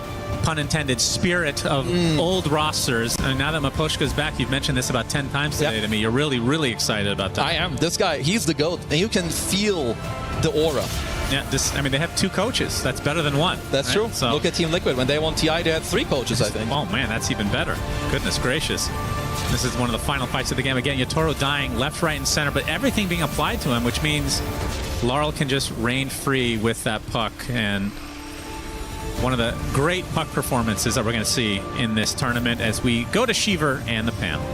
Speaker 16: pun intended, spirit of old rosters. And now that Maposhka's back, you've mentioned this about 10 times today to me. You're really, really excited about that.
Speaker 1: I am. This guy, he's the GOAT. And you can feel the aura.
Speaker 16: Yeah, they have 2 coaches. That's better than 1.
Speaker 1: That's true. So, look at Team Liquid. When they won TI, they had 3 coaches, I think.
Speaker 16: Oh, man, that's even better. Goodness gracious. This is one of the final fights of the game. Again, Yatoro dying left, right, and center, but everything being applied to him, which means Laurel can just reign free with that puck. And one of the great puck performances that we're going to see in this tournament as we go to Shiver and the panel.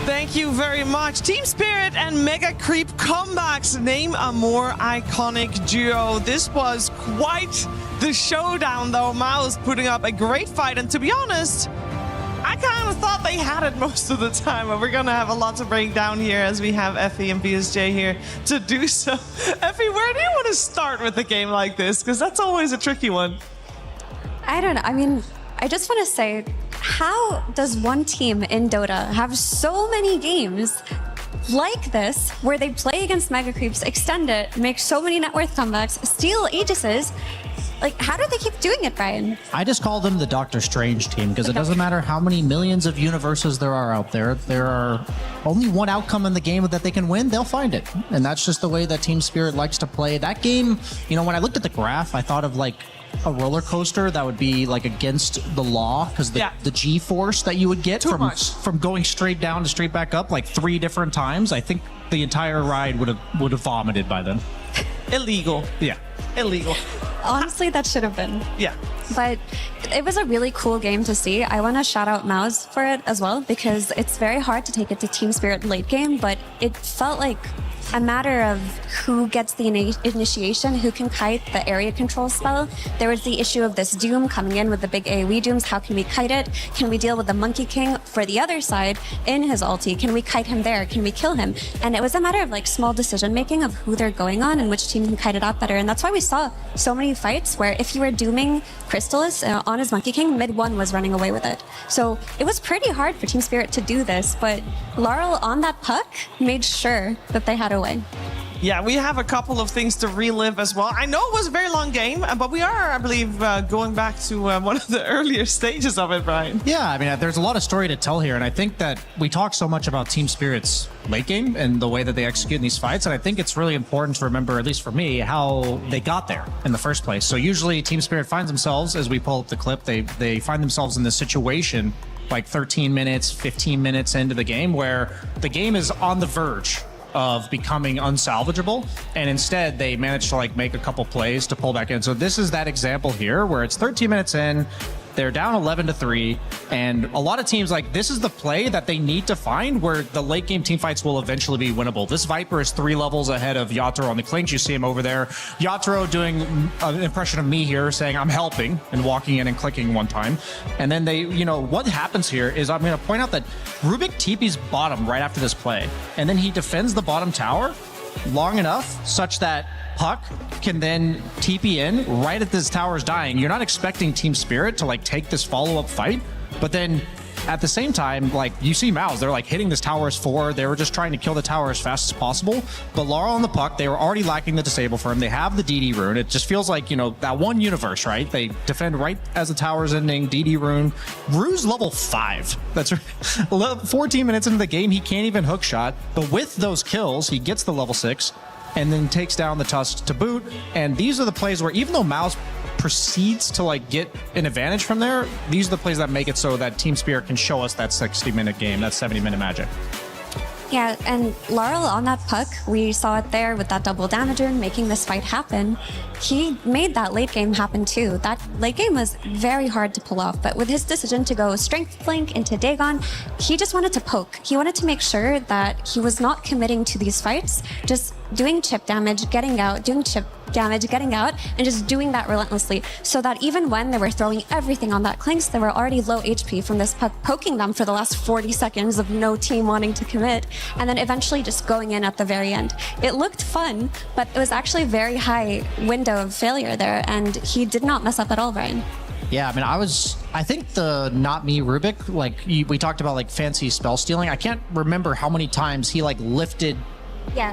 Speaker 4: Thank you very much. Team Spirit and Mega Creep comebacks. Name a more iconic duo. This was quite the showdown, though. Mouse putting up a great fight, and to be honest, I kind of thought they had it most of the time, but we're going to have a lot to break down here as we have Effie and BSJ here to do so. Effie, where do you want to start with a game like this? Because that's always a tricky one.
Speaker 22: I don't know. I mean, I just want to say, how does one team in Dota have so many games like this, where they play against Mega Creeps, extend it, make so many net worth comebacks, steal Aegises. Like, how do they keep doing it, Brian?
Speaker 21: I just call them the Doctor Strange team because it doesn't matter how many millions of universes there are out there. There are only one outcome in the game that they can win. They'll find it. And that's just the way that Team Spirit likes to play. That game, you know, when I looked at the graph, I thought of like a roller coaster that would be like against the law because the G-force that you would get from going straight down to straight back up like 3 different times, I think the entire ride would have vomited by then.
Speaker 4: Illegal.
Speaker 21: Yeah.
Speaker 4: Illegal.
Speaker 22: Honestly, that should have been.
Speaker 4: Yeah.
Speaker 22: But it was a really cool game to see. I want to shout out Mouse for it as well because it's very hard to take it to Team Spirit late game, but it felt like a matter of who gets the initiation, who can kite the area control spell. There was the issue of this Doom coming in with the big AoE Dooms. How can we kite it? Can we deal with the Monkey King for the other side in his ulti? Can we kite him there? Can we kill him? And it was a matter of like small decision making of who they're going on and which team can kite it out better. And that's why we saw so many fights where if you were dooming Crystallis on his Monkey King, mid 1 was running away with it. So it was pretty hard for Team Spirit to do this, but Laurel on that puck made sure that they had a way.
Speaker 4: Yeah, we have a couple of things to relive as well. I know it was a very long game, but we are, I believe, going back to one of the earlier stages of it, Brian.
Speaker 21: Yeah, I mean, there's a lot of story to tell here, and I think that we talk so much about Team Spirit's late game and the way that they execute in these fights, and I think it's really important to remember, at least for me, how they got there in the first place. So usually Team Spirit finds themselves, as we pull up the clip, they find themselves in this situation like 13 minutes, 15 minutes into the game where the game is on the verge of becoming unsalvageable, and instead they managed to like make a couple plays to pull back in. So this is that example here where it's 13 minutes in, they're down 11-3, and a lot of teams like this is the play that they need to find where the late game team fights will eventually be winnable. This Viper is 3 levels ahead of Yatoro on the clinch. You see him over there. Yatoro doing an impression of me here saying I'm helping and walking in and clicking one time. And then they, you know, what happens here is I'm going to point out that Rubik TP's bottom right after this play, and then he defends the bottom tower long enough such that Puck can then TP in right at this tower's dying. You're not expecting Team Spirit to like take this follow-up fight, but then at the same time, like you see Mouse, they're like hitting this tower as 4. They were just trying to kill the tower as fast as possible. But Laurel on the Puck, they were already lacking the disable for him. They have the DD rune. It just feels like, you know, that one universe, right? They defend right as the tower's ending. DD rune. Rue's level 5. That's 14 minutes into the game. He can't even hook shot. But with those kills, he gets the level 6. And then takes down the Tusk to boot. And these are the plays where even though Mouse proceeds to like get an advantage from there, these are the plays that make it so that Team Spirit can show us that 60-minute game, that 70-minute magic.
Speaker 22: Yeah, and Laurel on that puck, we saw it there with that double damager and making this fight happen. He made that late game happen too. That late game was very hard to pull off, but with his decision to go strength flank into Dagon, he just wanted to poke. He wanted to make sure that he was not committing to these fights, just doing chip damage, getting out, doing chip damage, getting out, and just doing that relentlessly, so that even when they were throwing everything on that Clinks, they were already low HP from this puck poking them for the last 40 seconds of no team wanting to commit, and then eventually just going in at the very end. It looked fun, but it was actually a very high window of failure there, and he did not mess up at all, Brian.
Speaker 21: Yeah, I mean, I think the not me Rubik, like we talked about like fancy spell stealing. I can't remember how many times he like lifted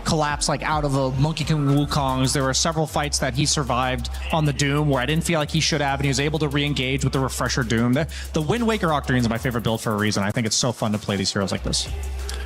Speaker 21: collapse like out of a Monkey King Wukong's. There were several fights that he survived on the Doom where I didn't feel like he should have, and he was able to re-engage with the Refresher Doom. The Wind Waker Octarine is my favorite build for a reason. I think it's so fun to play these heroes like this.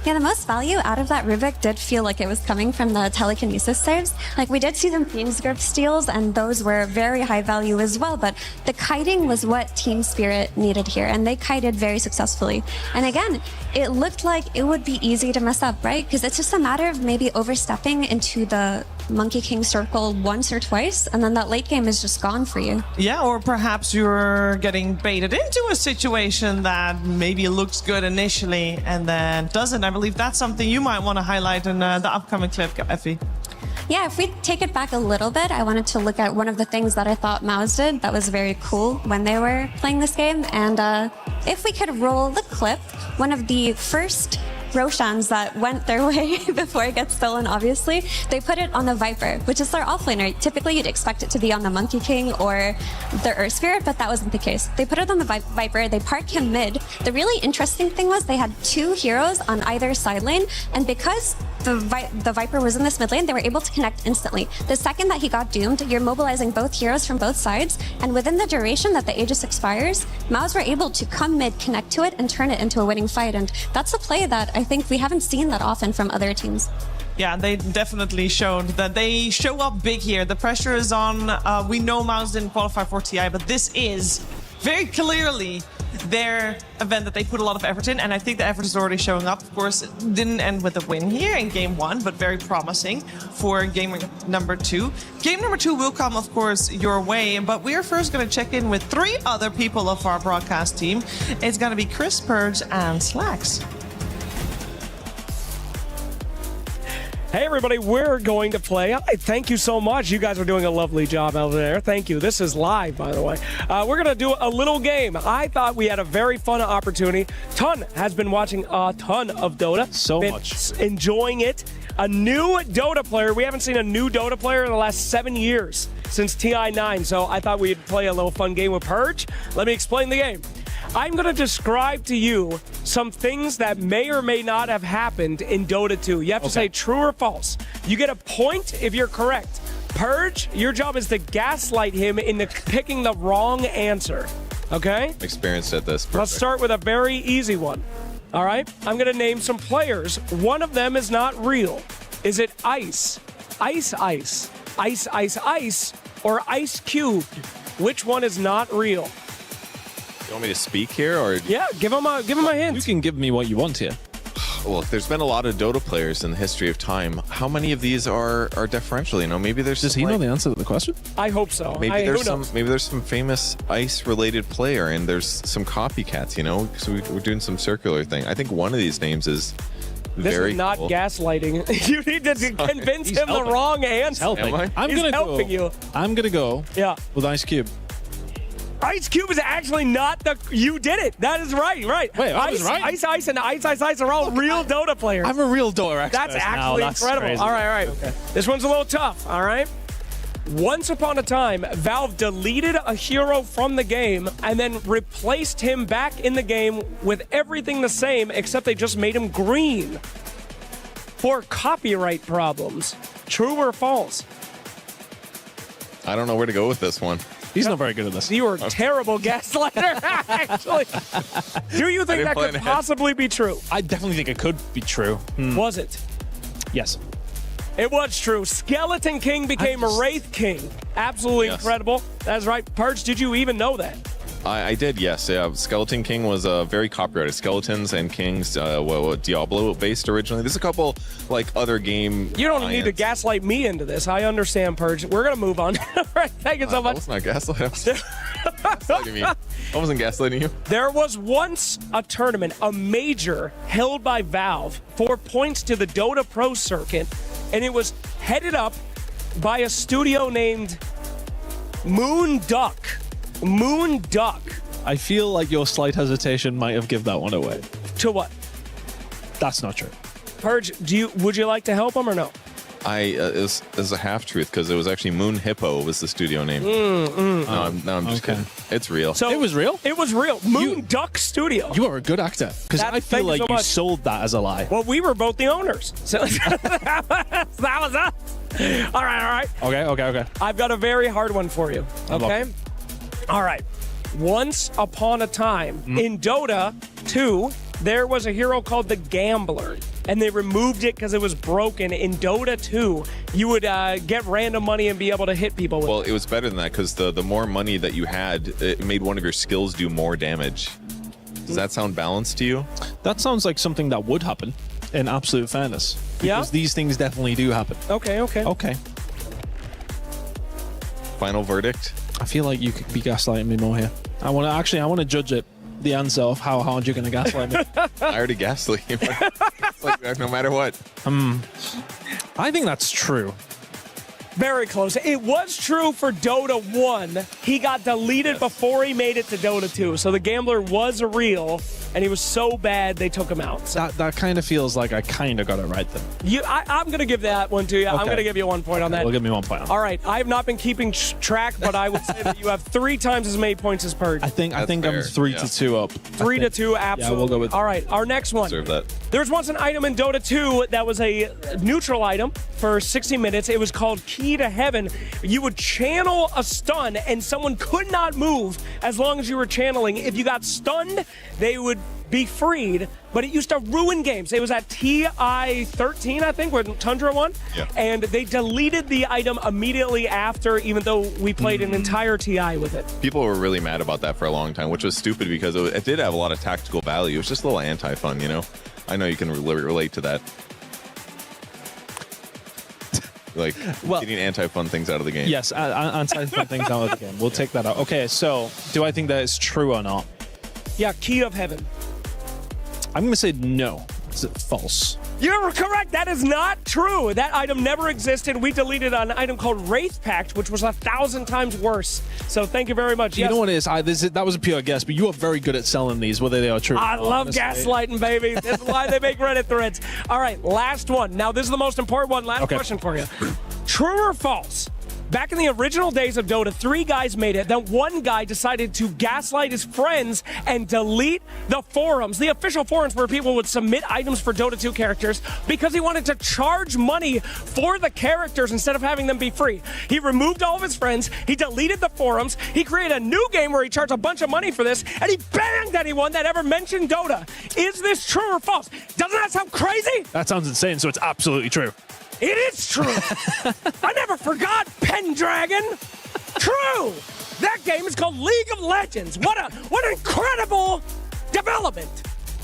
Speaker 22: Yeah, the most value out of that Rubik did feel like it was coming from the telekinesis saves. Like, we did see them Fiend's Grip steals, and those were very high value as well, but the kiting was what Team Spirit needed here, and they kited very successfully. And again, it looked like it would be easy to mess up, right? Because it's just a matter of maybe overstepping into the Monkey King circle once or twice, and then that late game is just gone for you.
Speaker 4: Yeah, or perhaps you're getting baited into a situation that maybe looks good initially and then doesn't. I believe that's something you might want to highlight in the upcoming clip, Effie.
Speaker 22: Yeah, if we take it back a little bit, I wanted to look at one of the things that I thought Mouse did that was very cool when they were playing this game. And if we could roll the clip, one of the first Roshans that went their way before it gets stolen, obviously. They put it on the Viper, which is their offlaner. Typically, you'd expect it to be on the Monkey King or the Earth Spirit, but that wasn't the case. They put it on the Viper, they park him mid. The really interesting thing was they had 2 heroes on either side lane, and because the Viper was in this mid lane, they were able to connect instantly. The second that he got doomed, you're mobilizing both heroes from both sides, and within the duration that the Aegis expires, Maus were able to come mid, connect to it, and turn it into a winning fight, and that's a play that I think we haven't seen that often from other teams.
Speaker 4: Yeah, they definitely showed that they show up big here. The pressure is on. We know Maus didn't qualify for TI, but this is very clearly their event that they put a lot of effort in, and I think the effort is already showing up. Of course, it didn't end with a win here in game 1, but very promising for game number 2. Game number 2 will come, of course, your way, but we are first going to check in with 3 other people of our broadcast team. It's going to be Chris, Purge, and Slacks.
Speaker 9: Hey everybody, we're going to play. Thank you so much. You guys are doing a lovely job out there. Thank you. This is live, by the way. We're going to do a little game. I thought we had a very fun opportunity. Ton has been watching a ton of Dota.
Speaker 10: So much.
Speaker 9: Enjoying it. A new Dota player. We haven't seen a new Dota player in the last 7 years since TI9. So I thought we'd play a little fun game with Purge. Let me explain the game. I'm going to describe to you some things that may or may not have happened in Dota 2. You have to say true or false. You get a point if you're correct. Purge, your job is to gaslight him into picking the wrong answer. Okay?
Speaker 8: Experienced at this. Perfect.
Speaker 9: Let's start with a very easy one. All right? I'm going to name some players. One of them is not real. Is it Ice, Ice, Ice, Ice, Ice, Ice, or Ice Cubed? Which one is not real?
Speaker 8: You want me to speak here, or
Speaker 9: yeah, give him a hint.
Speaker 10: You can give me what you want here.
Speaker 8: Well, there's been a lot of Dota players in the history of time. How many of these are deferential? You know, maybe there's.
Speaker 10: Does he know the answer to the question?
Speaker 9: I hope so.
Speaker 8: Maybe there's some famous ice-related player, and there's some copycats. You know, so we're doing some circular thing. I think one of these names is.
Speaker 9: This
Speaker 8: very
Speaker 9: is not
Speaker 8: cool.
Speaker 9: gaslighting. You need to convince him the wrong answer.
Speaker 10: He's helping
Speaker 9: you.
Speaker 10: I'm gonna go.
Speaker 9: Yeah.
Speaker 10: With Ice Cube.
Speaker 9: Ice Cube is actually not the. You did it. That is right. Right.
Speaker 10: Wait, I was right.
Speaker 9: Ice, Ice, and Ice, Ice, Ice are all real Dota players.
Speaker 10: I'm a real Dota expert.
Speaker 9: That's actually incredible.
Speaker 10: Crazy.
Speaker 9: All right. Okay. This one's a little tough. All right. Once upon a time, Valve deleted a hero from the game and then replaced him back in the game with everything the same, except they just made him green. For copyright problems. True or false?
Speaker 8: I don't know where to go with this one.
Speaker 10: He's not very good at this.
Speaker 9: You are a terrible gaslighter, actually. Do you think that could possibly be true?
Speaker 10: I definitely think it could be true.
Speaker 9: Was it?
Speaker 10: Yes.
Speaker 9: It was true. Skeleton King became Wraith King. Absolutely incredible. That's right. Purge, did you even know that?
Speaker 8: I did, yes. Yeah, Skeleton King was very copyrighted. Skeletons and Kings, Diablo-based originally. There's a couple, like, other game
Speaker 9: You don't need to gaslight me into this. I understand, Purge. We're going to move on. All right, thank you so much.
Speaker 8: That was not gaslighting. Gaslighting me. I wasn't gaslighting you.
Speaker 9: There was once a tournament, a major, held by Valve for points to the Dota Pro circuit, and it was headed up by a studio named Moon Duck. Moon Duck.
Speaker 10: I feel like your slight hesitation might have given that one away.
Speaker 9: To what?
Speaker 10: That's not true.
Speaker 9: Purge, would you like to help him or no?
Speaker 8: It was a half-truth because it was actually Moon Hippo was the studio name. No, I'm just kidding. It's real.
Speaker 9: So
Speaker 10: it was real?
Speaker 9: It was real. Moon Duck Studio.
Speaker 10: You are a good actor. Because I feel like you sold that as a lie.
Speaker 9: Well, we were both the owners. So that was us. All right.
Speaker 10: Okay.
Speaker 9: I've got a very hard one for you. Okay? All right. Once upon a time, in Dota 2, there was a hero called the Gambler, and they removed it because it was broken. In Dota 2, you would get random money and be able to hit people with
Speaker 8: Well, it was better than that because the more money that you had, it made one of your skills do more damage. Does that sound balanced to you?
Speaker 10: That sounds like something that would happen, in absolute fairness. Because these things definitely do happen.
Speaker 9: Okay.
Speaker 8: Final verdict?
Speaker 10: I feel like you could be gaslighting me more here. I want to judge it, the answer of how hard you're going to gaslight me.
Speaker 8: I already gaslit you. It's like, no matter what.
Speaker 10: I think that's true.
Speaker 9: Very close. It was true for Dota 1. He got deleted before he made it to Dota 2. So the gambler was real, and he was so bad they took him out. So
Speaker 10: That kind of feels like I kind of got it right then.
Speaker 9: I'm going to give that one to you. I'm
Speaker 10: Okay.
Speaker 9: going to give you 1 point on that.
Speaker 10: Well, give me 1 point.
Speaker 9: All right. I have not been keeping track, but I would say that you have 3 times as many points as Purge.
Speaker 10: I think I'm 3-2 up.
Speaker 9: 3-2, absolutely.
Speaker 10: Yeah, we'll go with.
Speaker 9: All right. Our next one.
Speaker 8: Serve that.
Speaker 9: There was once an item in Dota 2 that was a neutral item for 60 minutes. It was called Key to Heaven. You would channel a stun, and someone could not move as long as you were channeling. If you got stunned, they would be freed, but it used to ruin games. It was at TI 13, I think, where Tundra won, and they deleted the item immediately after, even though we played an entire TI with it.
Speaker 8: People were really mad about that for a long time, which was stupid because it did have a lot of tactical value. It was just a little anti-fun, you know? I know you can relate to that. Like, getting anti-fun things out of the game.
Speaker 10: Yes, anti-fun things out of the game. We'll take that out. Okay, so do I think that is true or not?
Speaker 9: Yeah, Key of Heaven.
Speaker 10: I'm going to say no. Is it false?
Speaker 9: You're correct. That is not true. That item never existed. We deleted an item called Wraith Pact, which was 1,000 times worse. So thank you very much.
Speaker 10: You know what it is? That was a pure guess, but you are very good at selling these, whether they are true.
Speaker 9: I love gaslighting, baby. That's why they make Reddit threads. All right, last one. Now, this is the most important one. Last question for you. True or false? Back in the original days of Dota, 3 guys made it. Then 1 guy decided to gaslight his friends and delete the forums, the official forums where people would submit items for Dota 2 characters, because he wanted to charge money for the characters instead of having them be free. He removed all of his friends. He deleted the forums. He created a new game where he charged a bunch of money for this, and he banned anyone that ever mentioned Dota. Is this true or false? Doesn't that sound crazy?
Speaker 10: That sounds insane, so it's absolutely true.
Speaker 9: It is true. I never forgot Pendragon. True. That game is called League of Legends. What an incredible development.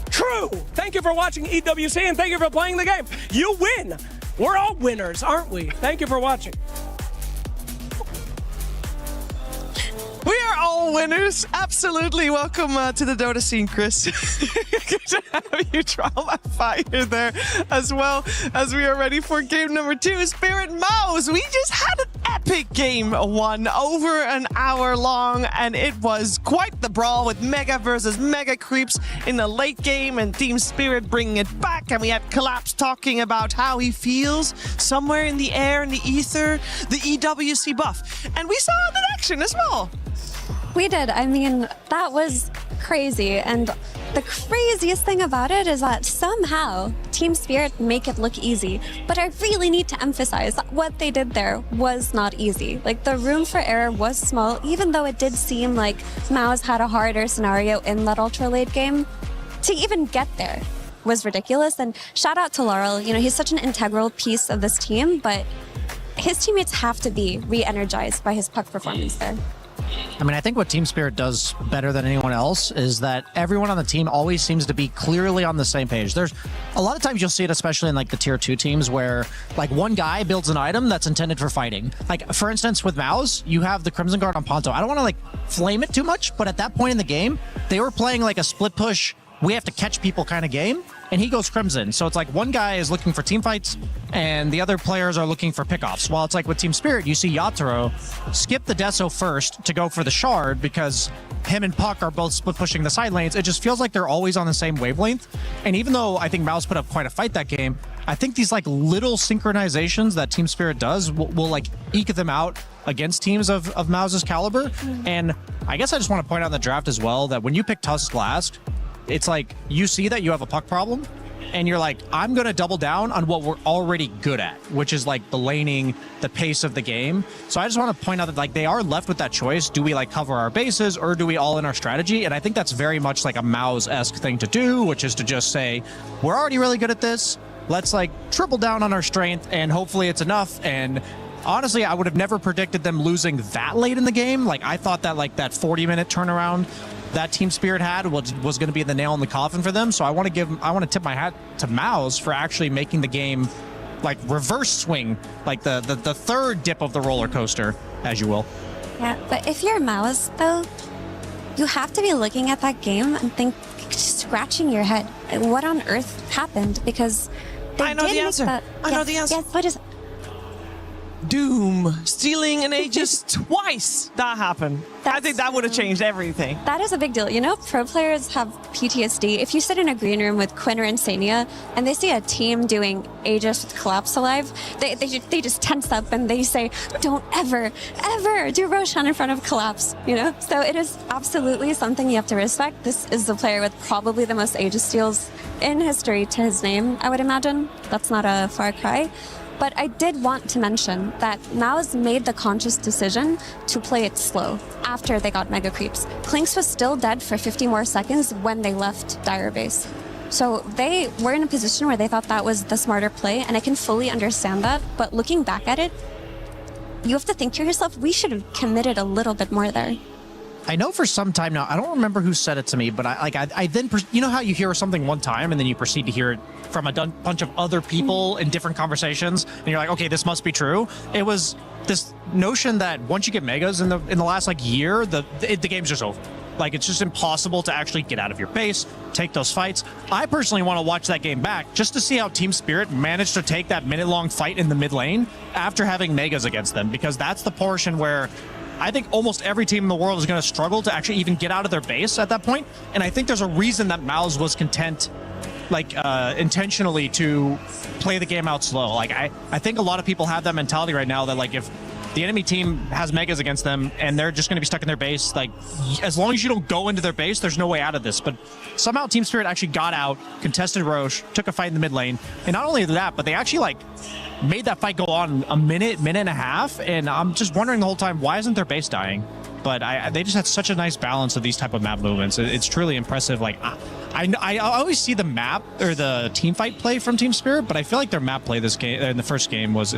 Speaker 9: True. Thank you for watching EWC, and thank you for playing the game. You win. We're all winners, aren't we? Thank you for watching.
Speaker 4: We are all winners. Absolutely. Welcome to the Dota scene, Chris. Good to have you trial my fire there, as well as we are ready for game number 2, Spirit Mouse. We just had an epic game 1, over an hour long, and it was quite the brawl with Mega versus Mega creeps in the late game, and Team Spirit bringing it back, and we had Collapse talking about how he feels somewhere in the air, in the ether, the EWC buff. And we saw it in action as well.
Speaker 22: We did. I mean, that was crazy. And the craziest thing about it is that somehow Team Spirit make it look easy. But I really need to emphasize that what they did there was not easy. Like, the room for error was small, even though it did seem like Mao's had a harder scenario in that ultra late game. To even get there was ridiculous. And shout out to Laurel. You know, he's such an integral piece of this team, but his teammates have to be re-energized by his puck performance there.
Speaker 3: I mean, I think what Team Spirit does better than anyone else is that everyone on the team always seems to be clearly on the same page. There's a lot of times you'll see it, especially in like the tier 2 teams, where like one guy builds an item that's intended for fighting. Like, for instance, with Maus, you have the Crimson Guard on Ponto. I don't want to like flame it too much, but at that point in the game, they were playing like a split push, we have to catch people kind of game, and he goes Crimson. So it's like one guy is looking for team fights and the other players are looking for pickoffs. While it's like with Team Spirit, you see Yatoro skip the Deso first to go for the Shard because him and Puck are both split pushing the side lanes. It just feels like they're always on the same wavelength. And even though I think Maus put up quite a fight that game, I think these like little synchronizations that Team Spirit does will like eke them out against teams of Maus's caliber. And I guess I just want to point out in the draft as well that when you pick Tusk last, it's like you see that you have a puck problem and you're like, I'm going to double down on what we're already good at, which is like the laning, the pace of the game. So I just want to point out that like they are left with that choice. Do we like cover our bases or do we all in our strategy? And I think that's very much like a Maus-esque thing to do, which is to just say, we're already really good at this. Let's like triple down on our strength and hopefully it's enough. And honestly, I would have never predicted them losing that late in the game. Like, I thought that like that 40-minute turnaround that Team Spirit had was going to be the nail in the coffin for them. So I want to tip my hat to Maus for actually making the game like reverse swing, like the third dip of the roller coaster, as you will.
Speaker 22: Yeah, but if you're Maus, though, you have to be looking at that game and scratching your head. What on earth happened? Because they
Speaker 4: I know
Speaker 22: did
Speaker 4: the
Speaker 22: make
Speaker 4: answer.
Speaker 22: That,
Speaker 4: I know the answer.
Speaker 22: Yes, what is it?
Speaker 4: Doom stealing an Aegis twice. That happened. I think that would have changed everything.
Speaker 22: That is a big deal. You know, pro players have PTSD. If you sit in a green room with Quinn or Insania and they see a team doing Aegis with Collapse Alive, they just tense up and they say, don't ever do Roshan in front of Collapse, you know? So it is absolutely something you have to respect. This is the player with probably the most Aegis steals in history to his name, I would imagine. That's not a far cry. But I did want to mention that Mao's made the conscious decision to play it slow after they got Mega Creeps. Klinks was still dead for 50 more seconds when they left Dire Base. So they were in a position where they thought that was the smarter play, and I can fully understand that. But looking back at it, you have to think to yourself, we should have committed a little bit more there.
Speaker 3: I know for some time now, I don't remember who said it to me, but I then, you know how you hear something one time and then you proceed to hear it from a bunch of other people in different conversations, and you're like, okay, this must be true. It was this notion that once you get megas in the last like year, the game's just over. Like, it's just impossible to actually get out of your base, take those fights. I personally want to watch that game back just to see how Team Spirit managed to take that minute-long fight in the mid lane after having megas against them, because that's the portion where I think almost every team in the world is going to struggle to actually even get out of their base at that point. And I think there's a reason that Mouse was content, like, intentionally to play the game out slow. Like, I think a lot of people have that mentality right now that, like, if the enemy team has megas against them and they're just going to be stuck in their base, like, as long as you don't go into their base, there's no way out of this. But somehow Team Spirit actually got out, contested Roche, took a fight in the mid lane. And not only that, but they actually, like, made that fight go on a minute and a half, and I'm just wondering the whole time, why isn't their base dying? But they just had such a nice balance of these type of map movements. It's truly impressive. Like, I always see the map or the team fight play from Team Spirit, but I feel like their map play this game in the first game was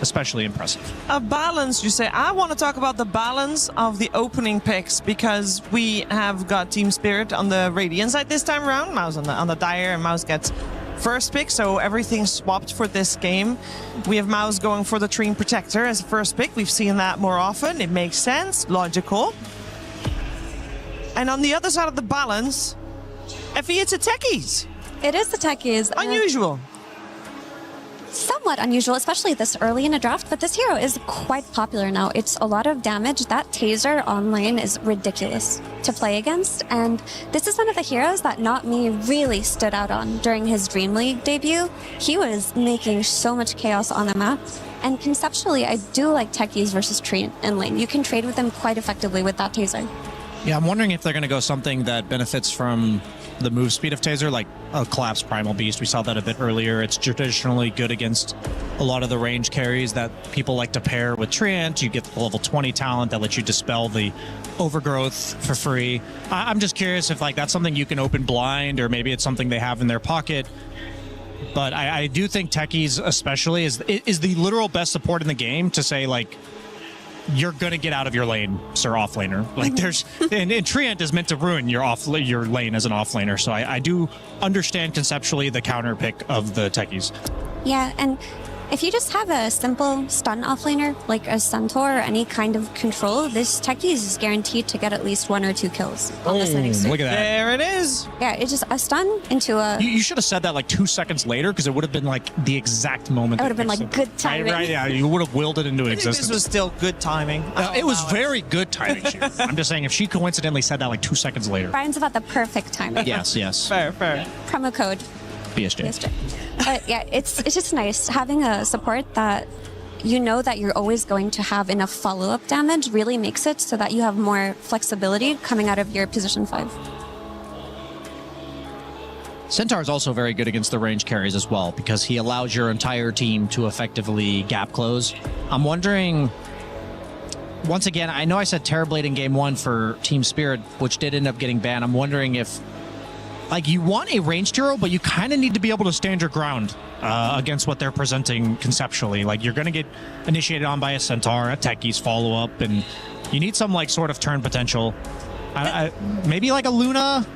Speaker 3: especially impressive.
Speaker 4: A balance, you say. I want to talk about the balance of the opening picks, because we have got Team Spirit on the Radiant side this time around. Mouse on the Dire, and Mouse gets first pick, so everything's swapped for this game. We have Mouse going for the Treant Protector as a first pick. We've seen that more often. It makes sense, logical. And on the other side of the balance, Effie, it's a Techies.
Speaker 22: It is the Techies.
Speaker 4: Unusual.
Speaker 22: Somewhat unusual, especially this early in a draft, but this hero is quite popular now. It's a lot of damage. That Taser on lane is ridiculous to play against, and this is one of the heroes that Not Me really stood out on during his Dream League debut. He was making so much chaos on the map, and conceptually, I do like Techies versus Treant in lane. You can trade with them quite effectively with that Taser.
Speaker 3: Yeah, I'm wondering if they're going to go something that benefits from the move speed of Taser, like a Collapse Primal Beast. We saw that a bit earlier. It's traditionally good against a lot of the range carries that people like to pair with Treant. You get the level 20 talent that lets you dispel the overgrowth for free. I'm just curious if, like, that's something you can open blind, or maybe it's something they have in their pocket. But I do think Techies especially is the literal best support in the game to say, like, you're gonna get out of your lane, sir, offlaner. Like, there's and Treant is meant to ruin your lane as an offlaner. So I do understand conceptually the counter pick of the Techies.
Speaker 22: Yeah, and if you just have a simple stun offlaner, like a Centaur or any kind of control, this Techies is guaranteed to get at least 1 or 2 kills on this next
Speaker 3: look at that.
Speaker 4: There it is.
Speaker 22: Yeah, it's just a stun into a...
Speaker 3: You should have said that like 2 seconds later, because it would have been like the exact moment.
Speaker 22: It would have been like good timing.
Speaker 3: Right, yeah, you would have willed it into existence.
Speaker 4: This was still good timing.
Speaker 3: It was very good timing. I'm just saying, if she coincidentally said that like 2 seconds later.
Speaker 22: Brian's about the perfect timing.
Speaker 3: Yes.
Speaker 4: Fair.
Speaker 22: Promo code.
Speaker 3: BSJ.
Speaker 22: But yeah, it's just nice having a support that you know that you're always going to have enough follow-up damage. Really makes it so that you have more flexibility coming out of your position 5.
Speaker 3: Centaur is also very good against the range carries as well, because he allows your entire team to effectively gap close. I'm wondering, once again, I know I said Terrorblade in game 1 for Team Spirit, which did end up getting banned. I'm wondering if, like, you want a ranged hero, but you kind of need to be able to stand your ground against what they're presenting conceptually. Like, you're going to get initiated on by a Centaur, a Techies follow-up, and you need some, like, sort of turn potential. Maybe like a Luna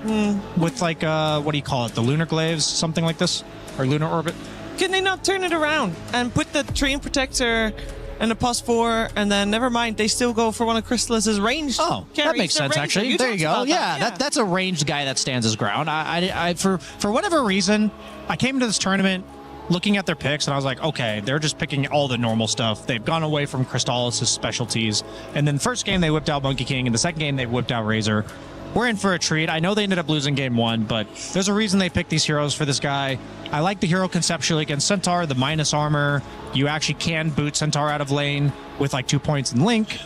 Speaker 3: with, like, what do you call it? The Lunar Glaives, something like this? Or Lunar Orbit?
Speaker 4: Can they not turn it around and put the Treant Protector and a +4, and then never mind, they still go for one of Crystallis's ranged.
Speaker 3: Oh, that makes sense, actually. There you go. Yeah, that's a ranged guy that stands his ground. For whatever reason, I came into this tournament
Speaker 21: looking at their picks, and I was like, okay, they're just picking all the normal stuff. They've gone away from Crystallis' specialties. And then first game, they whipped out Monkey King. And the second game, they whipped out Razor. We're in for a treat. I know they ended up losing game 1, but there's a reason they picked these heroes for this guy. I like the hero conceptually against Centaur, the minus armor. You actually can boot Centaur out of lane with like 2 points in Link.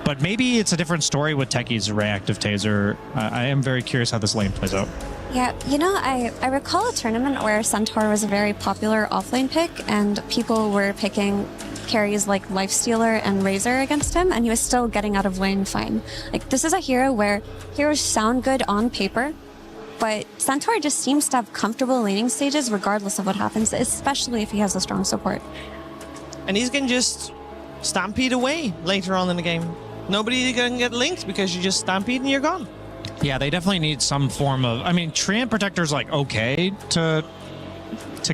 Speaker 21: But maybe it's a different story with Techie's reactive taser. I am very curious how this lane plays out.
Speaker 22: Yeah, you know, I recall a tournament where Centaur was a very popular offlane pick, and people were picking carries like Lifestealer and Razor against him, and he was still getting out of lane fine. Like, this is a hero where heroes sound good on paper, but Centaur just seems to have comfortable laning stages regardless of what happens, especially if he has a strong support.
Speaker 4: And he's going to just stampede away later on in the game. Nobody can get linked because you just stampede and you're gone.
Speaker 21: Yeah, they definitely need some form of... I mean, Treant Protector's like okay to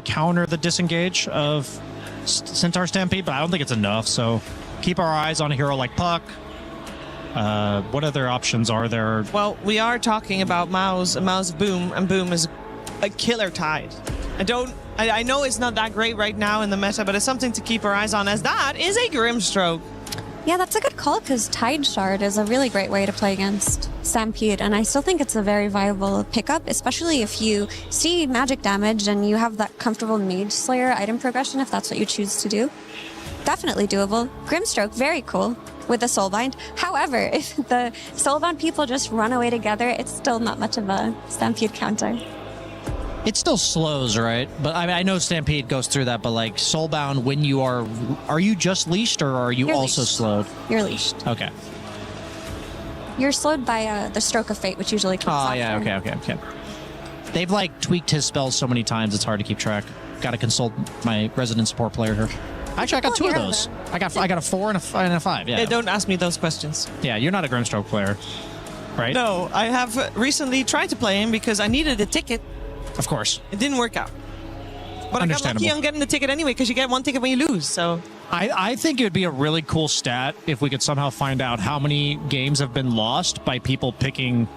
Speaker 21: counter the disengage of Centaur Stampede, but I don't think it's enough, so keep our eyes on a hero like Puck. What other options are there?
Speaker 4: Well, we are talking about Mao's Boom, and Boom is a killer tide. I know it's not that great right now in the meta, but it's something to keep our eyes on, as that is a Grimstroke.
Speaker 22: Yeah, that's a good call, because Tide Shard is a really great way to play against Stampede, and I still think it's a very viable pickup, especially if you see magic damage and you have that comfortable Mage Slayer item progression, if that's what you choose to do. Definitely doable. Grimstroke, very cool with the Soulbind. However, if the Soulbound people just run away together, it's still not much of a Stampede counter.
Speaker 3: It still slows, right? But I know Stampede goes through that, but like Soulbound, when you are you just leashed, or are you
Speaker 22: You're
Speaker 3: also
Speaker 22: leashed.
Speaker 3: slowed?
Speaker 22: You're leashed.
Speaker 3: Okay.
Speaker 22: You're slowed by the Stroke of Fate, which usually comes
Speaker 3: Oh,
Speaker 22: after.
Speaker 3: yeah, okay. They've like tweaked his spells so many times, it's hard to keep track. Got to consult my resident support player here. Actually, I got 2 of those. I got a 4 and a 5. Yeah.
Speaker 4: Hey, don't ask me those questions.
Speaker 21: Yeah, you're not a Grimstroke player, right?
Speaker 4: No, I have recently tried to play him because I needed a ticket.
Speaker 21: Of course.
Speaker 4: It didn't work out. But I got lucky on getting the ticket anyway, because you get 1 ticket when you lose, so...
Speaker 21: I think it would be a really cool stat if we could somehow find out how many games have been lost by people picking,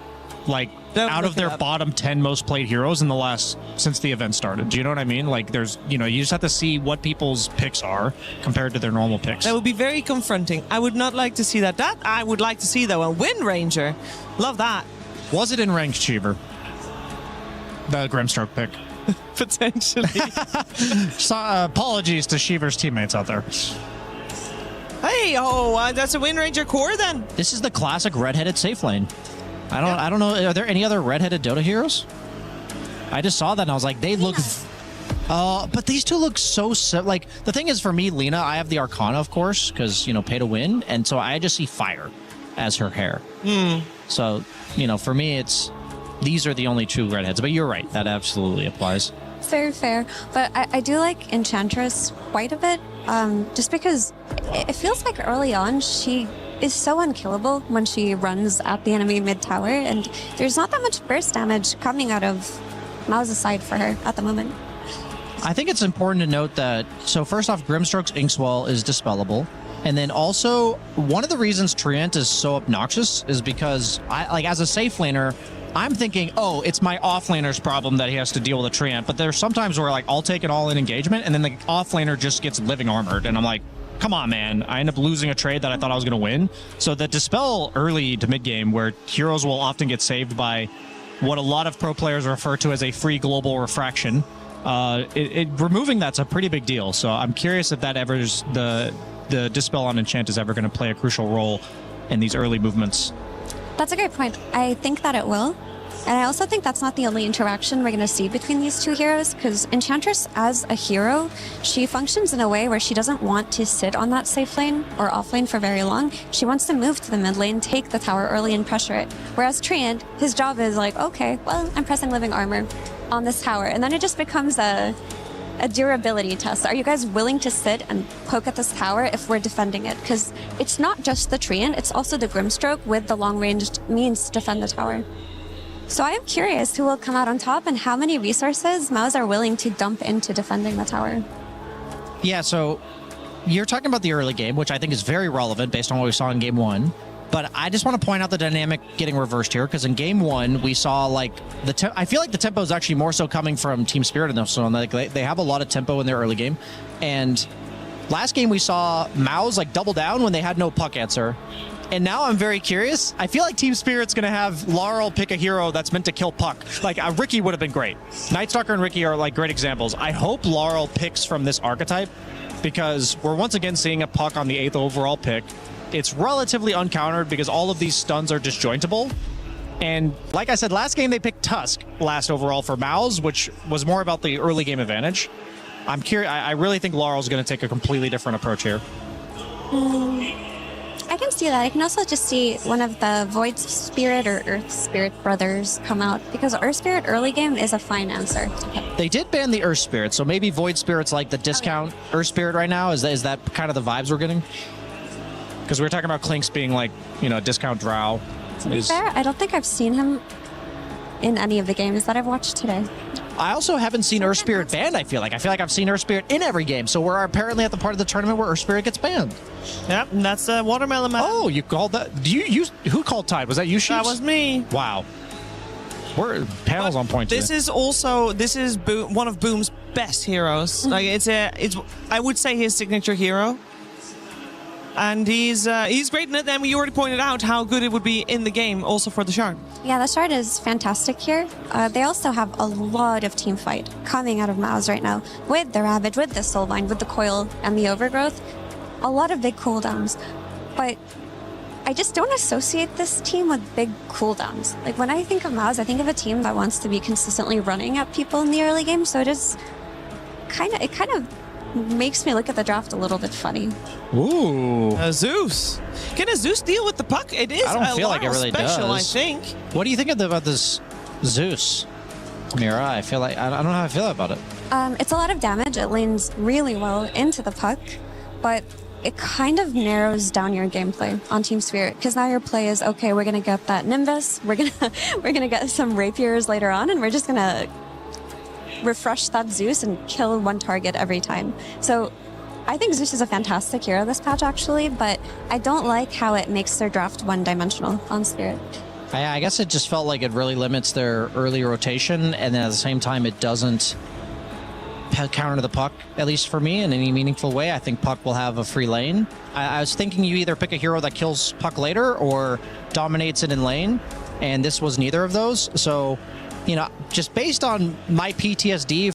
Speaker 21: like, out of their bottom 10 most played heroes in the last... since the event started. Do you know what I mean? Like, there's... You know, you just have to see what people's picks are compared to their normal picks.
Speaker 4: That would be very confronting. I would not like to see that. That I would like to see, though. A Wind Ranger. Love that.
Speaker 21: Was it in ranked, Cheever? The Grimstroke pick.
Speaker 4: Potentially.
Speaker 21: So, apologies to Sheever's teammates out there.
Speaker 4: Hey, that's a Wind Ranger core then.
Speaker 3: This is the classic redheaded safe lane. I don't know. Are there any other redheaded Dota heroes? I just saw that and I was like, they look. But these two look so like. The thing is, for me, Lena, I have the Arcana, of course, because pay to win, and so I just see fire as her hair. So for me, it's. These are the only two redheads, but you're right. That absolutely applies.
Speaker 22: Very fair. But I do like Enchantress quite a bit, just because it feels like early on she is so unkillable when she runs at the enemy mid tower, and there's not that much burst damage coming out of Mao's side for her at the moment.
Speaker 3: I think it's important to note that, so first off, Grimstroke's Inkswell is dispellable. And then also, one of the reasons Treant is so obnoxious is because, as a safe laner, I'm thinking, oh, it's my offlaner's problem that he has to deal with a Treant. But there's sometimes where, I'll take it all in engagement, and then the offlaner just gets living armored. And I'm like, come on, man. I end up losing a trade that I thought I was going to win. So the dispel early to mid-game, where heroes will often get saved by what a lot of pro players refer to as a free global refraction, removing that's a pretty big deal. So I'm curious if that ever is the dispel on enchant is ever going to play a crucial role in these early movements.
Speaker 22: That's a great point. I think that it will. And I also think that's not the only interaction we're going to see between these two heroes, because Enchantress, as a hero, she functions in a way where she doesn't want to sit on that safe lane or off lane for very long. She wants to move to the mid lane, take the tower early, and pressure it. Whereas Treant, his job is okay, well, I'm pressing living armor on this tower. And then it just becomes a durability test. Are you guys willing to sit and poke at this tower if we're defending it? Because it's not just the Treant, it's also the Grimstroke with the long-ranged means to defend the tower. So I am curious who will come out on top and how many resources Maos are willing to dump into defending the tower.
Speaker 3: Yeah, so you're talking about the early game, which I think is very relevant based on what we saw in game 1. But I just want to point out the dynamic getting reversed here, because in game one we saw like I feel like the tempo is actually more so coming from Team Spirit in this one. Like they have a lot of tempo in their early game, and last game we saw Mao's like double down when they had no puck answer. And now I'm very curious. I feel like Team Spirit's going to have Laurel pick a hero that's meant to kill puck. Like Ricky would have been great. Nightstalker and Ricky are like great examples. I hope Laurel picks from this archetype, because we're once again seeing a puck on the 8th overall pick. It's relatively uncountered because all of these stuns are disjointable. And like I said, last game they picked Tusk last overall for Mao's, which was more about the early game advantage. I'm curious. I really think Laurel's going to take a completely different approach here.
Speaker 22: I can see that. I can also just see one of the Void Spirit or Earth Spirit brothers come out, because Earth Spirit early game is a fine answer.
Speaker 3: They did ban the Earth Spirit, so maybe Void Spirit's like the discount Earth Spirit right now. Is that kind of the vibes we're getting? Because we were talking about Clinks being like, you know, discount Drow.
Speaker 22: To be fair, I don't think I've seen him in any of the games that I've watched today.
Speaker 3: I also haven't seen Earth Spirit banned, I feel like I've seen Earth Spirit in every game, so we're apparently at the part of the tournament where Earth Spirit gets banned.
Speaker 4: Yep, and that's Watermelon Man.
Speaker 3: Oh, you called that? Who called Tide? Was that you, Sheeps?
Speaker 4: That was me.
Speaker 3: Wow. We're panels on point
Speaker 4: This
Speaker 3: today.
Speaker 4: is one of Boom's best heroes. Like it's I would say his signature hero. And he's great in it. And you already pointed out how good it would be in the game, also for the Shard.
Speaker 22: Yeah, the Shard is fantastic here. They also have a lot of team fight coming out of Mao's right now, with the Ravage, with the Soulbind, with the Coil, and the Overgrowth. A lot of big cooldowns. But I just don't associate this team with big cooldowns. Like, when I think of Mao's, I think of a team that wants to be consistently running at people in the early game, so it kind of makes me look at the draft a little bit funny.
Speaker 3: Ooh.
Speaker 4: Zeus. Can a Zeus deal with the puck? It is
Speaker 3: I don't feel like it really
Speaker 4: special,
Speaker 3: does.
Speaker 4: I think.
Speaker 3: What do you think about this Zeus, Mira? I feel like I don't know how I feel about it.
Speaker 22: It's a lot of damage. It lanes really well into the puck, but it kind of narrows down your gameplay on Team Spirit, because now your play is, okay, we're gonna get that Nimbus, we're gonna get some Rapiers later on, and we're just gonna refresh that Zeus and kill one target every time. So I think Zeus is a fantastic hero this patch, actually, but I don't like how it makes their draft one-dimensional on Spirit.
Speaker 3: I guess it just felt like it really limits their early rotation, and then at the same time it doesn't counter the puck, at least for me, in any meaningful way. I think puck will have a free lane. I was thinking you either pick a hero that kills puck later or dominates it in lane, and this was neither of those. So, you know, just based on my PTSD